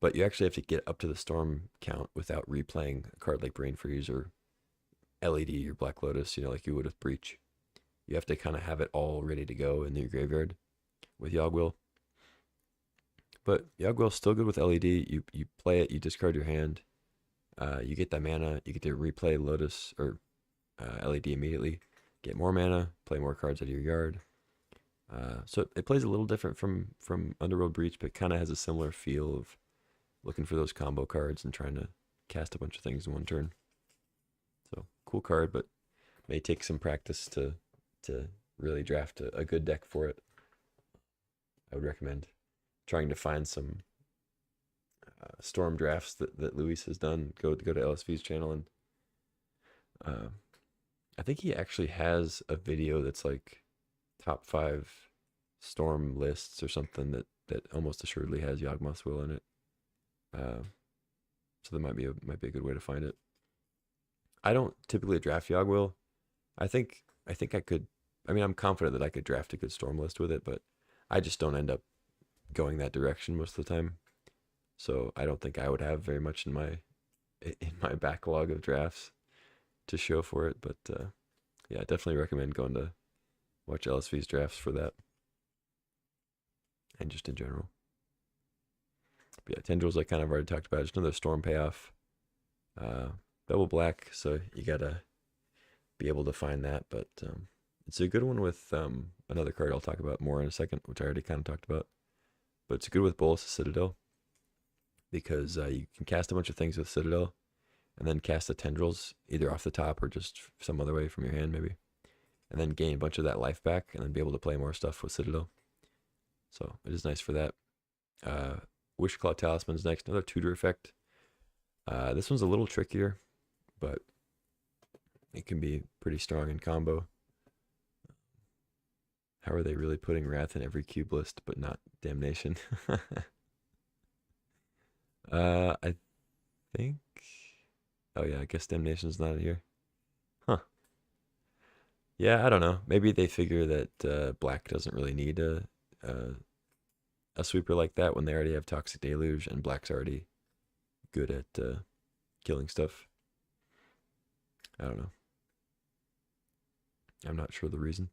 A: But you actually have to get up to the storm count without replaying a card like Brain Freeze or LED or Black Lotus, like you would with Breach. You have to kind of have it all ready to go in your graveyard with Yawgwill. But Yawgwill's still good with LED. You play it, you discard your hand, you get that mana, you get to replay Lotus or LED immediately, get more mana, play more cards out of your yard. So it plays a little different from Underworld Breach, but kind of has a similar feel of looking for those combo cards and trying to cast a bunch of things in one turn. So cool card, but may take some practice to really draft a good deck for it. I would recommend trying to find some storm drafts that Luis has done. Go to LSV's channel, and I think he actually has a video that's like top 5 storm lists or something that almost assuredly has Yawgmoth's Will in it. So that might be a good way to find it. I don't typically draft Yawgwill. I think I could. I mean, I'm confident that I could draft a good storm list with it, but I just don't end up going that direction most of the time. So I don't think I would have very much in my backlog of drafts to show for it. But yeah, I definitely recommend going to watch LSV's drafts for that, and just in general. But yeah, Tendrils I kind of already talked about. Just another storm payoff. Double black, so you gotta be able to find that. But it's a good one with another card I'll talk about more in a second, which I already kind of talked about. But it's good with Bolas Citadel, because you can cast a bunch of things with Citadel, and then cast the Tendrils either off the top or just some other way from your hand maybe, and then gain a bunch of that life back, and then be able to play more stuff with Citadel. So it is nice for that. Wishclaw Talisman's next, another tutor effect. This one's a little trickier, but it can be pretty strong in combo. How are they really putting Wrath in every cube list, but not Damnation? I think. Oh yeah, I guess Damnation's not in here. Huh. Yeah, I don't know. Maybe they figure that black doesn't really need a sweeper like that when they already have Toxic Deluge, and black's already good at killing stuff. I don't know. I'm not sure the reason.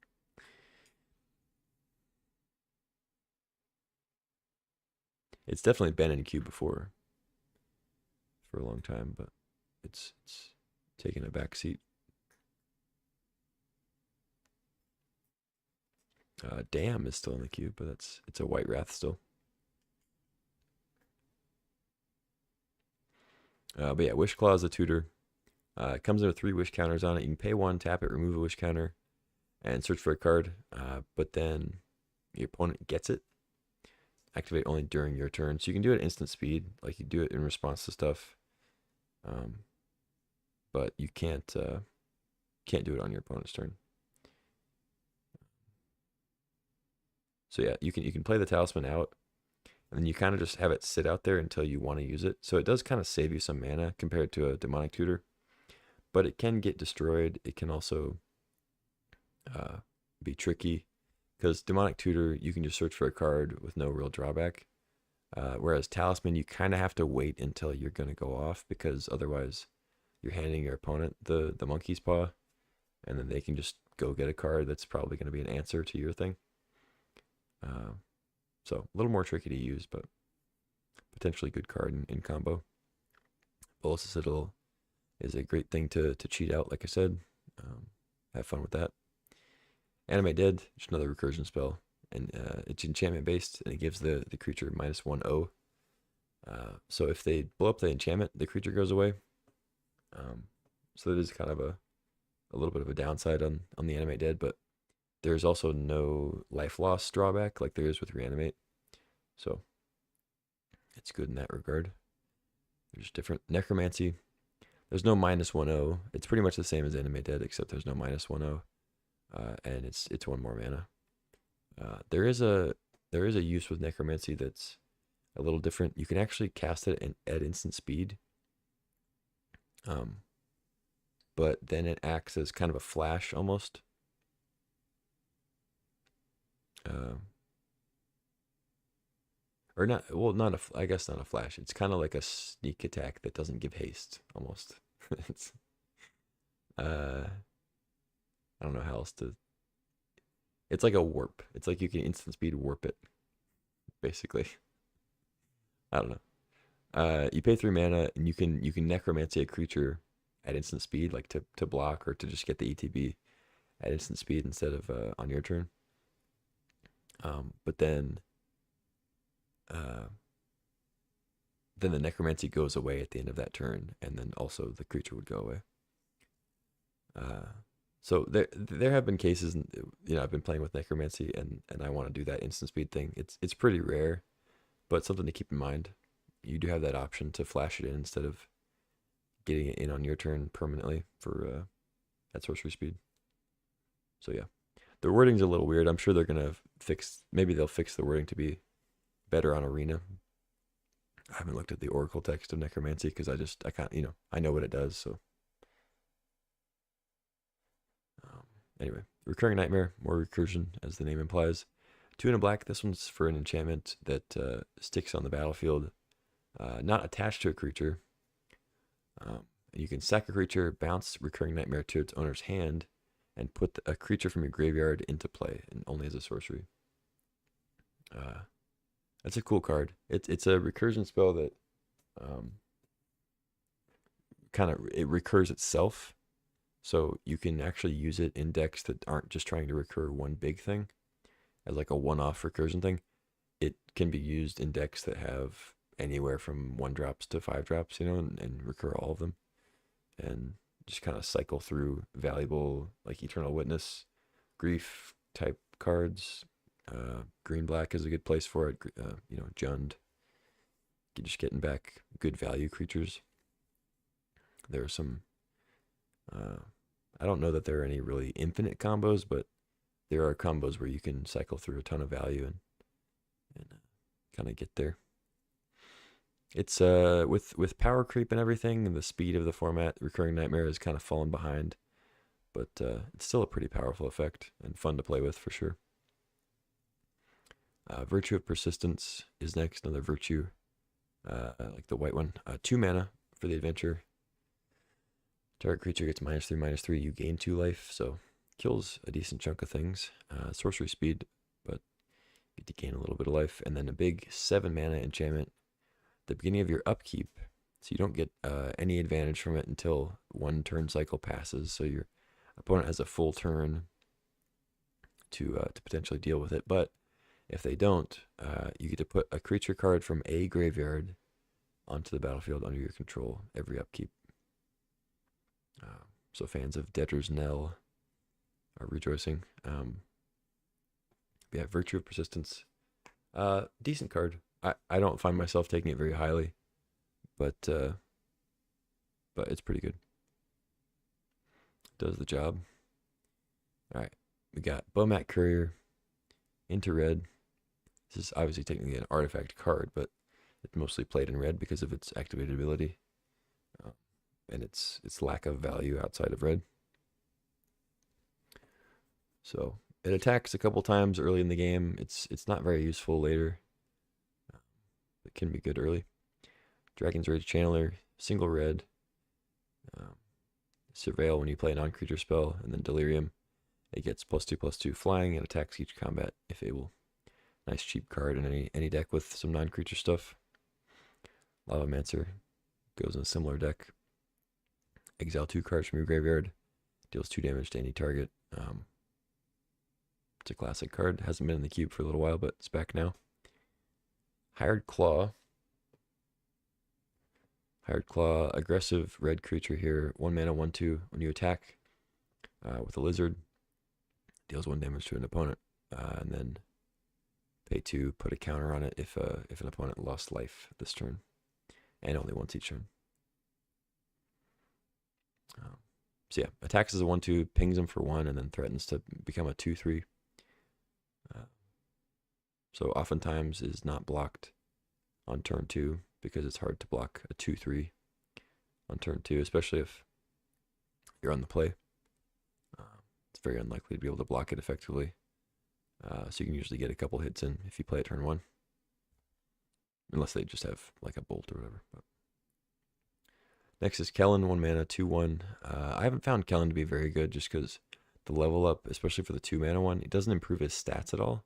A: It's definitely been in cube before for a long time, but it's taken a back seat. Damn is still in the cube, but it's a white Wrath still. But yeah, Wishclaw is a tutor. It comes in with 3 wish counters on it. You can pay 1, tap it, remove a wish counter, and search for a card. But then your opponent gets it. Activate only during your turn. So you can do it at instant speed, like you do it in response to stuff. but you can't do it on your opponent's turn. So yeah, you can play the talisman out, and then you kind of just have it sit out there until you want to use it. So it does kind of save you some mana compared to a demonic tutor, but it can get destroyed. It can also be tricky because demonic tutor, you can just search for a card with no real drawback. Whereas talisman, you kind of have to wait until you're going to go off, because otherwise you're handing your opponent the monkey's paw, and then they can just go get a card that's probably going to be an answer to your thing. So a little more tricky to use, but potentially good card in combo. Bolus Citadel is a great thing to cheat out, like I said. Have fun with that. Animate Dead, just another recursion spell. And it's enchantment based, and it gives the creature -1/0. So if they blow up the enchantment, the creature goes away. So that is kind of a little bit of a downside on the Animate Dead, but there's also no life loss drawback like there is with Reanimate. So it's good in that regard. There's different Necromancy. There's no -1/0. It's pretty much the same as Animate Dead, except there's no -1/0. And it's 1 more mana. There is a use with Necromancy that's a little different. You can actually cast it at instant speed. But then it acts as kind of a flash almost. Or not, well, I guess not a flash. It's kind of like a sneak attack that doesn't give haste, almost. It's, I don't know how else to, it's like a warp. It's like you can instant speed warp it, basically. I don't know. You pay 3 mana, and you can necromancy a creature at instant speed, like to block or to just get the ETB at instant speed instead of on your turn. But then the necromancy goes away at the end of that turn, and then also the creature would go away. So there have been cases, I've been playing with necromancy, and I want to do that instant speed thing. It's pretty rare, but something to keep in mind. You do have that option to flash it in instead of getting it in on your turn permanently for at sorcery speed. So yeah, the wording's a little weird. I'm sure they're gonna maybe they'll fix the wording to be better on Arena. I haven't looked at the Oracle text of Necromancy because I can't, I know what it does. So anyway, Recurring Nightmare, more recursion as the name implies. 2 and a black. This one's for an enchantment that sticks on the battlefield, not attached to a creature. You can sack a creature, bounce Recurring Nightmare to its owner's hand, and put a creature from your graveyard into play, and only as a sorcery. That's a cool card. It's a recursion spell that it recurs itself, so you can actually use it in decks that aren't just trying to recur one big thing as like a one-off recursion thing. It can be used in decks that have anywhere from 1-drops to 5-drops, and recur all of them, and just kind of cycle through valuable, like Eternal Witness, Grief type cards. Green black is a good place for it. Jund. You're just getting back good value creatures. There are some. I don't know that there are any really infinite combos, but there are combos where you can cycle through a ton of value and kind of get there. It's with power creep and everything, and the speed of the format, Recurring Nightmare has kind of fallen behind, but it's still a pretty powerful effect and fun to play with for sure. Virtue of Persistence is next, another virtue, like the white one. 2 mana for the adventure. Target creature gets -3/-3. You gain 2 life, so kills a decent chunk of things. Sorcery speed, but you get to gain a little bit of life. And then a big 7 mana enchantment. The beginning of your upkeep, so you don't get any advantage from it until 1 turn cycle passes. So your opponent has a full turn to potentially deal with it, but if they don't, you get to put a creature card from a graveyard onto the battlefield under your control every upkeep. So fans of Debtor's Knell are rejoicing. Yeah, Virtue of Persistence. Decent card. I don't find myself taking it very highly, but it's pretty good. Does the job. All right, we got Bomat Courier into red. This is obviously technically an artifact card, but it's mostly played in red because of its activated ability and its lack of value outside of red. So it attacks a couple times early in the game. It's not very useful later. It can be good early. Dragon's Rage Channeler, single red. Surveil when you play a non-creature spell, and then Delirium. It gets +2/+2 flying and attacks each combat if able. Nice cheap card in any deck with some non-creature stuff. Lavamancer goes in a similar deck. Exile 2 cards from your graveyard. Deals 2 damage to any target. It's a classic card. Hasn't been in the cube for a little while, but it's back now. Hired Claw. Hired Claw, aggressive red creature here. 1 mana, 1/2. When you attack with a lizard, deals 1 damage to an opponent. And then pay 2, put a counter on it if an opponent lost life this turn. And only once each turn. So yeah, attacks as a 1/2, pings him for 1, and then threatens to become a 2/3. So oftentimes is not blocked on turn 2 because it's hard to block a 2/3 on turn 2, especially if you're on the play. It's very unlikely to be able to block it effectively. So you can usually get a couple hits in if you play it turn 1. Unless they just have like a bolt or whatever. But next is Kellen, 1 mana, 2/1. I haven't found Kellen to be very good just because the level up, especially for the 2 mana one, it doesn't improve his stats at all,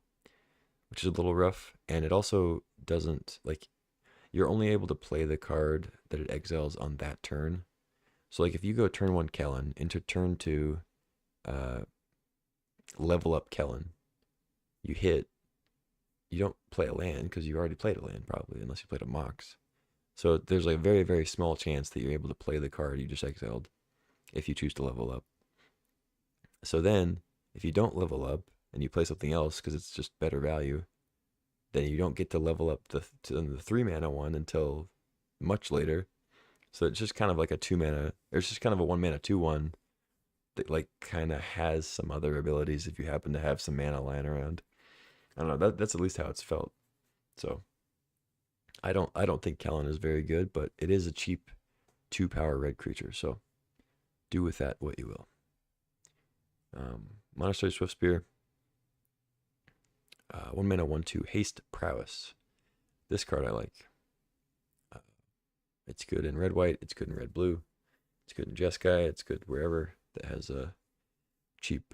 A: which is a little rough. And it also doesn't, like, you're only able to play the card that it exiles on that turn. So like if you go turn 1 Kellen into turn 2 level up Kellen, you hit, you don't play a land because you already played a land probably, unless you played a Mox. So there's like a very, very small chance that you're able to play the card you just exiled if you choose to level up. So then, if you don't level up and you play something else because it's just better value, then you don't get to level up the 3 mana one until much later. So it's just kind of like a 2 mana, or it's just kind of a 1 mana 2/1 that like kind of has some other abilities if you happen to have some mana lying around. I don't know, that's at least how it's felt. So I don't think Kellen is very good, but it is a cheap 2-power red creature, so do with that what you will. Monastery Swiftspear. 1 mana, 1/2, haste prowess. This card I like. It's good in red-white, it's good in red-blue, it's good in Jeskai, it's good wherever that has a cheap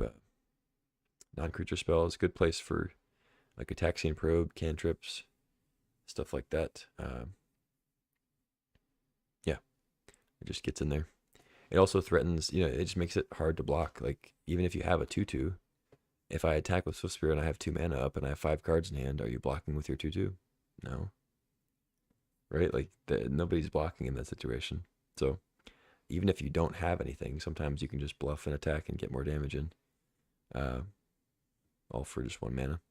A: non-creature spell. It's a good place for like Ataxian Probe, cantrips, stuff like that. Yeah, it just gets in there. It also threatens, it just makes it hard to block. Like, even if you have a 2/2, if I attack with Swiftspear and I have 2 mana up and I have 5 cards in hand, are you blocking with your 2/2? No. Right? Like, nobody's blocking in that situation. So, even if you don't have anything, sometimes you can just bluff and attack and get more damage in. All for just 1 mana.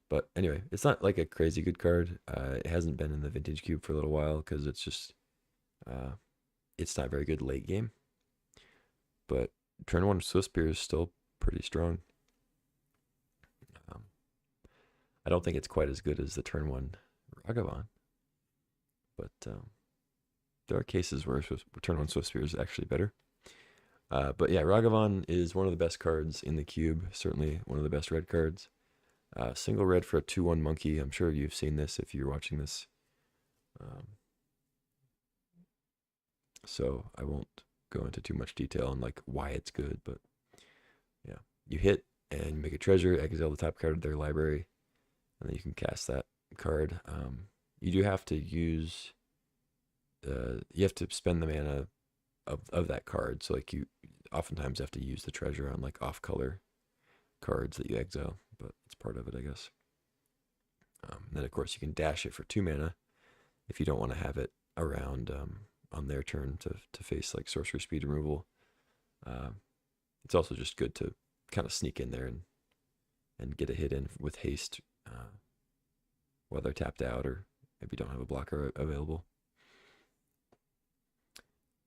A: But anyway, it's not like a crazy good card. It hasn't been in the Vintage Cube for a little while because it's just, it's not very good late game. But turn 1 Swiftspear is still pretty strong. I don't think it's quite as good as the turn 1 Ragavan. But there are cases where turn 1 Swiftspear is actually better. But yeah, Ragavan is one of the best cards in the cube. Certainly one of the best red cards. Single red for a 2/1 monkey. I'm sure you've seen this if you're watching this. So I won't go into too much detail on like why it's good, but yeah, you hit and make a treasure, exile the top card of their library, and then you can cast that card. You do have to use, you have to spend the mana of that card. So like you oftentimes have to use the treasure on like off color cards that you exile, but it's part of it, I guess. Then of course you can dash it for 2 mana if you don't want to have it around on their turn to face like sorcery speed removal. It's also just good to kind of sneak in there and get a hit in with haste while they're tapped out, or maybe don't have a blocker available.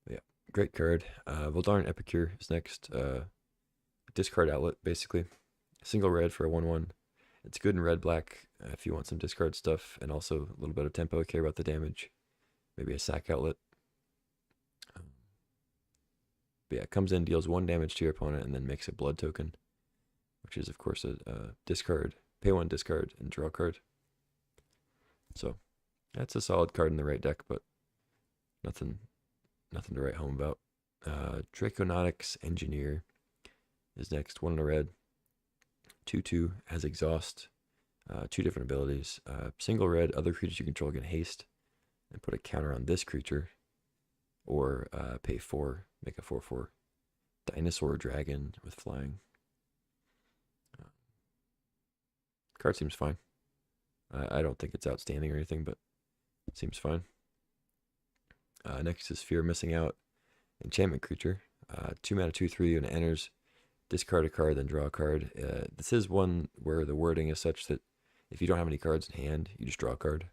A: But yeah, Great card. Voldarn Epicure is next. Discard outlet, basically. Single red for a 1/1. It's good in red-black if you want some discard stuff, and also a little bit of tempo, care about the damage. Maybe a sack outlet. But yeah, it comes in, deals 1 damage to your opponent, and then makes a blood token, which is, of course, a discard. Pay 1, discard, and draw a card. So that's a solid card in the right deck, but nothing to write home about. Draconautics Engineer is next. 1 in a red. 2/2, has exhaust. 2 different abilities. Single red, other creatures you control get haste, and put a counter on this creature. Or pay 4, make a 4/4. Dinosaur Dragon with flying. Card seems fine. I don't think it's outstanding or anything, but it seems fine. Next is Fear Missing Out. Enchantment creature. 2 mana, 2/3, when it enters, discard a card, then draw a card. This is one where the wording is such that if you don't have any cards in hand, you just draw a card.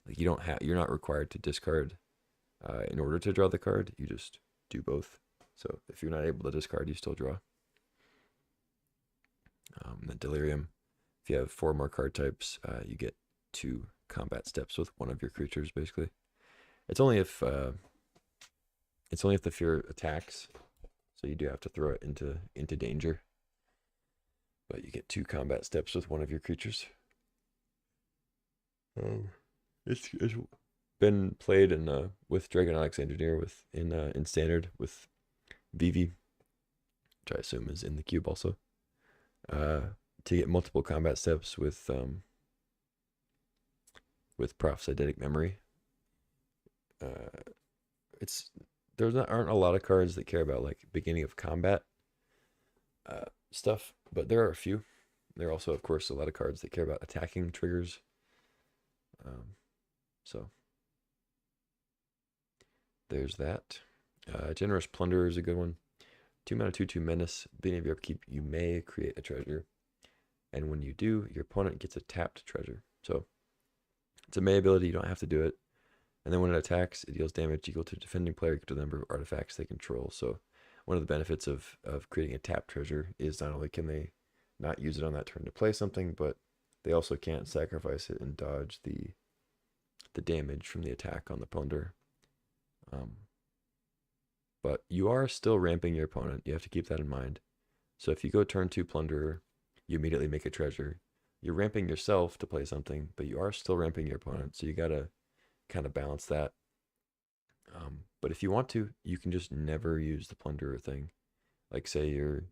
A: Like you're not required to discard in order to draw the card. You just do both. So if you're not able to discard, you still draw. Then Delirium. If you have 4 more card types, you get 2 combat steps with one of your creatures. Basically, it's only if the fear attacks. So you do have to throw it into danger. But you get 2 combat steps with one of your creatures. It's been played in with Draconautics Engineer in standard with Vivi, which I assume is in the cube also. To get multiple combat steps with Prophecytic Memory. Aren't a lot of cards that care about like beginning of combat stuff, but there are a few. There are also, of course, a lot of cards that care about attacking triggers. So there's that. Generous Plunderer is a good one. 2 mana, 2/2 menace. Beginning of your upkeep, you may create a treasure, and when you do, your opponent gets a tapped treasure. So it's a May ability. You don't have to do it. And then when it attacks, it deals damage equal to defending player equal to the number of artifacts they control. So one of the benefits of creating a tapped treasure is not only can they not use it on that turn to play something, but they also can't sacrifice it and dodge the damage from the attack on the plunder. But you are still ramping your opponent. You have to keep that in mind. So if you go turn 2 Plunderer, you immediately make a treasure. You're ramping yourself to play something, but you are still ramping your opponent. So you gotta kind of balance that. But if you want to, you can just never use the Plunderer thing. Like say you're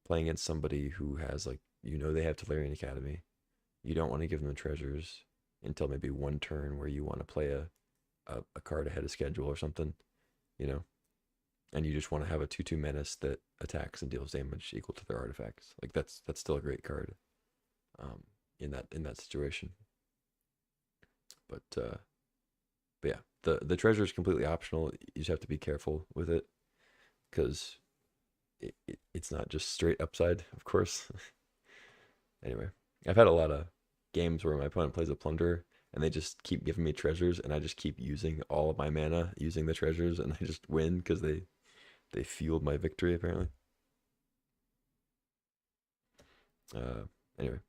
A: playing against somebody who has like, they have Tolarian Academy. You don't want to give them the treasures until maybe one turn where you want to play a card ahead of schedule or something, and you just want to have a 2/2 menace that attacks and deals damage equal to their artifacts. Like that's still a great card in that situation. But yeah, the treasure is completely optional. You just have to be careful with it because it's not just straight upside, of course. Anyway, I've had a lot of games where my opponent plays a Plunderer and they just keep giving me treasures, and I just keep using all of my mana using the treasures, and I just win because they fueled my victory apparently. Anyway,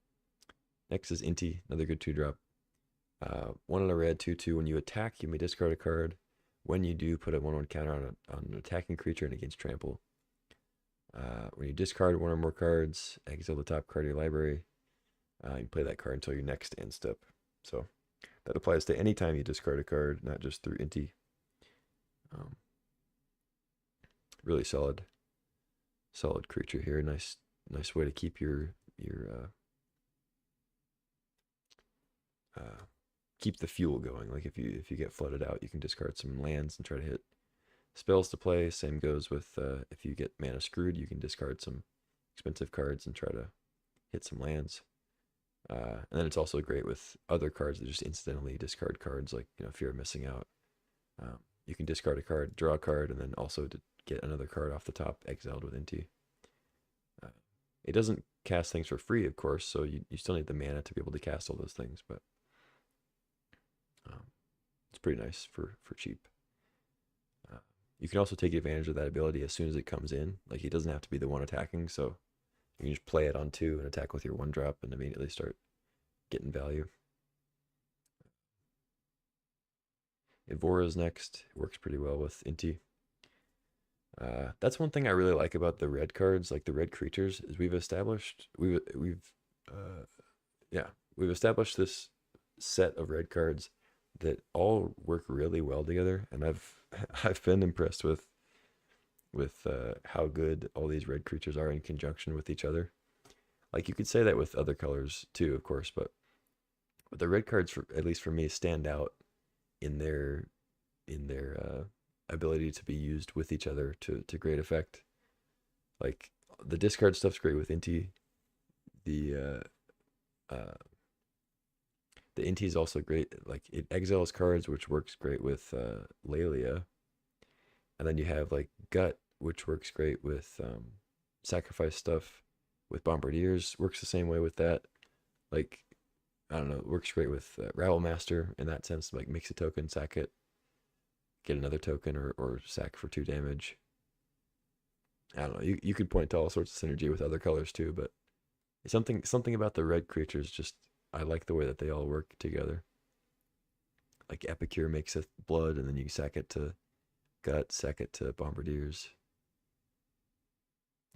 A: next is Inti, another good 2-drop. 1 in a red, 2/2. When you attack, you may discard a card. When you do, put a 1/1 counter on an attacking creature and against trample. When you discard 1 or more cards, exile the top card of your library. You can play that card until your next end step. So that applies to any time you discard a card, not just through Inti. Really solid creature here. Nice way to keep keep the fuel going. Like if you get flooded out, you can discard some lands and try to hit spells to play. Same goes with if you get mana screwed, you can discard some expensive cards and try to hit some lands. And then it's also great with other cards that just incidentally discard cards, like Fear of Missing Out. You can discard a card, draw a card, and then also to get another card off the top exiled with Inti. It doesn't cast things for free, of course, so you still need the mana to be able to cast all those things, but it's pretty nice for cheap. you can also take advantage of that ability as soon as it comes in. Like he doesn't have to be the one attacking, so you can just play it on 2 and attack with your 1-drop and immediately start getting value. Evora's next. It works pretty well with Inti. That's one thing I really like about the red cards, like the red creatures, is we've established established this set of red cards that all work really well together, and I've been impressed with how good all these red creatures are in conjunction with each other. Like you could say that with other colors too, of course, but the red cards, for at least for me, stand out in their ability to be used with each other to great effect. Like the discard stuff's great with Inti. The Inti is also great. Like it exiles cards, which works great with Lelia. And then you have like Gut, which works great with sacrifice stuff. With Bombardiers, works the same way with that. Like, I don't know, it works great with Rabble Master in that sense. Like, makes a token, sack it, get another token, or sack for 2 damage. I don't know. You could point to all sorts of synergy with other colors too, but something about the red creatures just, I like the way that they all work together. Like Epicure makes a blood, and then you sack it to Gut, sack it to Bombardiers.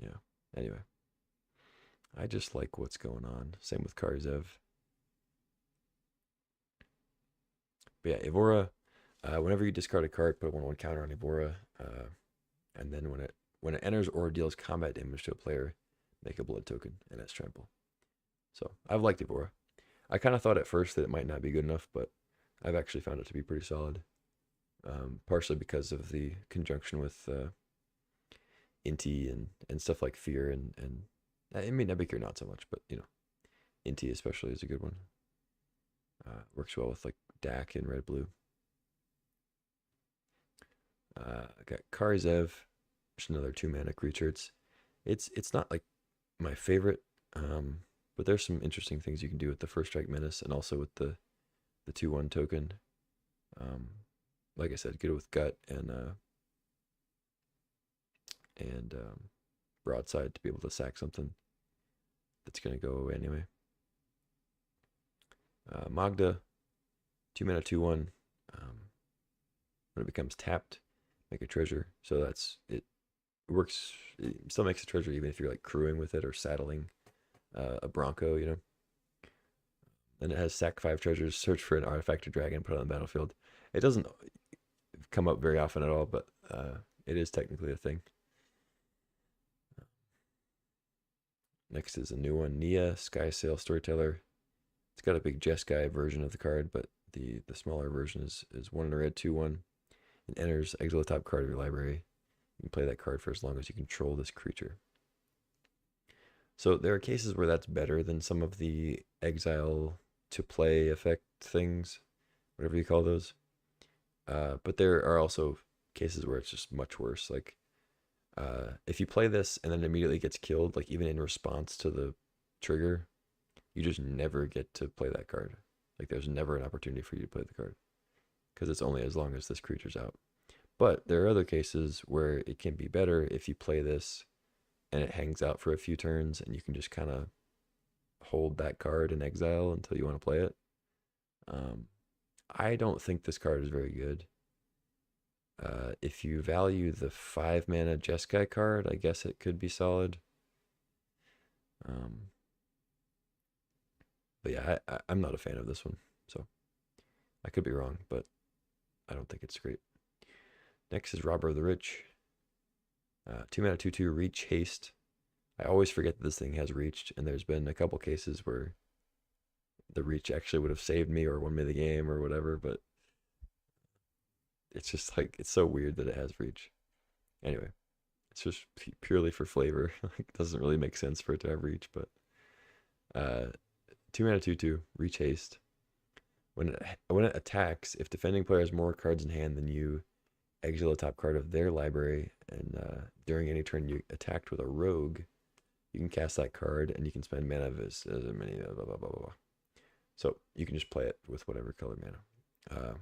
A: Yeah. Anyway, I just like what's going on. Same with Karzev. But yeah, Evora. Whenever you discard a card, put a 1/1 counter on Evora, and then when it enters or deals combat damage to a player, make a blood token, and it's trample. So I've liked Evora. I kind of thought at first that it might not be good enough, but I've actually found it to be pretty solid. Partially because of the conjunction with Inti and stuff like Fear and I mean Epicure not so much, but you know, Inti especially is a good one. Works well with like Dak and red blue. I got Karzev, which is another 2-mana creature. It's not like my favorite, but there's some interesting things you can do with the first strike menace and also with the 2/1 token. Like I said, good with Gut and Broadside to be able to sack something that's gonna go away anyway. Magda, 2-mana 2/1. When it becomes tapped, make a treasure. So that's it. Works. It still makes a treasure even if you're like crewing with it or saddling a Bronco, you know. And it has sack 5 treasures, search for an artifact or dragon, put it on the battlefield. It doesn't come up very often at all, but it is technically a thing. Next is a new one, Nia, Skysail Storyteller. It's got a big Jeskai version of the card, but the smaller version is 1 in a red, 2/1. It enters, exile the top card of your library. You can play that card for as long as you control this creature. So there are cases where that's better than some of the exile to play effect things, whatever you call those. But there are also cases where it's just much worse. Like if you play this and then immediately gets killed, like even in response to the trigger, you just never get to play that card. Like there's never an opportunity for you to play the card because it's only as long as this creature's out. But there are other cases where it can be better if you play this and it hangs out for a few turns and you can just kind of hold that card in exile until you want to play it. I don't think this card is very good. If you value the 5-mana Jeskai card, I guess it could be solid. But yeah, I'm not a fan of this one, so I could be wrong, but I don't think it's great. Next is Robber of the Rich. 2-mana 2/2 reach haste. I always forget that this thing has reached, and there's been a couple cases where the reach actually would have saved me or won me the game or whatever, but it's just like, it's so weird that it has reach. Anyway, it's just purely for flavor. It doesn't really make sense for it to have reach, but 2-mana 2/2 reach haste. When it attacks, if defending player has more cards in hand than you, exile the top card of their library, and during any turn you attacked with a rogue, you can cast that card and you can spend mana as many blah blah blah blah blah. So you can just play it with whatever color mana.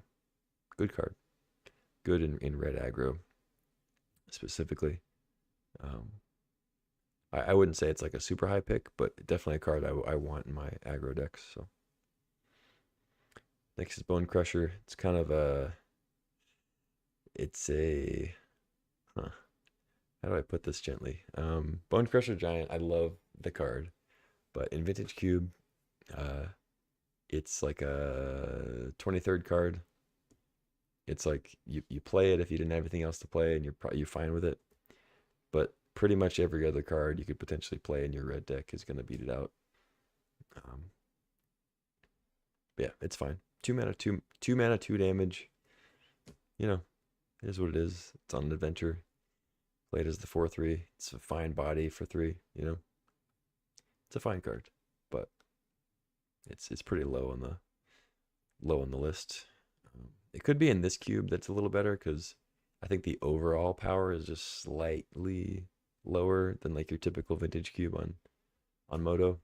A: Good card. Good in red aggro. specifically. Um, I wouldn't say it's like a super high pick, but definitely a card I want in my aggro decks. So next is Bone Crusher. It's kind of a, it's a, huh, how do I put this gently? Bone Crusher Giant, I love the card, but in Vintage Cube, uh, it's like a 23rd card. It's like you play it if you didn't have anything else to play, and you're fine with it. But pretty much every other card you could potentially play in your red deck is going to beat it out. Um, yeah, it's fine. 2 mana, two mana, 2 damage. You know, it is what it is. It's on an adventure. Played as the 4/3. It's a fine body for 3. You know, it's a fine card, but it's pretty low on the list. It could be in this cube that's a little better because I think the overall power is just slightly lower than like your typical vintage cube on Moto,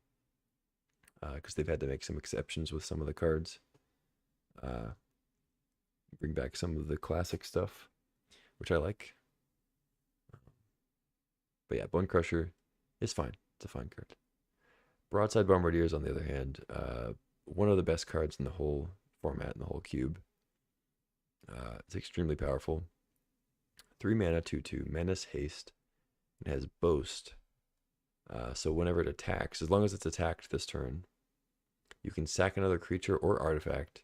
A: because they've had to make some exceptions with some of the cards. Bring back some of the classic stuff, which I like. But yeah, Bone Crusher is fine. It's a fine card. Broadside Bombardiers, on the other hand, one of the best cards in the whole format, in the whole cube. It's extremely powerful. 3 mana, 2/2, Menace, Haste. It has Boast. So whenever it attacks, as long as it's attacked this turn, you can sack another creature or artifact,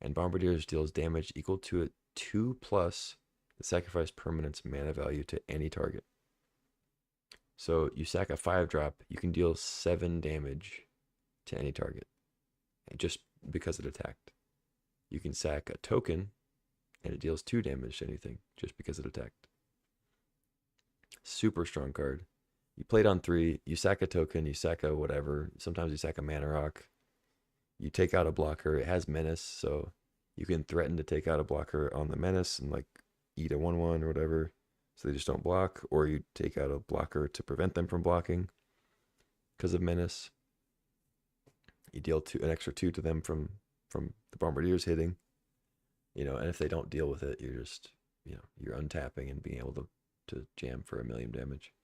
A: and Bombardiers deals damage equal to a 2+ the sacrifice permanent's mana value to any target. So you sack a 5-drop, you can deal 7 damage to any target, just because it attacked. You can sack a token, and it deals 2 damage to anything, just because it attacked. Super strong card. You play it on 3, you sack a token, you sack a whatever, sometimes you sack a mana rock. You take out a blocker, it has Menace, so you can threaten to take out a blocker on the Menace and like eat a 1/1 or whatever, so they just don't block, or you take out a blocker to prevent them from blocking because of Menace. You deal an extra 2 to them from the Bombardiers hitting, and if they don't deal with it, you're just, you're untapping and being able to jam for 1,000,000 damage.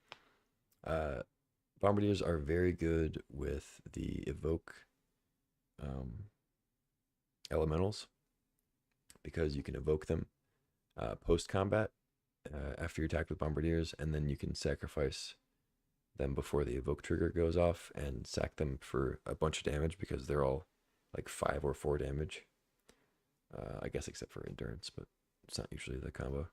A: Bombardiers are very good with the evoke elementals, because you can evoke them post combat after you're attacked with Bombardiers, and then you can sacrifice them before the evoke trigger goes off and sack them for a bunch of damage, because they're all like 5 or 4 damage. I guess except for endurance, but it's not usually the combo.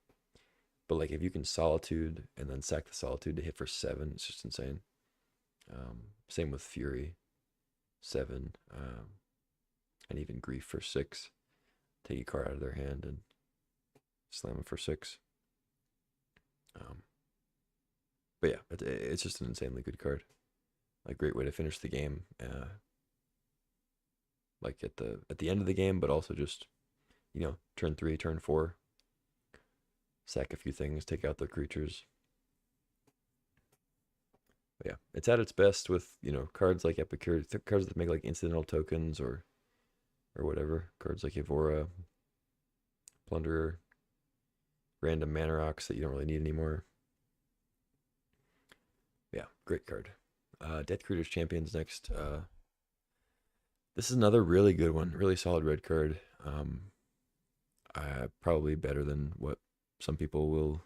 A: But like if you can Solitude and then sack the Solitude to hit for 7, it's just insane. Same with Fury, 7, and even Grief for 6. Take a card out of their hand and slam them for 6. But yeah, it's just an insanely good card. A great way to finish the game, like at the end of the game, but also just, turn 3, turn 4, sack a few things, take out their creatures. But yeah, it's at its best with, cards like Epicure, cards that make like incidental tokens or whatever. Cards like Evora, Plunderer, random mana rocks that you don't really need anymore. Yeah, great card. Death Creatures Champions next. This is another really good one, really solid red card. Probably better than what some people will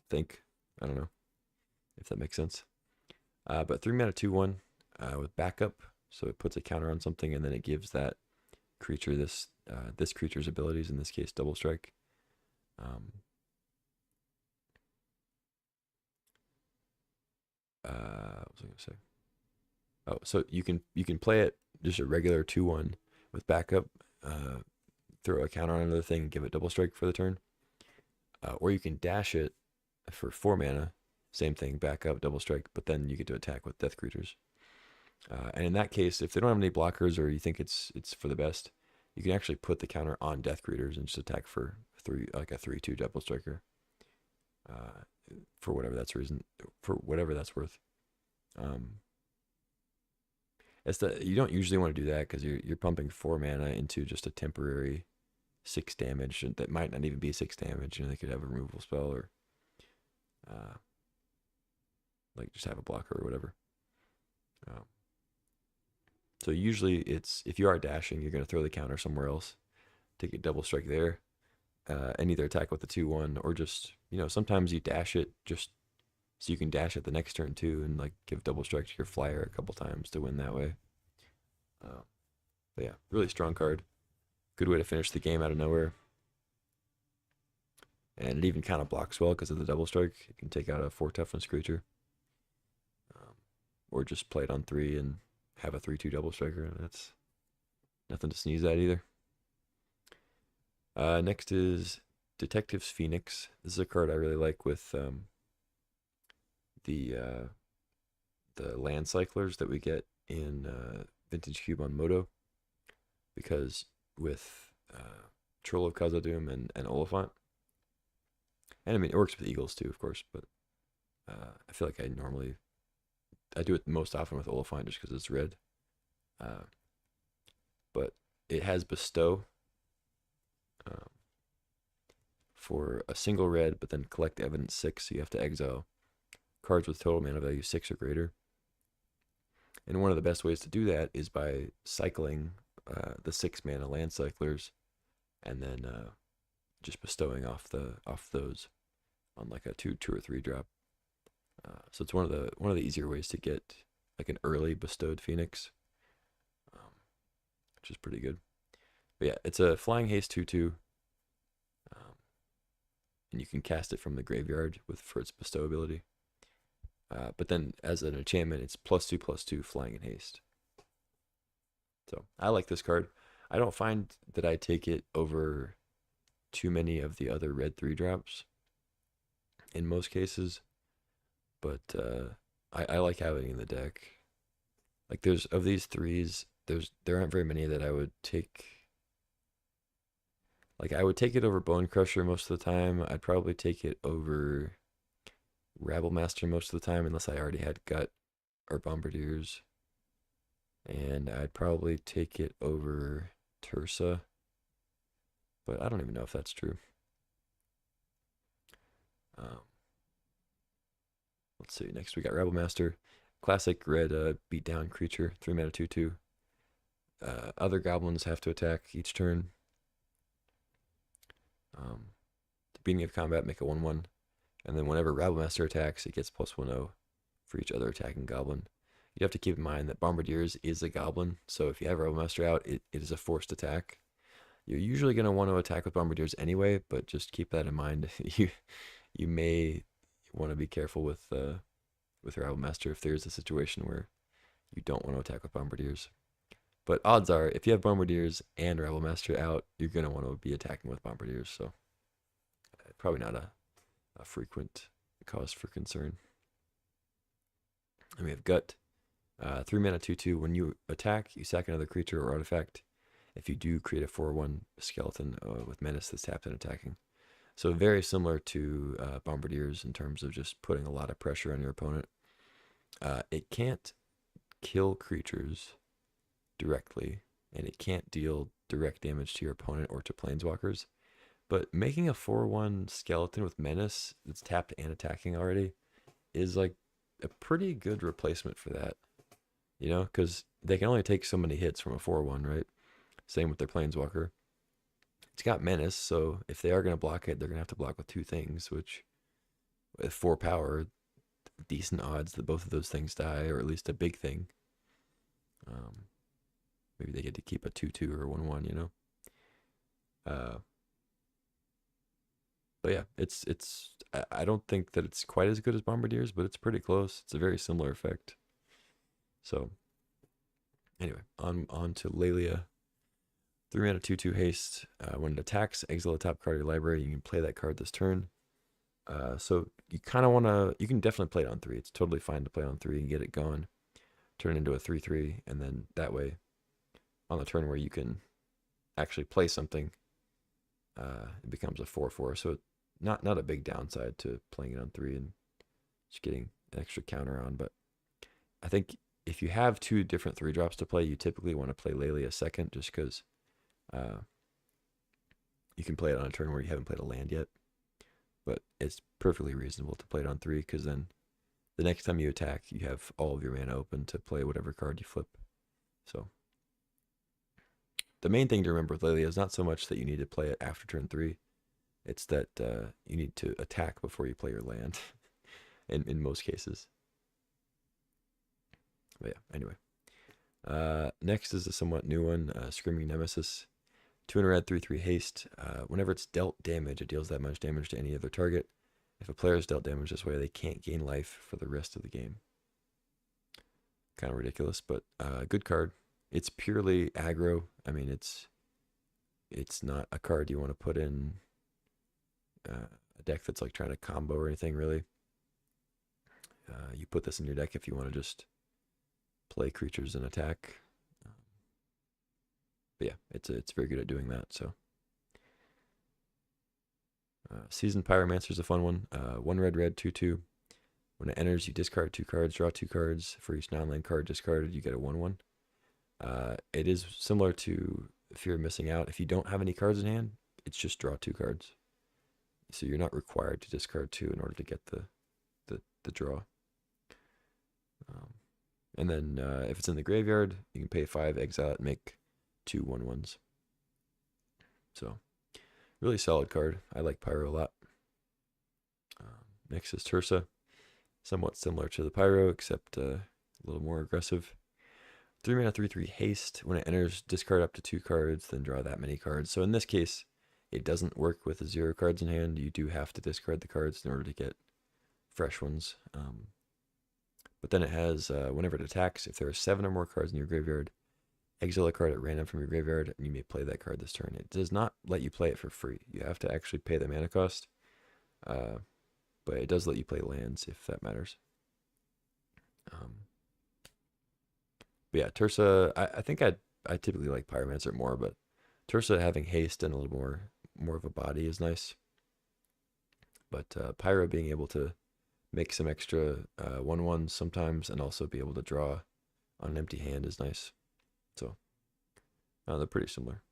A: think. I don't know if that makes sense. But 3 mana, 2/1 with backup, so it puts a counter on something, and then it gives that creature this creature's abilities. In this case, double strike. What was I gonna say? Oh, so you can play it just a regular 2/1 with backup. Throw a counter on another thing and give it double strike for the turn. Or you can dash it for 4 mana. Same thing, backup, double strike, but then you get to attack with death creatures. And in that case, if they don't have any blockers, or you think it's for the best, you can actually put the counter on death creatures and just attack for 3, like a 3/2 double striker. For whatever that's worth. You don't usually want to do that, because you're pumping 4 mana into just a temporary 6 damage that might not even be 6 damage. They could have a removal spell, or like just have a blocker or whatever. So usually it's, if you are dashing, you're going to throw the counter somewhere else, take a double strike there, and either attack with the 2/1 or just, sometimes you dash it just so you can dash it the next turn too, and like give double strike to your flyer a couple times to win that way. But yeah, really strong card. Good way to finish the game out of nowhere. And it even kind of blocks well because of the double strike. You can take out a 4 toughness creature. Or just play it on 3 and have a 3/2 double striker. That's nothing to sneeze at either. Next is Detective's Phoenix. This is a card I really like with the land cyclers that we get in Vintage Cube on Moto. Because with Troll of Khazad-dûm and Oliphant, and I mean, it works with Eagles too, of course, but I feel like I do it most often with Oliphant just because it's red. But it has Bestow for a single red, but then collect evidence 6, so you have to exile cards with total mana value 6 or greater. And one of the best ways to do that is by cycling the 6 mana land cyclers, and then just bestowing off those on like a 2 or 3 drop. So it's one of the easier ways to get like an early bestowed Phoenix, which is pretty good. But yeah, it's a flying haste 2/2, and you can cast it from the graveyard for its bestow ability. But then as an enchantment, it's +2/+2 flying and haste. So I like this card. I don't find that I take it over too many of the other red 3-drops in most cases, but I like having it in the deck. Like of these 3s, there aren't very many that I would take. Like I would take it over Bone Crusher most of the time. I'd probably take it over Rabble Master most of the time, unless I already had Gut or Bombardiers. And I'd probably take it over Tursa, but I don't even know if that's true. Let's see. Next we got Rabble Master, classic red beatdown creature, 3 mana 2/2. Other goblins have to attack each turn. The beginning of combat, make a 1/1, and then whenever Rabble Master attacks, it gets +1/0 for each other attacking goblin. You have to keep in mind that Bombardiers is a goblin, so if you have Rabble Master out, it is a forced attack. You're usually going to want to attack with Bombardiers anyway, but just keep that in mind. You may want to be careful with Rabble Master if there's a situation where you don't want to attack with Bombardiers. But odds are, if you have Bombardiers and Rabble Master out, you're going to want to be attacking with Bombardiers, so probably not a frequent cause for concern. And we have Gut. 3 mana 2/2. When you attack, you sack another creature or artifact. If you do, create a 4/1 skeleton with menace that's tapped and attacking. So very similar to Bombardiers in terms of just putting a lot of pressure on your opponent. It can't kill creatures directly, and it can't deal direct damage to your opponent or to planeswalkers. But making a 4/1 skeleton with menace that's tapped and attacking already is like a pretty good replacement for that. Because they can only take so many hits from a 4/1, right? Same with their planeswalker. It's got menace, so if they are going to block it, they're going to have to block with 2 things, which with 4 power, decent odds that both of those things die, or at least a big thing. Maybe they get to keep a 2/2 or a 1/1, But yeah, I don't think that it's quite as good as Bombardiers, but it's pretty close. It's a very similar effect. So anyway, on to Lelia. 3 mana 2/2 haste. When it attacks, exile a top card of your library. You can play that card this turn. So you kind of want to, you can definitely play it on 3. It's totally fine to play on 3 and get it going. Turn it into a 3/3, and then that way, on the turn where you can actually play something, it becomes a 4/4. So not a big downside to playing it on 3 and just getting an extra counter on. But I think if you have 2 different 3-drops to play, you typically want to play Lelia second, just because you can play it on a turn where you haven't played a land yet. but it's perfectly reasonable to play it on 3 because then the next time you attack, you have all of your mana open to play whatever card you flip. So the main thing to remember with Lelia is not so much that you need to play it after turn 3. It's that you need to attack before you play your land in most cases. But yeah, anyway. Next is a somewhat new one, Screaming Nemesis. 2 in a red, 3/3 haste. Whenever it's dealt damage, it deals that much damage to any other target. If a player is dealt damage this way, they can't gain life for the rest of the game. Kind of ridiculous, but good card. It's purely aggro. I mean, it's not a card you want to put in a deck that's like trying to combo or anything, really. You put this in your deck if you want to just play creatures and attack. But yeah, it's very good at doing that. So, Seasoned Pyromancer is a fun one. 1 red, 2/2. When it enters, you discard 2 cards, draw 2 cards. For each non-land card discarded, you get a 1/1. It is similar to Fear of Missing Out. If you don't have any cards in hand, it's just draw 2 cards. So you're not required to discard 2 in order to get the draw. And then if it's in the graveyard, you can pay 5, exile it, and make 2 1/1s. So really solid card. I like Pyro a lot. Next is Tursa. Somewhat similar to the Pyro, except a little more aggressive. 3 mana, 3/3 haste. When it enters, discard up to 2 cards, then draw that many cards. So in this case, it doesn't work with the 0 cards in hand. You do have to discard the cards in order to get fresh ones. But then it has, whenever it attacks, if there are 7 or more cards in your graveyard, exile a card at random from your graveyard, and you may play that card this turn. It does not let you play it for free. You have to actually pay the mana cost. But it does let you play lands if that matters. But yeah, Tursa, I think I typically like Pyromancer more, but Tursa having haste and a little more of a body is nice. But Pyro being able to make some extra 1/1s sometimes and also be able to draw on an empty hand is nice. So they're pretty similar.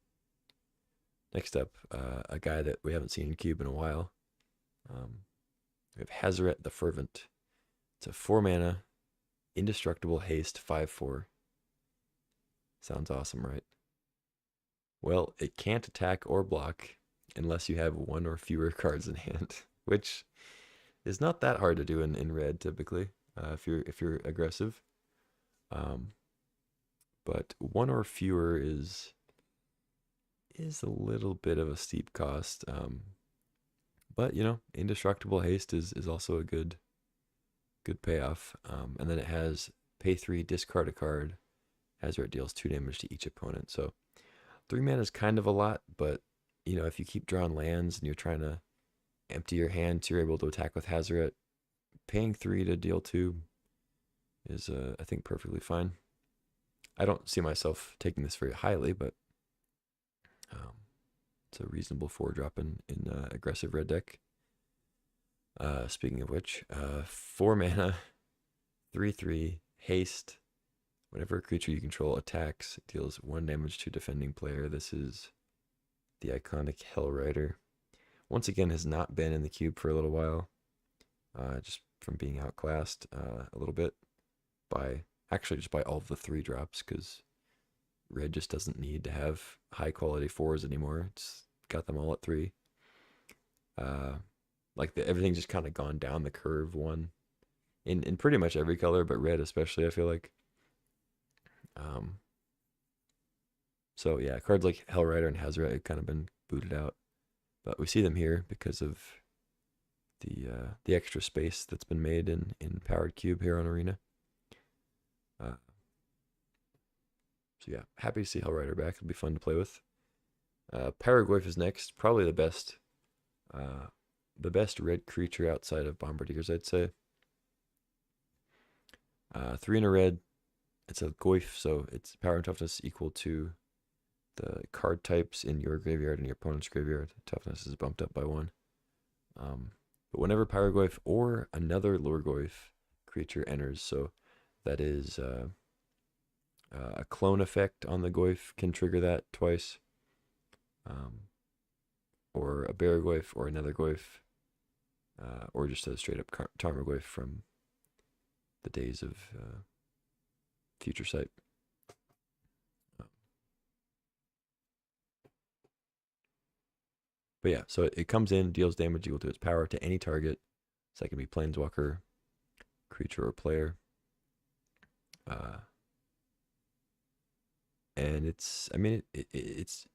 A: Next up, a guy that we haven't seen in Cube in a while. We have Hazaret the Fervent. It's a 4 mana, indestructible haste 5/4. Sounds awesome, right? Well, it can't attack or block unless you have 1 or fewer cards in hand, which is not that hard to do in red typically, if you're aggressive. But 1 or fewer is a little bit of a steep cost. But you know, indestructible haste is also a good payoff. And then it has pay 3, discard a card. Hazaret deals 2 damage to each opponent. So 3 mana is kind of a lot, but you know, if you keep drawing lands and you're trying to empty your hand so you're able to attack with Hazaret, paying 3 to deal 2 is I think perfectly fine. I don't see myself taking this very highly, but it's a reasonable 4-drop in aggressive red deck. Speaking of which, 4 mana, 3/3 haste. Whenever a creature you control attacks, it deals 1 damage to defending player. This is the iconic Hellrider. Once again, has not been in the cube for a little while, just from being outclassed a little bit by just by all of the 3-drops, because red just doesn't need to have high quality 4s anymore. It's got them all at 3. Everything's just kind of gone down the curve one in pretty much every color, but red especially, I feel like. So yeah, cards like Hellrider and Hazaret have kind of been booted out, but we see them here because of the extra space that's been made in Powered Cube here on Arena. So yeah, happy to see Hellrider back. It'll be fun to play with. Paragoyf is next, probably the best red creature outside of Bombardiers, I'd say. 3 in a red. It's a Goyf, so its power and toughness equal to the card types in your graveyard and your opponent's graveyard. Toughness is bumped up by 1. But whenever Paragoyf or another Lorgoyf creature enters, so that is a clone effect on the Goyf can trigger that twice. Or a Baragoyf or another Goyf or just a straight up Tarmogoyf from the days of Future Sight. But yeah, so it comes in, deals damage equal to its power to any target. So that can be Planeswalker, creature, or player. And it's, I mean, it's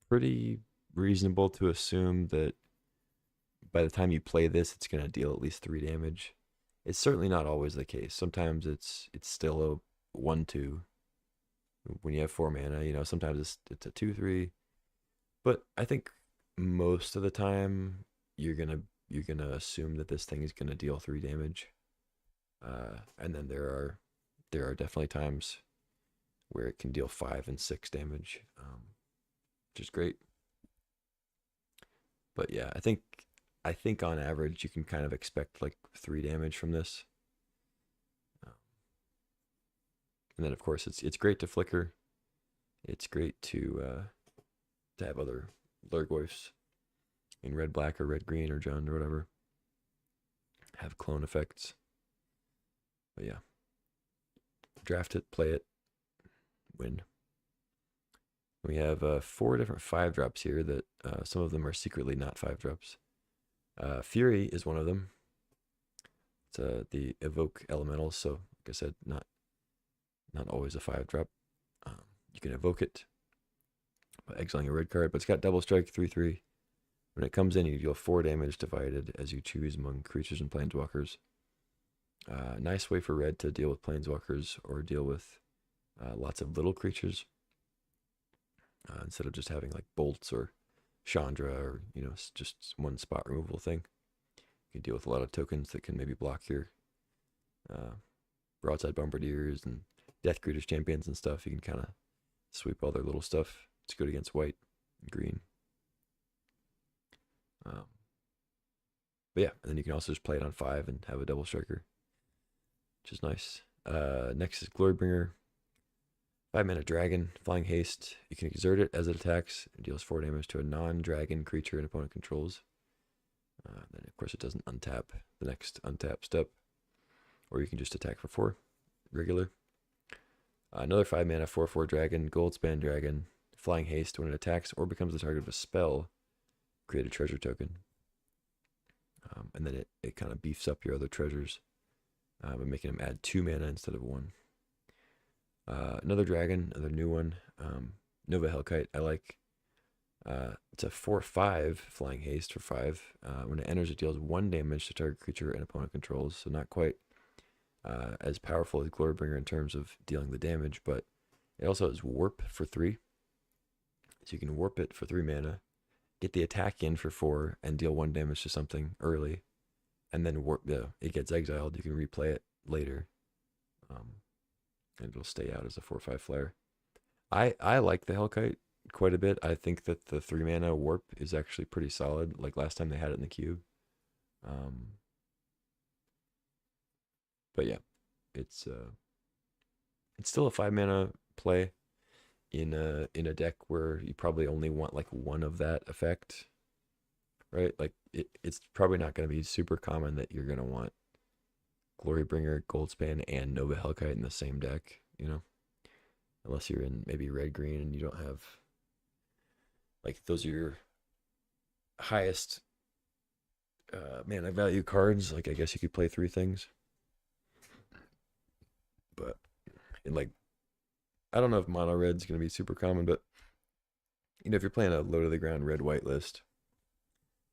A: pretty reasonable to assume that by the time you play this, it's going to deal at least 3 damage. It's certainly not always the case. Sometimes it's still a 1/2 when you have 4 mana. You know, sometimes it's a 2/3. But I think most of the time you're gonna assume that this thing is gonna deal 3 damage. And then there are definitely times where it can deal 5 and 6 damage, which is great. But yeah, I think on average you can kind of expect like 3 damage from this. And then of course it's great to flicker. It's great to have other Lurgoyfs in red black or red green or Jund or whatever have clone effects. But yeah, draft it, play it, win. We have 4 different 5-drops here that some of them are secretly not 5-drops. Fury is one of them. It's the evoke elementals, so like I said, not always a 5-drop. You can evoke it by exiling a red card, but it's got double strike, 3/3. When it comes in, you deal 4 damage divided as you choose among creatures and planeswalkers. Nice way for red to deal with planeswalkers or deal with lots of little creatures instead of just having like bolts or Chandra or, you know, just one spot removal thing. You can deal with a lot of tokens that can maybe block your broadside bombardiers and death greeters champions and stuff. You can kind of sweep all their little stuff. It's good against white and green. But yeah, and then you can also just play it on 5 and have a double striker, which is nice. Next is Glorybringer. 5-mana dragon, flying haste. You can exert it as it attacks. It deals 4 damage to a non-dragon creature an opponent controls. Then of course it doesn't untap the next untap step. Or you can just attack for 4, regular. Another 5-mana 4/4 dragon, goldspan dragon, flying haste. When it attacks or becomes the target of a spell, create a treasure token. And then it kind of beefs up your other treasures by making them add 2 mana instead of 1. Another dragon, another new one, Nova Hellkite. I like. It's a 4/5 flying haste for 5. When it enters, it deals 1 damage to target creature and opponent controls. So not quite as powerful as Glorybringer in terms of dealing the damage, but it also has warp for 3. So you can warp it for 3 mana, get the attack in for 4, and deal 1 damage to something early, and then warp. It gets exiled. You can replay it later, and it'll stay out as a 4/5 flare. I like the Hellkite quite a bit. I think that the 3 mana warp is actually pretty solid. Like last time they had it in the cube. But yeah, it's still a 5 mana play in a deck where you probably only want like 1 of that effect, right? Like it's probably not going to be super common that you're going to want Glorybringer, Goldspan, and Nova Hellkite in the same deck, you know, unless you're in maybe red green and you don't have like those are your highest mana value cards. Like I guess you could play 3 things, but in like I don't know if mono red's going to be super common, but you know, if you're playing a low to the ground red white list,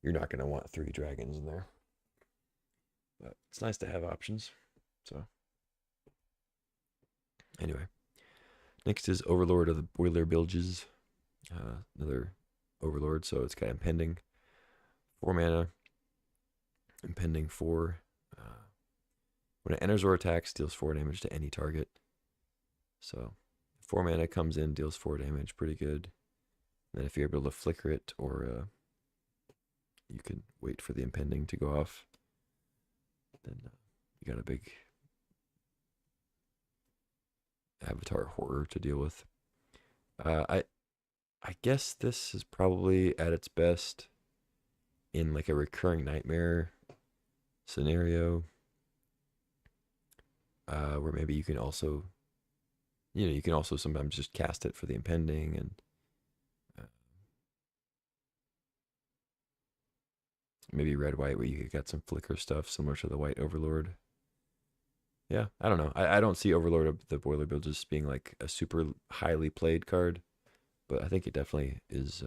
A: you're not going to want 3 dragons in there. But it's nice to have options. So anyway, next is Overlord of the Boiler Bilges. Another Overlord, so it's got Impending, 4 mana, Impending 4. When it enters or attacks, deals 4 damage to any target. So 4 mana comes in, deals 4 damage, pretty good. And then if you're able to flicker it, or you can wait for the Impending to go off, then you got a big Avatar horror to deal with. I guess this is probably at its best in like a recurring nightmare scenario where maybe you can also, you can also sometimes just cast it for the impending, and maybe red white where you got some flicker stuff similar to the white overlord. Yeah, I don't know. I don't see Overlord of the Boiler build just being like a super highly played card, but I think it definitely is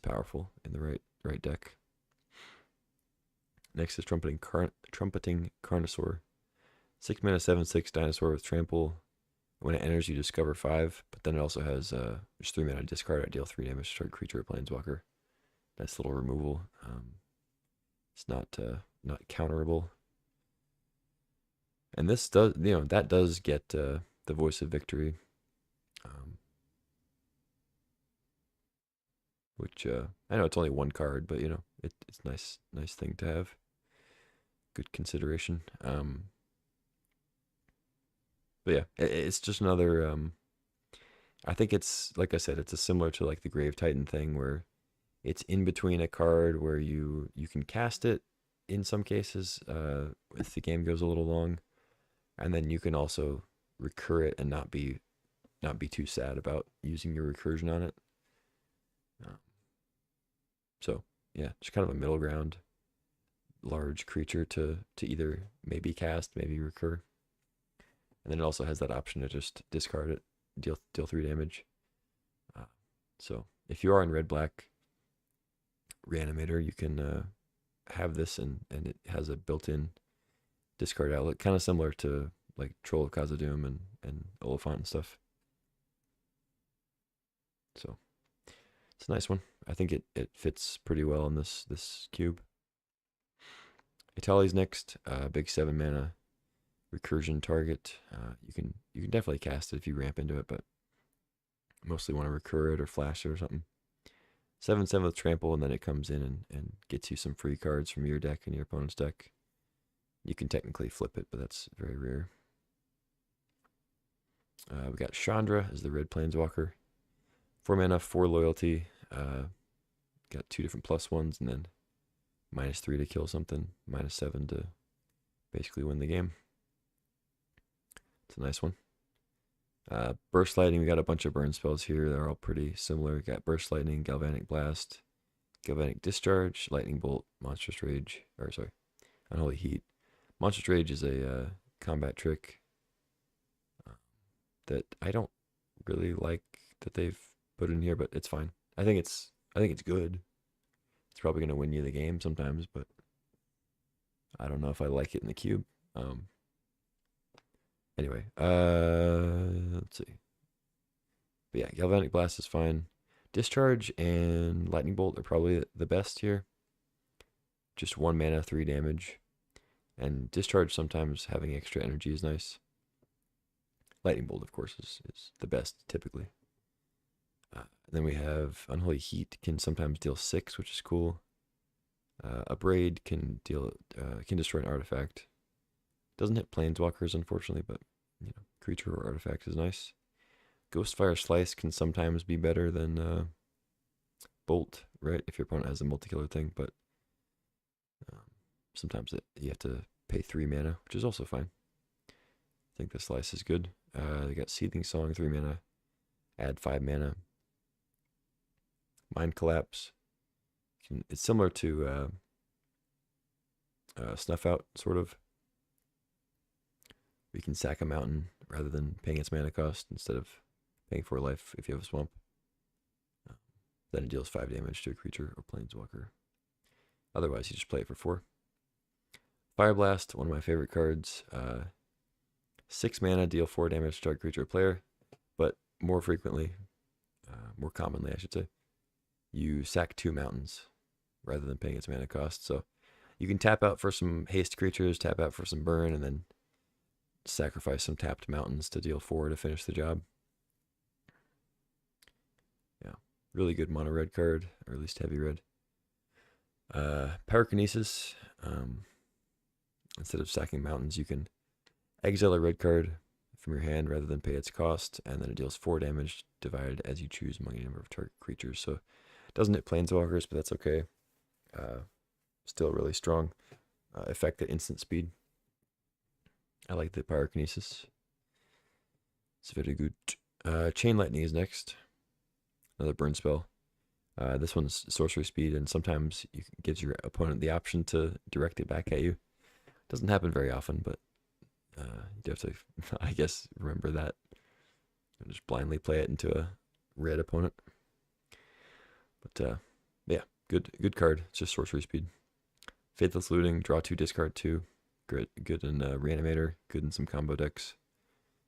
A: powerful in the right deck. Next is Trumpeting Carnosaur. 6 mana 7/6 dinosaur with trample. When it enters, you discover 5, but then it also has just 3 mana discard at deal 3 damage to target creature or planeswalker. Nice little removal. It's not counterable. And this does, that does get the Voice of Victory, which I know it's only one card, but it's nice thing to have. Good consideration. But yeah, it's just another. I think it's, like I said, it's a similar to like the Grave Titan thing, where it's in between a card where you can cast it in some cases if the game goes a little long, and then you can also recur it and not be too sad about using your recursion on it. So yeah, just kind of a middle ground, large creature to either maybe cast, maybe recur, and then it also has that option to just discard it, deal 3 damage. So if you are in red black Reanimator, you can have this, and it has a built-in discard outlet, kind of similar to like Troll of Khazad-dûm and Oliphant and stuff. So it's a nice one. I think it fits pretty well in this cube. Itali's next. Big 7 mana recursion target. You can definitely cast it if you ramp into it, but mostly want to recur it or flash it or something. 7/7 with trample, and then it comes in and gets you some free cards from your deck and your opponent's deck. You can technically flip it, but that's very rare. We got Chandra as the red planeswalker. 4 mana, 4 loyalty. Got 2 different +1s, and then -3 to kill something, -7 to basically win the game. It's a nice one. Burst Lightning, we got a bunch of burn spells here. They're all pretty similar. We got Burst Lightning, Galvanic Blast, Galvanic Discharge, Lightning Bolt, Monstrous Rage, Unholy Heat. Monstrous Rage is a combat trick that I don't really like that they've put in here, but it's fine. I think it's good. It's probably gonna win you the game sometimes, but I don't know if I like it in the cube. Anyway, let's see. But yeah, Galvanic Blast is fine. Discharge and Lightning Bolt are probably the best here. Just 1 mana, 3 damage. And Discharge, sometimes having extra energy is nice. Lightning Bolt, of course, is the best typically. Then we have Unholy Heat, can sometimes deal 6, which is cool. Abrade can destroy an artifact. Doesn't hit planeswalkers, unfortunately, but creature or artifact is nice. Ghostfire Slice can sometimes be better than Bolt, right? If your opponent has a multi-killer thing, but sometimes you have to pay 3 mana, which is also fine. I think the Slice is good. They got Seething Song, 3 mana, add 5 mana. Mind Collapse. It's similar to Snuff Out, sort of. We can sack a mountain rather than paying its mana cost instead of paying 4 life if you have a swamp. Then it deals 5 damage to a creature or planeswalker. Otherwise, you just play it for 4. Fire Blast, one of my favorite cards. 6 mana, deal 4 damage to target creature or player, but more commonly, I should say, you sack 2 mountains rather than paying its mana cost. So you can tap out for some haste creatures, tap out for some burn, and then sacrifice some tapped mountains to deal 4 to finish the job. Yeah, really good mono red card, or at least heavy red. Pyrokinesis. Instead of sacking mountains, you can exile a red card from your hand rather than pay its cost, and then it deals 4 damage divided as you choose among a number of target creatures. So it doesn't hit planeswalkers, but that's okay. Still really strong. effect at instant speed. I like the pyrokinesis. It's very good. Chain Lightning is next. Another burn spell. This one's sorcery speed, and sometimes it gives your opponent the option to direct it back at you. Doesn't happen very often, but you have to, I guess, remember that. Just blindly play it into a red opponent. But yeah, good card. It's just sorcery speed. Faithless Looting, draw 2, discard 2. Good in Reanimator, good in some combo decks.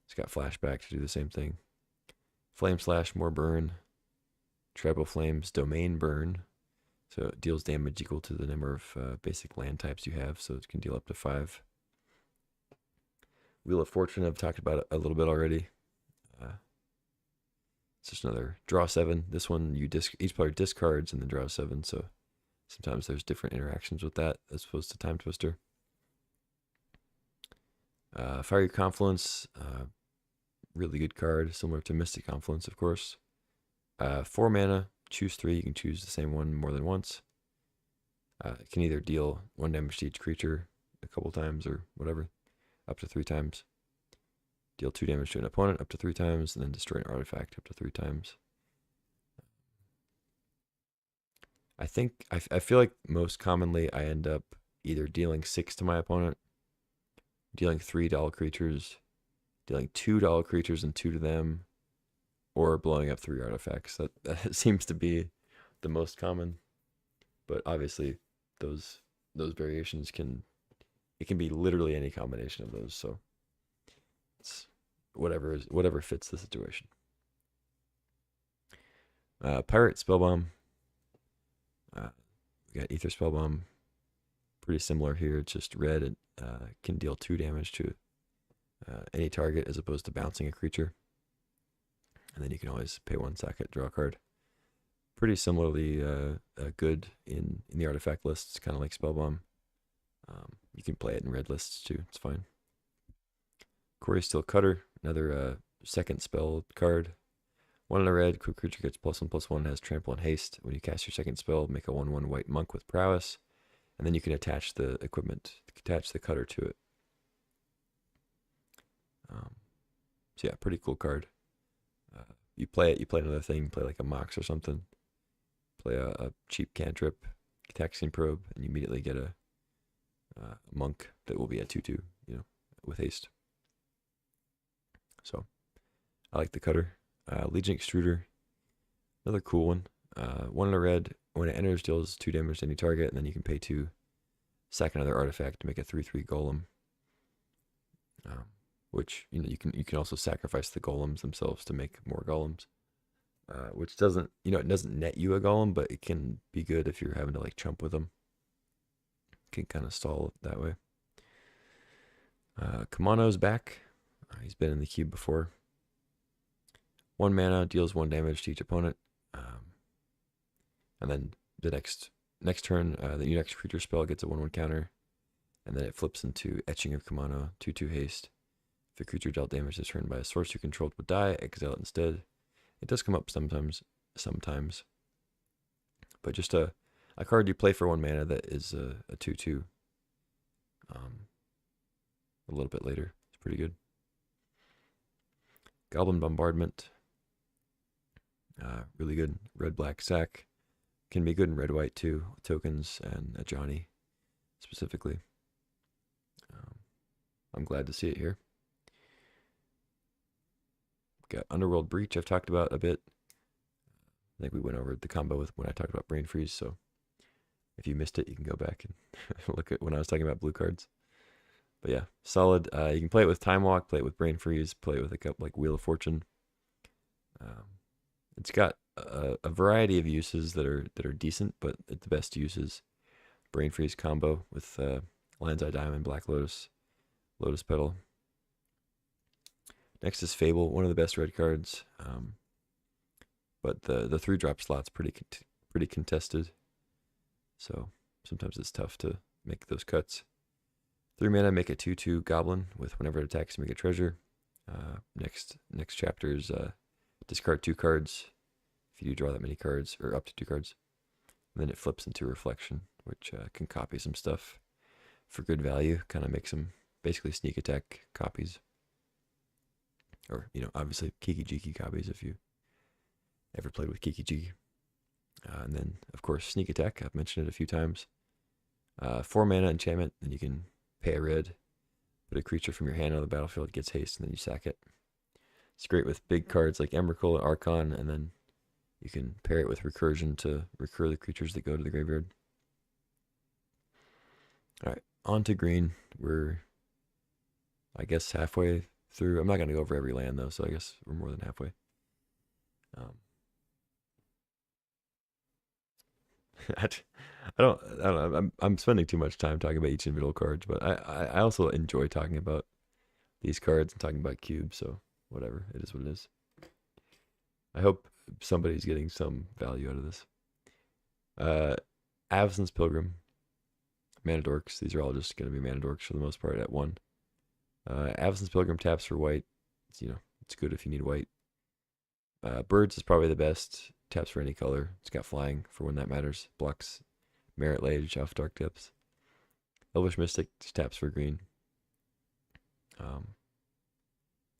A: It's got Flashback to do the same thing. Flame Slash, more burn. Tribal Flames, Domain Burn. So it deals damage equal to the number of basic land types you have, so it can deal up to 5. Wheel of Fortune, I've talked about it a little bit already. It's just another draw 7. This one, each player discards and then draws 7, so sometimes there's different interactions with that as opposed to Time Twister. Fiery Confluence, really good card, similar to Mystic Confluence, of course. 4 mana, choose 3. You can choose the same one more than once. It can either deal 1 damage to each creature a couple times or whatever, up to 3 times. Deal 2 damage to an opponent up to 3 times, and then destroy an artifact up to 3 times. I feel like most commonly I end up either dealing 6 to my opponent, dealing 3 to all creatures, dealing 2 to all creatures and 2 to them, or blowing up 3 artifacts. That seems to be the most common. But obviously those variations can be literally any combination of those, so it's whatever fits the situation. Pirate Spellbomb. We got Ether Spellbomb. Pretty similar here. It's just red. It can deal 2 damage to any target as opposed to bouncing a creature. And then you can always pay 1 sack, draw a card. Pretty similarly good in the artifact lists, kind of like Spellbomb. You can play it in red lists too. It's fine. Quarry Steel Cutter, another second spell card. 1 in a red, quick creature gets +1/+1, has trample and haste. When you cast your second spell, make a 1/1 white monk with prowess, and then you can attach the equipment, attach the cutter to it. So yeah, pretty cool card. You play another thing, play like a Mox or something. Play a cheap cantrip, Taxian Probe, and you immediately get a monk that will be a 2/2, with haste. So I like the cutter. Legion Extruder, another cool one. 1 in a red, when it enters, deals 2 damage to any target, and then you can pay 2, sack another artifact to make a 3/3 golem. Which you can also sacrifice the golems themselves to make more golems. Which doesn't it doesn't net you a golem, but it can be good if you're having to like chump with them. Can kind of stall it that way. Kamano's back. He's been in the cube before. 1 mana, deals 1 damage to each opponent. And then the next turn, your next creature spell gets a 1/1 counter. And then it flips into Etching of Kamano, 2/2 haste. If a creature dealt damage this turn by a source you controlled would die, exile it instead. It does come up sometimes. But just a card you play for 1 mana that is a 2/2. A little bit later. It's pretty good. Goblin Bombardment. Really good. Red-black sack. Can be good in red-white too. Tokens and a Johnny specifically. I'm glad to see it here. Got Underworld Breach I've talked about a bit. I think we went over the combo with when I talked about Brain Freeze, so if you missed it, you can go back and look at when I was talking about blue cards. But yeah, solid. You can play it with Time Walk, play it with Brain Freeze, play it with like Wheel of Fortune. It's got a variety of uses that are decent, but the best use is Brain Freeze combo with Lion's Eye Diamond, Black Lotus, Lotus Petal. Next is Fable, one of the best red cards, but the 3-drop slot's pretty contested, so sometimes it's tough to make those cuts. 3 mana, make a 2/2 Goblin with whenever it attacks, make a treasure. Next chapter is discard 2 cards if you do draw that many cards, or up to 2 cards. And then it flips into Reflection, which can copy some stuff. for good value. Kind of makes them basically sneak attack copies. Or, obviously Kiki Jiki copies if you ever played with Kiki Jiki. And then, of course, sneak attack. I've mentioned it a few times. 4 mana enchantment, then you can pay a red, put a creature from your hand on the battlefield, it gets haste, and then you sack it. It's great with big cards like Emrakul and Archon, and then you can pair it with recursion to recur the creatures that go to the graveyard. Alright, on to green. We're, I guess, halfway through. I'm not going to go over every land, though, so I guess we're more than halfway. I don't know. I'm spending too much time talking about each individual cards, but I also enjoy talking about these cards and talking about cubes, so whatever. It is what it is. I hope somebody's getting some value out of this. Avacyn's Pilgrim, Mana Dorks. These are all just going to be Mana Dorks for the most part at 1. Avacyn's Pilgrim taps for white. It's good if you need white. Birds is probably the best. Taps for any color. It's got flying for when that matters. Blocks Merit Lage off Dark Depths. Elvish Mystic taps for green.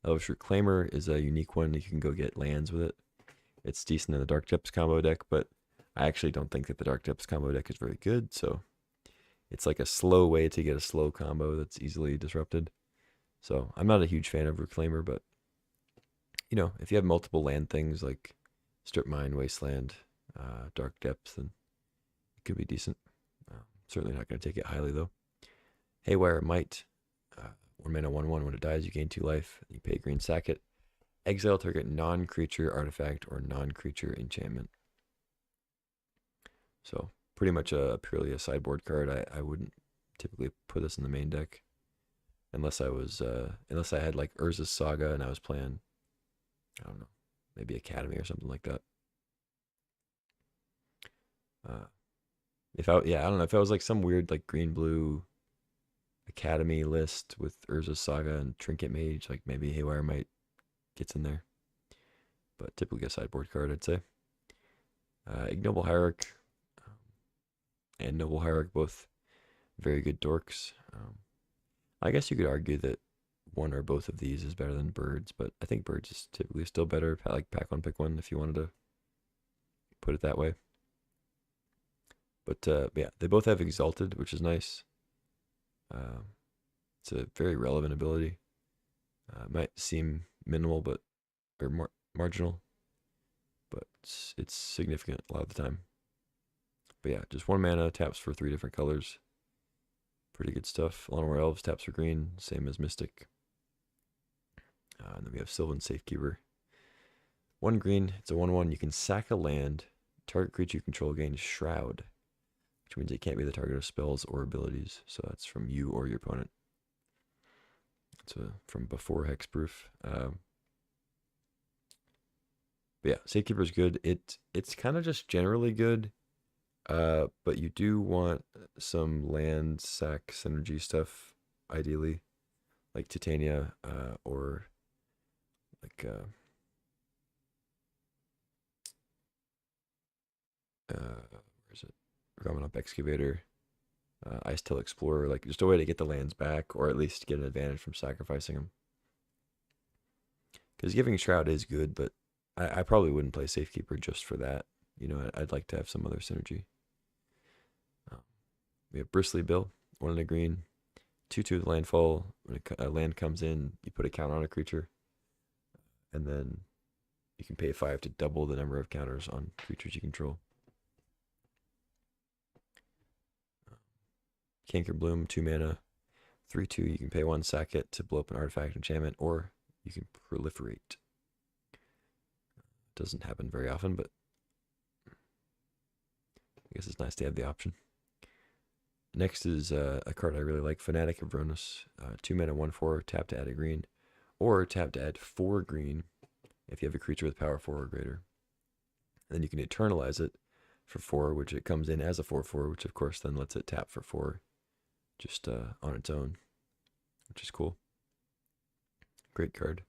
A: Elvish Reclaimer is a unique one. You can go get lands with it. It's decent in the Dark Depths combo deck, but I actually don't think that the Dark Depths combo deck is very good, so it's like a slow way to get a slow combo that's easily disrupted. So I'm not a huge fan of Reclaimer, but if you have multiple land things like Strip Mine, Wasteland, Dark Depths, then it could be decent. Certainly not going to take it highly, though. Haywire Might. 1 mana, 1/1. When it dies, you gain 2 life. You pay green, sack it. Exile target non-creature artifact or non-creature enchantment. So, pretty much purely a sideboard card. I wouldn't typically put this in the main deck. Unless I had like Urza's Saga and I was playing, I don't know, maybe Academy or something like that. I don't know, if I was like some weird like green-blue Academy list with Urza's Saga and Trinket Mage, like maybe Haywire Might gets in there. But typically a sideboard card, I'd say. Ignoble Hierarch and Noble Hierarch, both very good dorks. I guess you could argue that one or both of these is better than Birds, but I think Birds is typically still better. Like pack one, pick one if you wanted to put it that way. But yeah, they both have Exalted, which is nice. It's a very relevant ability. Might seem minimal, or more marginal, but it's significant a lot of the time. But yeah, just 1 mana, taps for 3 different colors. Pretty good stuff. Llanowar Elves taps for green, same as Mystic. And then we have Sylvan Safekeeper. 1 green, it's a 1/1. You can sack a land. Target creature you control gains Shroud, which means it can't be the target of spells or abilities. So that's from you or your opponent. It's from before Hexproof. But yeah, Safekeeper is good. It's kind of just generally good. But you do want some land sack synergy stuff, ideally, like Titania, or like where is it? Ramanop Excavator, Ice Tail Explorer, like just a way to get the lands back, or at least get an advantage from sacrificing them. Because giving Shroud is good, but I probably wouldn't play Safekeeper just for that. I'd like to have some other synergy. We have Bristly Bill, 1 and a green, 2/2 with landfall. When a land comes in, you put a counter on a creature, and then you can pay 5 to double the number of counters on creatures you control. Canker Bloom, 2 mana, 3/2. You can pay 1, sack it to blow up an artifact enchantment, or you can proliferate. Doesn't happen very often, but I guess it's nice to have the option. Next is a card I really like, Fanatic of Vronus. 2 mana, 1/4, tap to add a green, or tap to add 4 green if you have a creature with power 4 or greater. And then you can eternalize it for 4, which it comes in as a 4/4, which of course then lets it tap for 4 just on its own, which is cool. Great card.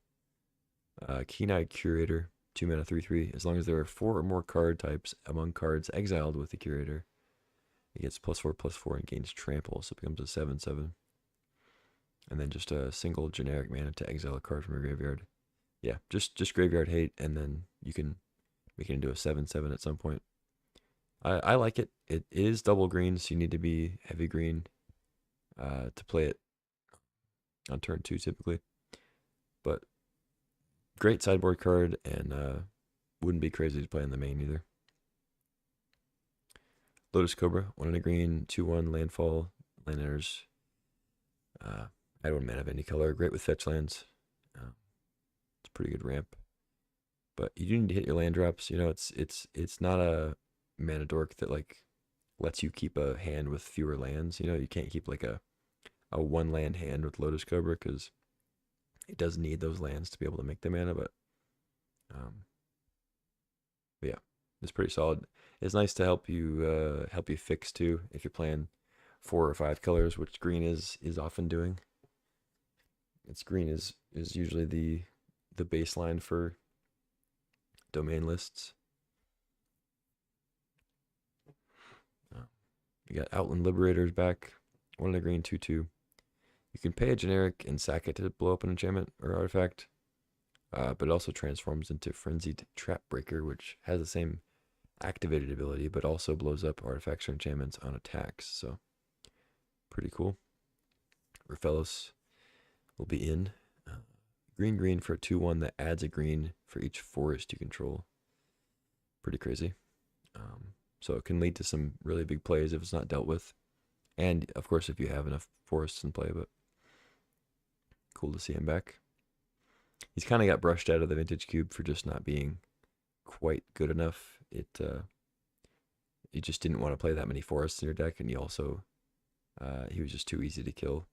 A: Keen-Eyed Curator, 2 mana, 3/3. As long as there are 4 or more card types among cards exiled with the Curator, It gets +4/+4 and gains trample, so it becomes a 7/7. And then just a single generic mana to exile a card from your graveyard. Yeah, just graveyard hate, and then you can make it into a 7/7 at some point. I like it. It is double green, so you need to be heavy green to play it on turn 2 typically. But great sideboard card, and wouldn't be crazy to play in the main either. Lotus Cobra, 1 and a green, 2/1 landfall, land enters. Add 1 mana of any color. Great with fetch lands. It's a pretty good ramp. But you do need to hit your land drops. You know, it's not a mana dork that like lets you keep a hand with fewer lands. You know, you can't keep like a 1 land hand with Lotus Cobra because it does need those lands to be able to make the mana. But yeah, it's pretty solid. It's nice to help you fix too if you're playing 4 or 5 colors, which green is often doing. It's green is usually the baseline for domain lists. You got Outland Liberators back, 1 and a green, 2/2. You can pay a generic and sack it to blow up an enchantment or artifact, but it also transforms into Frenzied Trap Breaker, which has the same activated ability, but also blows up artifacts or enchantments on attacks. So pretty cool. Raphellos will be in. Green for a 2/1 that adds a green for each forest you control. Pretty crazy. So it can lead to some really big plays if it's not dealt with. And of course if you have enough forests in play, but cool to see him back. He's kind of got brushed out of the Vintage Cube for just not being quite good enough. You just didn't want to play that many forests in your deck, and he also he was just too easy to kill.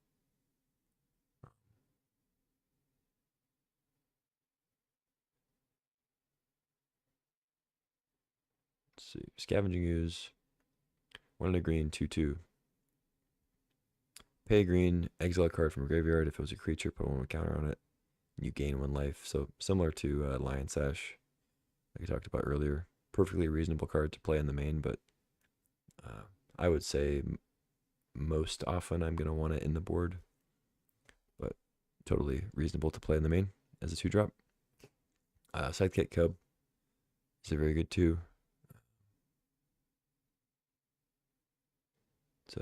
A: Let's see, Scavenging Ooze, 1 and a green, 2/2. Pay green, exile a card from a graveyard. If it was a creature, put 1 counter on it. You gain 1 life. So similar to Lion Sash, like I talked about earlier. Perfectly reasonable card to play in the main, but I would say most often I'm going to want it in the board. But totally reasonable to play in the main as a 2-drop. Sidekick Cub is a very good 2. It's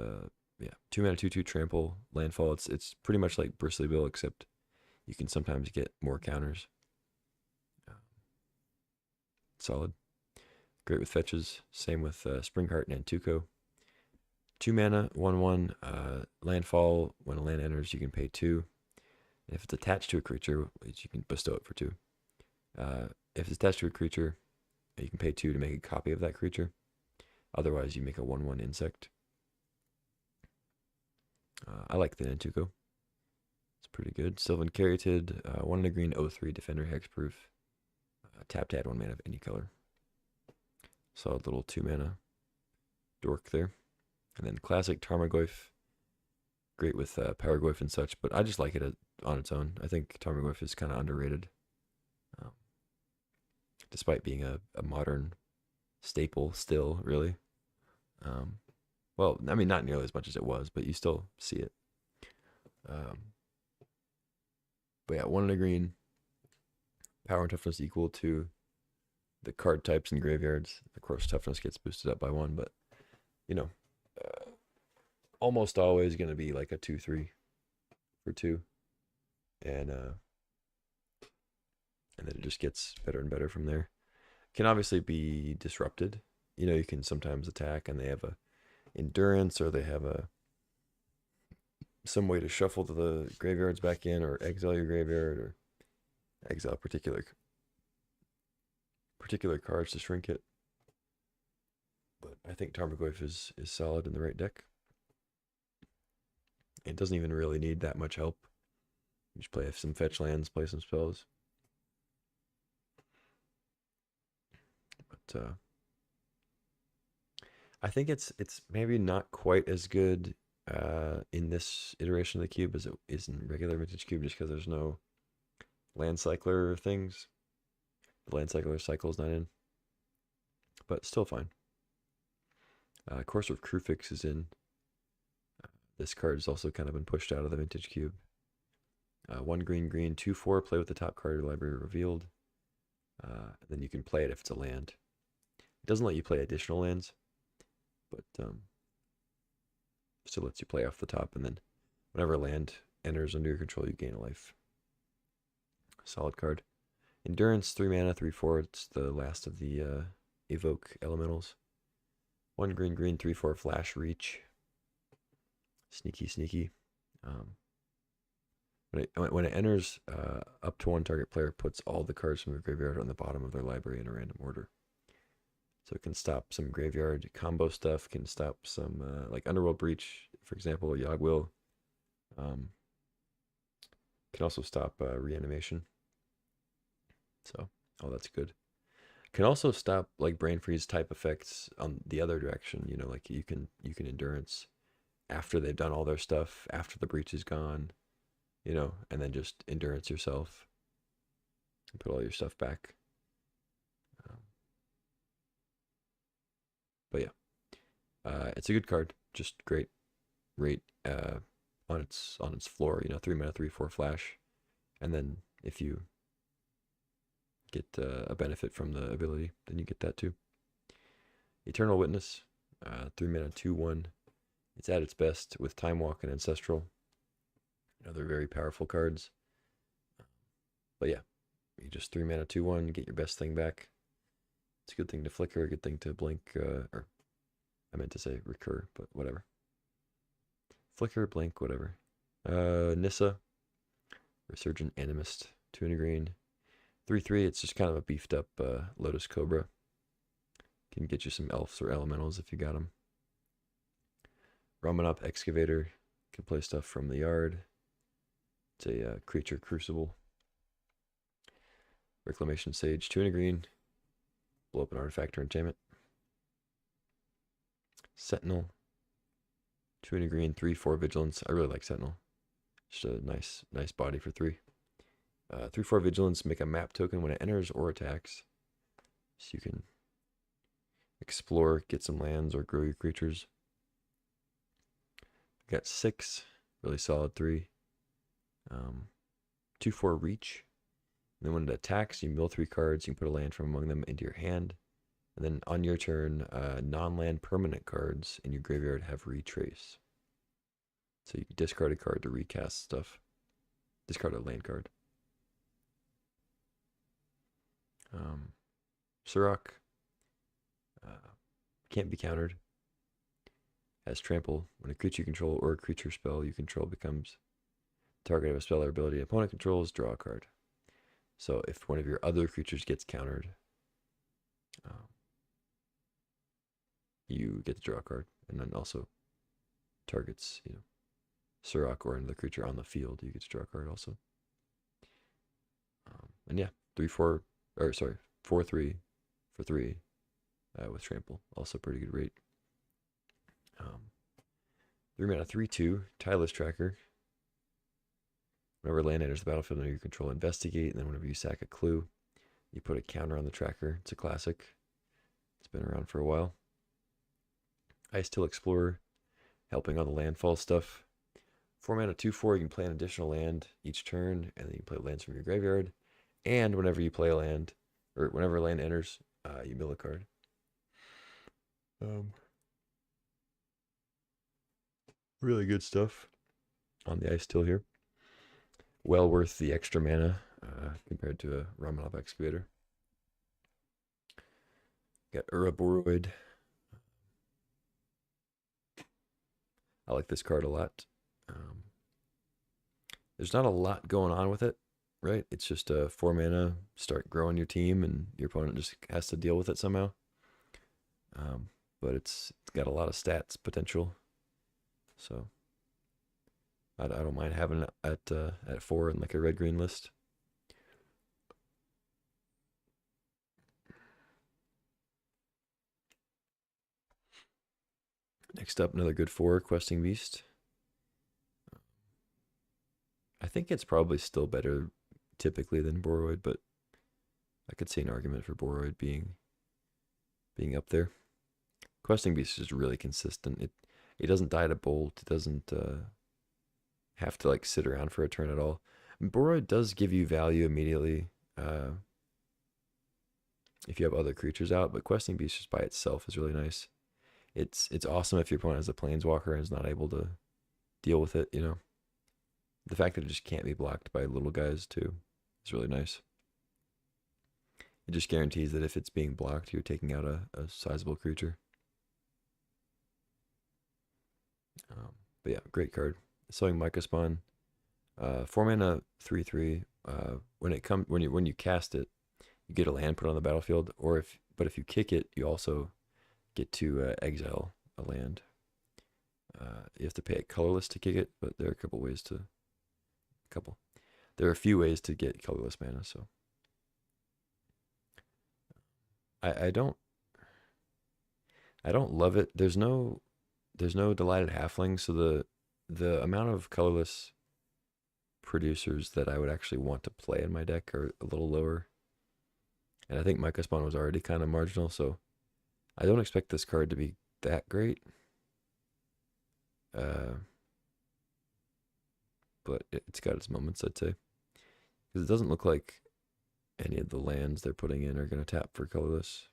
A: 2 mana 2/2 trample landfall. It's pretty much like Bristly Bill, except you can sometimes get more counters. Solid. Great with fetches. Same with Springheart and Tuco. 2 mana 1/1 landfall. When a land enters, you can pay 2. And if it's attached to a creature, you can bestow it for 2. If it's attached to a creature, you can pay 2 to make a copy of that creature. Otherwise, you make a 1/1 insect. I like the Nantuko. It's pretty good. Sylvan Caryatid, 1 and a green, 0/3 defender, hexproof. Tap to add 1 mana of any color. Solid little 2 mana dork there. And then classic Tarmogoyf. Great with Powergoyf and such, but I just like it on its own. I think Tarmogoyf is kind of underrated. Despite being a modern staple still, really. Well, I mean, not nearly as much as it was, but you still see it. But yeah, 1 and a green. Power and toughness equal to the card types in graveyards. Of course, toughness gets boosted up by 1, but, you know, almost always going to be like a 2/3 for 2. And then it just gets better and better from there. Can obviously be disrupted. You know, you can sometimes attack and they have a endurance, or they have some way to shuffle the graveyards back in, or exile your graveyard, or exile particular cards to shrink it. But I think Tarmogoyf is solid in the right deck. It doesn't even really need that much help. You just play some fetch lands, play some spells. But I think it's maybe not quite as good in this iteration of the cube as it is in regular Vintage Cube, just because there's no land cycler things. The land cycler cycle's not in, but still fine. Course of Crufix is in. This card has also kind of been pushed out of the Vintage Cube. 1 green, 2/4. Play with the top card of your library revealed. And then you can play it if it's a land. It doesn't let you play additional lands, but still lets you play off the top. And then whenever a land enters under your control, you gain a life. Solid card. Endurance, 3 mana, 3/4. It's the last of the evoke elementals. 1 green, 3/4 flash reach. Sneaky, sneaky. When it enters, up to 1 target player puts all the cards from their graveyard on the bottom of their library in a random order. So it can stop some graveyard combo stuff, can stop some, like Underworld Breach, for example, Yogg Will. Can also stop reanimation. So, that's good. Can also stop like Brain Freeze type effects on the other direction. You know, like you can endurance after they've done all their stuff, after the breach is gone, you know, and then just endurance yourself and put all your stuff back. But yeah, it's a good card. Just great rate on its floor. You know, 3 mana, 3/4 flash, and then if you get a benefit from the ability, then you get that too. Eternal Witness, 3 mana, 2/1. It's at its best with Time Walk and Ancestral. You know, they're very powerful cards. But yeah, you just 3 mana, 2/1, get your best thing back. It's a good thing to flicker, a good thing to blink, or I meant to say recur, but whatever. Flicker, blink, whatever. Nissa, Resurgent Animist, 2 and a green. 3/3, it's just kind of a beefed up Lotus Cobra. Can get you some elves or elementals if you got them. Ramanop Excavator, can play stuff from the yard. It's a creature crucible. Reclamation Sage, 2 and a green. Blow up an artifact or enchantment. Sentinel, 2 and a green, 3/4 vigilance. I really like Sentinel. Just a nice body for 3. 3/4 vigilance, make a map token when it enters or attacks. So you can explore, get some lands, or grow your creatures. Got 6, really solid 3. 2/4 reach. And then when it attacks, you mill 3 cards. You can put a land from among them into your hand. And then on your turn, non-land permanent cards in your graveyard have retrace. So you can discard a card to recast stuff. Discard a land card. Surrak, can't be countered. Has trample. When a creature you control or a creature spell you control becomes target of a spell or ability opponent controls, draw a card. So if one of your other creatures gets countered, you get to draw a card, and then also targets, you know, Surrak or another creature on the field, you get to draw a card also. And yeah, 4/3 for 3 with trample, also pretty good rate. 3 mana, 3/2 Tireless Tracker. Whenever land enters the battlefield under your control, investigate, and then whenever you sack a clue, you put a counter on the tracker. It's a classic. It's been around for a while. Icetill Explorer, helping on the landfall stuff. 4 mana, 2/4, you can play an additional land each turn, and then you play lands from your graveyard. And whenever you play a land, or whenever a land enters, you mill a card. Really good stuff on the Icetill here. Well worth the extra mana compared to a Ramanop Excavator. Got Uraboroid. I like this card a lot. There's not a lot going on with it, right? It's just a 4 mana, start growing your team, and your opponent just has to deal with it somehow. But it's got a lot of stats potential, so I don't mind having it at 4 in like a red-green list. Next up, another good 4, Questing Beast. I think it's probably still better typically than Boroid, but I could see an argument for Boroid being up there. Questing Beast is really consistent. It doesn't die to bolt. It doesn't have to like sit around for a turn at all. Bora does give you value immediately if you have other creatures out, but Questing Beast just by itself is really nice. It's awesome if your opponent has a Planeswalker and is not able to deal with it, you know. The fact that it just can't be blocked by little guys too is really nice. It just guarantees that if it's being blocked, you're taking out a sizable creature. But yeah, great card. Sowing Micah Spawn. 4 mana, 3/3. When you cast it, you get a land put on the battlefield, but if you kick it, you also get to exile a land. You have to pay a colorless to kick it, but there are a few ways to get colorless mana. So I don't love it. There's no Delighted Halfling, so the amount of colorless producers that I would actually want to play in my deck are a little lower. And I think Micah Spawn was already kind of marginal, so I don't expect this card to be that great. But it's got its moments, I'd say. Because it doesn't look like any of the lands they're putting in are going to tap for colorless.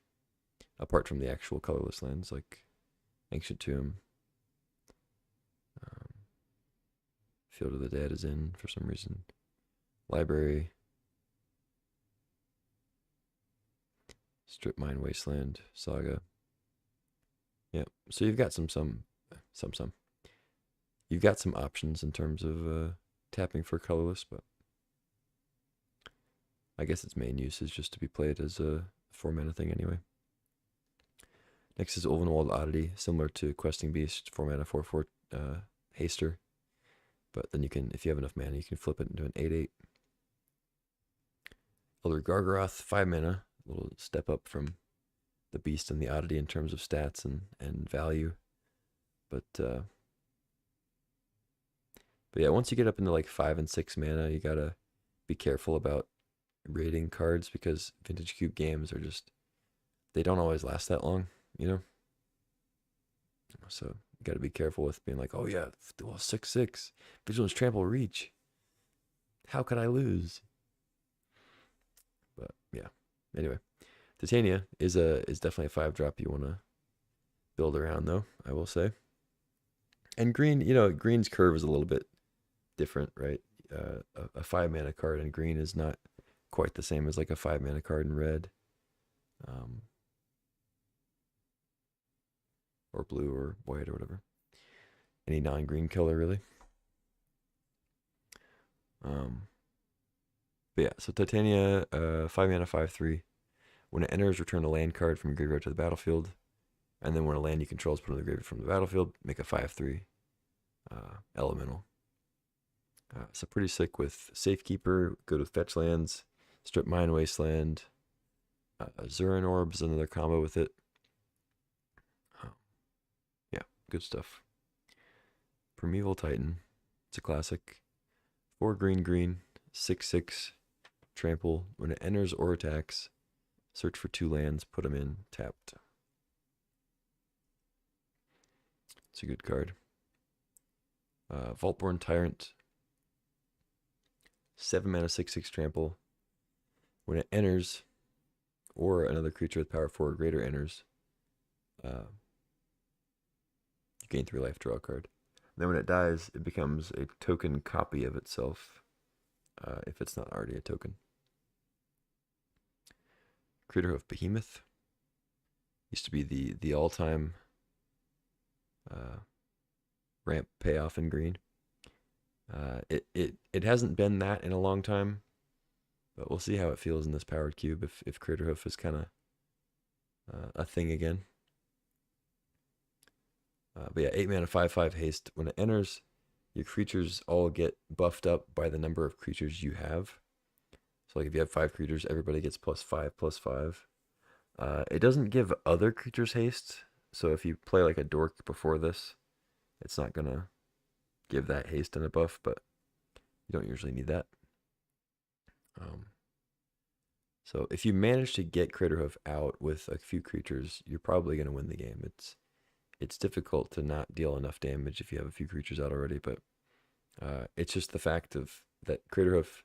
A: Apart from the actual colorless lands, like Ancient Tomb. Field of the Dead is in for some reason. Library. Strip Mine Wasteland. Saga. Yeah, so you've got some. You've got some options in terms of tapping for colorless, but I guess its main use is just to be played as a 4 mana thing anyway. Next is Ulvenwald Oddity, similar to Questing Beast, 4 mana, 4/4 haster. But then you can, if you have enough mana, you can flip it into an 8/8. Elder Gargaroth, 5 mana, a little step up from the Beast and the Oddity in terms of stats and value. But yeah, once you get up into like 5 and 6 mana, you gotta be careful about raiding cards because Vintage Cube games are just, they don't always last that long, you know? So you gotta be careful with being like, oh yeah, well, 6/6, Vigilance, Trample, Reach. How could I lose? But yeah, anyway. Titania is definitely a 5-drop you want to build around, though, I will say. And green, you know, green's curve is a little bit different, right? A 5 mana card in green is not quite the same as like a 5 mana card in red, or blue or white or whatever. Any non-green color really. But yeah, so Titania, 5 mana, 5/3. When it enters, return a land card from your graveyard to the battlefield. And then when a land you control is put on the graveyard from the battlefield, make a 5/3 elemental. So pretty sick with Safekeeper, good with fetch lands, Strip Mine Wasteland, Zurin Orb is another combo with it. Yeah, good stuff. Primeval Titan, it's a classic. 4 green, 6/6, trample. When it enters or attacks, search for 2 lands, put them in, tapped. It's a good card. Vaultborn Tyrant, 7 mana, 6/6 trample. When it enters, or another creature with power 4 or greater enters, you gain 3 life, draw a card. And then when it dies, it becomes a token copy of itself, if it's not already a token. Craterhoof Behemoth used to be the all-time ramp payoff in green. It hasn't been that in a long time, but we'll see how it feels in this powered cube if Craterhoof is kind of a thing again. But yeah, 8 mana, 5/5 haste. When it enters, your creatures all get buffed up by the number of creatures you have. So like if you have 5 creatures, everybody gets +5/+5. It doesn't give other creatures haste. So if you play like a dork before this, it's not gonna give that haste and a buff, but you don't usually need that. So if you manage to get Craterhoof out with a few creatures, you're probably gonna win the game. it's difficult to not deal enough damage if you have a few creatures out already. But it's just the fact of that Crater Hoof.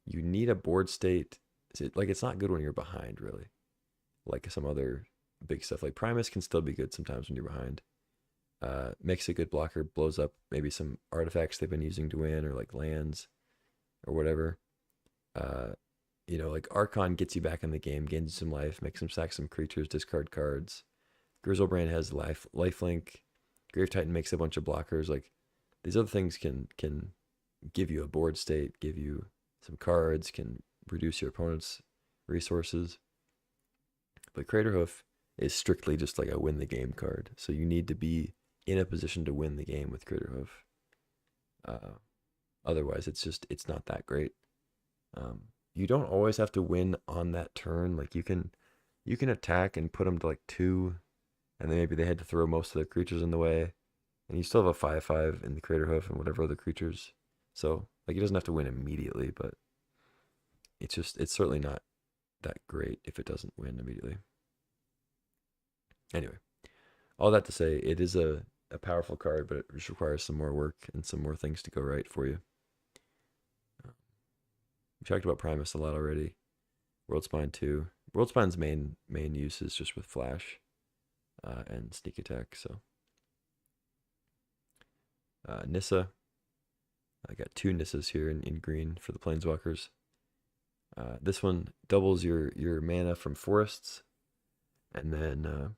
A: You need a board state. Like it's not good when you're behind, really. Like some other big stuff, like Primus can still be good sometimes when you're behind. Makes a good blocker, blows up maybe some artifacts they've been using to win, or like lands, or whatever. Like Archon gets you back in the game, gains you some life, makes them sack some creatures, discard cards. Grizzlebrand has lifelink. Grave Titan makes a bunch of blockers. Like these other things can give you a board state, give you some cards, can reduce your opponent's resources. But Craterhoof is strictly just like a win the game card. So you need to be in a position to win the game with Craterhoof. Otherwise, it's not that great. You don't always have to win on that turn. Like you can attack and put them to like 2, and then maybe they had to throw most of their creatures in the way, and you still have a 5/5 in the Craterhoof and whatever other creatures. So like it doesn't have to win immediately, but it's certainly not that great if it doesn't win immediately. Anyway, all that to say, it is a powerful card, but it just requires some more work and some more things to go right for you. We talked about Primus a lot already. Worldspine too. Worldspine's main use is just with flash and sneak attack. So Nissa. I got 2 Nissas here in green for the Planeswalkers. This one doubles your mana from forests, and then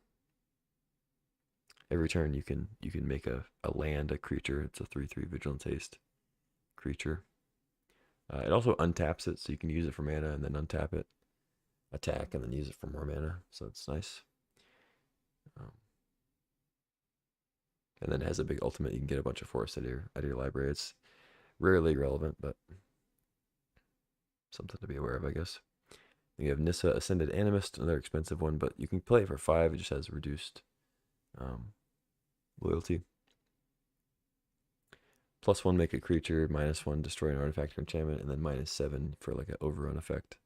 A: every turn you can make a land, a creature. It's a 3/3 Vigilance Haste creature. It also untaps it, so you can use it for mana and then untap it, attack, and then use it for more mana. So it's nice. And then it has a big ultimate. You can get a bunch of forests out of your library. It's rarely relevant, but something to be aware of, I guess. You have Nissa, Ascended Animist, another expensive one, but you can play it for 5. It just has reduced loyalty. +1, make a creature. -1, destroy an artifact or enchantment, and then -7 for like an overrun effect.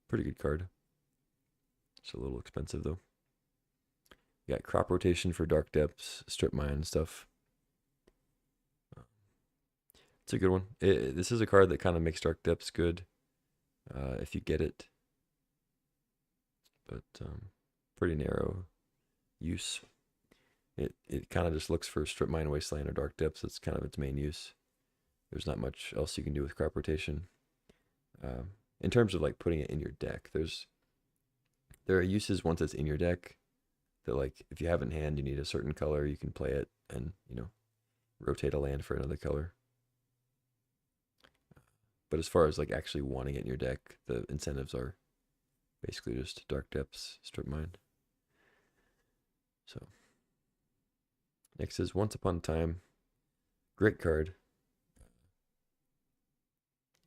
A: Pretty good card. It's a little expensive though. You got Crop Rotation for Dark Depths, Strip Mine and stuff. It's a good one. This is a card that kind of makes Dark Depths good if you get it. But pretty narrow use. It kind of just looks for Strip Mine, Wasteland, or Dark Depths. That's kind of its main use. There's not much else you can do with Crop Rotation. In terms of like putting it in your deck, there are uses once it's in your deck that, like, if you have it in hand, you need a certain color, you can play it and, rotate a land for another color. But as far as like actually wanting it in your deck, the incentives are basically just Dark Depths, Strip Mine. So next is Once Upon a Time. Great card.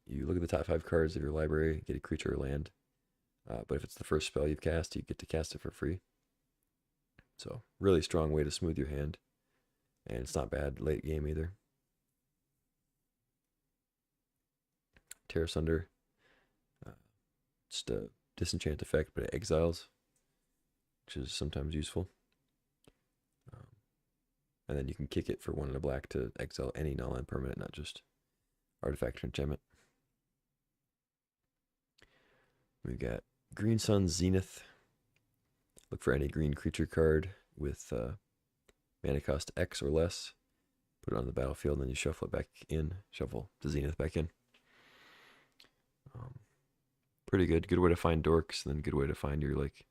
A: You look at the top 5 cards of your library, get a creature or land. But if it's the first spell you've cast, you get to cast it for free. So really strong way to smooth your hand. And it's not bad late game either. Tear Asunder. Just a disenchant effect, but it exiles, which is sometimes useful. And then you can kick it for 1 and a black to exile any non-land permanent, not just artifact or enchantment. We've got Green Sun Zenith. Look for any green creature card with mana cost X or less. Put it on the battlefield, and then you shuffle it back in. Shuffle the Zenith back in. Pretty good. Good way to find dorks, and then good way to find your like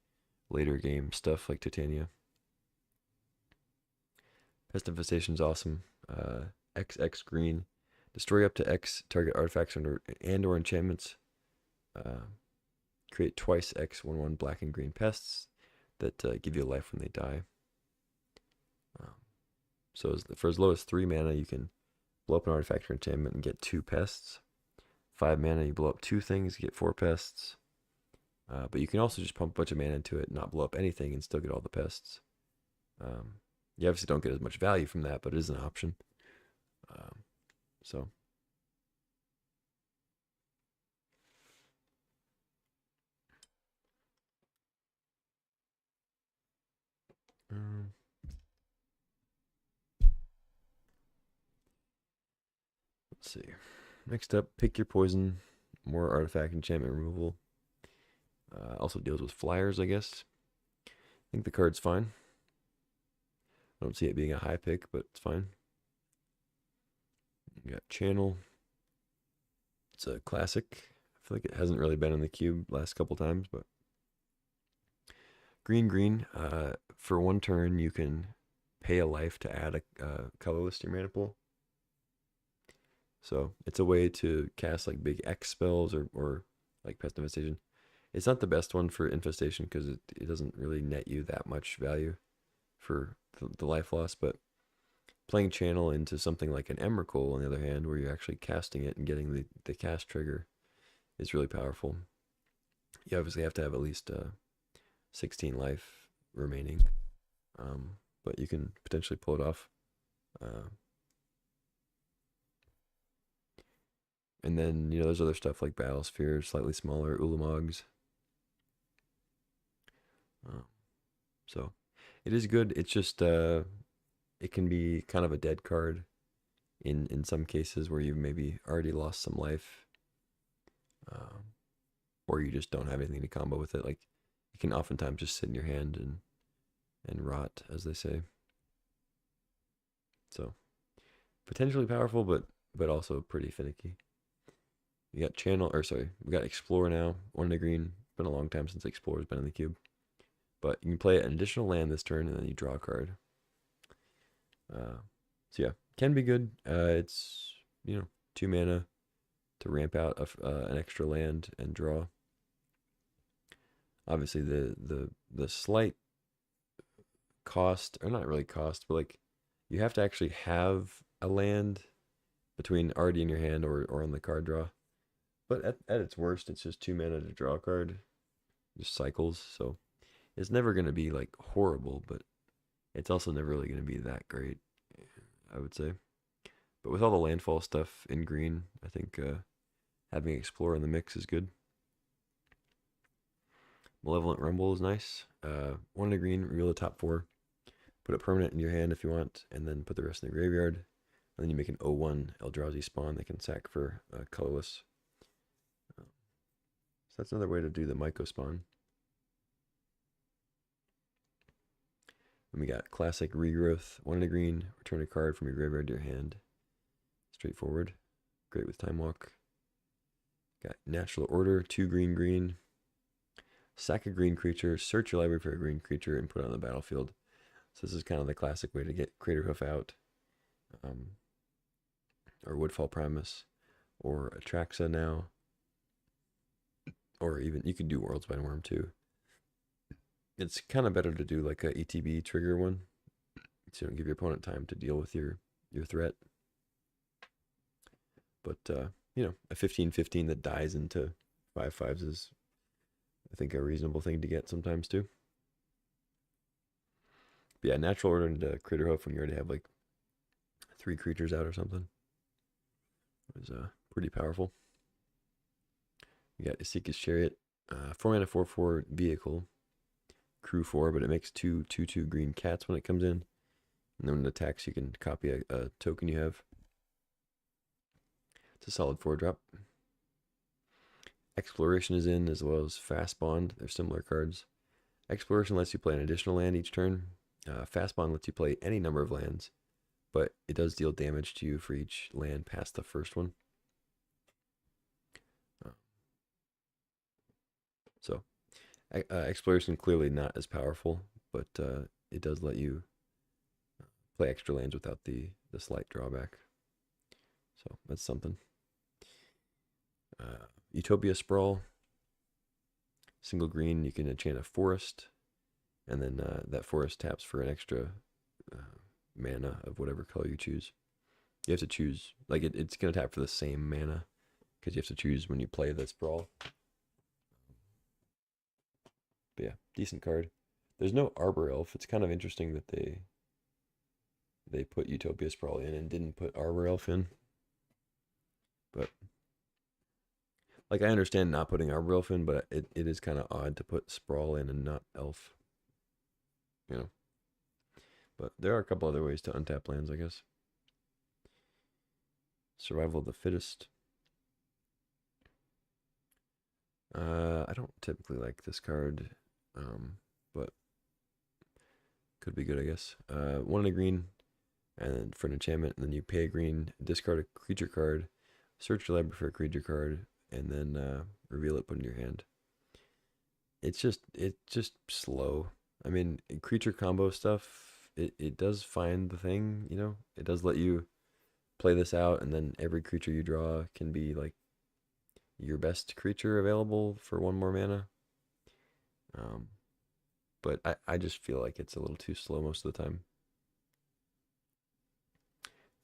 A: later game stuff like Titania. Pest Infestation's awesome. XX green. Destroy up to X target artifacts and or enchantments. Create twice X 1/1 black and green pests that give you life when they die. So for as low as 3 mana, you can blow up an artifact or enchantment and get 2 pests. 5 mana, you blow up 2 things, you get 4 pests. But you can also just pump a bunch of mana into it, not blow up anything, and still get all the pests. You obviously don't get as much value from that, but it is an option. So Let's see. Next up, pick your poison. More artifact enchantment removal. Also deals with flyers, I guess. I think the card's fine. I don't see it being a high pick, but it's fine. You got Channel. It's a classic. I feel like it hasn't really been in the cube last couple times, but green. For one turn, you can pay a life to add a colorless to your mana pool. So it's a way to cast like big X spells or like Pest Infestation. It's not the best one for Infestation because it doesn't really net you that much value for the life loss, but playing Channel into something like an Emrakul, on the other hand, where you're actually casting it and getting the cast trigger, is really powerful. You obviously have to have at least 16 life remaining, but you can potentially pull it off. And then, there's other stuff like Battle Sphere, slightly smaller, Ulamogs. So, it is good. It's just, it can be kind of a dead card in some cases where you've maybe already lost some life. Or you just don't have anything to combo with it. Like, it can oftentimes just sit in your hand and rot, as they say. So, potentially powerful, but also pretty finicky. We got we got Explore now. 1 in a green. Been a long time since Explore has been in the cube. But you can play an additional land this turn, and then you draw a card. So yeah, can be good. It's 2 mana to ramp out an extra land and draw. Obviously, the slight cost, or not really cost, but like you have to actually have a land between already in your hand or on the card draw. But at its worst, it's just 2 mana to draw a card, just cycles. So it's never going to be like horrible, but it's also never really going to be that great, I would say. But with all the landfall stuff in green, I think having Explore in the mix is good. Malevolent Rumble is nice. 1 in a green, reveal the top 4. Put a permanent in your hand if you want, and then put the rest in the graveyard. And then you make an 0/1 Eldrazi spawn that can sack for colorless. So that's another way to do the Myco spawn. And we got classic Regrowth, 1 in a green, return a card from your graveyard to your hand. Straightforward. Great with Time Walk. Got Natural Order, 2 green. Sack a green creature, search your library for a green creature, and put it on the battlefield. So this is kind of the classic way to get Craterhoof out. Or Woodfall Primus. Or Atraxa now. Or even, you could do Worldspine Worm too. It's kind of better to do like a ETB trigger one, so you don't give your opponent time to deal with your threat. But, a 15/15 that dies into 5/5s is, I think, a reasonable thing to get sometimes too. But yeah, Natural Order into Craterhoof when you already have like 3 creatures out or something is pretty powerful. You got Isika's Chariot, 4 mana 4/4 vehicle, crew 4, but it makes 2/2 green cats when it comes in. And then when it attacks, you can copy a token you have. It's a solid 4-drop. Exploration is in, as well as Fast Bond. They're similar cards. Exploration lets you play an additional land each turn. Fast Bond lets you play any number of lands, but it does deal damage to you for each land past the first one. So, Exploration clearly not as powerful, but it does let you play extra lands without the slight drawback. So that's something. Utopia Sprawl. Single green, you can enchant a forest, and then that forest taps for an extra mana of whatever color you choose. You have to choose, like it's going to tap for the same mana, because you have to choose when you play the Sprawl. But yeah, decent card. There's no Arbor Elf. It's kind of interesting that they put Utopia Sprawl in and didn't put Arbor Elf in. But like, I understand not putting Arbor Elf in, but it is kind of odd to put Sprawl in and not Elf. But there are a couple other ways to untap lands, I guess. Survival of the fittest. I don't typically like this card, but could be good, I guess. 1 and a green, and then for an enchantment, and then you pay a green, discard a creature card, search your library for a creature card, and then reveal it, put it in your hand. It's just slow. I mean, creature combo stuff, it does find the thing, you know? It does let you play this out, and then every creature you draw can be like your best creature available for 1 more mana. Um, but I just feel like it's a little too slow most of the time.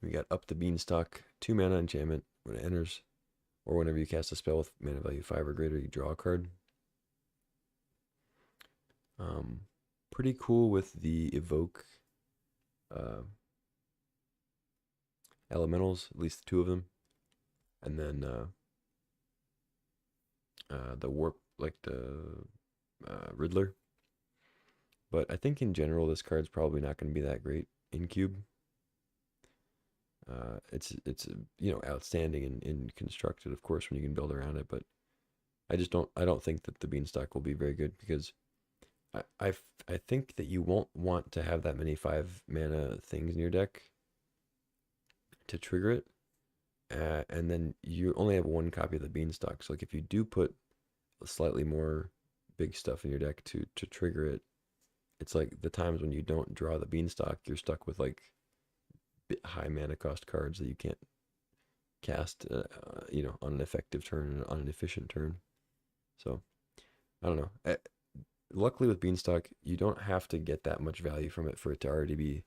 A: We got Up the Beanstalk, 2 mana enchantment. When it enters, or whenever you cast a spell with mana value 5 or greater, you draw a card. Pretty cool with the evoke uh, elementals, at least 2 of them, and then the warp, like the Riddler. But I think in general, this card's probably not going to be that great in Cube. It's outstanding and constructed, of course, when you can build around it. But I don't think that the Beanstalk will be very good because I think that you won't want to have that many 5 mana things in your deck to trigger it, and then you only have 1 copy of the Beanstalk. So like if you do put slightly more big stuff in your deck to trigger it, it's like the times when you don't draw the Beanstalk, you're stuck with like high mana cost cards that you can't cast, on an effective turn, on an efficient turn. So I don't know. Luckily with Beanstalk, you don't have to get that much value from it for it to already be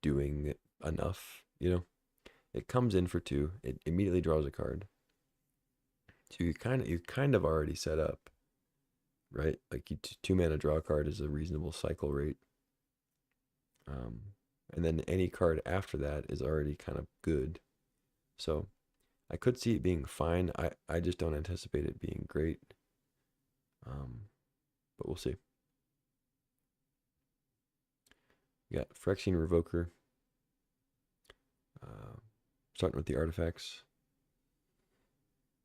A: doing enough. It comes in for 2. It immediately draws a card. So you kind of already set up, right? Like 2 mana draw a card is a reasonable cycle rate. And then any card after that is already kind of good. So I could see it being fine. I just don't anticipate it being great. But we'll see. We got Phyrexian Revoker. Starting with the artifacts.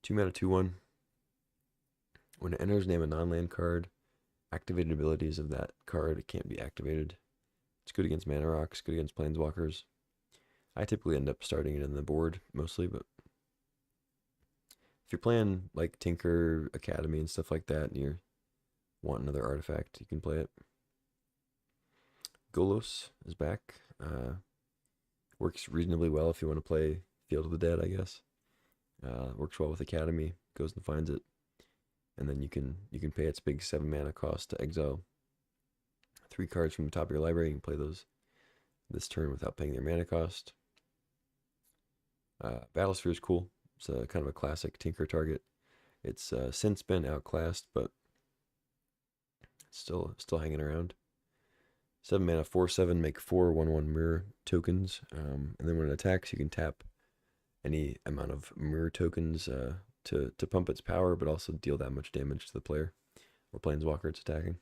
A: 2 mana, 2/1. When it enters, name a non-land card. Activated abilities of that card, it can't be activated. It's good against mana rocks, good against planeswalkers. I typically end up starting it in the board mostly, but if you're playing like Tinker Academy and stuff like that, and you want another artifact, you can play it. Golos is back. Works reasonably well if you want to play Field of the Dead, I guess. Works well with Academy. Goes and finds it, and then you can pay its big 7 mana cost to exile 3 cards from the top of your library. You can play those this turn without paying their mana cost. Battlesphere is cool. It's kind of a classic Tinker target. It's since been outclassed, but it's still hanging around. 7 mana, 4/7, make 4 1/1 mirror tokens. And then when it attacks, you can tap any amount of mirror tokens to pump its power, but also deal that much damage to the player or planeswalker it's attacking.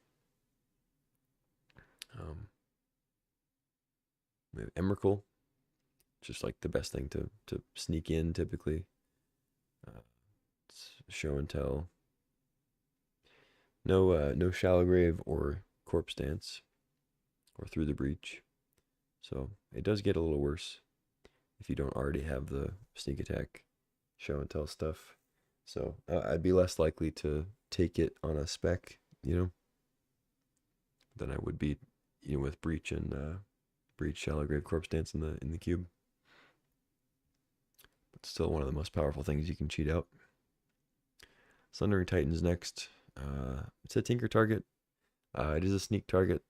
A: We have Emrakul, just like the best thing to sneak in typically. It's show and tell. No Shallow Grave or Corpse Dance or Through the Breach. So it does get a little worse if you don't already have the sneak attack, show and tell stuff. So I'd be less likely to take it on a spec, than I would be, with Breach and Breach, Shallow Grave, Corpse Dance in the cube. But still one of the most powerful things you can cheat out. Sundering Titan's next. It's a Tinker target. It is a sneak target.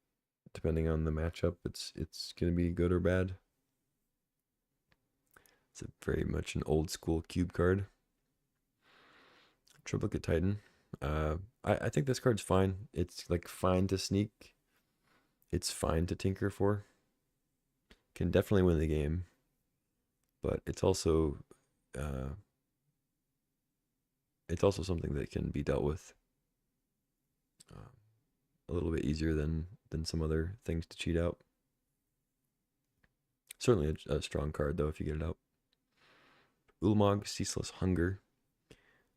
A: Depending on the matchup, it's going to be good or bad. It's very much an old school cube card. Triplicate Titan. I think this card's fine. It's like fine to sneak. It's fine to tinker for. Can definitely win the game, but it's also something that can be dealt with a little bit easier than some other things to cheat out. Certainly a strong card though if you get it out. Ulamog, Ceaseless Hunger.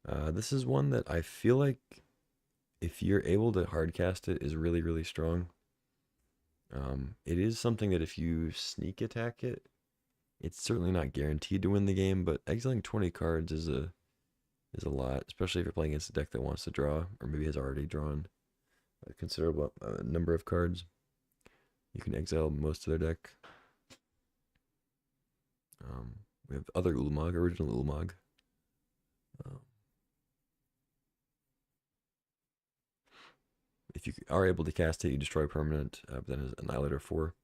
A: This is one that I feel like if you're able to hardcast it is really, really strong. It is something that if you sneak attack it, it's certainly not guaranteed to win the game, but exiling 20 cards is a lot, especially if you're playing against a deck that wants to draw, or maybe has already drawn a considerable number of cards. You can exile most of their deck. We have other Ulamog, original Ulamog. If you are able to cast it, you destroy permanent, but then it's Annihilator 4.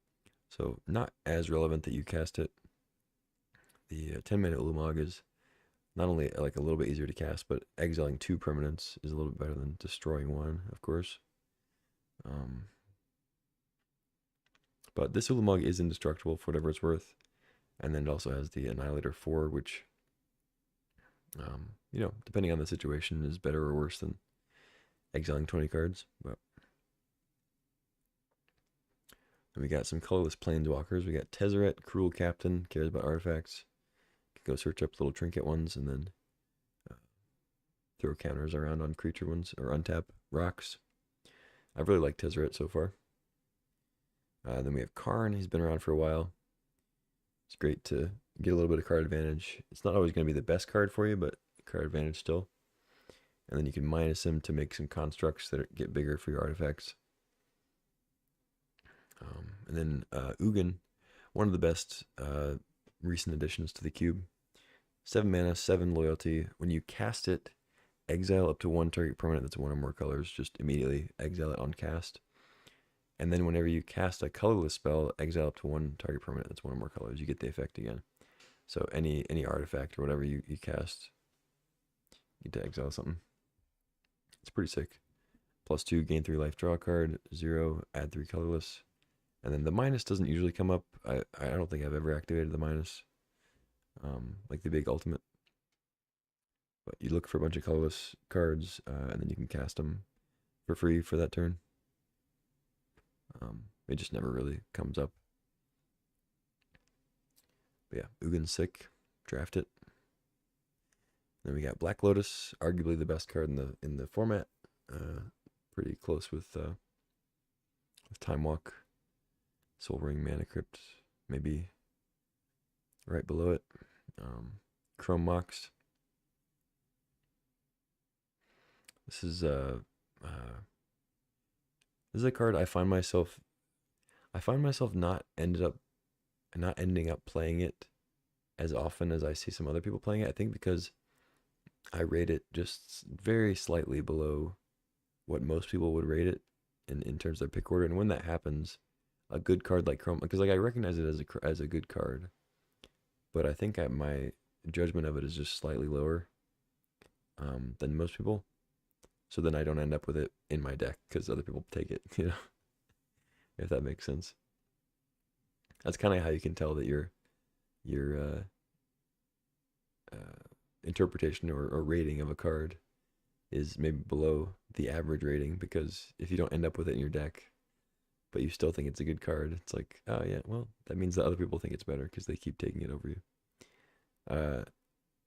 A: So not as relevant that you cast it. The 10-mana Ulamog is not only like a little bit easier to cast, but exiling 2 permanents is a little bit better than destroying 1, of course. But this Ulamog is indestructible for whatever it's worth. And then it also has the Annihilator 4, which, you know, depending on the situation, is better or worse than exiling 20 cards. But then we got some colorless planeswalkers. We got Tezzeret, Cruel Captain, cares about artifacts. Can go search up little trinket ones and then throw counters around on creature ones or untap rocks. I really like Tezzeret so far. Then we have Karn. He's been around for a while. It's great to get a little bit of card advantage. It's not always going to be the best card for you, but card advantage still. And then you can minus him to make some constructs that get bigger for your artifacts. And then Ugin, one of the best recent additions to the cube. 7 mana, 7 loyalty. When you cast it, exile up to 1 target permanent that's 1 or more colors. Just immediately exile it on cast. And then whenever you cast a colorless spell, exile up to 1 target permanent that's 1 or more colors. You get the effect again. So any artifact or whatever you cast, you get to exile something. It's pretty sick. +2, gain 3 life, draw a card. 0, add 3 colorless. And then the minus doesn't usually come up. I don't think I've ever activated the minus. Like the big ultimate. But you look for a bunch of colorless cards, and then you can cast them for free for that turn. It just never really comes up. But yeah, Ugin's sick. Draft it. Then we got Black Lotus, arguably the best card in the format. Pretty close with Time Walk, Soul Ring, Mana Crypt, maybe right below it. Chrome Mox. This is a card I find myself not ending up playing it as often as I see some other people playing it. I think because I rate it just very slightly below what most people would rate it in terms of their pick order. And when that happens, a good card like Chrome, because like I recognize it as a good card, but I think my judgment of it is just slightly lower than most people. So then I don't end up with it in my deck because other people take it, you know, if that makes sense. That's kind of how you can tell that your interpretation or rating of a card is maybe below the average rating, because if you don't end up with it in your deck, but you still think it's a good card, it's like, oh yeah, well, that means that other people think it's better because they keep taking it over you.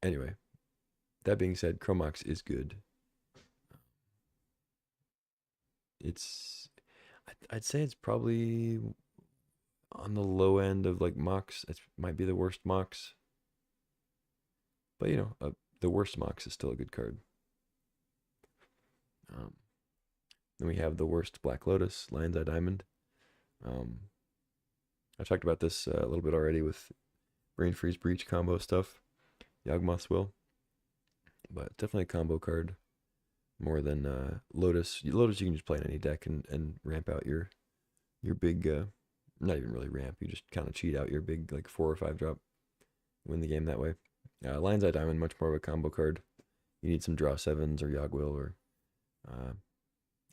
A: Anyway, that being said, Chromox is good. I'd say it's probably on the low end of like Mox. It might be the worst Mox. But you know, the worst Mox is still a good card. Then we have the worst Black Lotus, Lion's Eye Diamond. I talked about this a little bit already with Brain Freeze Breach combo stuff. Yawgmoth's Will. But definitely a combo card. More than Lotus. Lotus you can just play in any deck and ramp out your big, not even really ramp, you just kind of cheat out your big like 4 or 5 drop. Win the game that way. Lion's Eye Diamond, much more of a combo card. You need some draw 7s or Yawgwill or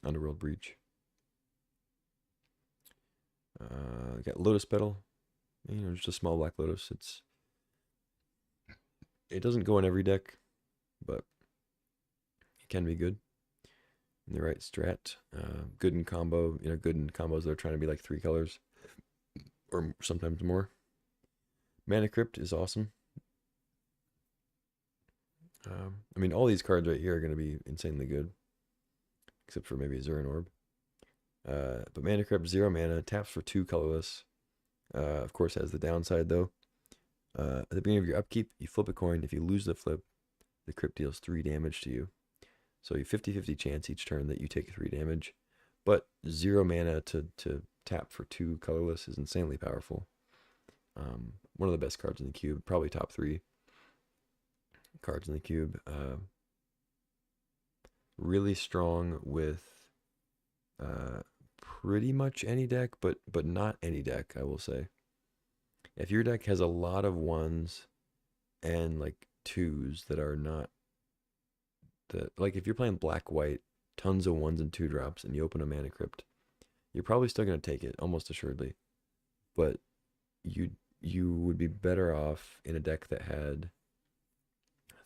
A: Underworld Breach. Got Lotus Petal. You know, just a small Black Lotus. It doesn't go in every deck, but it can be good in the right strat. Good in combo. You know, good in combos that are trying to be like 3 colors or sometimes more. Mana Crypt is awesome. I mean, all these cards right here are going to be insanely good, except for maybe Azurin Orb. But Mana Crypt, 0 mana, taps for 2 colorless. Of course, has the downside though. At the beginning of your upkeep, you flip a coin. If you lose the flip, the crypt deals 3 damage to you. So you 50-50 chance each turn that you take 3 damage. But 0 mana to tap for 2 colorless is insanely powerful. One of the best cards in the cube, probably top 3 cards in the cube. Really strong with pretty much any deck, but not any deck, I will say. If your deck has a lot of 1s and like 2s that are not like if you're playing black white, tons of 1s and 2 drops, and you open a Mana Crypt, you're probably still gonna take it almost assuredly. But you would be better off in a deck that had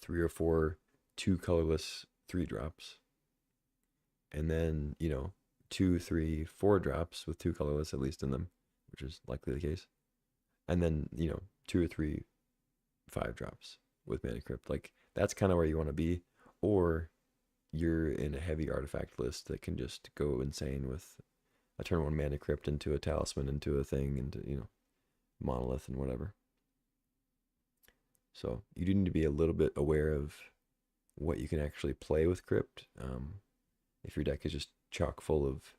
A: 3 or 4 2 colorless 3 drops, and then 2, 3, 4 drops with 2 colorless at least in them, which is likely the case, and then 2 or 3 5 drops with Mana Crypt. Like that's kind of where you want to be, or you're in a heavy artifact list that can just go insane with a turn 1 Mana Crypt into a talisman, into a thing, into monolith and whatever. So you do need to be a little bit aware of what you can actually play with Crypt. If your deck is just chock full of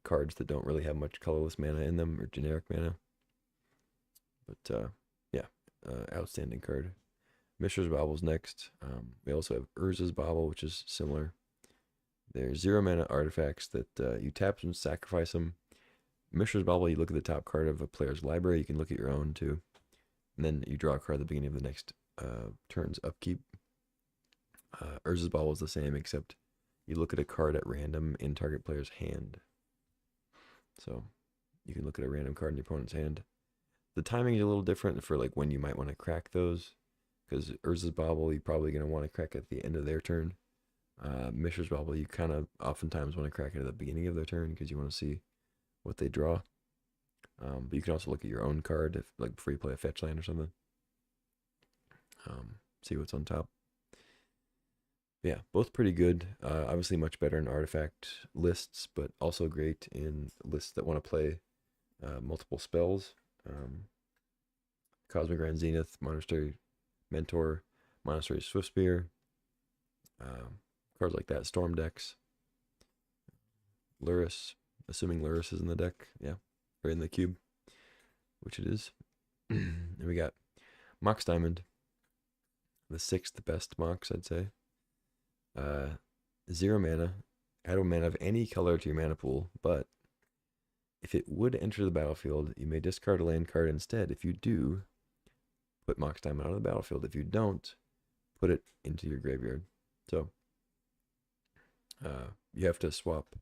A: cards that don't really have much colorless mana in them or generic mana. But yeah, outstanding card. Mishra's Bauble's next. We also have Urza's Bauble, which is similar. They're 0 mana artifacts that you tap and sacrifice them. Mishra's Bauble, you look at the top card of a player's library. You can look at your own too. And then you draw a card at the beginning of the next turn's upkeep. Urza's Bauble is the same, except you look at a card at random in target player's hand. So you can look at a random card in your opponent's hand. The timing is a little different for like when you might want to crack those, because Urza's Bauble you're probably going to want to crack at the end of their turn. Mishra's Bauble you kind of oftentimes want to crack it at the beginning of their turn because you want to see what they draw. But you can also look at your own card if like before you play a fetch land or something. See what's on top. Yeah, both pretty good. Obviously much better in artifact lists, but also great in lists that want to play multiple spells. Cosmic Grand Zenith, Monastery Mentor, Monastery Swiftspear, cards like that, Storm decks, Luris, assuming Luris is in the deck, yeah, or in the cube, which it is. And we got Mox Diamond, the 6th best Mox, I'd say. 0 mana, add 1 mana of any color to your mana pool, but if it would enter the battlefield, you may discard a land card instead. If you do, put Mox Diamond out of the battlefield. If you don't, put it into your graveyard. So you have to swap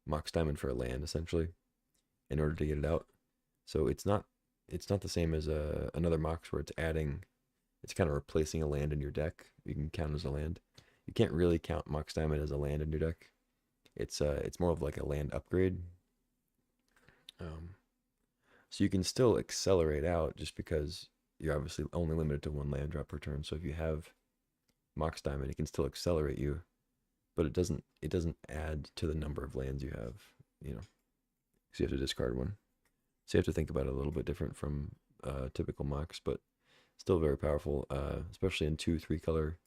A: Mox Diamond for a land essentially in order to get it out. So it's not the same as another Mox where it's kind of replacing a land in your deck. You can count as a land. You can't really count Mox Diamond as a land in your deck. It's more of like a land upgrade. So you can still accelerate out just because you're obviously only limited to 1 land drop per turn. So if you have Mox Diamond, it can still accelerate you, but it doesn't add to the number of lands you have, because you have to discard 1. So you have to think about it a little bit different from typical Mox, but still very powerful, especially in 2, 3 color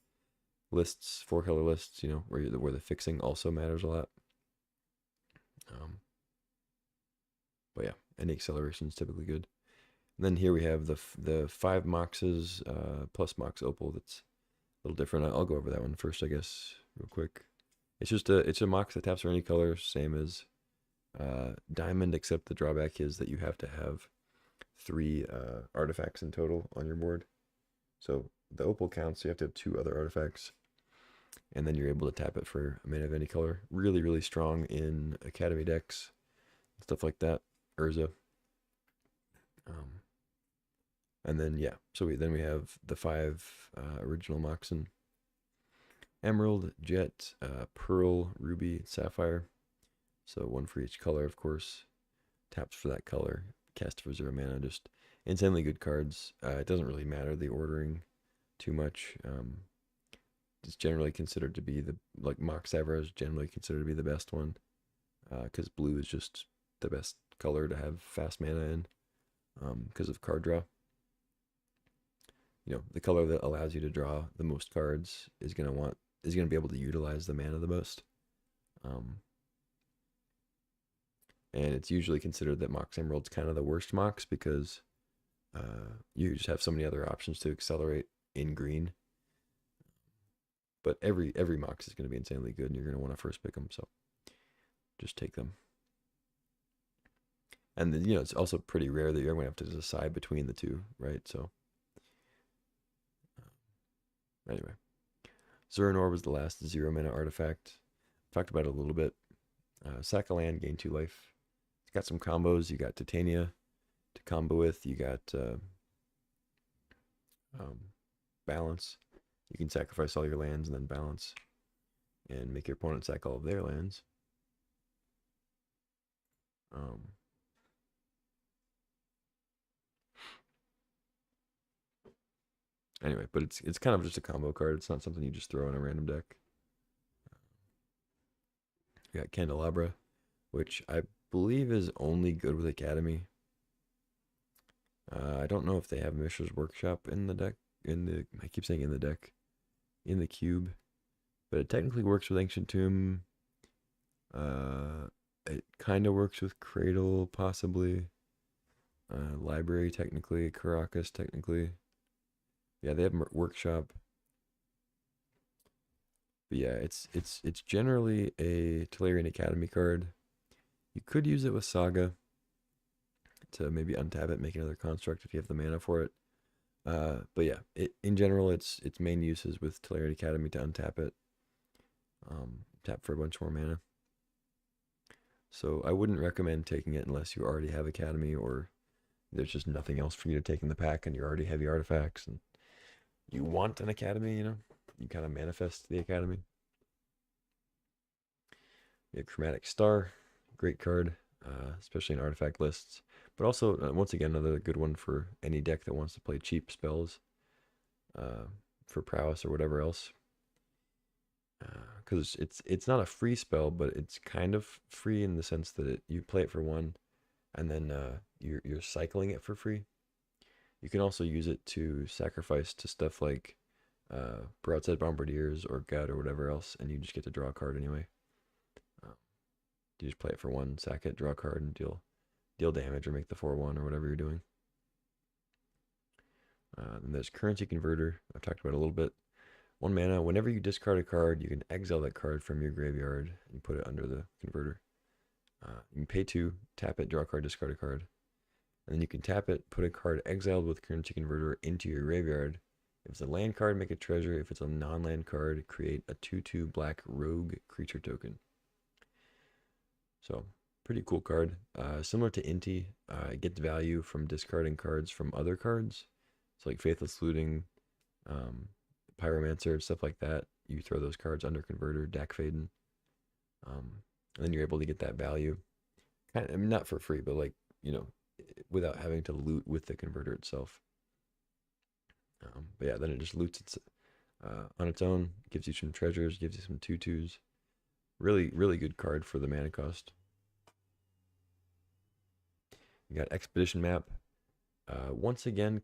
A: lists, 4 color lists, where the fixing also matters a lot. But yeah, any acceleration is typically good. And then here we have the 5 Moxes plus Mox Opal. That's a little different. I'll go over that one first, I guess, real quick. It's a Mox that taps for any color, same as Diamond, except the drawback is that you have to have 3 artifacts in total on your board. So the Opal counts, so you have to have 2 other artifacts, and then you're able to tap it for a mana of any color. Really, really strong in Academy decks, stuff like that. Urza. And then yeah, so we have the 5 original Moxen: Emerald, Jet, Pearl, Ruby, Sapphire. So 1 for each color, of course. Taps for that color, cast for 0 mana. Just insanely good cards. It doesn't really matter the ordering too much. is generally considered to be like Mox Savra is generally considered to be the best one, because blue is just the best color to have fast mana in, because of card draw. You know, the color that allows you to draw the most cards is gonna be able to utilize the mana the most. And it's usually considered that Mox Emerald's kind of the worst Mox because you just have so many other options to accelerate in green. But every Mox is going to be insanely good, and you're going to want to first pick them, so just take them. And then, it's also pretty rare that you're going to have to decide between the two, right? So anyway, Zuranor was the last 0 mana artifact. Talked about it a little bit. Sack a land, gain 2 life. It's got some combos. You got Titania to combo with. You got balance. You can sacrifice all your lands and then balance and make your opponent sack all of their lands. Anyway, but it's kind of just a combo card. It's not something you just throw in a random deck. You got Candelabra, which I believe is only good with Academy. I don't know if they have Mishra's Workshop in the deck. I keep saying in the deck, in the cube, but it technically works with Ancient Tomb. It kind of works with Cradle, possibly. Library, technically. Caracas, technically. Yeah, they have Workshop. But yeah, it's generally a Tolarian Academy card. You could use it with Saga to maybe untap it, make another construct if you have the mana for it. But yeah, in general, its main use is with Tolarian Academy to untap it, tap for a bunch more mana. So I wouldn't recommend taking it unless you already have Academy or there's just nothing else for you to take in the pack and you're already heavy artifacts and you want an Academy, you kind of manifest the Academy. You have Chromatic Star, great card, especially in artifact lists. But also, once again, another good one for any deck that wants to play cheap spells for prowess or whatever else. Because it's not a free spell, but it's kind of free in the sense that you play it for 1, and then you're cycling it for free. You can also use it to sacrifice to stuff like Broadside Bombardiers or Gut or whatever else, and you just get to draw a card anyway. You just play it for 1, sack it, draw a card, and deal damage or make the 4/1 or whatever you're doing. Then there's Currency Converter. I've talked about it a little bit. 1 mana. Whenever you discard a card, you can exile that card from your graveyard and put it under the converter. You can pay 2, tap it, draw a card, discard a card. And then you can tap it, put a card exiled with Currency Converter into your graveyard. If it's a land card, make a treasure. If it's a non-land card, create a 2/2 black rogue creature token. So, pretty cool card. Similar to Inti, it gets value from discarding cards from other cards. So like Faithless Looting, Pyromancer, stuff like that. You throw those cards under Converter, Dak Faden. And then you're able to get that value. Kind of, not for free, but like, without having to loot with the Converter itself. But yeah, then it just loots on its own, gives you some treasures, gives you some 2/2s. Really, really good card for the mana cost. You got Expedition Map. Once again,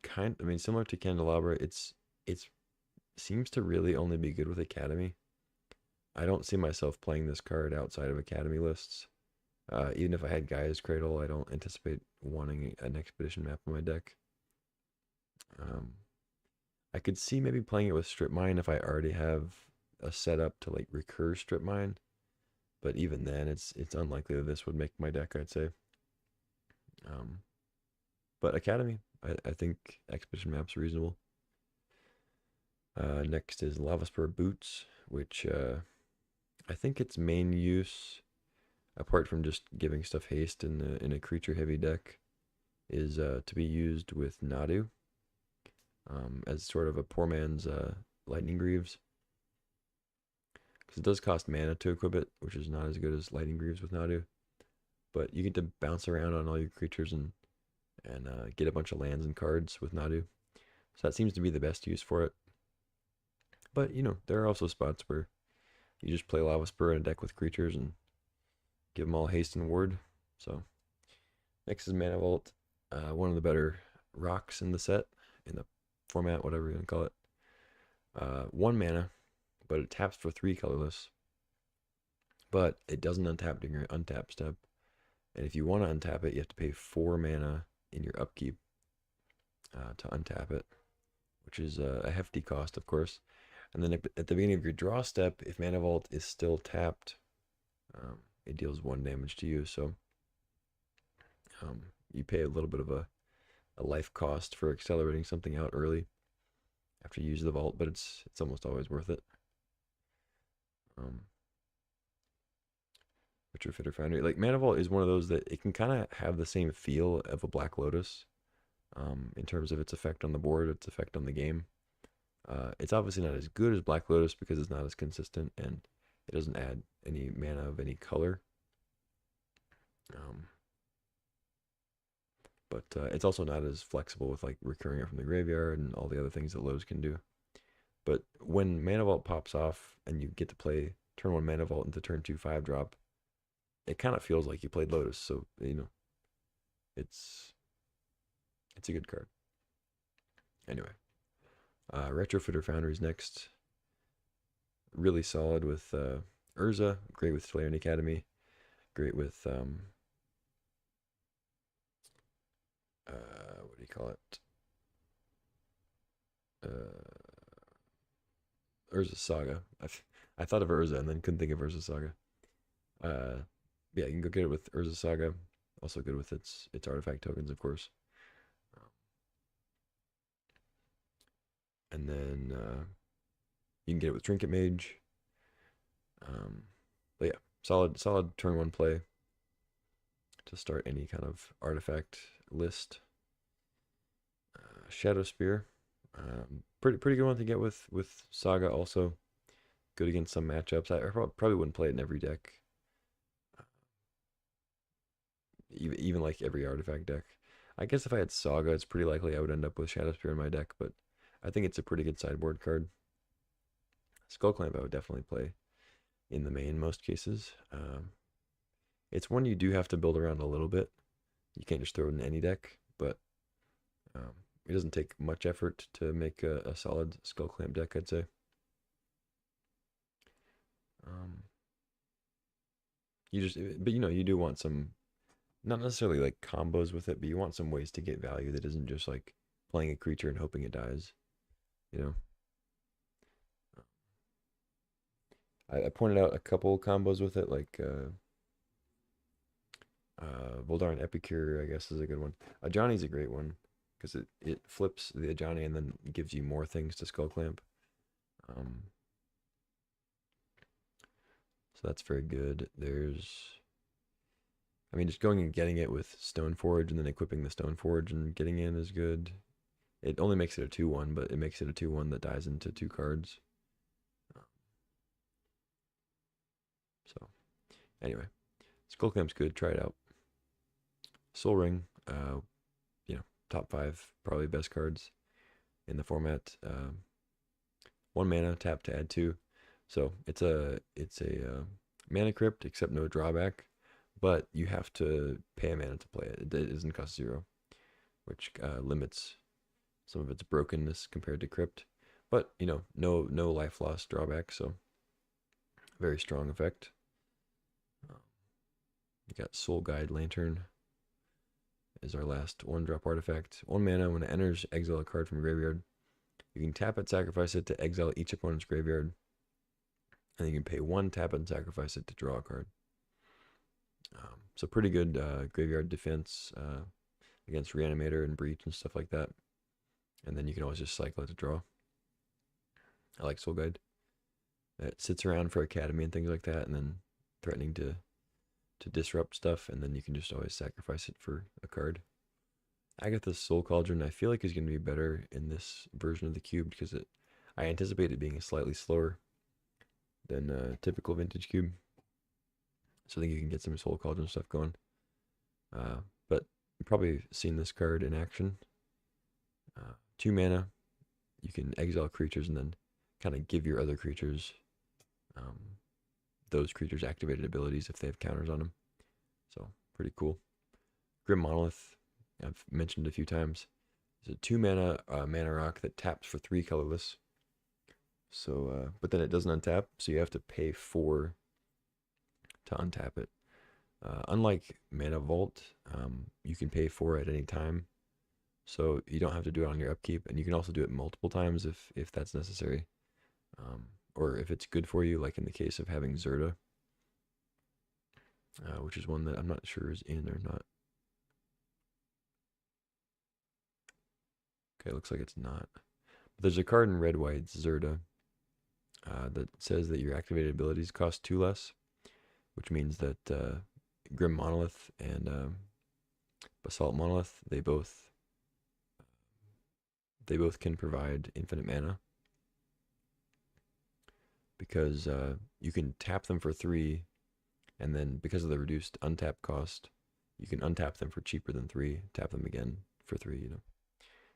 A: similar to Candelabra, it's seems to really only be good with Academy. I don't see myself playing this card outside of Academy lists. Even if I had Gaia's Cradle, I don't anticipate wanting an Expedition Map in my deck. I could see maybe playing it with Strip Mine if I already have a setup to like recur Strip Mine. But even then, it's unlikely that this would make my deck, I'd say. But Academy, I think Expedition Map's reasonable. Next is Lavaspur Boots, which I think its main use, apart from just giving stuff haste in a creature-heavy deck, is to be used with Nadu as sort of a poor man's Lightning Greaves. Because it does cost mana to equip it, which is not as good as Lightning Greaves with Nadu. But you get to bounce around on all your creatures and get a bunch of lands and cards with Nadu. So that seems to be the best use for it. But, you know, there are also spots where you just play Lava Spur in a deck with creatures and give them all haste and ward. So, next is Mana Vault. One of the better rocks in the set, in the format, whatever you want to call it. 1 mana, but it taps for 3 colorless. But it doesn't untap during your untap step. And if you want to untap it, you have to pay 4 mana in your upkeep to untap it, which is a hefty cost, of course. And then at the beginning of your draw step, if Mana Vault is still tapped, it deals 1 damage to you. So you pay a little bit of a life cost for accelerating something out early after you use the vault, but it's almost always worth it. Retrofitter Foundry, like Mana Vault is one of those that it can kind of have the same feel of a Black Lotus in terms of its effect on the board, its effect on the game. It's obviously not as good as Black Lotus because it's not as consistent and it doesn't add any mana of any color. But it's also not as flexible with like recurring it from the graveyard and all the other things that Lotus can do. But when Mana Vault pops off and you get to play turn 1 Mana Vault into turn 2 5-drop, it kind of feels like you played Lotus. So, you know, it's a good card. Anyway, Retrofitter Foundry is next. Really solid with Urza, great with Slayer and Academy, great with what do you call it? Urza Saga. I thought of Urza and then couldn't think of Urza Saga. Yeah, you can go get it with Urza Saga. Also good with its artifact tokens, of course. And then you can get it with Trinket Mage. But yeah, solid turn 1 play to start any kind of artifact list. Shadow Spear, pretty good one to get with Saga. Also good against some matchups. I probably wouldn't play it in every deck, even like every artifact deck. I guess if I had Saga, it's pretty likely I would end up with Shadow Spear in my deck, but I think it's a pretty good sideboard card. Skull Clamp I would definitely play in the main most cases. It's one you do have to build around a little bit. You can't just throw it in any deck, but it doesn't take much effort to make a solid Skull Clamp deck, I'd say. But you know, you do want some, not necessarily like combos with it, but you want some ways to get value that isn't just like playing a creature and hoping it dies, you know. I pointed out a couple combos with it, like Voldaren Epicure, I guess, is a good one. Ajani's a great one because it flips the Ajani and then gives you more things to Skull Clamp. So that's very good. I mean, just going and getting it with Stoneforge and then equipping the Stoneforge and getting in is good. It only makes it a 2/1, but it makes it a 2/1 that dies into 2 cards. So, anyway, Skull Clamp's good. Try it out. Soul Ring, you know, top 5 probably best cards in the format. 1 mana, tap to add 2. So it's a mana crypt, except no drawback, but you have to pay a mana to play it. It doesn't cost 0, which limits some of its brokenness compared to crypt. But you know, no life loss drawback, so very strong effect. You got Soul Guide Lantern is our last 1-drop artifact. 1 mana, when it enters, exile a card from graveyard. You can tap it, sacrifice it to exile each opponent's graveyard. And you can pay 1, tap it, and sacrifice it to draw a card. So pretty good graveyard defense against Reanimator and Breach and stuff like that. And then you can always just cycle it to draw. I like Soul Guide. It sits around for Academy and things like that, and then threatening to disrupt stuff, and then you can just always sacrifice it for a card. Agatha's Soul Cauldron, I feel like is going to be better in this version of the cube because I anticipate it being slightly slower than typical vintage cube. So I think you can get some Soul Cauldron stuff going. But you've probably seen this card in action. 2 mana, you can exile creatures and then kind of give your other creatures um, those creatures' activated abilities if they have counters on them. So pretty cool. Grim Monolith, I've mentioned a few times. It's a 2 mana mana rock that taps for 3 colorless. So, but then it doesn't untap, so you have to pay 4 to untap it. Unlike Mana Vault, you can pay 4 at any time, so you don't have to do it on your upkeep, and you can also do it multiple times if that's necessary, or if it's good for you, like in the case of having Zerta, which is one that I'm not sure is in or not. Okay, looks like it's not. But there's a card in red white, Zerta, that says that your activated abilities cost 2 less, which means that Grim Monolith and Basalt Monolith, they both can provide infinite mana, because you can tap them for 3, and then because of the reduced untap cost, you can untap them for cheaper than 3, tap them again for 3, you know,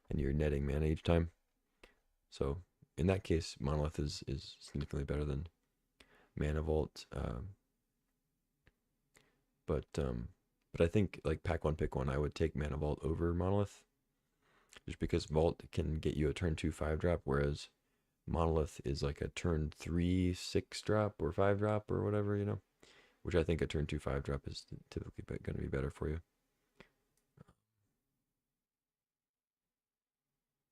A: and you're netting mana each time. So in that case, Monolith is significantly better than Mana Vault. But I think, like, pack one, pick one, I would take Mana Vault over Monolith, just because Vault can get you a turn 2 5-drop, whereas Monolith is like a turn 3 6-drop or 5-drop or whatever, you know, which I think a turn 2 5-drop is typically going to be better for you.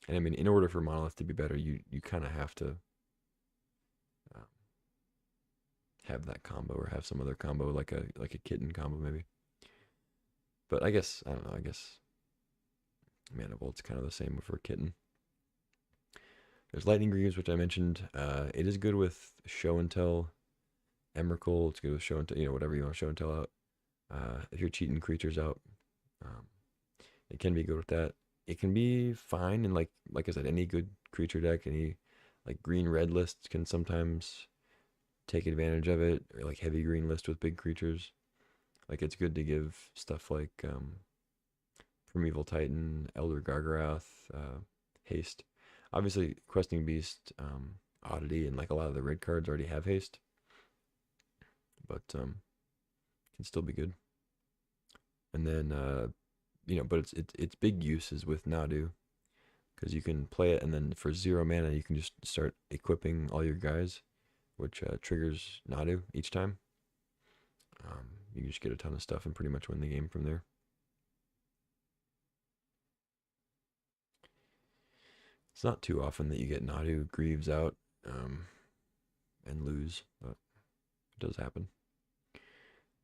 A: And I mean, in order for Monolith to be better, you kind of have to have that combo, or have some other combo, like a kitten combo maybe. But I guess, I don't know, I guess Mana Volt's kind of the same for kitten. There's Lightning Greaves, which I mentioned. It is good with Show and Tell. Emrakul, it's good with Show and Tell, you know, whatever you want to Show and Tell out. If you're cheating creatures out, it can be good with that. It can be fine in, like I said, any good creature deck. Any like green-red lists can sometimes take advantage of it, or like heavy green list with big creatures. Like, it's good to give stuff like Primeval Titan, Elder Gargaroth, haste. Obviously, Questing Beast, Oddity, and like a lot of the red cards already have haste, but can still be good. And then you know, but its big use is with Nadu, because you can play it, and then for 0 mana you can just start equipping all your guys, which triggers Nadu each time. You can just get a ton of stuff and pretty much win the game from there. It's not too often that you get Nadu Greaves out and lose, but it does happen.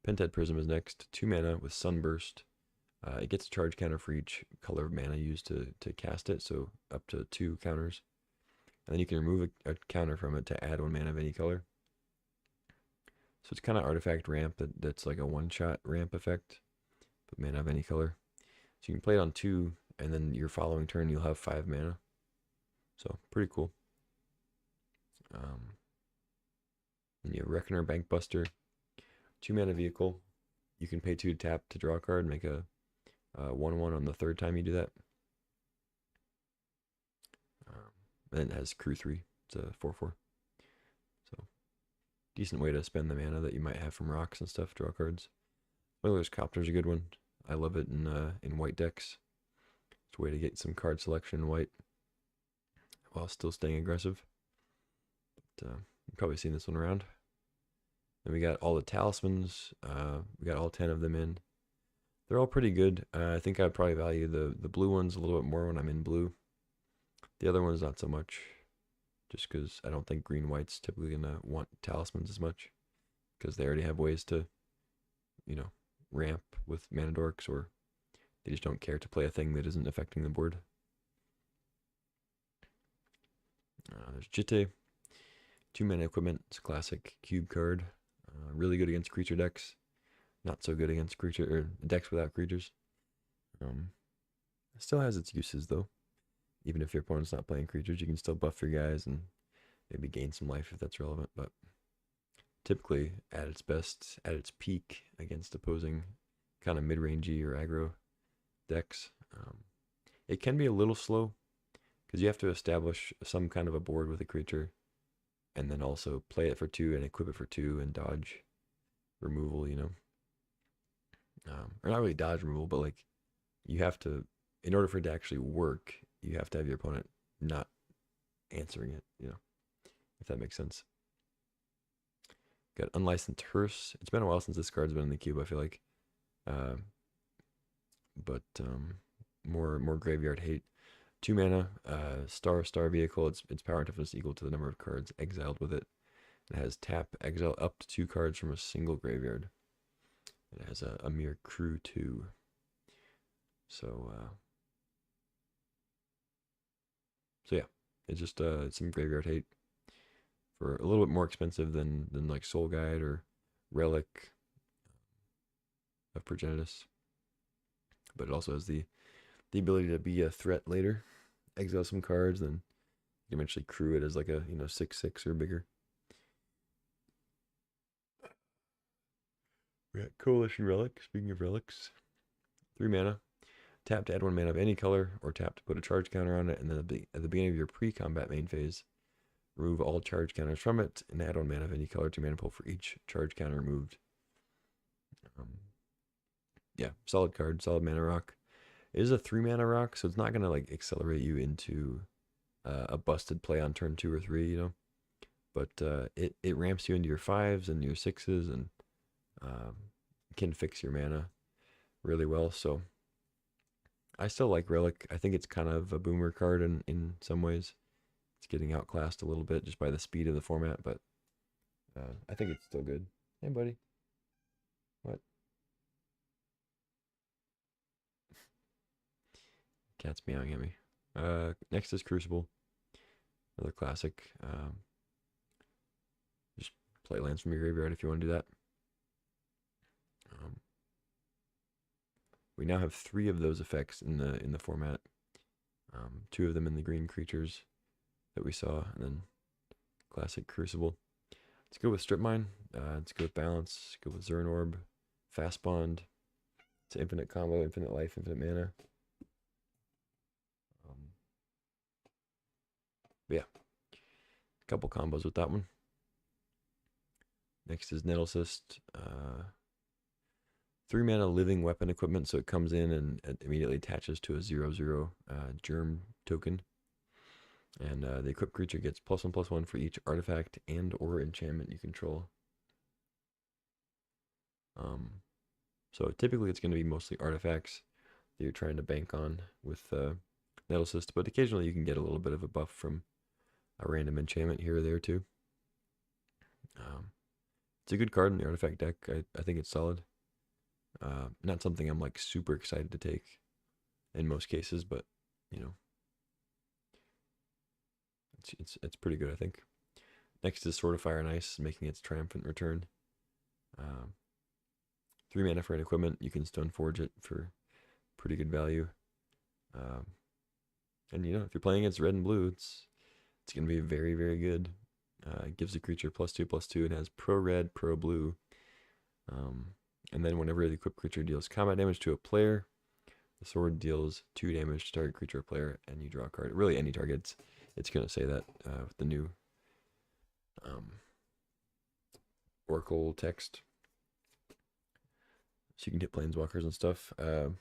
A: Pentad Prism is next. 2 mana with Sunburst. It gets a charge counter for each color of mana used to cast it, so up to 2 counters. And then you can remove a counter from it to add 1 mana of any color. So it's kind of artifact ramp that's like a one-shot ramp effect, but mana of any color. So you can play it on 2, and then your following turn you'll have 5 mana. So pretty cool. And you have Reckoner, Bankbuster, 2 mana vehicle. You can pay 2 to tap to draw a card, make a 1/1 on the 3rd time you do that. And it has Crew 3. It's a 4/4. So decent way to spend the mana that you might have from rocks and stuff, draw cards. Oiler's Copter's a good one. I love it in white decks. It's a way to get some card selection in white while still staying aggressive. But you've probably seen this one around. Then we got all the talismans. We got all 10 of them in. They're all pretty good. I think I'd probably value the blue ones a little bit more when I'm in blue. The other ones not so much, just because I don't think green-white's typically going to want talismans as much, because they already have ways to, you know, ramp with mana dorks, or they just don't care to play a thing that isn't affecting the board. There's Jitte. 2 mana equipment. It's a classic cube card. Really good against creature decks. Not so good against decks without creatures. It still has its uses though. Even if your opponent's not playing creatures, you can still buff your guys and maybe gain some life if that's relevant. But typically at its best, at its peak against opposing kind of mid-rangey or aggro decks, it can be a little slow, because you have to establish some kind of a board with a creature and then also play it for 2 and equip it for 2 and dodge removal, you know. Or not really dodge removal, but like you have to, in order for it to actually work, you have to have your opponent not answering it, you know, if that makes sense. Got Unlicensed Hearse. It's been a while since this card's been in the cube, I feel like. But more graveyard hate. 2 mana, star vehicle. Its power toughness equal to the number of cards exiled with it. It has tap, exile up to 2 cards from a single graveyard. It has a mere crew 2. So yeah, it's just some graveyard hate for a little bit more expensive than like Soul Guide or Relic of Progenitus. But it also has the ability to be a threat later. Exile some cards, then you can eventually crew it as like a 6/6 or bigger. We got Coalition Relic. Speaking of relics, 3 mana. Tap to add 1 mana of any color, or tap to put a charge counter on it, and then at the beginning of your pre-combat main phase, remove all charge counters from it, and add 1 mana of any color to mana pool for each charge counter removed. Yeah, solid card, solid mana rock. It is a 3 mana rock, so it's not gonna like accelerate you into a busted play on turn 2 or 3, you know. But it ramps you into your 5s and your 6s, and can fix your mana really well. So I still like Relic. I think it's kind of a boomer card in some ways. It's getting outclassed a little bit just by the speed of the format, but I think it's still good. Hey, buddy. What? Cat's meowing at me. Next is Crucible. Another classic. Just play lands from your graveyard if you want to do that. We now have 3 of those effects in the format. 2 of them in the green creatures that we saw, and then classic Crucible. Let's go with Strip Mine. Let's go with Balance. Let's go with Zern Orb. Fast Bond. It's an infinite combo, infinite life, infinite mana. But yeah, a couple combos with that one. Next is Nettle Cyst. 3 mana living weapon equipment, so it comes in and it immediately attaches to a 0/0 germ token. And the equipped creature gets +1/+1 for each artifact and or enchantment you control. So typically it's going to be mostly artifacts that you're trying to bank on with Nettle Cyst, but occasionally you can get a little bit of a buff from a random enchantment here or there too. It's a good card in the artifact deck. I think it's solid. Not something I'm like super excited to take in most cases, but you know, it's pretty good, I think. Next is Sword of Fire and Ice, making its triumphant return. 3 mana for an equipment. You can Stoneforge it for pretty good value. And you know, if you're playing against red and blue, it's gonna be very, very good. It gives the creature +2/+2 and has pro red, pro blue. And then whenever the equipped creature deals combat damage to a player, the sword deals 2 damage to target creature or player, and you draw a card. Really, any targets. It's going to say that with the new Oracle text. So you can hit planeswalkers and stuff. And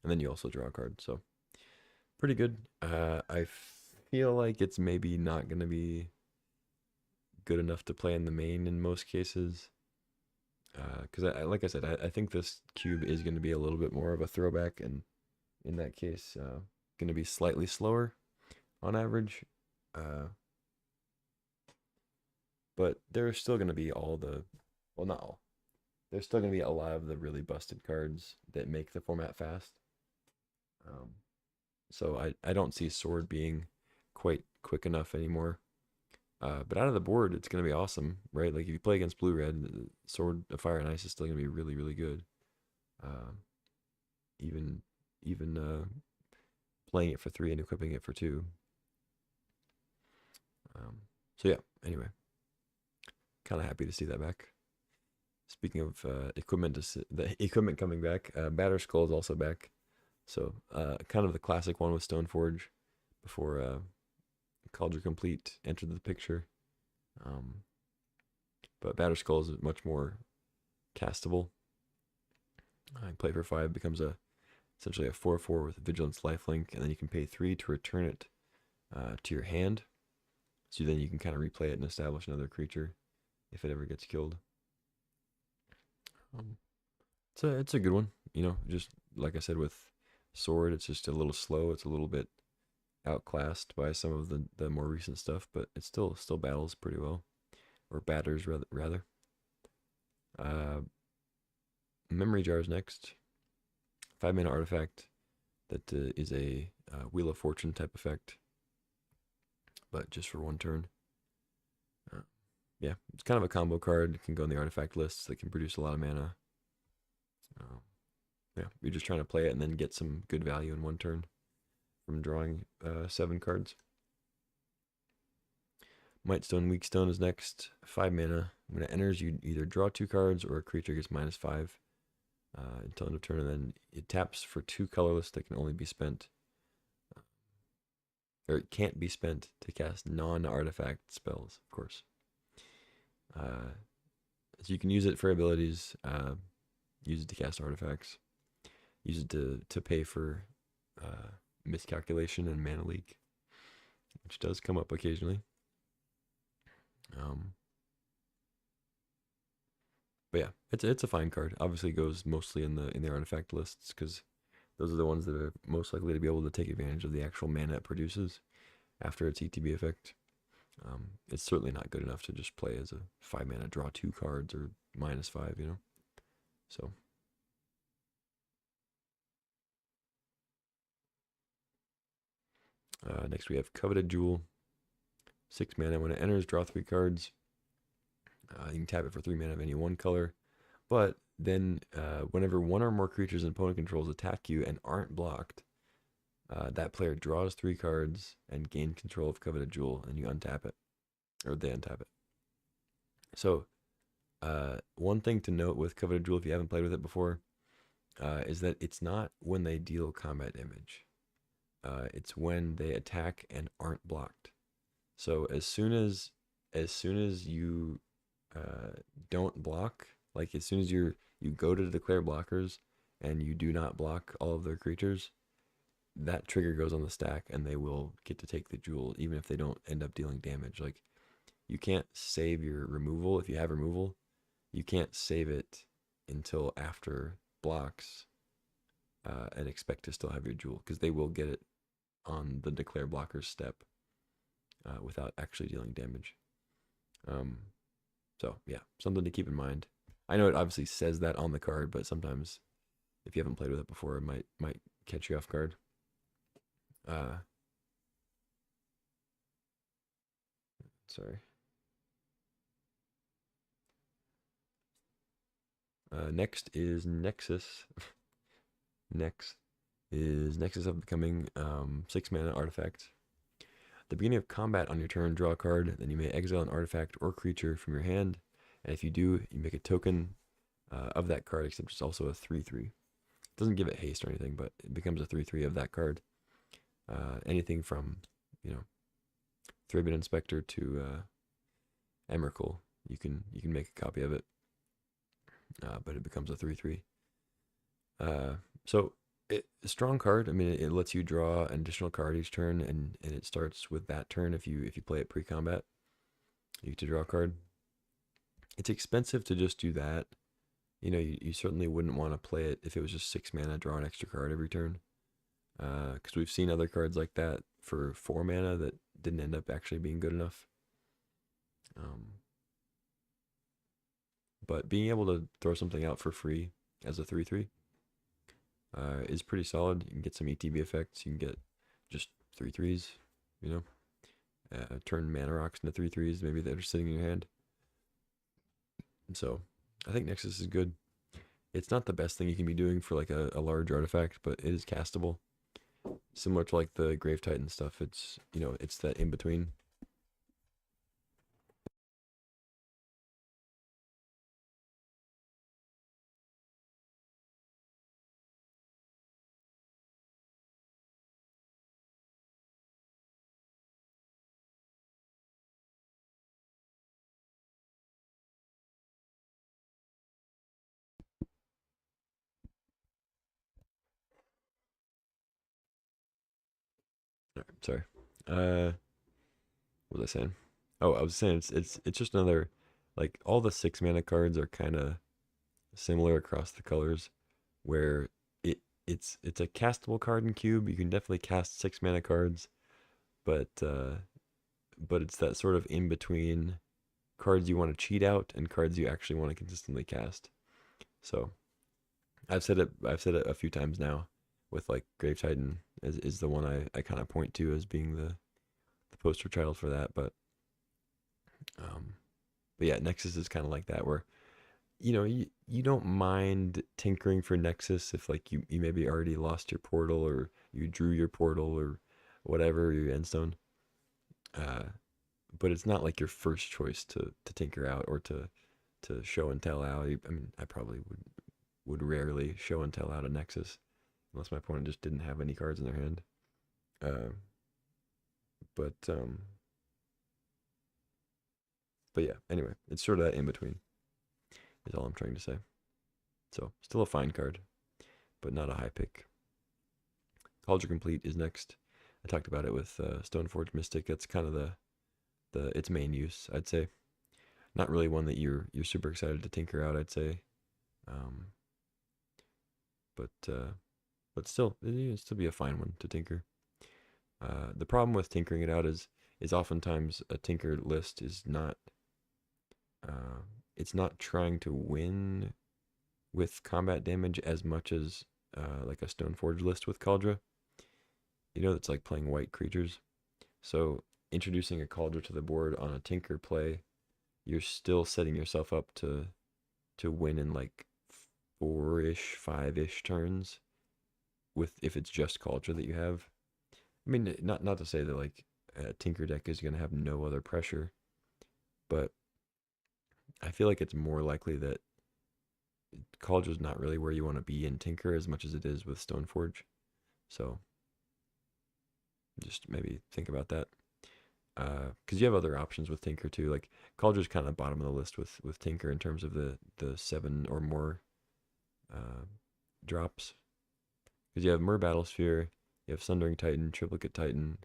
A: then you also draw a card. So pretty good. I feel like it's maybe not going to be good enough to play in the main in most cases. Because like I said, I think this cube is going to be a little bit more of a throwback, and in that case, going to be slightly slower on average. But there's still going to be all the, well, not all. There's still going to be a lot of the really busted cards that make the format fast. So I don't see Sword being quite quick enough anymore. But out of the board, it's going to be awesome, right? Like if you play against blue-red, Sword of Fire and Ice is still going to be really, really good. Even playing it for 3 and equipping it for 2. So yeah, anyway. Kind of happy to see that back. Speaking of equipment, the equipment coming back, Batter Skull is also back. So kind of the classic one with Stoneforge before Cauldron Complete entered the picture. But Batterskull is much more castable. Play for 5 becomes essentially a 4/4 with Vigilance Lifelink, and then you can pay 3 to return it to your hand. So then you can kind of replay it and establish another creature if it ever gets killed. It's a good one. Just like I said with Sword, it's just a little slow. It's a little bit outclassed by some of the more recent stuff, but it still battles pretty well, or batters rather. Memory Jars next. 5-mana artifact that is a Wheel of Fortune type effect, but just for 1 turn. Yeah, it's kind of a combo card. It can go in the artifact lists that can produce a lot of mana. Yeah, you're just trying to play it and then get some good value in 1 turn from drawing 7 cards. Mightstone Weakstone is next. 5 mana. When it enters, you either draw 2 cards or a creature gets -5 until end of turn, and then it taps for 2 colorless that can only be spent, or it can't be spent to cast non-artifact spells, of course. So you can use it for abilities, use it to cast artifacts, use it to pay for miscalculation and mana leak, which does come up occasionally. But yeah, it's a fine card. Obviously, it goes mostly in the artifact lists because those are the ones that are most likely to be able to take advantage of the actual mana it produces after its ETB effect. It's certainly not good enough to just play as a 5-mana draw 2 cards or -5, So next we have Coveted Jewel. 6 mana. When it enters, draw 3 cards. You can tap it for 3 mana of any 1 color. But then whenever 1 or more creatures and opponent controls attack you and aren't blocked, that player draws 3 cards and gains control of Coveted Jewel, and you untap it. Or they untap it. So, one thing to note with Coveted Jewel, if you haven't played with it before, is that it's not when they deal combat damage. It's when they attack and aren't blocked. So as soon as you don't block, like as soon as you go to declare blockers and you do not block all of their creatures, that trigger goes on the stack and they will get to take the jewel, even if they don't end up dealing damage. Like, you can't save your removal. If you have removal, you can't save it until after blocks and expect to still have your jewel, because they will get it on the declare blockers step without actually dealing damage. So yeah, something to keep in mind. I know it obviously says that on the card, but sometimes if you haven't played with it before, it might catch you off guard. Sorry. Next is Nexus. Next is Nexus of Becoming, 6 mana artifact. At the beginning of combat on your turn, draw a card, then you may exile an artifact or creature from your hand, and if you do, you make a token of that card, except it's also a 3/3. It doesn't give it haste or anything, but it becomes a 3/3 of that card. Anything from, Thraben Inspector to Emrakul, you can make a copy of it, but it becomes a 3/3. So a strong card. I mean, it lets you draw an additional card each turn, and it starts with that turn. If you play it pre-combat, you get to draw a card. It's expensive to just do that. You certainly wouldn't want to play it if it was just 6 mana, draw an extra card every turn. Because we've seen other cards like that for 4 mana that didn't end up actually being good enough. But being able to throw something out for free as a 3/3 is pretty solid. You can get some ETB effects. You can get just 3/3s, turn mana rocks into 3/3s, maybe that are sitting in your hand. So I think Nexus is good. It's not the best thing you can be doing for like a large artifact, but it is castable. Similar to like the Grave Titan stuff. It's that in between. Sorry. What was I saying? Oh, I was saying it's just another, like, all the 6 mana cards are kind of similar across the colors, where it's a castable card in Cube. You can definitely cast 6 mana cards, but it's that sort of in between cards you want to cheat out and cards you actually want to consistently cast. So I've said it a few times now, with like Grave Titan is the one I kind of point to as being the poster child for that. Um but yeah, Nexus is kind of like that, where you don't mind tinkering for Nexus if, like, you maybe already lost your portal, or you drew your portal, or whatever, your endstone. Uh, but it's not like your first choice to tinker out, or to show and tell out. I mean, I probably would rarely show and tell out a Nexus unless my opponent just didn't have any cards in their hand. Uh, but but yeah. Anyway, it's sort of that in between is all I'm trying to say. So still a fine card, but not a high pick. Cauldron Complete is next. I talked about it with Stoneforge Mystic. That's kind of its main use, I'd say. Not really one that you're super excited to tinker out, I'd say. Um, but still, it'd still be a fine one to tinker. The problem with tinkering it out is oftentimes a tinker list is not it's not trying to win with combat damage as much as like a Stoneforge list with Cauldron. It's like playing white creatures. So introducing a Cauldron to the board on a tinker play, you're still setting yourself up to win in like 4-ish, 5-ish turns, with if it's just Cauldron that you have. I mean, not to say that like a tinker deck is going to have no other pressure, but I feel like it's more likely that Cauldron's not really where you want to be in tinker as much as it is with Stoneforge. So just maybe think about that. Because you have other options with Tinker too. Like Cauldron's kind of bottom of the list with Tinker in terms of the 7 or more drops. Because you have Myr Battlesphere, you have Sundering Titan, Triplicate Titan,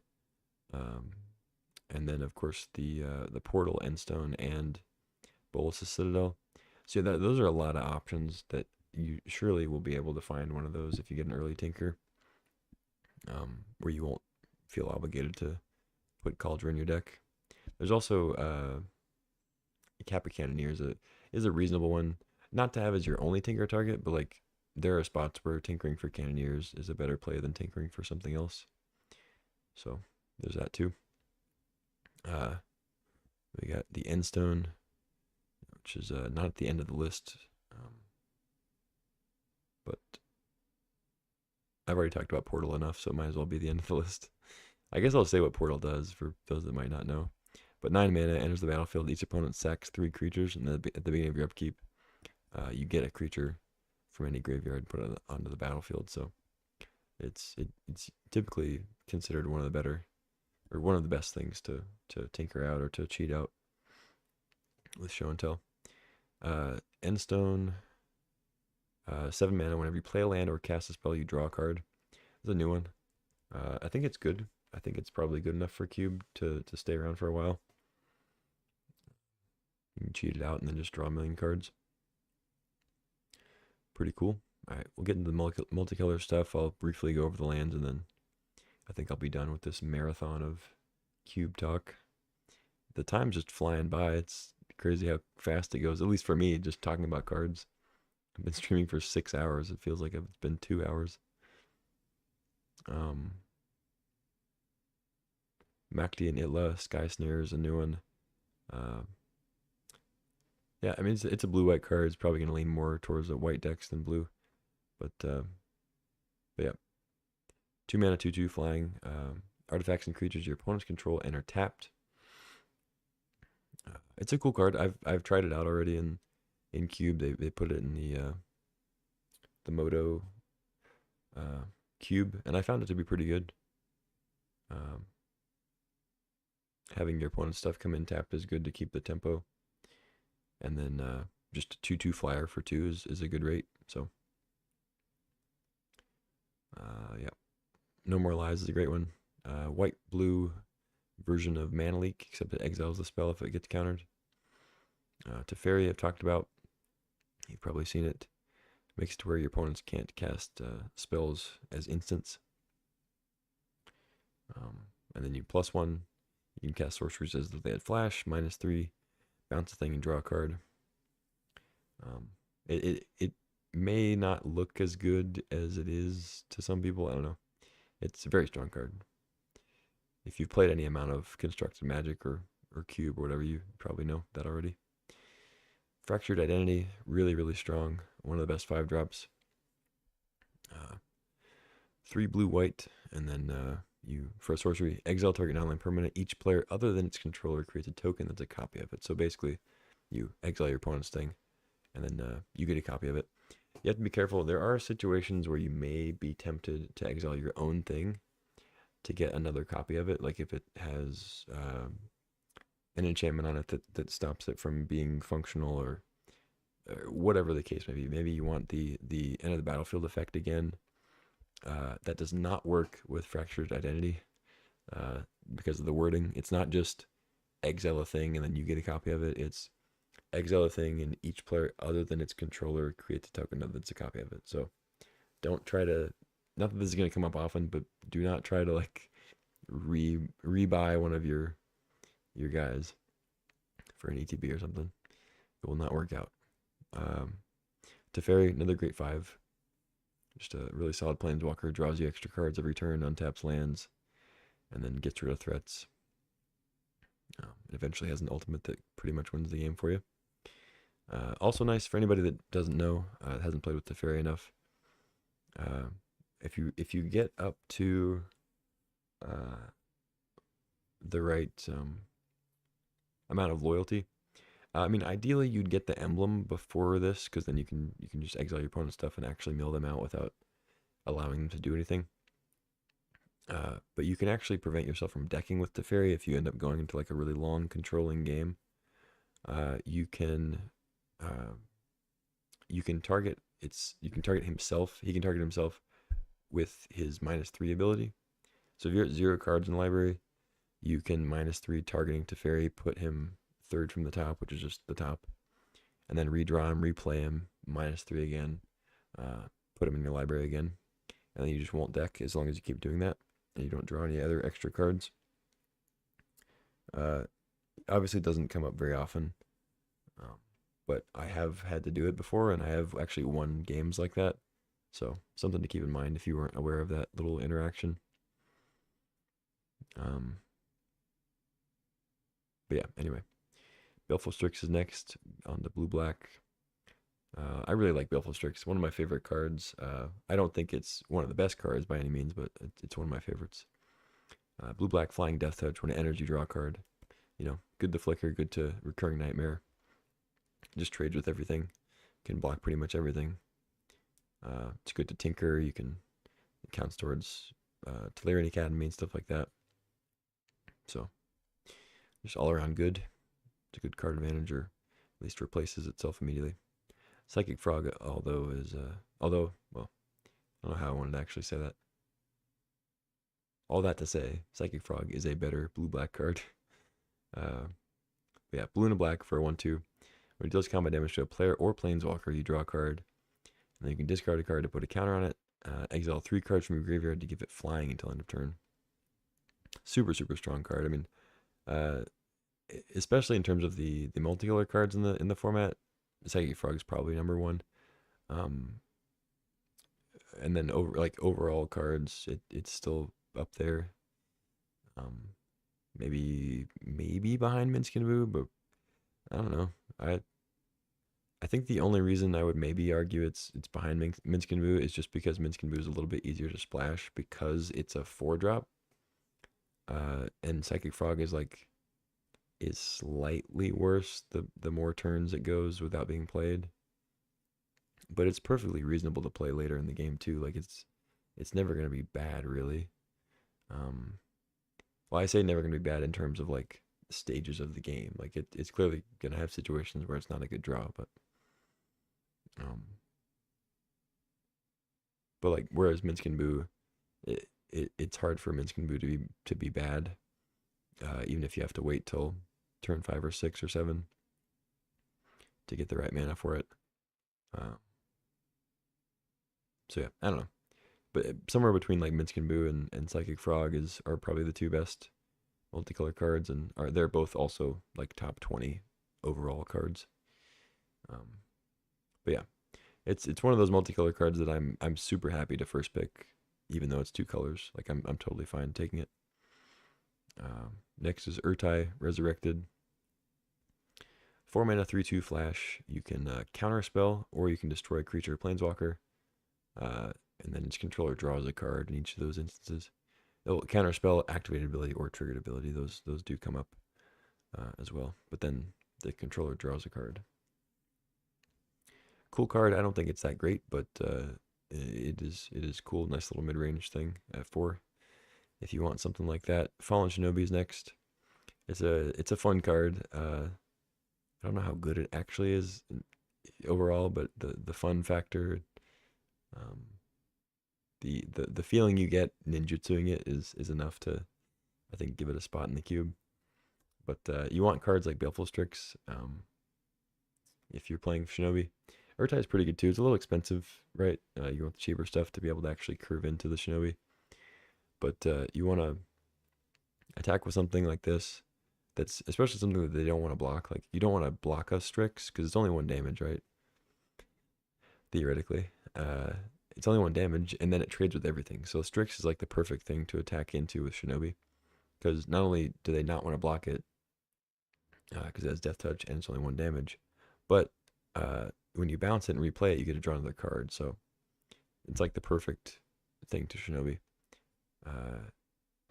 A: and then of course the Portal, Endstone, and Bolas' Citadel. So those are a lot of options that you surely will be able to find one of those if you get an early Tinker, where you won't feel obligated to put Cauldron in your deck. There's also Kappa Cannoneer is a reasonable one, not to have as your only tinker target, but like there are spots where tinkering for Cannoneers is a better play than tinkering for something else. So there's that too. We got the Endstone, which is not at the end of the list, but I've already talked about Portal enough, so it might as well be the end of the list. I guess I'll say what Portal does for those that might not know. But 9 mana, enters the battlefield. Each opponent sacks 3 creatures, and at the beginning of your upkeep, you get a creature from any graveyard and put it onto the battlefield. So it's typically considered one of the better, or one of the best things to tinker out or to cheat out with show and tell. Endstone, 7 mana. Whenever you play a land or cast a spell, you draw a card. It's a new one. I think it's good. I think it's probably good enough for Cube to stay around for a while. You can cheat it out and then just draw a million cards. Pretty cool. Alright, we'll get into the multicolor stuff. I'll briefly go over the lands, and then I think I'll be done with this marathon of Cube talk. The time's just flying by. It's crazy how fast it goes, at least for me, just talking about cards. I've been streaming for 6 hours. It feels like it's been 2 hours. Makti and Itla, Sky Snare is a new one. Yeah, I mean, it's a blue-white card. It's probably going to lean more towards the white decks than blue. But yeah. 2 mana, 2/2 flying. Artifacts and creatures your opponents control and are tapped. It's a cool card. I've tried it out already in Cube. They put it in the Moto Cube, and I found it to be pretty good. Having your opponent's stuff come in tapped is good to keep the tempo. And then just a 2/2 flyer for 2 is a good rate. So yeah. No More Lies is a great one. White blue version of Mana Leak, except it exiles the spell if it gets countered. Teferi I've talked about. You've probably seen it. Makes it to where your opponents can't cast spells as instants. And then you +1. You can cast sorceries as though they had flash. -3. Bounce a thing and draw a card. It may not look as good as it is to some people. I don't know. It's a very strong card. If you've played any amount of Constructed Magic or Cube or whatever, you probably know that already. Fractured Identity, really, really strong. One of the best 5-drops. 3 blue, white, and then you, for a sorcery, exile target non-land permanent. Each player other than its controller creates a token that's a copy of it. So basically, you exile your opponent's thing, and then you get a copy of it. You have to be careful. There are situations where you may be tempted to exile your own thing to get another copy of it. Like if it has an enchantment on it that stops it from being functional, or whatever the case may be. Maybe you want the end of the battlefield effect again. That does not work with Fractured Identity because of the wording. It's not just exile a thing and then you get a copy of it. It's exile a thing and each player other than its controller creates a token that's a copy of it. So don't try to, not that this is going to come up often, but do not try to like rebuy one of your guys for an ETB or something. It will not work out. Teferi, another great 5. Just a really solid planeswalker, draws you extra cards every turn, untaps lands, and then gets rid of threats. It eventually has an ultimate that pretty much wins the game for you. Also nice for anybody that doesn't know, hasn't played with Teferi enough. If you get up to the right amount of loyalty, I mean, ideally you'd get the emblem before this, because then you can just exile your opponent's stuff and actually mill them out without allowing them to do anything. But you can actually prevent yourself from decking with Teferi if you end up going into like a really long controlling game. You can target himself. He can target himself with his -3 ability. So if you're at 0 cards in the library, you can -3 targeting Teferi, put him 3rd from the top, which is just the top, and then redraw him, replay him, -3 again, put him in your library again, and then you just won't deck as long as you keep doing that, and you don't draw any other extra cards. Obviously it doesn't come up very often, but I have had to do it before, and I have actually won games like that, so something to keep in mind if you weren't aware of that little interaction. But yeah, anyway. Baleful Strix is next on the blue-black. I really like Baleful Strix. One of my favorite cards. I don't think it's one of the best cards by any means, but it's one of my favorites. Blue-black Flying Death Touch. When it enters, you draw a card. You know, good to Flicker, good to Recurring Nightmare. Just trades with everything. Can block pretty much everything. It's good to Tinker. It counts towards Teferi Academy and stuff like that. So, just all around good. It's a good card advantage, or at least replaces itself immediately. Psychic Frog, although, well, I don't know how I wanted to actually say that. All that to say, Psychic Frog is a better blue-black card. Yeah, blue and a black for a 1/2. When it deals combat damage to a player or planeswalker, you draw a card. And then you can discard a card to put a counter on it. Exile 3 cards from your graveyard to give it flying until end of turn. Super, super strong card. I mean, especially in terms of the multicolor cards in the format, Psychic Frog is probably number 1. And then overall cards, it's still up there. Maybe behind Minsc and Boo, but I don't know. I think the only reason I would maybe argue it's behind Minsc and Boo is just because Minsc and Boo is a little bit easier to splash because it's a 4-drop. And Psychic Frog is slightly worse the more turns it goes without being played. But it's perfectly reasonable to play later in the game too. Like it's never gonna be bad really. Well, I say never gonna be bad in terms of like stages of the game. Like it's clearly gonna have situations where it's not a good draw, but like whereas Minsc and Boo, it's hard for Minskin Boo to be bad, even if you have to wait till turn 5 or 6 or 7 to get the right mana for it. So yeah, I don't know. But somewhere between like Minskin Boo and Psychic Frog are probably the two best multicolor cards, and they're both also like top 20 overall cards. But yeah, it's one of those multicolor cards that I'm super happy to first pick, even though it's 2 colors. Like I'm totally fine taking it. Next is Urtai Resurrected. 4 mana 3/2 flash. You can counter a spell, or you can destroy a creature or planeswalker. And then its controller draws a card in each of those instances. It'll counter spell, activated ability, or triggered ability. Those do come up as well. But then the controller draws a card. Cool card. I don't think it's that great, but it is cool. Nice little mid-range thing at 4. If you want something like that. Fallen Shinobi is next. It's a fun card. I don't know how good it actually is overall, but the fun factor, the feeling you get ninjutsuing it is enough to, I think, give it a spot in the cube. But you want cards like Baleful Strix if you're playing Shinobi. Urtai is pretty good too. It's a little expensive, right? You want the cheaper stuff to be able to actually curve into the Shinobi. But you want to attack with something like this. That's especially something that they don't want to block. Like, you don't want to block a Strix because it's only 1 damage, right? Theoretically. It's only 1 damage, and then it trades with everything. So Strix is like the perfect thing to attack into with Shinobi. Because not only do they not want to block it, because it has Death Touch and it's only 1 damage, but when you bounce it and replay it, you get to draw another card. So it's like the perfect thing to Shinobi.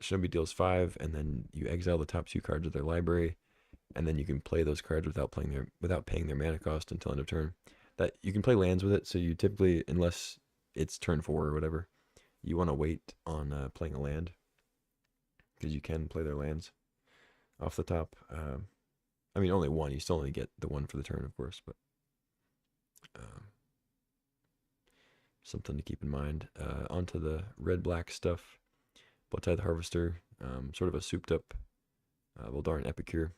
A: Shinobi deals 5, and then you exile the top 2 cards of their library, and then you can play those cards without paying their mana cost until end of turn. That you can play lands with it, so you typically, unless it's turn 4 or whatever, you want to wait on playing a land, because you can play their lands off the top. I mean, only 1. You still only get the 1 for the turn, of course, but something to keep in mind. Onto the red-black stuff. Bloodtithe Harvester, sort of a souped-up Voldaren Epicure.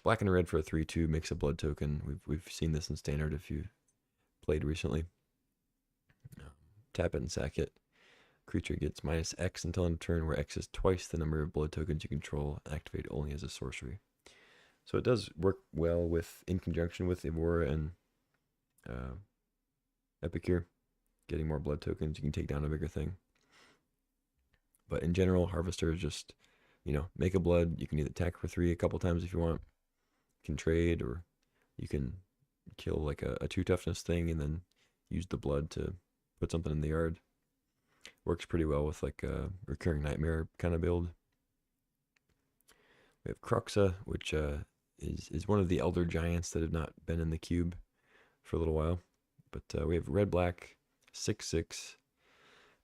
A: Black and red for a 3/2 makes a blood token. We've seen this in Standard if you played recently. Tap it and sack it. Creature gets -X until end of turn, where X is twice the number of blood tokens you control, activate only as a sorcery. So it does work well in conjunction with Evora and Epicure. Getting more blood tokens, you can take down a bigger thing. But in general, Harvester is just, make a blood. You can either attack for 3 a couple times if you want. You can trade, or you can kill like a 2 toughness thing and then use the blood to put something in the yard. Works pretty well with like a Recurring Nightmare kind of build. We have Croxa, which is one of the Elder Giants that have not been in the cube for a little while. But we have red-black, 6/6.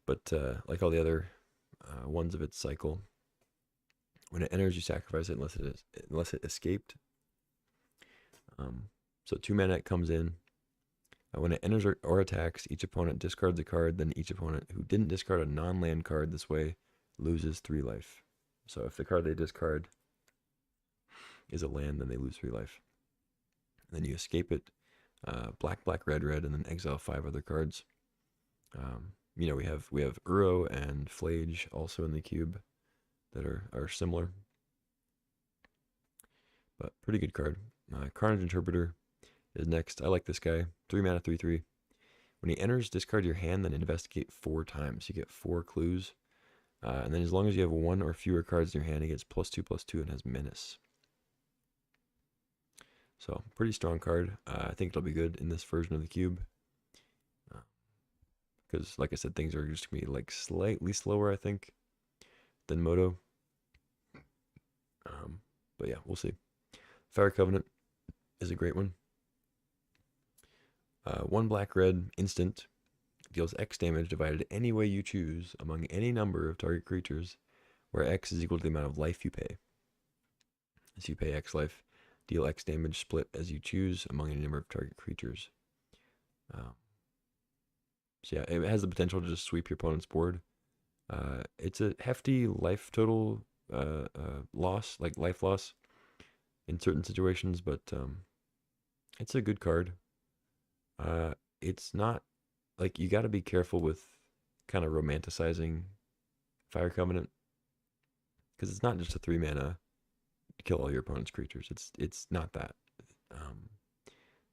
A: But like all the other ones of its cycle, when it enters, you sacrifice it unless it escaped. So 2 mana, it comes in. When it enters or attacks, each opponent discards a card. Then each opponent who didn't discard a non-land card this way loses 3 life. So if the card they discard is a land, then they lose 3 life. Then you escape it. Black, red, and then exile 5 other cards. We have Uro and Flage also in the cube that are similar, but pretty good card. Carnage Interpreter is next. I like this guy. 3 mana, 3/3. When he enters, discard your hand, then investigate 4 times. You get 4 clues, and then as long as you have 1 or fewer cards in your hand, he gets +2/+2 and has Menace. So pretty strong card. I think it'll be good in this version of the cube. Because, like I said, things are just going to be like slightly slower, I think, than Moto. But yeah, we'll see. Fire Covenant is a great one. 1 black-red instant deals X damage divided any way you choose among any number of target creatures, where X is equal to the amount of life you pay. As you pay X life, deal X damage split as you choose among any number of target creatures. So yeah, it has the potential to just sweep your opponent's board. It's a hefty life total loss, like life loss in certain situations, but it's a good card. It's not like you got to be careful with kind of romanticizing Fire Covenant because it's not just a 3 mana kill all your opponent's creatures. It's not that.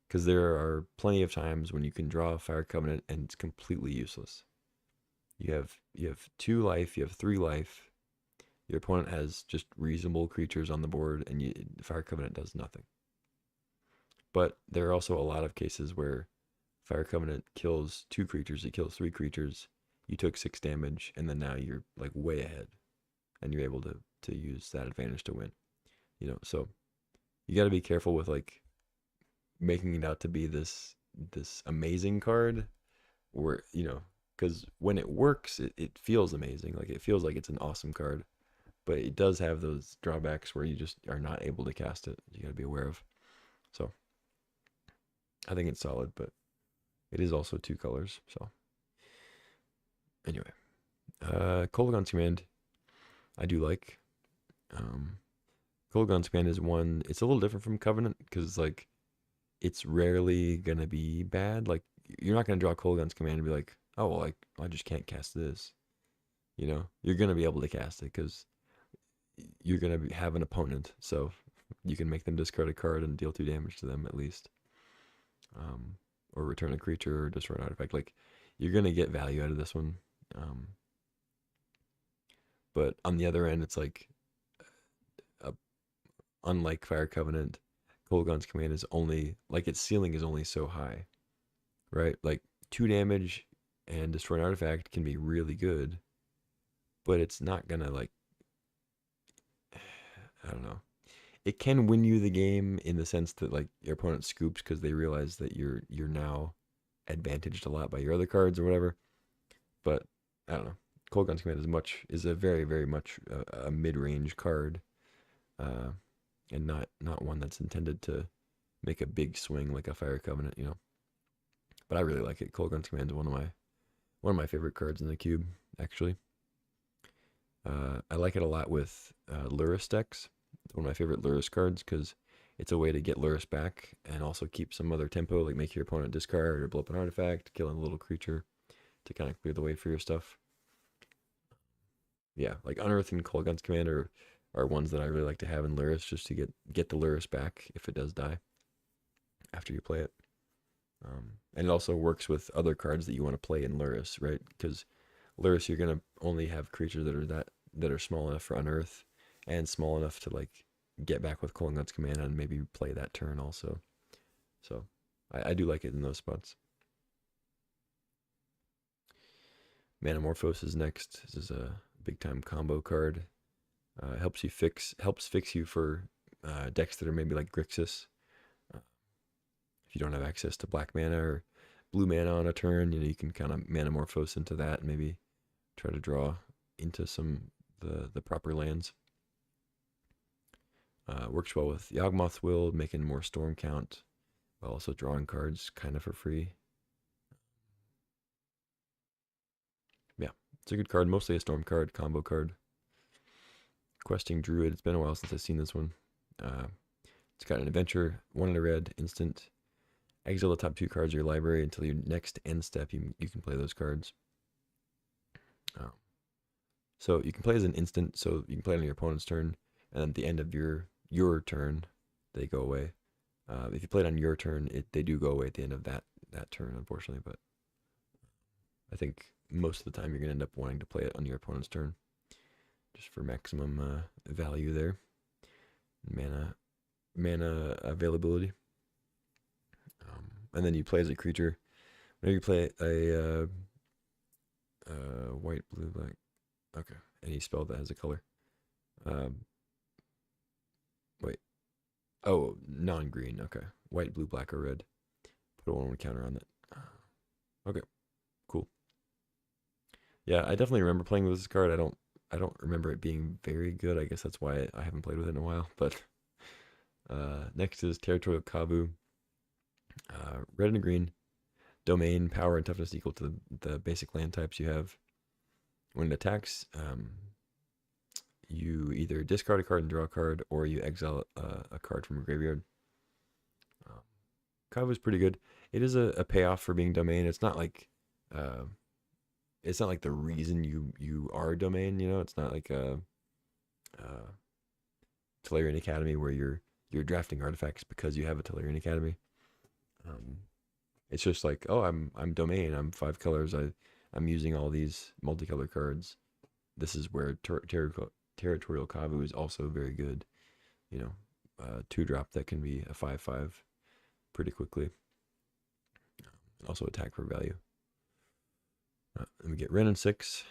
A: Because there are plenty of times when you can draw a Fire Covenant and it's completely useless. You have 2 life, you have 3 life. Your opponent has just reasonable creatures on the board, and Fire Covenant does nothing. But there are also a lot of cases where Fire Covenant kills 2 creatures, it kills 3 creatures. You took 6 damage, and then now you're like way ahead, and you're able to use that advantage to win. So you got to be careful with like making it out to be this amazing card, where because when it works, it feels amazing. Like it feels like it's an awesome card, but it does have those drawbacks where you just are not able to cast it. You got to be aware of. So I think it's solid, but it is also 2 colors. So anyway, Kolaghan's Command, I do like. Kolaghan's Command is one. It's a little different from Covenant because like it's rarely gonna be bad. Like you're not gonna draw Kolaghan's Command and be like, oh well, like I just can't cast this. You're gonna be able to cast it because you're gonna have an opponent, so you can make them discard a card and deal 2 damage to them at least, or return a creature or destroy an artifact. Like you're gonna get value out of this one, but on the other end, it's like unlike Fire Covenant, Kolaghan's Command is only like its ceiling is only so high, right? Like 2 damage and destroy an artifact can be really good, but it's not gonna like I don't know. It can win you the game in the sense that like your opponent scoops because they realize that you're now advantaged a lot by your other cards or whatever. But I don't know. Kolaghan's Command is a very very much a mid range card, uh, and not one that's intended to make a big swing like a Fire Covenant. But I really like it. Kolaghan's Command is one of my favorite cards in the cube, actually. I like it a lot with Lurrus decks. One of my favorite Lurrus cards because it's a way to get Lurrus back and also keep some other tempo, like make your opponent discard or blow up an artifact, kill a little creature to kind of clear the way for your stuff. Yeah, like Unearth and Kolaghan's Command are ones that I really like to have in Lurrus just to get the Lurrus back if it does die after you play it. And it also works with other cards that you want to play in Lurrus, right? Because Lurrus, you're gonna only have creatures that are small enough for Unearth and small enough to like get back with Kolaghan's Command and maybe play that turn also. So I do like it in those spots. Manamorphose is next. This is a big time combo card. Helps fix you for decks that are maybe like Grixis. If you don't have access to black mana or blue mana on a turn, you can kind of Manamorphose into that and maybe try to draw into some the proper lands. Works well with Yawgmoth's Will, making more storm count, while also drawing cards kind of for free. Yeah, it's a good card, mostly a storm card, combo card. Questing Druid, it's been a while since I've seen this one. It's got an adventure, 1 in a red, instant. Exile the top 2 cards of your library until your next end step. You can play those cards. So you can play as an instant, so you can play it on your opponent's turn, and then at the end of your turn, they go away. If you play it on your turn, they do go away at the end of that turn, unfortunately. But I think most of the time you're gonna end up wanting to play it on your opponent's turn, just for maximum value there, mana availability. And then you play as a creature. Whenever you play a white, blue, black, okay, any spell that has a color. Wait. Oh, non-green. Okay. White, blue, black, or red. Put a 1/1 counter on that. Okay. Cool. Yeah, I definitely remember playing with this card. I don't remember it being very good. I guess that's why I haven't played with it in a while. But next is Territorial Kavu. Red and green. Domain, power, and toughness equal to the basic land types you have. When it attacks, you either discard a card and draw a card, or you exile a card from a graveyard. Kavu is pretty good. It is a payoff for being domain. Uh, it's not like the reason you are domain. You know, it's not like a Tolarian Academy where you're drafting artifacts because you have a Tolarian Academy. It's just like, oh, I'm domain. I'm 5 colors. I'm using all these multicolor cards. This is where Territorial Kavu is also very good. You know, 2-drop that can be a 5/5 pretty quickly. Also attack for value. Then we get Ren and 6.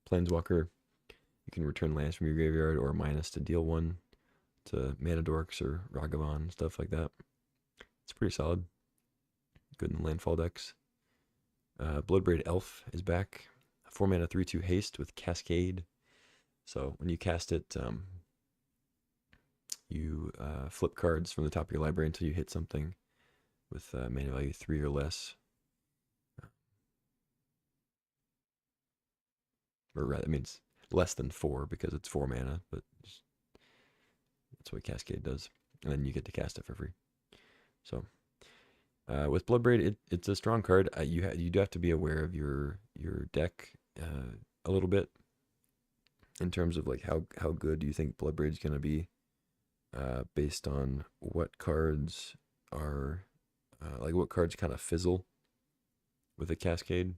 A: Planeswalker. You can return lands from your graveyard or minus to deal 1 to Mana Dorks or Ragavan, stuff like that. It's pretty solid. Good in the landfall decks. Bloodbraid Elf is back. 4 mana 3/2 haste with Cascade. So when you cast it, you flip cards from the top of your library until you hit something with mana value 3 or less. Or rather, it means less than 4 because it's 4 mana, but that's what Cascade does. And then you get to cast it for free. So with Bloodbraid, it's a strong card. You do have to be aware of your deck a little bit in terms of like how good do you think Bloodbraid's gonna be, based on what cards are like what cards kind of fizzle with a Cascade.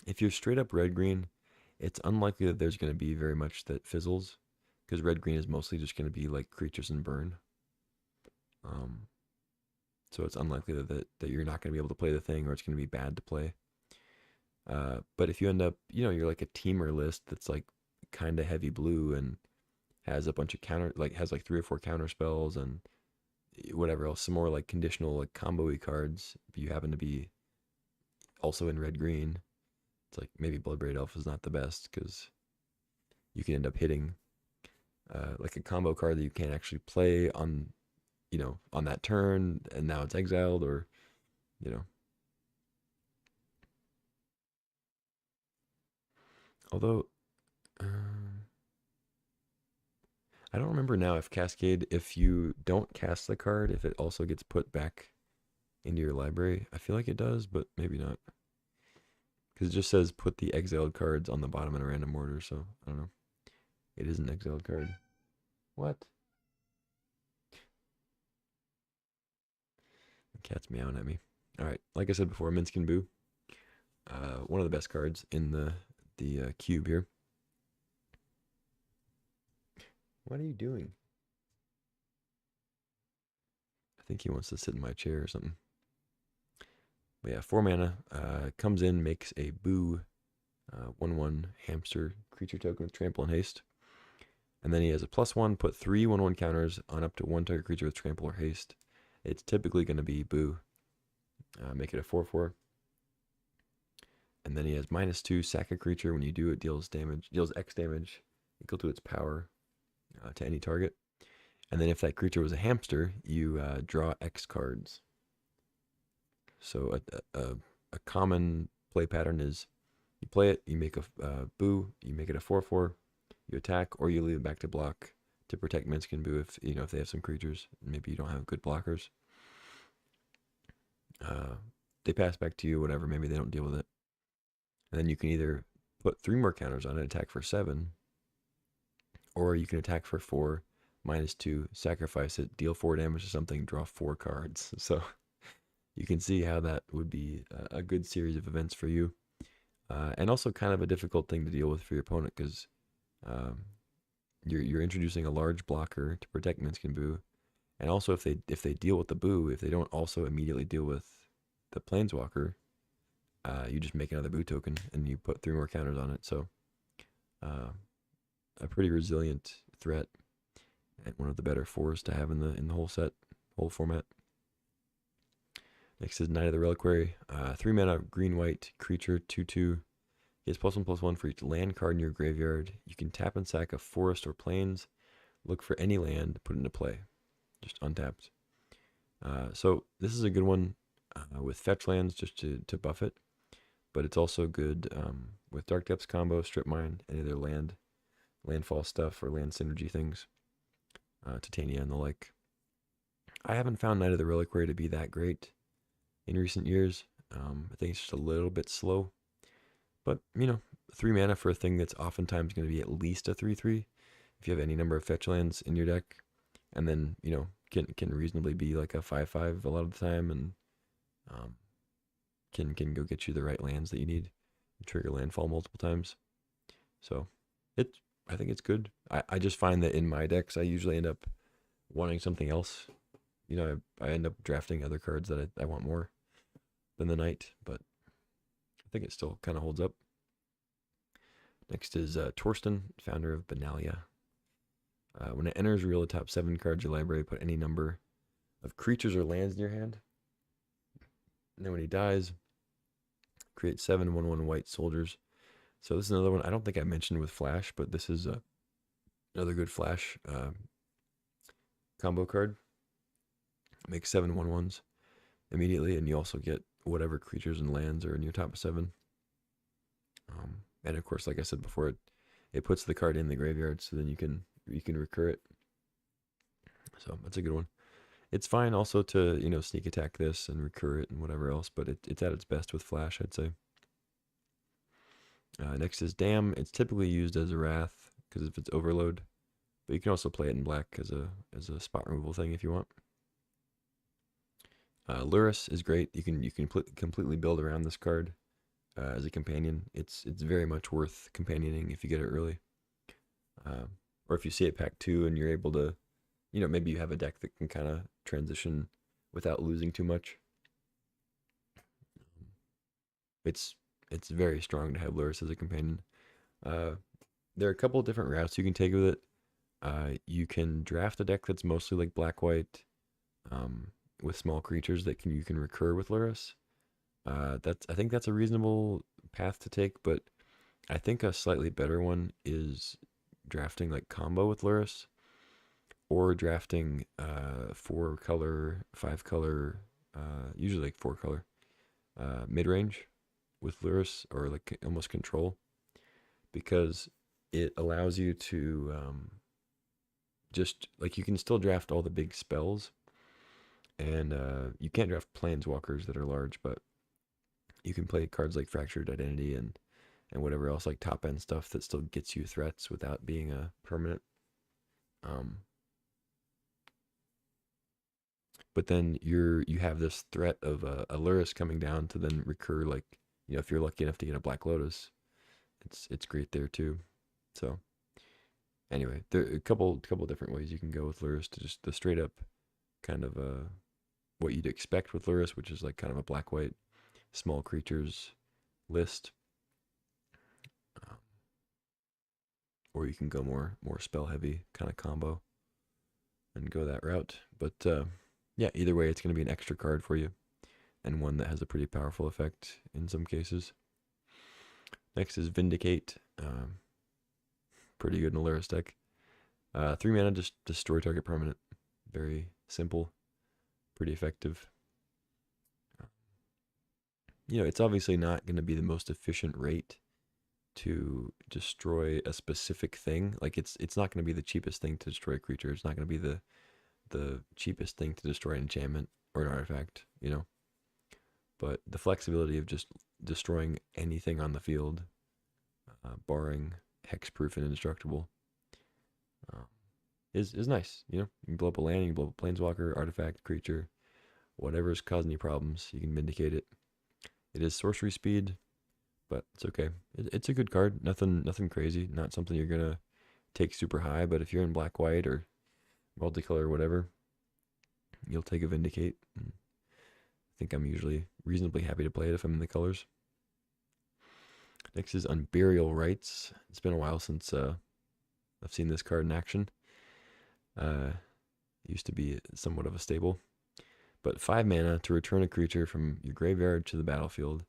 A: If you're straight up red green, it's unlikely that there's going to be very much that fizzles, because red green is mostly just going to be like creatures and burn. So it's unlikely that you're not going to be able to play the thing, or it's going to be bad to play. But if you end up, you're like a teamer list that's like kind of heavy blue and has a bunch of has like 3 or 4 counter spells and whatever else, some more like conditional like combo-y cards. If you happen to be also in red green, it's like maybe Bloodbraid Elf is not the best, because you can end up hitting like a combo card that you can't actually play on that turn, and now it's exiled, or although I don't remember now if Cascade, if you don't cast the card, if it also gets put back into your library. I feel like it does, but maybe not. Because it just says put the exiled cards on the bottom in a random order, so I don't know. It is an exiled card. What? The cat's meowing at me. Alright, like I said before, Minskin Boo. One of the best cards in the cube here. What are you doing? I think he wants to sit in my chair or something. But yeah, 4 mana. Comes in, makes a Boo 1/1 hamster creature token with trample and haste. And then he has a +1, put 3 1/1 counters on up to 1 target creature with trample or haste. It's typically going to be Boo. Make it a 4/4. And then he has -2, sack a creature. When you do it, deals X damage equal to its power to any target. And then if that creature was a hamster, you draw X cards. So a common play pattern is you play it, you make a Boo, you make it a 4/4, you attack, or you leave it back to block to protect Minskin Boo if if they have some creatures. Maybe you don't have good blockers. They pass back to you, whatever. Maybe they don't deal with it. And then you can either put 3 more counters on it, attack for 7, or you can attack for 4, -2, sacrifice it, deal 4 damage to something, draw 4 cards. So you can see how that would be a good series of events for you, and also kind of a difficult thing to deal with for your opponent, because you're introducing a large blocker to protect Minskin Boo, and also if they deal with the Boo, if they don't also immediately deal with the Planeswalker, you just make another Boo token and you put 3 more counters on it. So a pretty resilient threat, and one of the better 4s to have in the whole format. Next is Knight of the Reliquary. 3 mana green white creature 2/2. He has +1/+1 for each land card in your graveyard. You can tap and sack a forest or plains. Look for any land, put it into play. Just untapped. So this is a good one with fetch lands just to buff it. but it's also good with Dark Depths combo, Strip Mine, any other landfall stuff or land synergy things, Titania and the like. I haven't found Knight of the Reliquary to be that great in recent years. I think it's just a little bit slow. But, 3 mana for a thing that's oftentimes going to be at least a 3/3 if you have any number of fetch lands in your deck. And then, can reasonably be like a 5/5 a lot of the time, and can go get you the right lands that you need, trigger landfall multiple times. So I think it's good. I just find that in my decks I usually end up wanting something else. I end up drafting other cards that I want more than the Knight, but I think it still kind of holds up. Next is Torsten, founder of Benalia. When it enters, reveal the top 7 cards of your library, put any number of creatures or lands in your hand. And then when he dies, create 7 1/1 white soldiers. So this is another one I don't think I mentioned with Flash, but this is another good Flash combo card. Make 7 1/1s immediately, and you also get whatever creatures and lands are in your top 7. And of course, like I said before, it puts the card in the graveyard, so then you can recur it. So that's a good one. It's fine also to sneak attack this and recur it and whatever else, but it's at its best with Flash, I'd say. Next is Dam. It's typically used as a Wrath because if it's Overload, but you can also play it in black as a spot removal thing if you want. Lurrus is great. You can completely build around this card as a companion. It's very much worth companioning if you get it early, or if you see it pack 2 and you're able to, maybe you have a deck that can kind of transition without losing too much. It's very strong to have Lurrus as a companion. There are a couple of different routes you can take with it. You can draft a deck that's mostly like black-white, with small creatures that you can recur with Lurrus. I think that's a reasonable path to take, but I think a slightly better one is drafting like combo with Lurrus, or drafting 4-color, 5-color, usually like 4-color mid-range with Lurrus, or like almost control, because it allows you to just like, you can still draft all the big spells, and you can't draft planeswalkers that are large, but you can play cards like Fractured Identity and whatever else, like top end stuff that still gets you threats without being a permanent. But then you have this threat of a Lurrus coming down to then recur, like, if you're lucky enough to get a Black Lotus, it's great there too. So anyway, there are a couple different ways you can go with Lurrus, to just the straight up kind of what you'd expect with Lurrus, which is like kind of a black-white small creatures list, or you can go more spell heavy kind of combo and go that route. But yeah, either way, it's going to be an extra card for you, and one that has a pretty powerful effect in some cases. Next is Vindicate. Pretty good in a Lurrus deck. 3 mana, just destroy target permanent. Very simple, pretty effective. It's obviously not going to be the most efficient rate to destroy a specific thing. Like, it's not going to be the cheapest thing to destroy a creature. It's not going to be the cheapest thing to destroy an enchantment or an artifact, But the flexibility of just destroying anything on the field, barring hexproof and indestructible, is nice. You can blow up a land, you can blow up a planeswalker, artifact, creature, whatever's causing you problems, you can Vindicate it. It is sorcery speed, but it's okay. It's a good card. Nothing crazy. Not something you're gonna take super high. But if you're in black-white or multicolor or whatever, you'll take a Vindicate. I think I'm usually reasonably happy to play it if I'm in the colors. Next is Unburial Rites. It's been a while since I've seen this card in action. It used to be somewhat of a staple. But 5 mana to return a creature from your graveyard to the battlefield.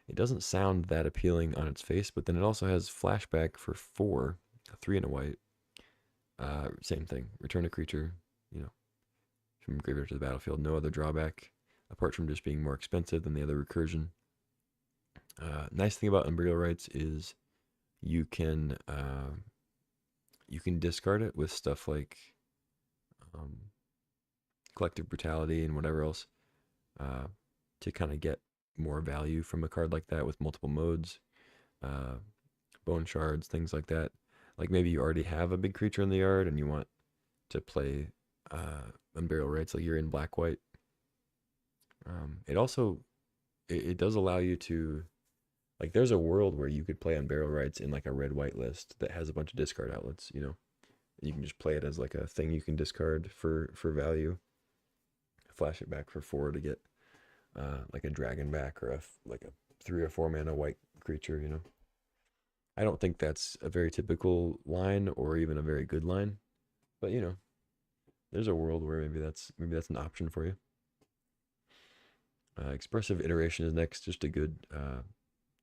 A: It doesn't sound that appealing on its face, but then it also has flashback for 4, 3 and a white. Same thing. Return a creature, from graveyard to the battlefield. No other drawback, apart from just being more expensive than the other recursion. Nice thing about Unburial Rights is you can discard it with stuff like um, Collective Brutality and whatever else uh, to kind of get more value from a card like that with multiple modes, uh, bone shards, things like that. Like maybe you already have a big creature in the yard and you want to play Unburial Rights, like you're in black white. It also it does allow you to, like, there's a world where you could play Unburial Rights in like a red white list that has a bunch of discard outlets. You know, you can just play it as like a thing you can discard for value, flash it back for 4 to get like a dragon back or like a 3 or 4 mana white creature. You know, I don't think that's a very typical line or even a very good line, but you know, there's a world where maybe that's an option for you. Expressive Iteration is next, just a good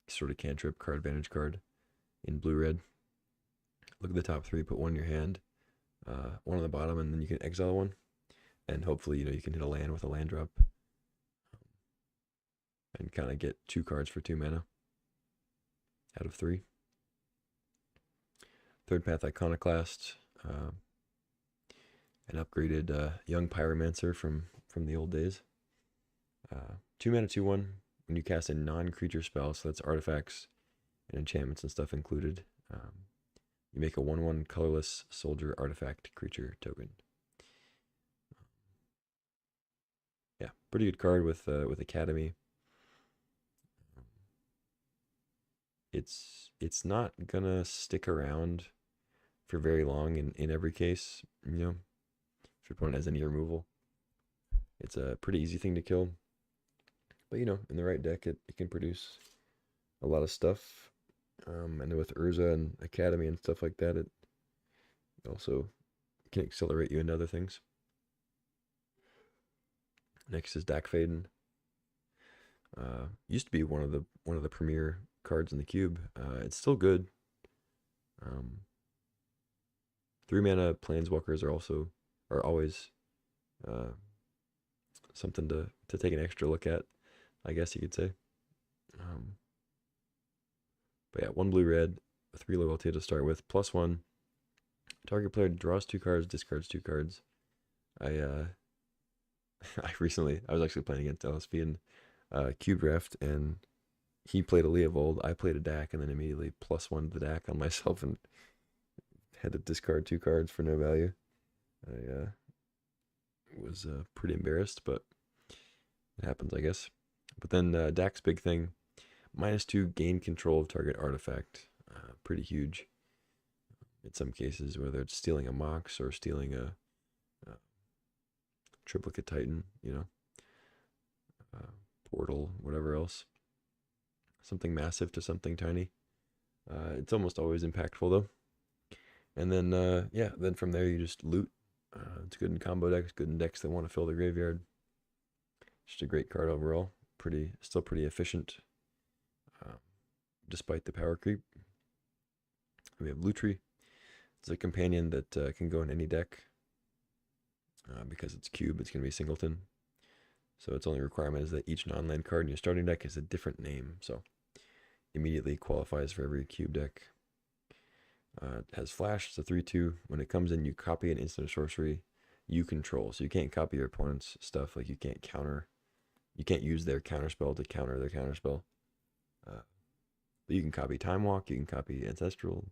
A: sort of cantrip card advantage card in blue red. Look at the top 3, put 1 in your hand, 1 on the bottom, and then you can exile 1. And hopefully, you can hit a land with a land drop and kind of get 2 cards for 2 mana out of 3. Third Path Iconoclast, an upgraded young Pyromancer from the old days. 2 mana, 2/1. When you cast a non-creature spell, so that's artifacts and enchantments and stuff included, you make a 1/1 colorless soldier artifact creature token. Yeah, pretty good card with Academy. It's not gonna stick around for very long in every case. If your opponent has any removal, it's a pretty easy thing to kill. But in the right deck, it can produce a lot of stuff. And with Urza and Academy and stuff like that, it also can accelerate you into other things. Next is Dak Faden. Used to be one of the premier cards in the cube. It's still good. 3 mana planeswalkers are always something to take an extra look at, I guess you could say. But yeah, 1 blue red, 3 loyalty to start with, +1. Target player draws 2 cards, discards 2 cards. I was actually playing against LSP in Cube Draft, and he played a Leovold, I played a Dak, and then immediately +1 the Dak on myself and had to discard 2 cards for no value. I was pretty embarrassed, but it happens, I guess. But then Dak's big thing, -2 gain control of target artifact. Pretty huge in some cases, whether it's stealing a Mox or stealing a Triplicate Titan, Portal, whatever else. Something massive to something tiny. It's almost always impactful though. And then then from there you just loot. It's good in combo decks, good in decks that want to fill the graveyard. Just a great card overall. Still pretty efficient, despite the power creep. We have Lutri. It's a companion that can go in any deck. Because it's cube, it's going to be singleton. So its only requirement is that each non-land card in your starting deck is a different name. So immediately qualifies for every cube deck. It has flash. It's a 3/2. When it comes in, you copy an instant sorcery you control. So you can't copy your opponent's stuff. Like you can't use their counterspell to counter their counterspell. But you can copy Time Walk. You can copy Ancestral.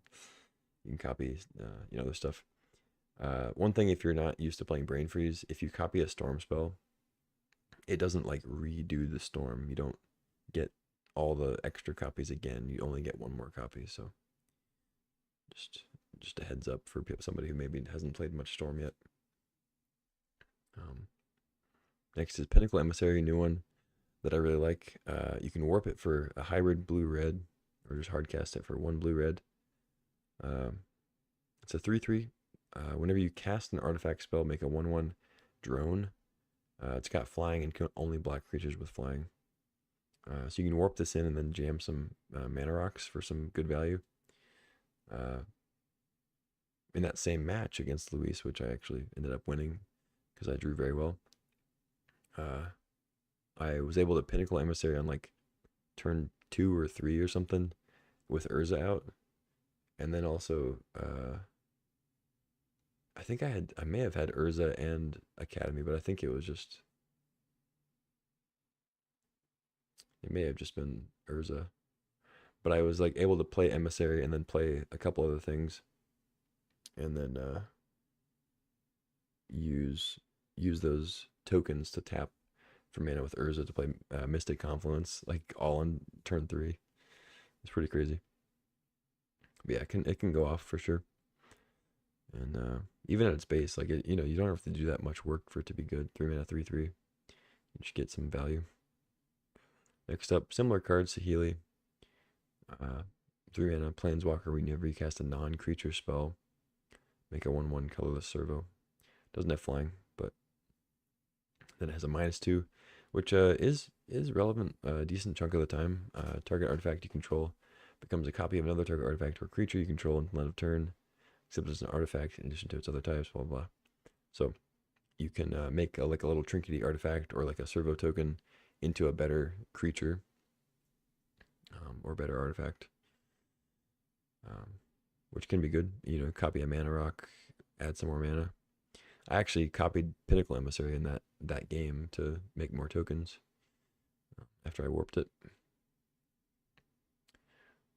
A: You can copy other stuff. One thing, if you're not used to playing Brain Freeze, if you copy a storm spell, it doesn't like redo the storm. You don't get all the extra copies again. You only get 1 more copy. So just a heads up for somebody who maybe hasn't played much storm yet. Next is Pinnacle Emissary, new one that I really like. You can warp it for a hybrid blue-red, or just hardcast it for 1 blue-red. It's a 3/3. Whenever you cast an artifact spell, make a 1/1 drone. It's got flying and can only block creatures with flying. So you can warp this in and then jam some mana rocks for some good value. In that same match against Luis, which I actually ended up winning because I drew very well, I was able to Pinnacle Emissary on like turn 2 or 3 or something with Urza out. And then also, I may have had Urza and Academy, but I think it was just, it may have just been Urza. But I was like able to play Emissary and then play a couple other things, and then use those tokens to tap for mana with Urza to play Mystic Confluence, like all on turn 3. It's pretty crazy. But yeah, it can go off for sure. And even at its base, like you know, you don't have to do that much work for it to be good. 3 mana, 3/3. You should get some value. Next up, similar cards to Healy. 3 mana Planeswalker. Whenever you cast a non-creature spell, make a 1/1 colorless servo. Doesn't have flying, but then it has a -2, which is relevant a decent chunk of the time. Target artifact you control becomes a copy of another target artifact or creature you control until end of turn, except it's an artifact in addition to its other types, blah, blah, blah. So you can make like a little trinkety artifact or like a servo token into a better creature or better artifact, which can be good. You know, copy a mana rock, add some more mana. I actually copied Pinnacle Emissary in that game to make more tokens after I warped it.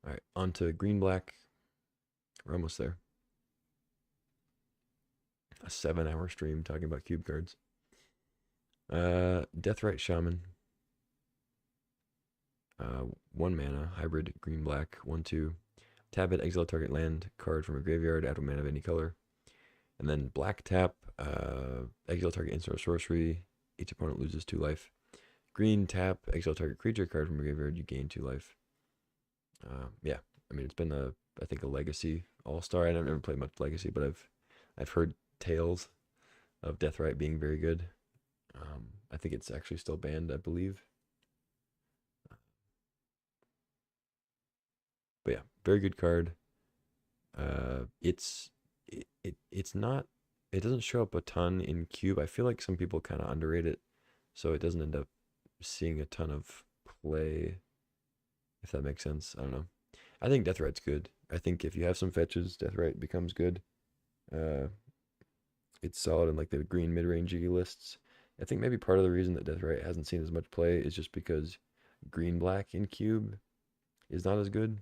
A: All right, on to green-black. We're almost there. A 7-hour stream talking about cube cards. Deathrite Shaman. 1 mana, hybrid, green-black, 1/2. Tap it, exile target land card from a graveyard, add 1 mana of any color. And then black tap, exile target instant or sorcery, each opponent loses 2 life. Green tap, exile target creature card from a graveyard, you gain 2 life. Yeah, I mean, it's been I think a Legacy All-Star. I've never played much Legacy, but I've heard tales of Deathrite being very good. I think it's actually still banned, I believe. But yeah, very good card. It's not, it doesn't show up a ton in Cube. I feel like some people kind of underrate it, so it doesn't end up seeing a ton of play, if that makes sense. I don't know. I think Deathrite's good. I think if you have some fetches, Deathrite becomes good. It's solid in like the green mid-rangey lists. I think maybe part of the reason that Deathrite hasn't seen as much play is just because green-black in Cube is not as good.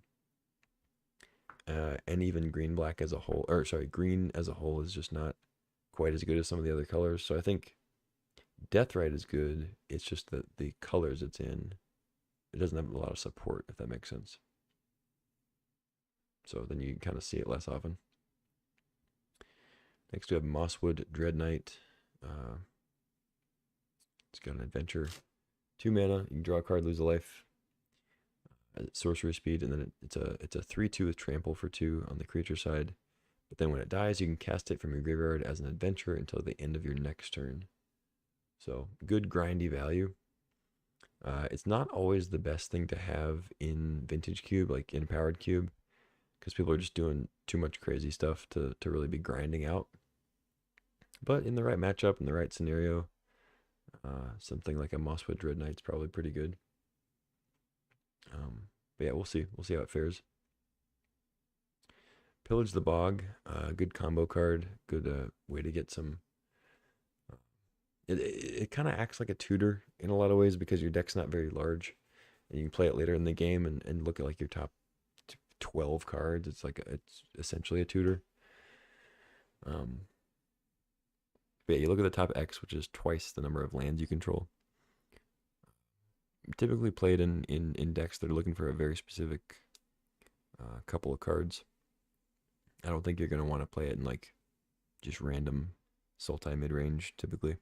A: And even green-black as a whole, or sorry, green as a whole is just not quite as good as some of the other colors. So I think Deathrite is good. It's just that the colors it's in, it doesn't have a lot of support, if that makes sense. So then you kind of see it less often. Next we have Mosswood Dread Knight. It's got an adventure. 2 mana, you can draw a card, lose a life. Sorcery speed, and then it's a 3/2 with trample for 2 on the creature side. But then when it dies, you can cast it from your graveyard as an adventure until the end of your next turn. So good grindy value. It's not always the best thing to have in Vintage Cube, like in Powered Cube, because people are just doing too much crazy stuff to really be grinding out. But in the right matchup, in the right scenario, something like a Mosswood Dread Knight's probably pretty good. But yeah, we'll see. We'll see how it fares. Pillage the Bog, good combo card, good way to get some. It kind of acts like a tutor in a lot of ways because your deck's not very large, and you can play it later in the game and look at like your top 12 cards. It's like it's essentially a tutor. But yeah, you look at the top X, which is twice the number of lands you control. Typically played in decks that are looking for a very specific couple of cards. I don't think you're going to want to play it in like just random Sultai mid-range typically.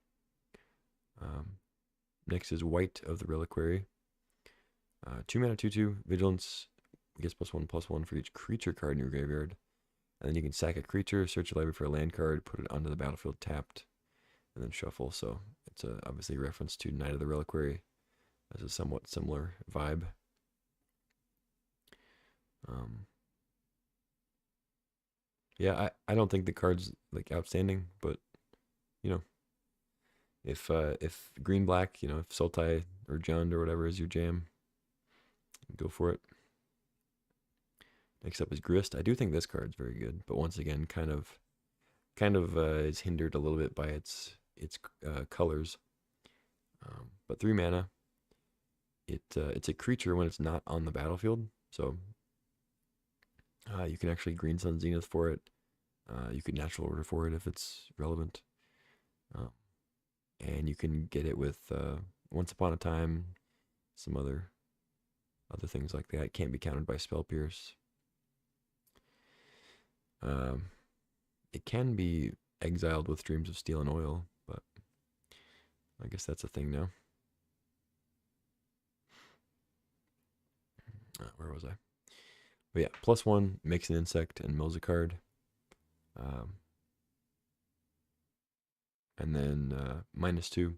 A: Next is White of the Reliquary. 2 mana, 2/2, Vigilance, gets +1/+1 for each creature card in your graveyard. And then you can sack a creature, search your library for a land card, put it onto the battlefield tapped, and then shuffle. So it's obviously a reference to Knight of the Reliquary as a somewhat similar vibe. Yeah, I don't think the card's like outstanding, but you know, if green black, you know, if Sultai or Jund or whatever is your jam, go for it. Next up is Grist. I do think this card's very good, but once again, kind of is hindered a little bit by its colors. But 3 mana. It's a creature when it's not on the battlefield, so you can actually Green Sun Zenith for it. You could natural order for it if it's relevant. And you can get it with Once Upon a Time, some other things like that. It can't be countered by Spell Pierce. It can be exiled with Dreams of Steel and Oil, but I guess that's a thing now. Where was I? But yeah, +1 makes an insect and mills a card. And then -2,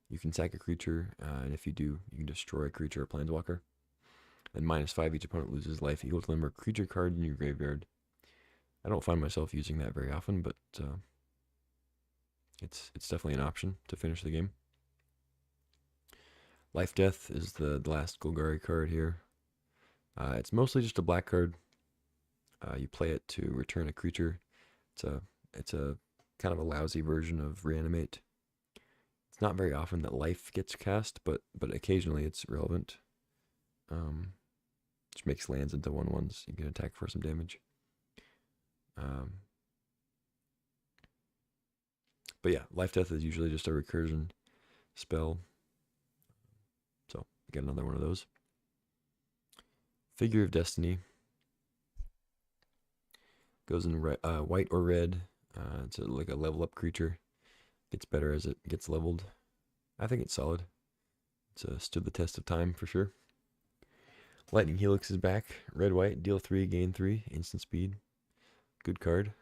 A: you can sack a creature, and if you do, you can destroy a creature or planeswalker. And -5, each opponent loses life equal to the number of creature cards in your graveyard. I don't find myself using that very often, but it's definitely an option to finish the game. Life Death is the last Golgari card here. It's mostly just a black card. You play it to return a creature. It's a kind of a lousy version of Reanimate. It's not very often that life gets cast, but occasionally it's relevant. Which makes lands into 1/1s. You can attack for some damage. But yeah, Life Death is usually just a recursion spell. So, get another one of those. Figure of Destiny. Goes in white or red. It's like a level up creature. Gets better as it gets leveled. I think it's solid. It's stood the test of time for sure. Lightning Helix is back. Red-white, deal 3, gain 3, instant speed. Good card.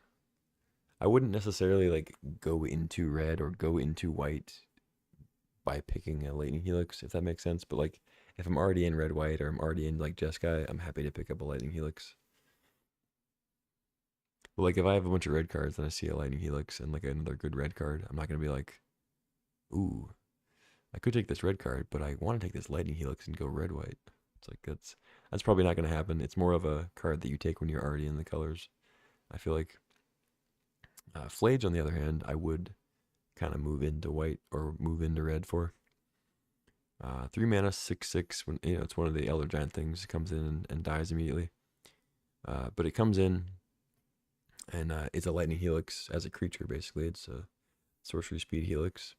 A: I wouldn't necessarily like go into red or go into white by picking a Lightning Helix, if that makes sense. But like, if I'm already in red-white or I'm already in like Jeskai, I'm happy to pick up a Lightning Helix. But like, if I have a bunch of red cards and I see a Lightning Helix and like another good red card, I'm not gonna be like, ooh, I could take this red card, but I want to take this Lightning Helix and go red-white. It's like that's probably not gonna happen. It's more of a card that you take when you're already in the colors, I feel like. Flage, on the other hand, I would kind of move into white or move into red for. 3 mana, 6/6. When it's one of the Elder Giant things, it comes in and dies immediately. But it comes in and it's a Lightning Helix as a creature. Basically, it's a sorcery speed Helix.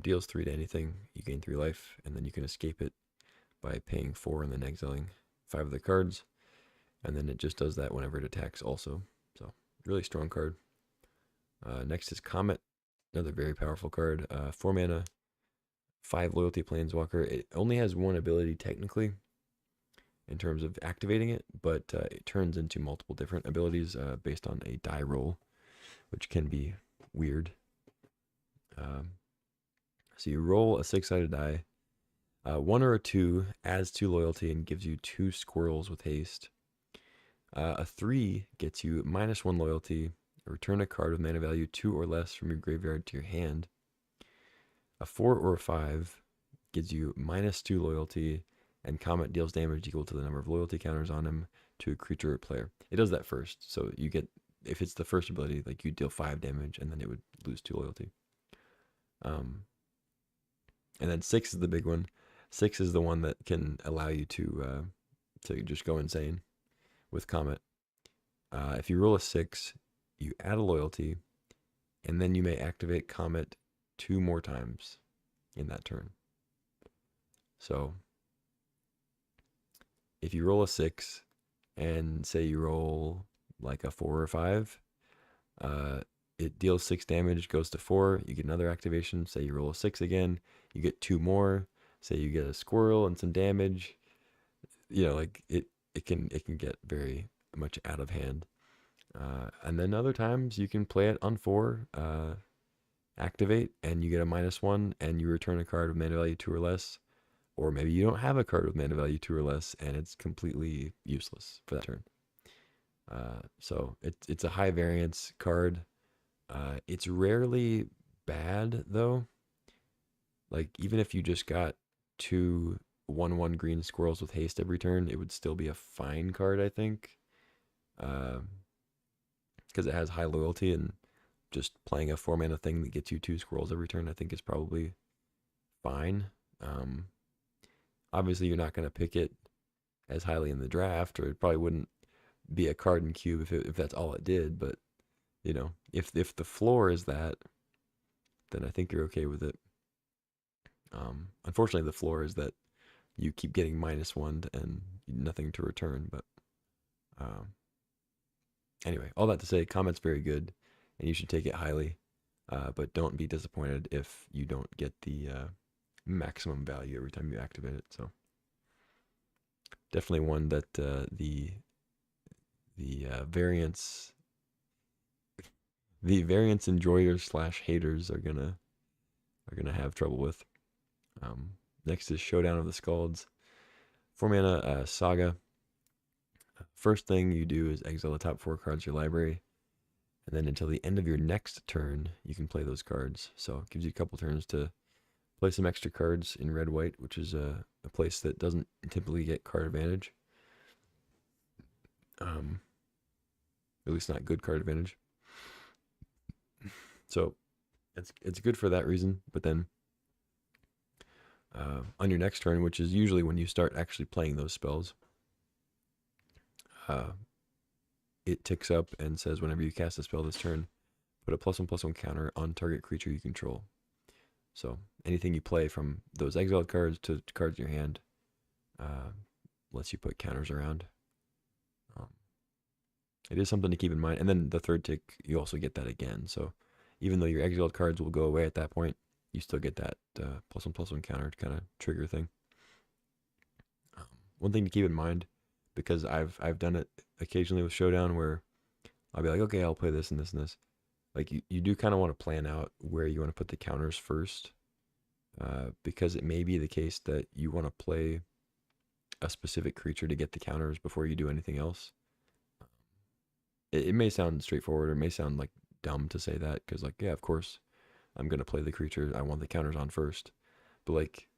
A: Deals 3 to anything. You gain 3 life, and then you can escape it by paying 4 and then exiling 5 of the cards, and then it just does that whenever it attacks. Also, so really strong card. Next is Comet, another very powerful card. 4 mana, 5 loyalty planeswalker. It only has 1 ability technically in terms of activating it, but it turns into multiple different abilities based on a die roll, which can be weird. So you roll a 6-sided die. 1 or a 2 adds 2 loyalty and gives you 2 squirrels with haste. A 3 gets you -1 loyalty. Return a card with mana value 2 or less from your graveyard to your hand. A 4 or a 5 gives you -2 loyalty, and Comet deals damage equal to the number of loyalty counters on him to a creature or player. It does that first, so you get, if it's the first ability, like you deal 5 damage, and then it would lose 2 loyalty. And then 6 is the big one. 6 is the one that can allow you to just go insane with Comet. If you roll a 6, you add a loyalty, and then you may activate Comet 2 more times in that turn. So, if you roll a 6, and say you roll like a 4 or 5, it deals 6 damage, goes to 4, you get another activation. Say you roll a 6 again, you get 2 more. Say you get a squirrel and some damage. Like it can get very much out of hand. And then other times you can play it on 4, activate, and you get a -1, and you return a card with mana value 2 or less. Or maybe you don't have a card with mana value 2 or less, and it's completely useless for that turn. So it's a high variance card. It's rarely bad though. Like, even if you just got 2 1/1 green squirrels with haste every turn, it would still be a fine card, I think. Because it has high loyalty, and just playing a 4-mana thing that gets you 2 squirrels every turn, I think is probably fine. Obviously, you're not going to pick it as highly in the draft, or it probably wouldn't be a card in cube if that's all it did. But you know, if the floor is that, then I think you're okay with it. Unfortunately, the floor is that you keep getting -1 and nothing to return. But anyway, all that to say, Comet's very good, and you should take it highly. But don't be disappointed if you don't get the maximum value every time you activate it. So definitely one that the variance enjoyers / haters are gonna have trouble with. Next is Showdown of the Scalds. 4-mana saga. First thing you do is exile the top 4 cards of your library, and then until the end of your next turn, you can play those cards. So it gives you a couple turns to play some extra cards in red-white, which is a place that doesn't typically get card advantage. At least not good card advantage. So it's good for that reason. But then on your next turn, which is usually when you start actually playing those spells, it ticks up and says whenever you cast a spell this turn, put a +1/+1 counter on target creature you control. So anything you play from those exiled cards to cards in your hand lets you put counters around. It is something to keep in mind. And then the third tick, you also get that again. So even though your exiled cards will go away at that point, you still get that +1/+1 counter kind of trigger thing. One thing to keep in mind, because I've done it occasionally with Showdown, where I'll be like, okay, I'll play this and this and this. Like you do kind of want to plan out where you want to put the counters first, because it may be the case that you want to play a specific creature to get the counters before you do anything else. It may sound straightforward, or it may sound like dumb to say that, because like, yeah, of course I'm going to play the creature I want the counters on first. But like,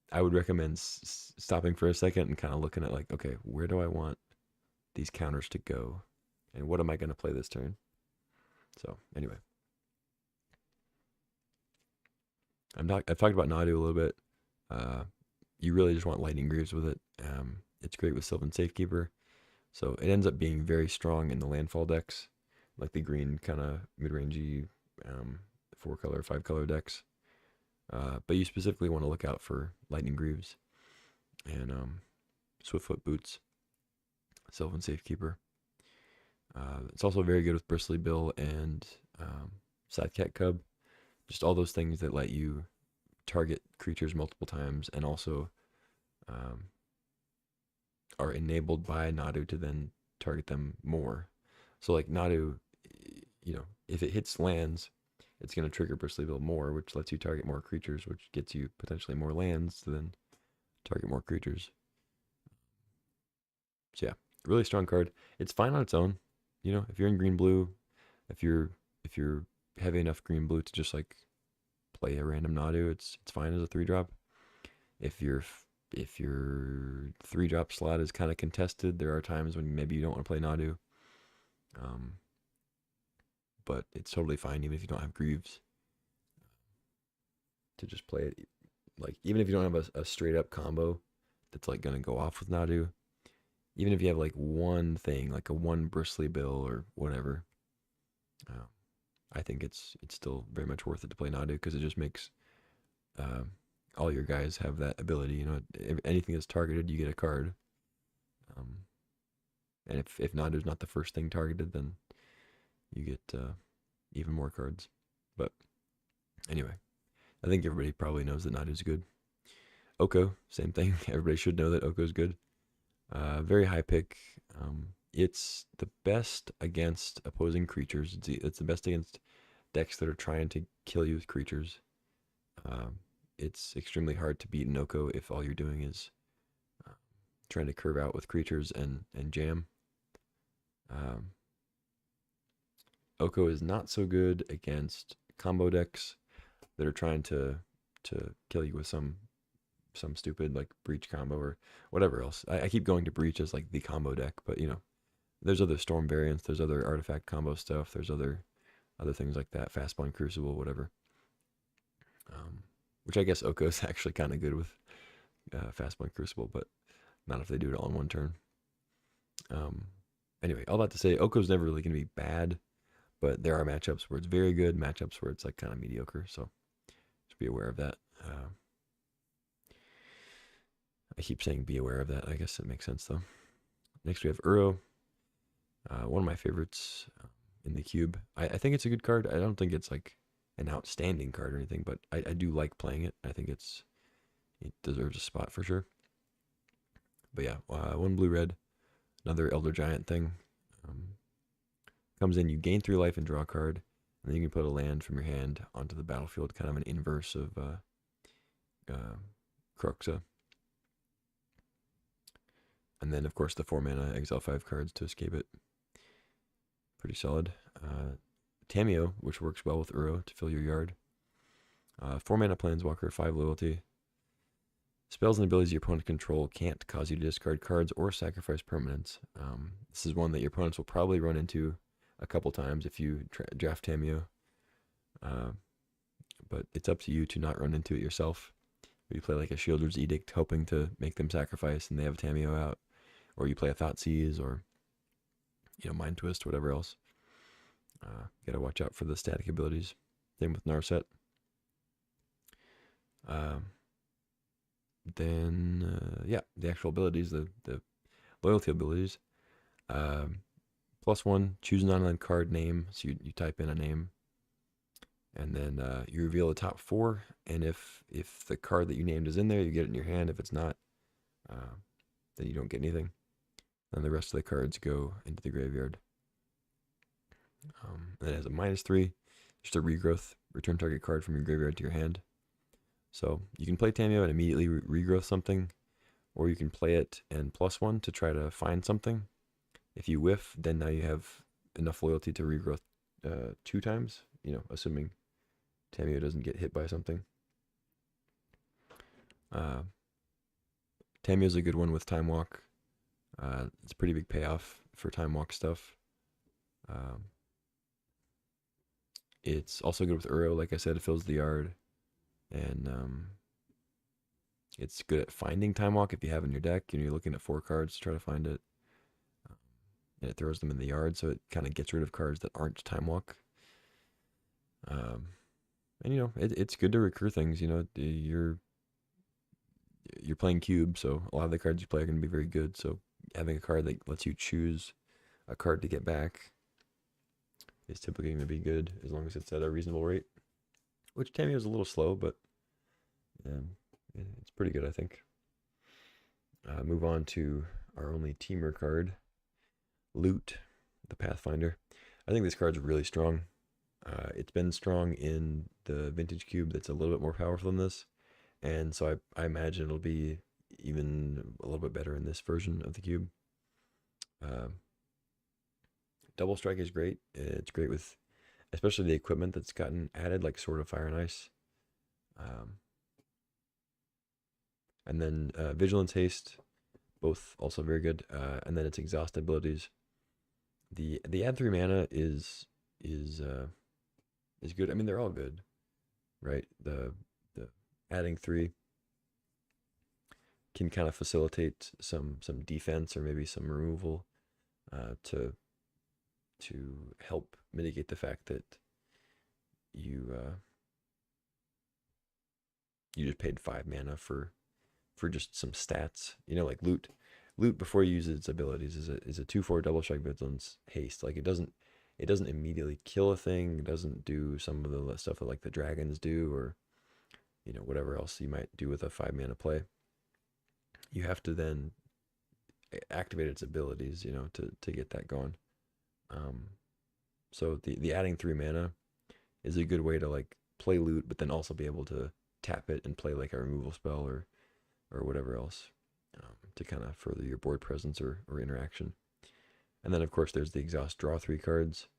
A: I would recommend stopping for a second and kind of looking at like, okay, where do I want these counters to go? And what am I going to play this turn? So anyway, I've talked about Nadu a little bit. You really just want Lightning Greaves with it. It's great with Sylvan Safekeeper. So it ends up being very strong in the landfall decks, like the green kind of mid-rangey 4-color, 5-color decks. But you specifically want to look out for Lightning Greaves and Swiftfoot Boots, Sylvan Safekeeper. It's also very good with Bristly Bill and Sidecat Cub. Just all those things that let you target creatures multiple times, and also are enabled by Nadu to then target them more. So like Nadu, you know, if it hits lands, it's going to trigger Bristly Bill more, which lets you target more creatures, which gets you potentially more lands to then target more creatures. So yeah, really strong card. It's fine on its own. You know, if you're in green-blue, if you're heavy enough green-blue to just like play a random Nadu, it's fine as a 3-drop. If your 3-drop slot is kind of contested, there are times when maybe you don't want to play Nadu. But it's totally fine even if you don't have Greaves to just play it. Like, even if you don't have a straight up combo that's like gonna go off with Nadu, even if you have like one thing, like a 1 Bristly Bill or whatever, I think it's still very much worth it to play Nadu, because it just makes all your guys have that ability. You know, if anything that's targeted, you get a card. And if Nadu's not the first thing targeted, then you get even more cards. But anyway, I think everybody probably knows that Nadu's good. Oko, same thing. Everybody should know that Oko's good. Very high pick. It's the best against opposing creatures. It's the best against decks that are trying to kill you with creatures. It's extremely hard to beat an Oko if all you're doing is trying to curve out with creatures and jam. Oko is not so good against combo decks that are trying to kill you with some some stupid like breach combo or whatever else. I keep going to breach as like the combo deck, but you know, there's other storm variants, there's other artifact combo stuff, there's other things like that, fast spawn crucible, whatever. Which I guess Oko is actually kind of good with fast spawn crucible, but not if they do it all in one turn. Anyway, all that to say, Oko's never really going to be bad, but there are matchups where it's very good, matchups where it's like kind of mediocre. So just be aware of that. I keep saying be aware of that. I guess it makes sense though. Next we have Uro, one of my favorites in the cube. I think it's a good card. I don't think it's like an outstanding card or anything, but I do like playing it. I think it deserves a spot for sure. But yeah, one blue red, another Elder Giant thing. Comes in, you gain 3 life and draw a card, and then you can put a land from your hand onto the battlefield, kind of an inverse of Cruxa. And then, of course, the 4 mana exile 5 cards to escape it. Pretty solid. Tamiyo, which works well with Uro to fill your yard. 4 mana Planeswalker, 5 loyalty. Spells and abilities your opponent control can't cause you to discard cards or sacrifice permanents. This is one that your opponents will probably run into a couple times if you draft Tamiyo. But it's up to you to not run into it yourself. You play like a Shieldred's Edict, hoping to make them sacrifice, and they have a Tamiyo out. Or you play a Thoughtseize, or Mind Twist, whatever else. Gotta watch out for the static abilities. Same with Narset. Then, the actual abilities, the loyalty abilities. +1, choose an online card name. So you type in a name. And then you reveal the top 4. And if the card that you named is in there, you get it in your hand. If it's not, then you don't get anything. And the rest of the cards go into the graveyard. And it has a -3, just a regrowth. Return target card from your graveyard to your hand. So you can play Tamiyo and immediately regrowth something, or you can play it and +1 to try to find something. If you whiff, then now you have enough loyalty to regrowth 2 times, assuming Tamiyo doesn't get hit by something. Tamiyo's a good one with Time Walk. It's a pretty big payoff for Time Walk stuff. It's also good with Uro. Like I said, it fills the yard. And it's good at finding Time Walk if you have it in your deck. You're looking at 4 cards to try to find it. And it throws them in the yard, so it kind of gets rid of cards that aren't Time Walk. And it's good to recur things. You're playing Cube, so a lot of the cards you play are going to be very good. So having a card that lets you choose a card to get back is typically going to be good, as long as it's at a reasonable rate. Which Tamiyo is a little slow, but it's pretty good, I think. Move on to our only teamer card, Loot, the Pathfinder. I think this card's really strong. It's been strong in the Vintage Cube that's a little bit more powerful than this. And so I imagine it'll be even a little bit better in this version of the cube. Double Strike is great. It's great with especially the equipment that's gotten added, like Sword of Fire and Ice. And then Vigilance, Haste, both also very good. And then its Exhaust abilities. The add 3 mana is good. I mean, they're all good, right? The adding 3 can kind of facilitate some defense or maybe some removal to help mitigate the fact that you just paid 5 mana for just some stats. Like loot before you use its abilities is a 2/4 double strike vigilance haste. Like it doesn't immediately kill a thing. It doesn't do some of the stuff that like the dragons do, or whatever else you might do with a 5 mana play. You have to then activate its abilities, to get that going. So the adding 3 mana is a good way to like play loot, but then also be able to tap it and play like a removal spell or whatever else to kind of further your board presence or interaction. And then of course there's the exhaust, draw 3 cards.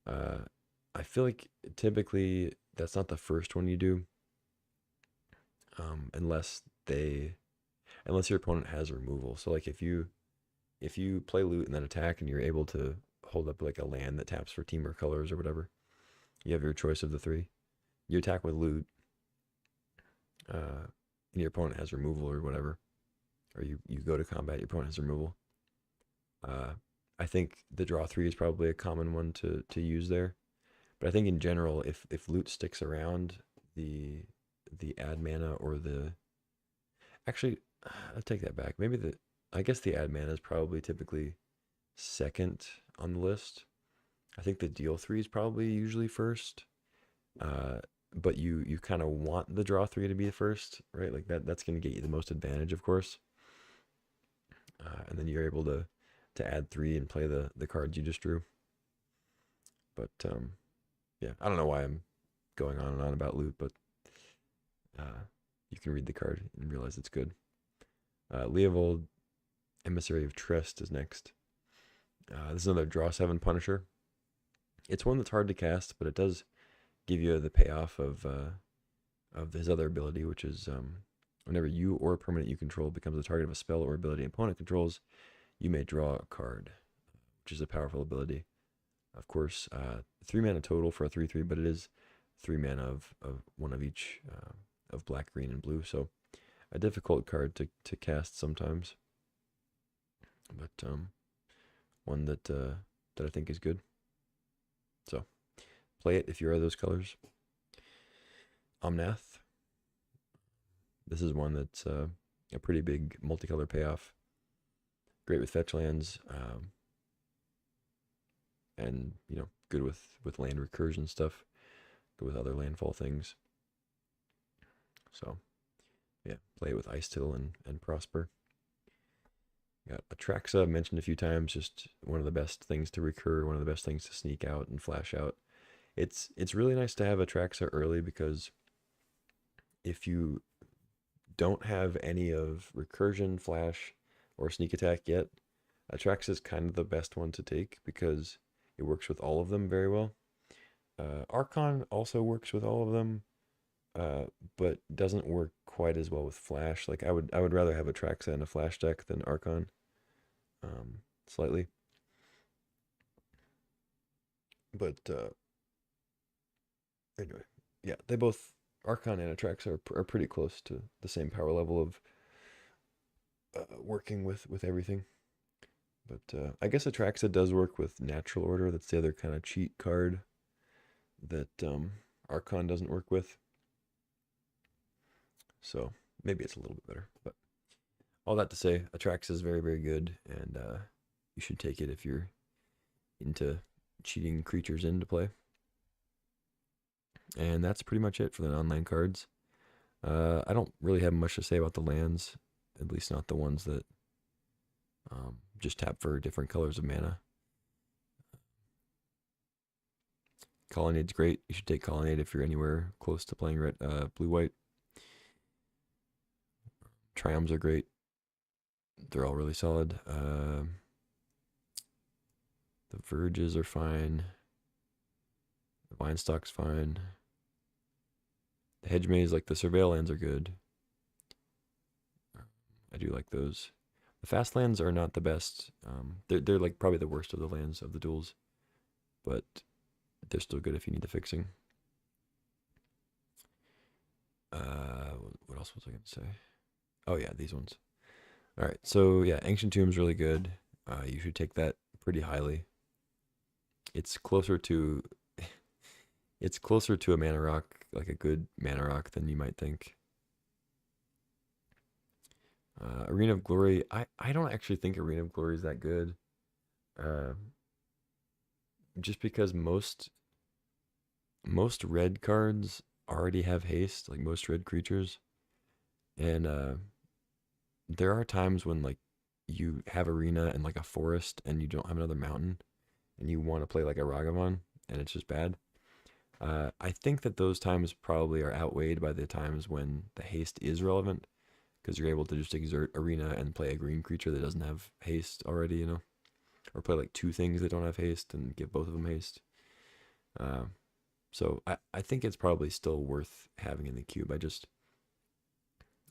A: I feel like typically that's not the first one you do, unless they, unless your opponent has removal. So like if you play loot and then attack and you're able to hold up like a land that taps for team or colors or whatever, you have your choice of the three. You attack with loot, and your opponent has removal or whatever, or you go to combat, your opponent has removal. I think the draw three is probably a common one to use there. But I think in general, if loot sticks around, the add mana or the actually, I'll take that back. Maybe I guess the add mana is probably typically second on the list. I think the deal three is probably usually first. But you kind of want the draw three to be the first, right? Like that's going to get you the most advantage, of course. And then you're able to add three and play the cards you just drew. But yeah, I don't know why I'm going on and on about loot, but you can read the card and realize it's good. Leovold, Emissary of Trest is next. This is another draw 7 Punisher. It's one that's hard to cast, but it does give you the payoff of his other ability, which is whenever you or a permanent you control becomes the target of a spell or ability opponent controls, you may draw a card, which is a powerful ability. Of course, 3 mana total for a 3/3, but it is 3 mana of one of each of black, green, and blue. So a difficult card to cast sometimes, but one that I think is good. So play it if you are those colors. Omnath. This is one that's a pretty big multicolor payoff. Great with fetch lands, and good with land recursion stuff. Good with other landfall things. So yeah, play it with Ice Till and Prosper. Got Atraxa, mentioned a few times, just one of the best things to recur, one of the best things to sneak out and flash out. It's really nice to have Atraxa early, because if you don't have any of recursion, flash, or sneak attack yet, Atraxa is kind of the best one to take because it works with all of them very well. Archon also works with all of them, but doesn't work quite as well with flash. Like I would rather have Atraxa in a flash deck than Archon, slightly. But anyway, yeah, they both, Archon and Atraxa, are pretty close to the same power level of working with everything. But I guess Atraxa does work with Natural Order. That's the other kind of cheat card that Archon doesn't work with. So maybe it's a little bit better. But all that to say, Atraxa is very, very good, and you should take it if you're into cheating creatures into play. And that's pretty much it for the online cards. I don't really have much to say about the lands, at least not the ones that just tap for different colors of mana. Colonnade's great. You should take Colonnade if you're anywhere close to playing red, blue-white. Triomes are great. They're all really solid. The Verges are fine. The Vinestock's fine. The Hedge Maze, like the Surveil lands, are good. I do like those. The fast lands are not the best. They're like probably the worst of the lands of the duels, but they're still good if you need the fixing. What else was I going to say? Oh yeah, these ones. All right, so yeah, Ancient Tomb's really good. You should take that pretty highly. It's closer to a mana rock, like a good mana rock, than you might think. Arena of Glory, I don't actually think Arena of Glory is that good. Just because most red cards already have haste, like most red creatures. And there are times when like you have Arena and like a forest and you don't have another mountain and you want to play like a Ragavan and it's just bad. I think that those times probably are outweighed by the times when the haste is relevant, because you're able to just exert Arena and play a green creature that doesn't have haste already, or play like two things that don't have haste and give both of them haste. So I think it's probably still worth having in the cube.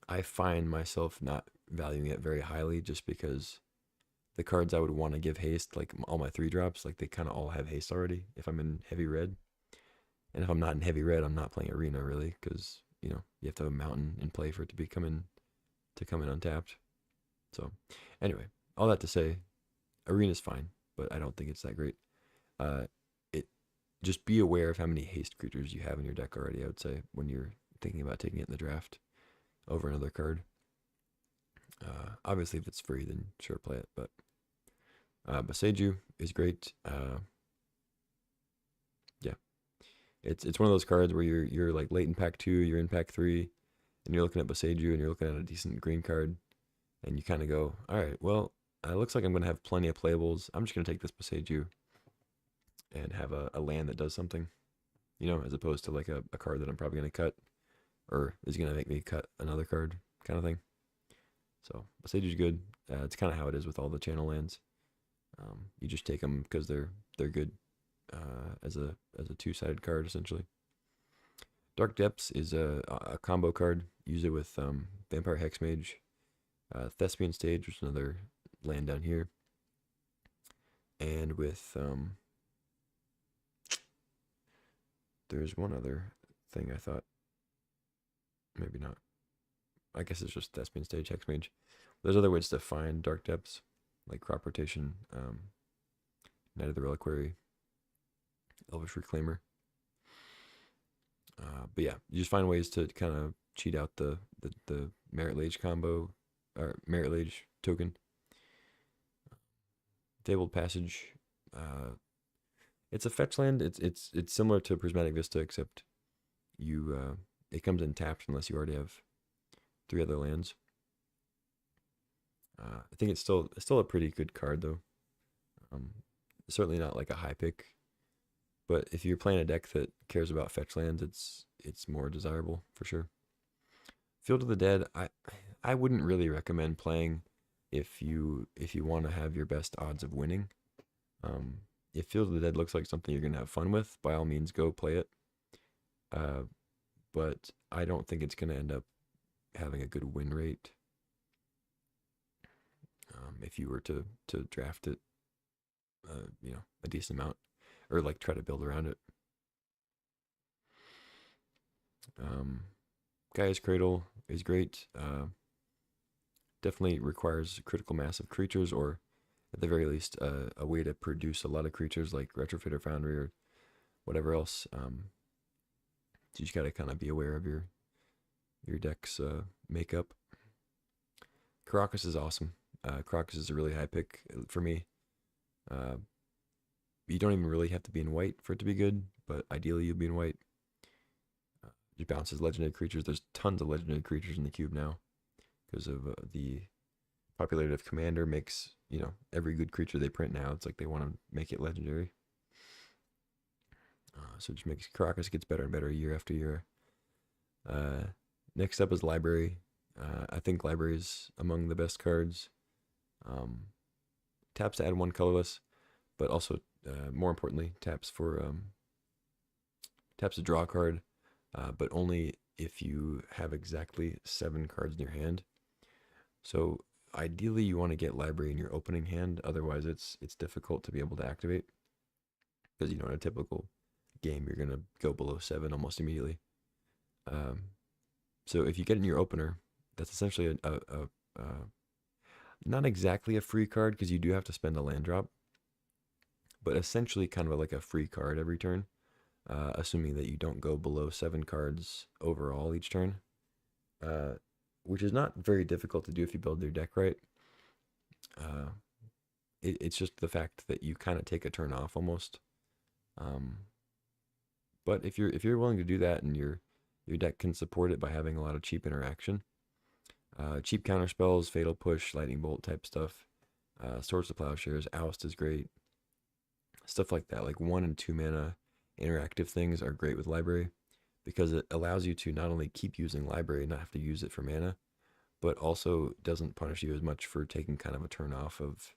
A: I find myself not valuing it very highly just because the cards I would want to give haste, like all my 3-drops, like they kind of all have haste already if I'm in heavy red. And if I'm not in heavy red, I'm not playing arena really, because you have to have a mountain in play for it to come in untapped. So anyway, all that to say, arena's fine, but I don't think it's that great. Uh, it Just be aware of how many haste creatures you have in your deck already. I would say when you're thinking about taking it in the draft over another card. Obviously, if it's free, then sure play it. But Boseiju is great. Yeah, it's one of those cards where you're like late in pack 2, you're in pack 3, and you're looking at Boseiju and you're looking at a decent green card, and you kind of go, all right, well, it looks like I'm gonna have plenty of playables. I'm just gonna take this Boseiju and have a land that does something, as opposed to like a card that I'm probably gonna cut or is gonna make me cut another card kind of thing. So Boseiju's good. It's kind of how it is with all the channel lands. You just take them because they're good as a 2-sided card essentially. Dark Depths is a combo card. Use it with Vampire Hexmage, Thespian Stage, which is another land down here, and with there's one other thing I thought, maybe not. I guess it's just Thespian Stage, Hexmage. There's other ways to find Dark Depths, like Crop Rotation, Knight of the Reliquary, Elvish Reclaimer. But yeah, you just find ways to kind of cheat out the Merit Lage combo, or Merit Lage token. Fabled Passage. It's a fetch land. It's similar to Prismatic Vista, except it comes in tapped unless you already have 3 other lands. I think it's still a pretty good card though. Certainly not like a high pick, but if you're playing a deck that cares about fetch lands, it's more desirable for sure. Field of the Dead, I wouldn't really recommend playing if you want to have your best odds of winning. If Field of the Dead looks like something you're gonna have fun with, by all means go play it. But I don't think it's gonna end up having a good win rate. If you were to draft it, a decent amount, or like try to build around it. Gaia's Cradle is great. Definitely requires critical mass of creatures, or at the very least, a way to produce a lot of creatures like Retrofitter Foundry or whatever else. So you just gotta kind of be aware of your deck's makeup. Caracas is awesome. Caracas is a really high pick for me. You don't even really have to be in white for it to be good, but ideally you'd be in white. It bounces legendary creatures. There's tons of legendary creatures in the cube now because of the popularity of Commander makes, every good creature they print now, it's like they want to make it legendary. So it just makes Caracas gets better and better year after year. Next up is Library. I think Library is among the best cards. Taps to add 1 colorless, but also more importantly, taps to draw a card, but only if you have exactly 7 cards in your hand. So ideally, you want to get Library in your opening hand. Otherwise, it's difficult to be able to activate because in a typical game, you're gonna go below 7 almost immediately. So if you get in your opener, that's essentially a not exactly a free card because you do have to spend a land drop, but essentially kind of like a free card every turn, assuming that you don't go below 7 cards overall each turn, which is not very difficult to do if you build your deck right. It's just the fact that you kind of take a turn off almost. But if you're willing to do that and your deck can support it by having a lot of cheap interaction, cheap counter spells, Fatal Push, Lightning Bolt type stuff, Swords to Plowshares, Oust is great. Stuff like that, like 1 and 2 mana interactive things are great with Library because it allows you to not only keep using Library and not have to use it for mana, but also doesn't punish you as much for taking kind of a turn off of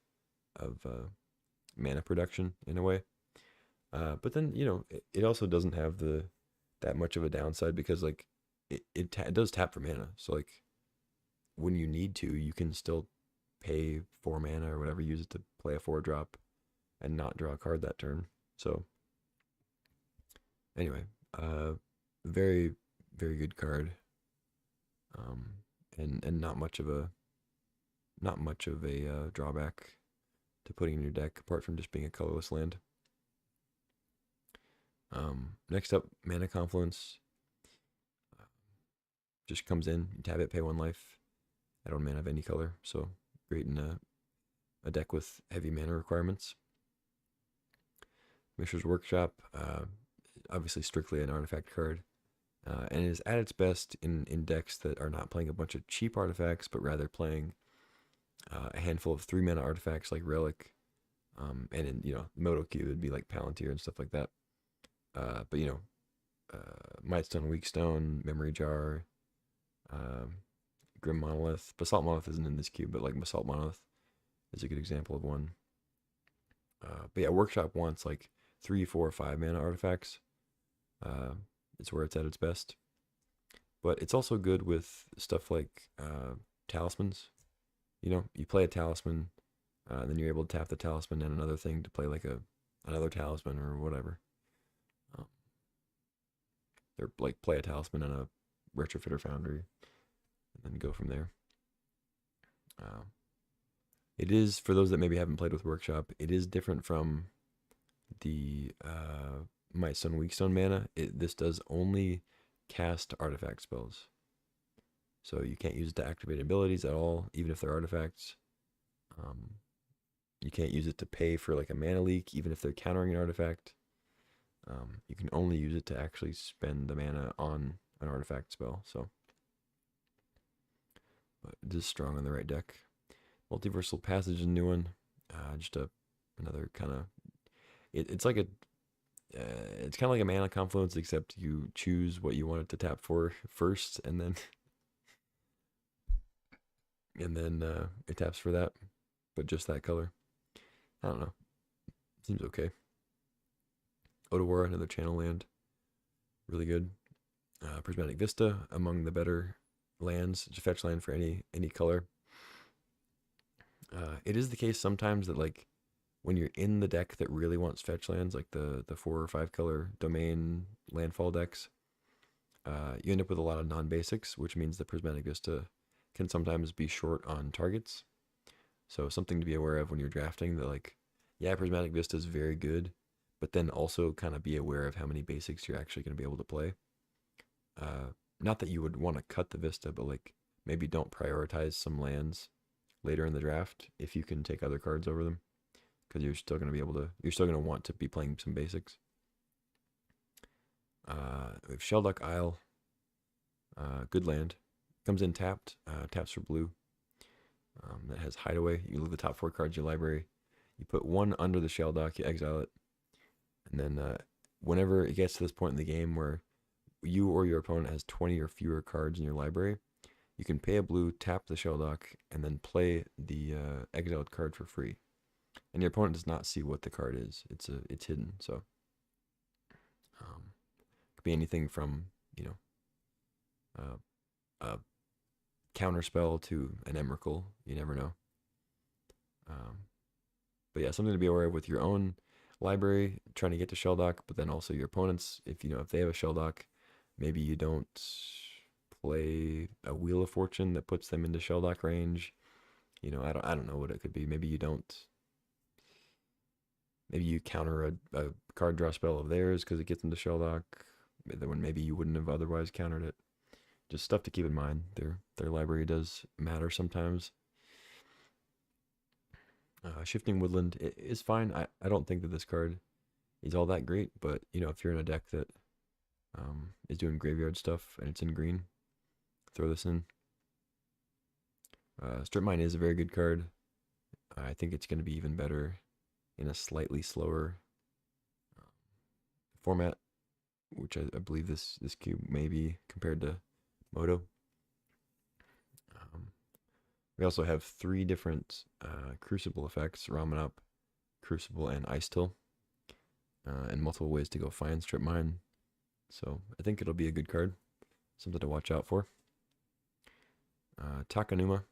A: mana production in a way. But then it also doesn't have that much of a downside because like it does tap for mana, so like when you need to, you can still pay 4 mana or whatever, use it to play a 4-drop and not draw a card that turn. So anyway, very, very good card. And not much of a drawback to putting in your deck, apart from just being a colorless land. Next up, Mana Confluence. Just comes in, you tap it, pay 1 life. Add 1 mana of any color, so great in a deck with heavy mana requirements. Mishra's Workshop, obviously strictly an artifact card, and it is at its best in decks that are not playing a bunch of cheap artifacts, but rather playing a handful of 3 mana artifacts like Relic, and in Moto Cube it'd be like Palantir and stuff like that. But Mightstone, Weakstone, Memory Jar, Grim Monolith. Basalt Monolith isn't in this cube, but like Basalt Monolith is a good example of one. But yeah, Workshop wants like 3, 4, 5 mana artifacts. It's where it's at its best. But it's also good with stuff like talismans. You play a talisman, then you're able to tap the talisman and another thing to play like another talisman or whatever. They're like play a talisman and a retrofitter foundry, and then go from there. It is, for those that maybe haven't played with Workshop, it is different from the Mightstone, Weakstone mana. This does only cast artifact spells. So you can't use it to activate abilities at all, even if they're artifacts. You can't use it to pay for like a mana leak, even if they're countering an artifact. You can only use it to actually spend the mana on an artifact spell. So, but it is strong on the right deck. Multiversal Passage is a new one. Just another kind of. It's like it's kind of like a Mana Confluence, except you choose what you want it to tap for first, and then it taps for that, but just that color. I don't know. Seems okay. Otawara, another channel land. Really good. Prismatic Vista, among the better lands. It's a fetch land for any color. It is the case sometimes that like when you're in the deck that really wants fetch lands, like the 4 or 5 color domain landfall decks, you end up with a lot of non-basics, which means the Prismatic Vista can sometimes be short on targets. So something to be aware of when you're drafting, that like, yeah, Prismatic Vista is very good, but then also kind of be aware of how many basics you're actually going to be able to play. Not that you would want to cut the Vista, but like maybe don't prioritize some lands later in the draft if you can take other cards over them, because you're still going to want to be playing some basics. We have Shelduck Isle, good land. Comes in tapped, taps for blue. That has Hideaway. You leave the top 4 cards in your library. You put 1 under the Shelduck, you exile it. And then whenever it gets to this point in the game where you or your opponent has 20 or fewer cards in your library, you can pay a blue, tap the Shelduck, and then play the exiled card for free. And your opponent does not see what the card is. It's hidden. So it could be anything from a counter spell to an Emrakul. You never know. But yeah, something to be aware of with your own library, trying to get to Shelduck, but then also your opponents. If they have a Shelduck, maybe you don't play a Wheel of Fortune that puts them into Shelduck range. I don't know what it could be. Maybe you don't. Maybe you counter a card draw spell of theirs because it gets into Shelduck, when maybe you wouldn't have otherwise countered it. Just stuff to keep in mind. Their library does matter sometimes. Shifting Woodland is fine. I don't think that this card is all that great, but if you're in a deck that is doing graveyard stuff and it's in green, throw this in. Strip Mine is a very good card. I think it's going to be even better in a slightly slower format, which I believe this cube may be compared to Moto. We also have 3 different Crucible effects: Ramen Up, Crucible, and Ice Till, and multiple ways to go find Strip Mine. So I think it'll be a good card, something to watch out for. Takanuma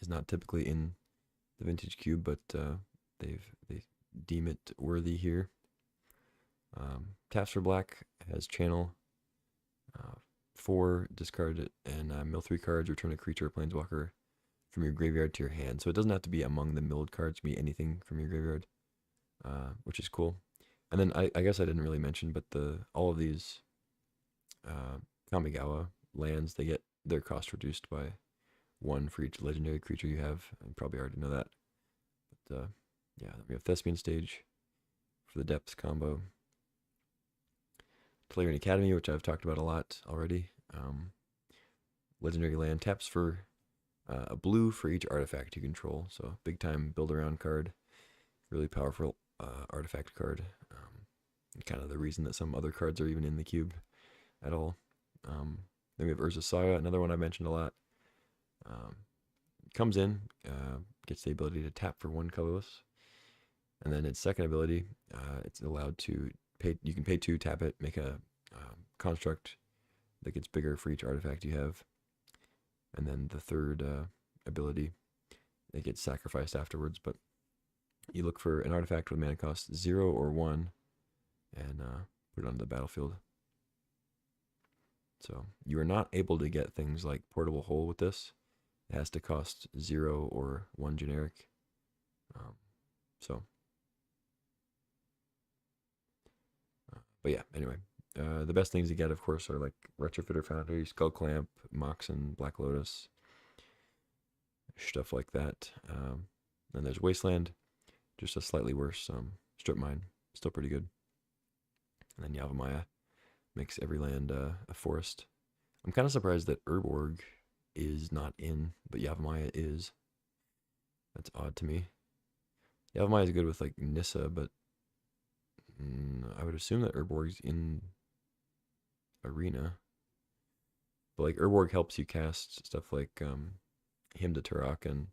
A: is not typically in the Vintage Cube, but they deem it worthy here. Taps for black has channel. 4, discard it, and mill 3 cards, return a creature or planeswalker from your graveyard to your hand. So it doesn't have to be among the milled cards, it can be anything from your graveyard, which is cool. And then I guess I didn't really mention, but all of these Kamigawa lands, they get their cost reduced by 1 for each legendary creature you have. You probably already know that. But yeah, we have Thespian Stage for the depth combo. Arena Academy, which I've talked about a lot already. Legendary land, taps for a blue for each artifact you control. So big time build around card. Really powerful artifact card. Kind of the reason that some other cards are even in the cube at all. Then we have Urza Saga, another one I mentioned a lot. Comes in, gets the ability to tap for 1 colorless. And then its second ability, it's allowed to pay. You can pay 2, tap it, make a construct that gets bigger for each artifact you have. And then the third ability, it gets sacrificed afterwards. But you look for an artifact with mana cost 0 or 1, and put it on the battlefield. So you are not able to get things like Portable Hole with this. It has to cost 0 or 1 generic. But yeah, anyway. The best things you get, of course, are like Retrofitter Foundry, Skull Clamp, Moxen, Black Lotus, stuff like that. Then there's Wasteland, just a slightly worse Strip Mine, still pretty good. And then Yavimaya makes every land a forest. I'm kind of surprised that Urborg is not in, but Yavimaya is. That's odd to me. Yavimaya is good with like Nissa, but I would assume that Urborg's in Arena. But like Urborg helps you cast stuff like Hymn to Turok and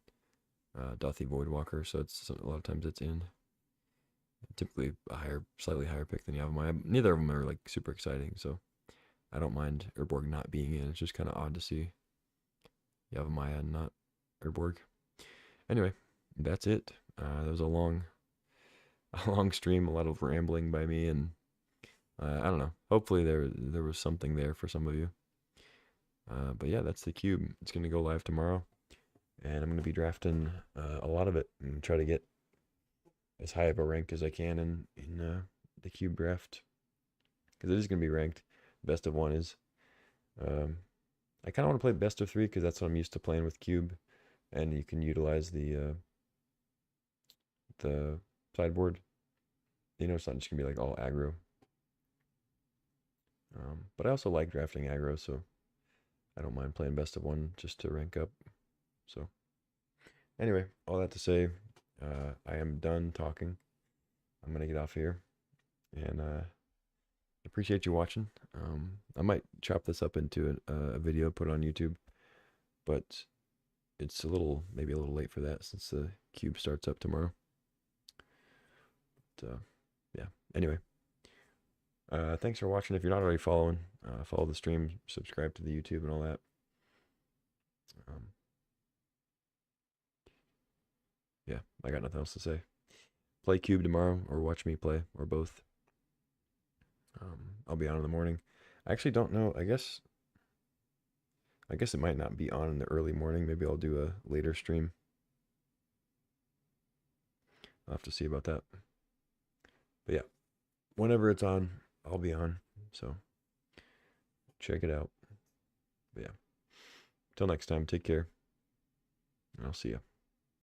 A: Dothi Voidwalker, so it's a lot of times it's in. Typically a slightly higher pick than Yavimaya. Neither of them are like super exciting, so I don't mind Urborg not being in. It's just kind of odd to see Yavimaya and not Urborg. Anyway, that's it. That was a long stream, a lot of rambling by me, and I don't know. Hopefully there was something there for some of you. But yeah, that's the cube. It's gonna go live tomorrow, and I'm gonna be drafting a lot of it and try to get as high of a rank as I can in the cube draft, because it is gonna be ranked. Best of 1 is. I kind of want to play best of 3 because that's what I'm used to playing with cube, and you can utilize the sideboard. You know, it's not just gonna be like all aggro. But I also like drafting aggro, so I don't mind playing best of 1 just to rank up. So anyway, all that to say, I am done talking. I'm gonna get off here, and appreciate you watching. I might chop this up into a video, put it on YouTube, but it's maybe a little late for that since the cube starts up tomorrow. But yeah, anyway, thanks for watching. If you're not already following, follow the stream, subscribe to the YouTube and all that. Yeah, I got nothing else to say. Play cube tomorrow, or watch me play, or both. I'll be on in the morning. I actually don't know. I guess it might not be on in the early morning. Maybe I'll do a later stream. I'll have to see about that. But yeah, whenever it's on, I'll be on. So check it out. But yeah, till next time, take care, and I'll see you.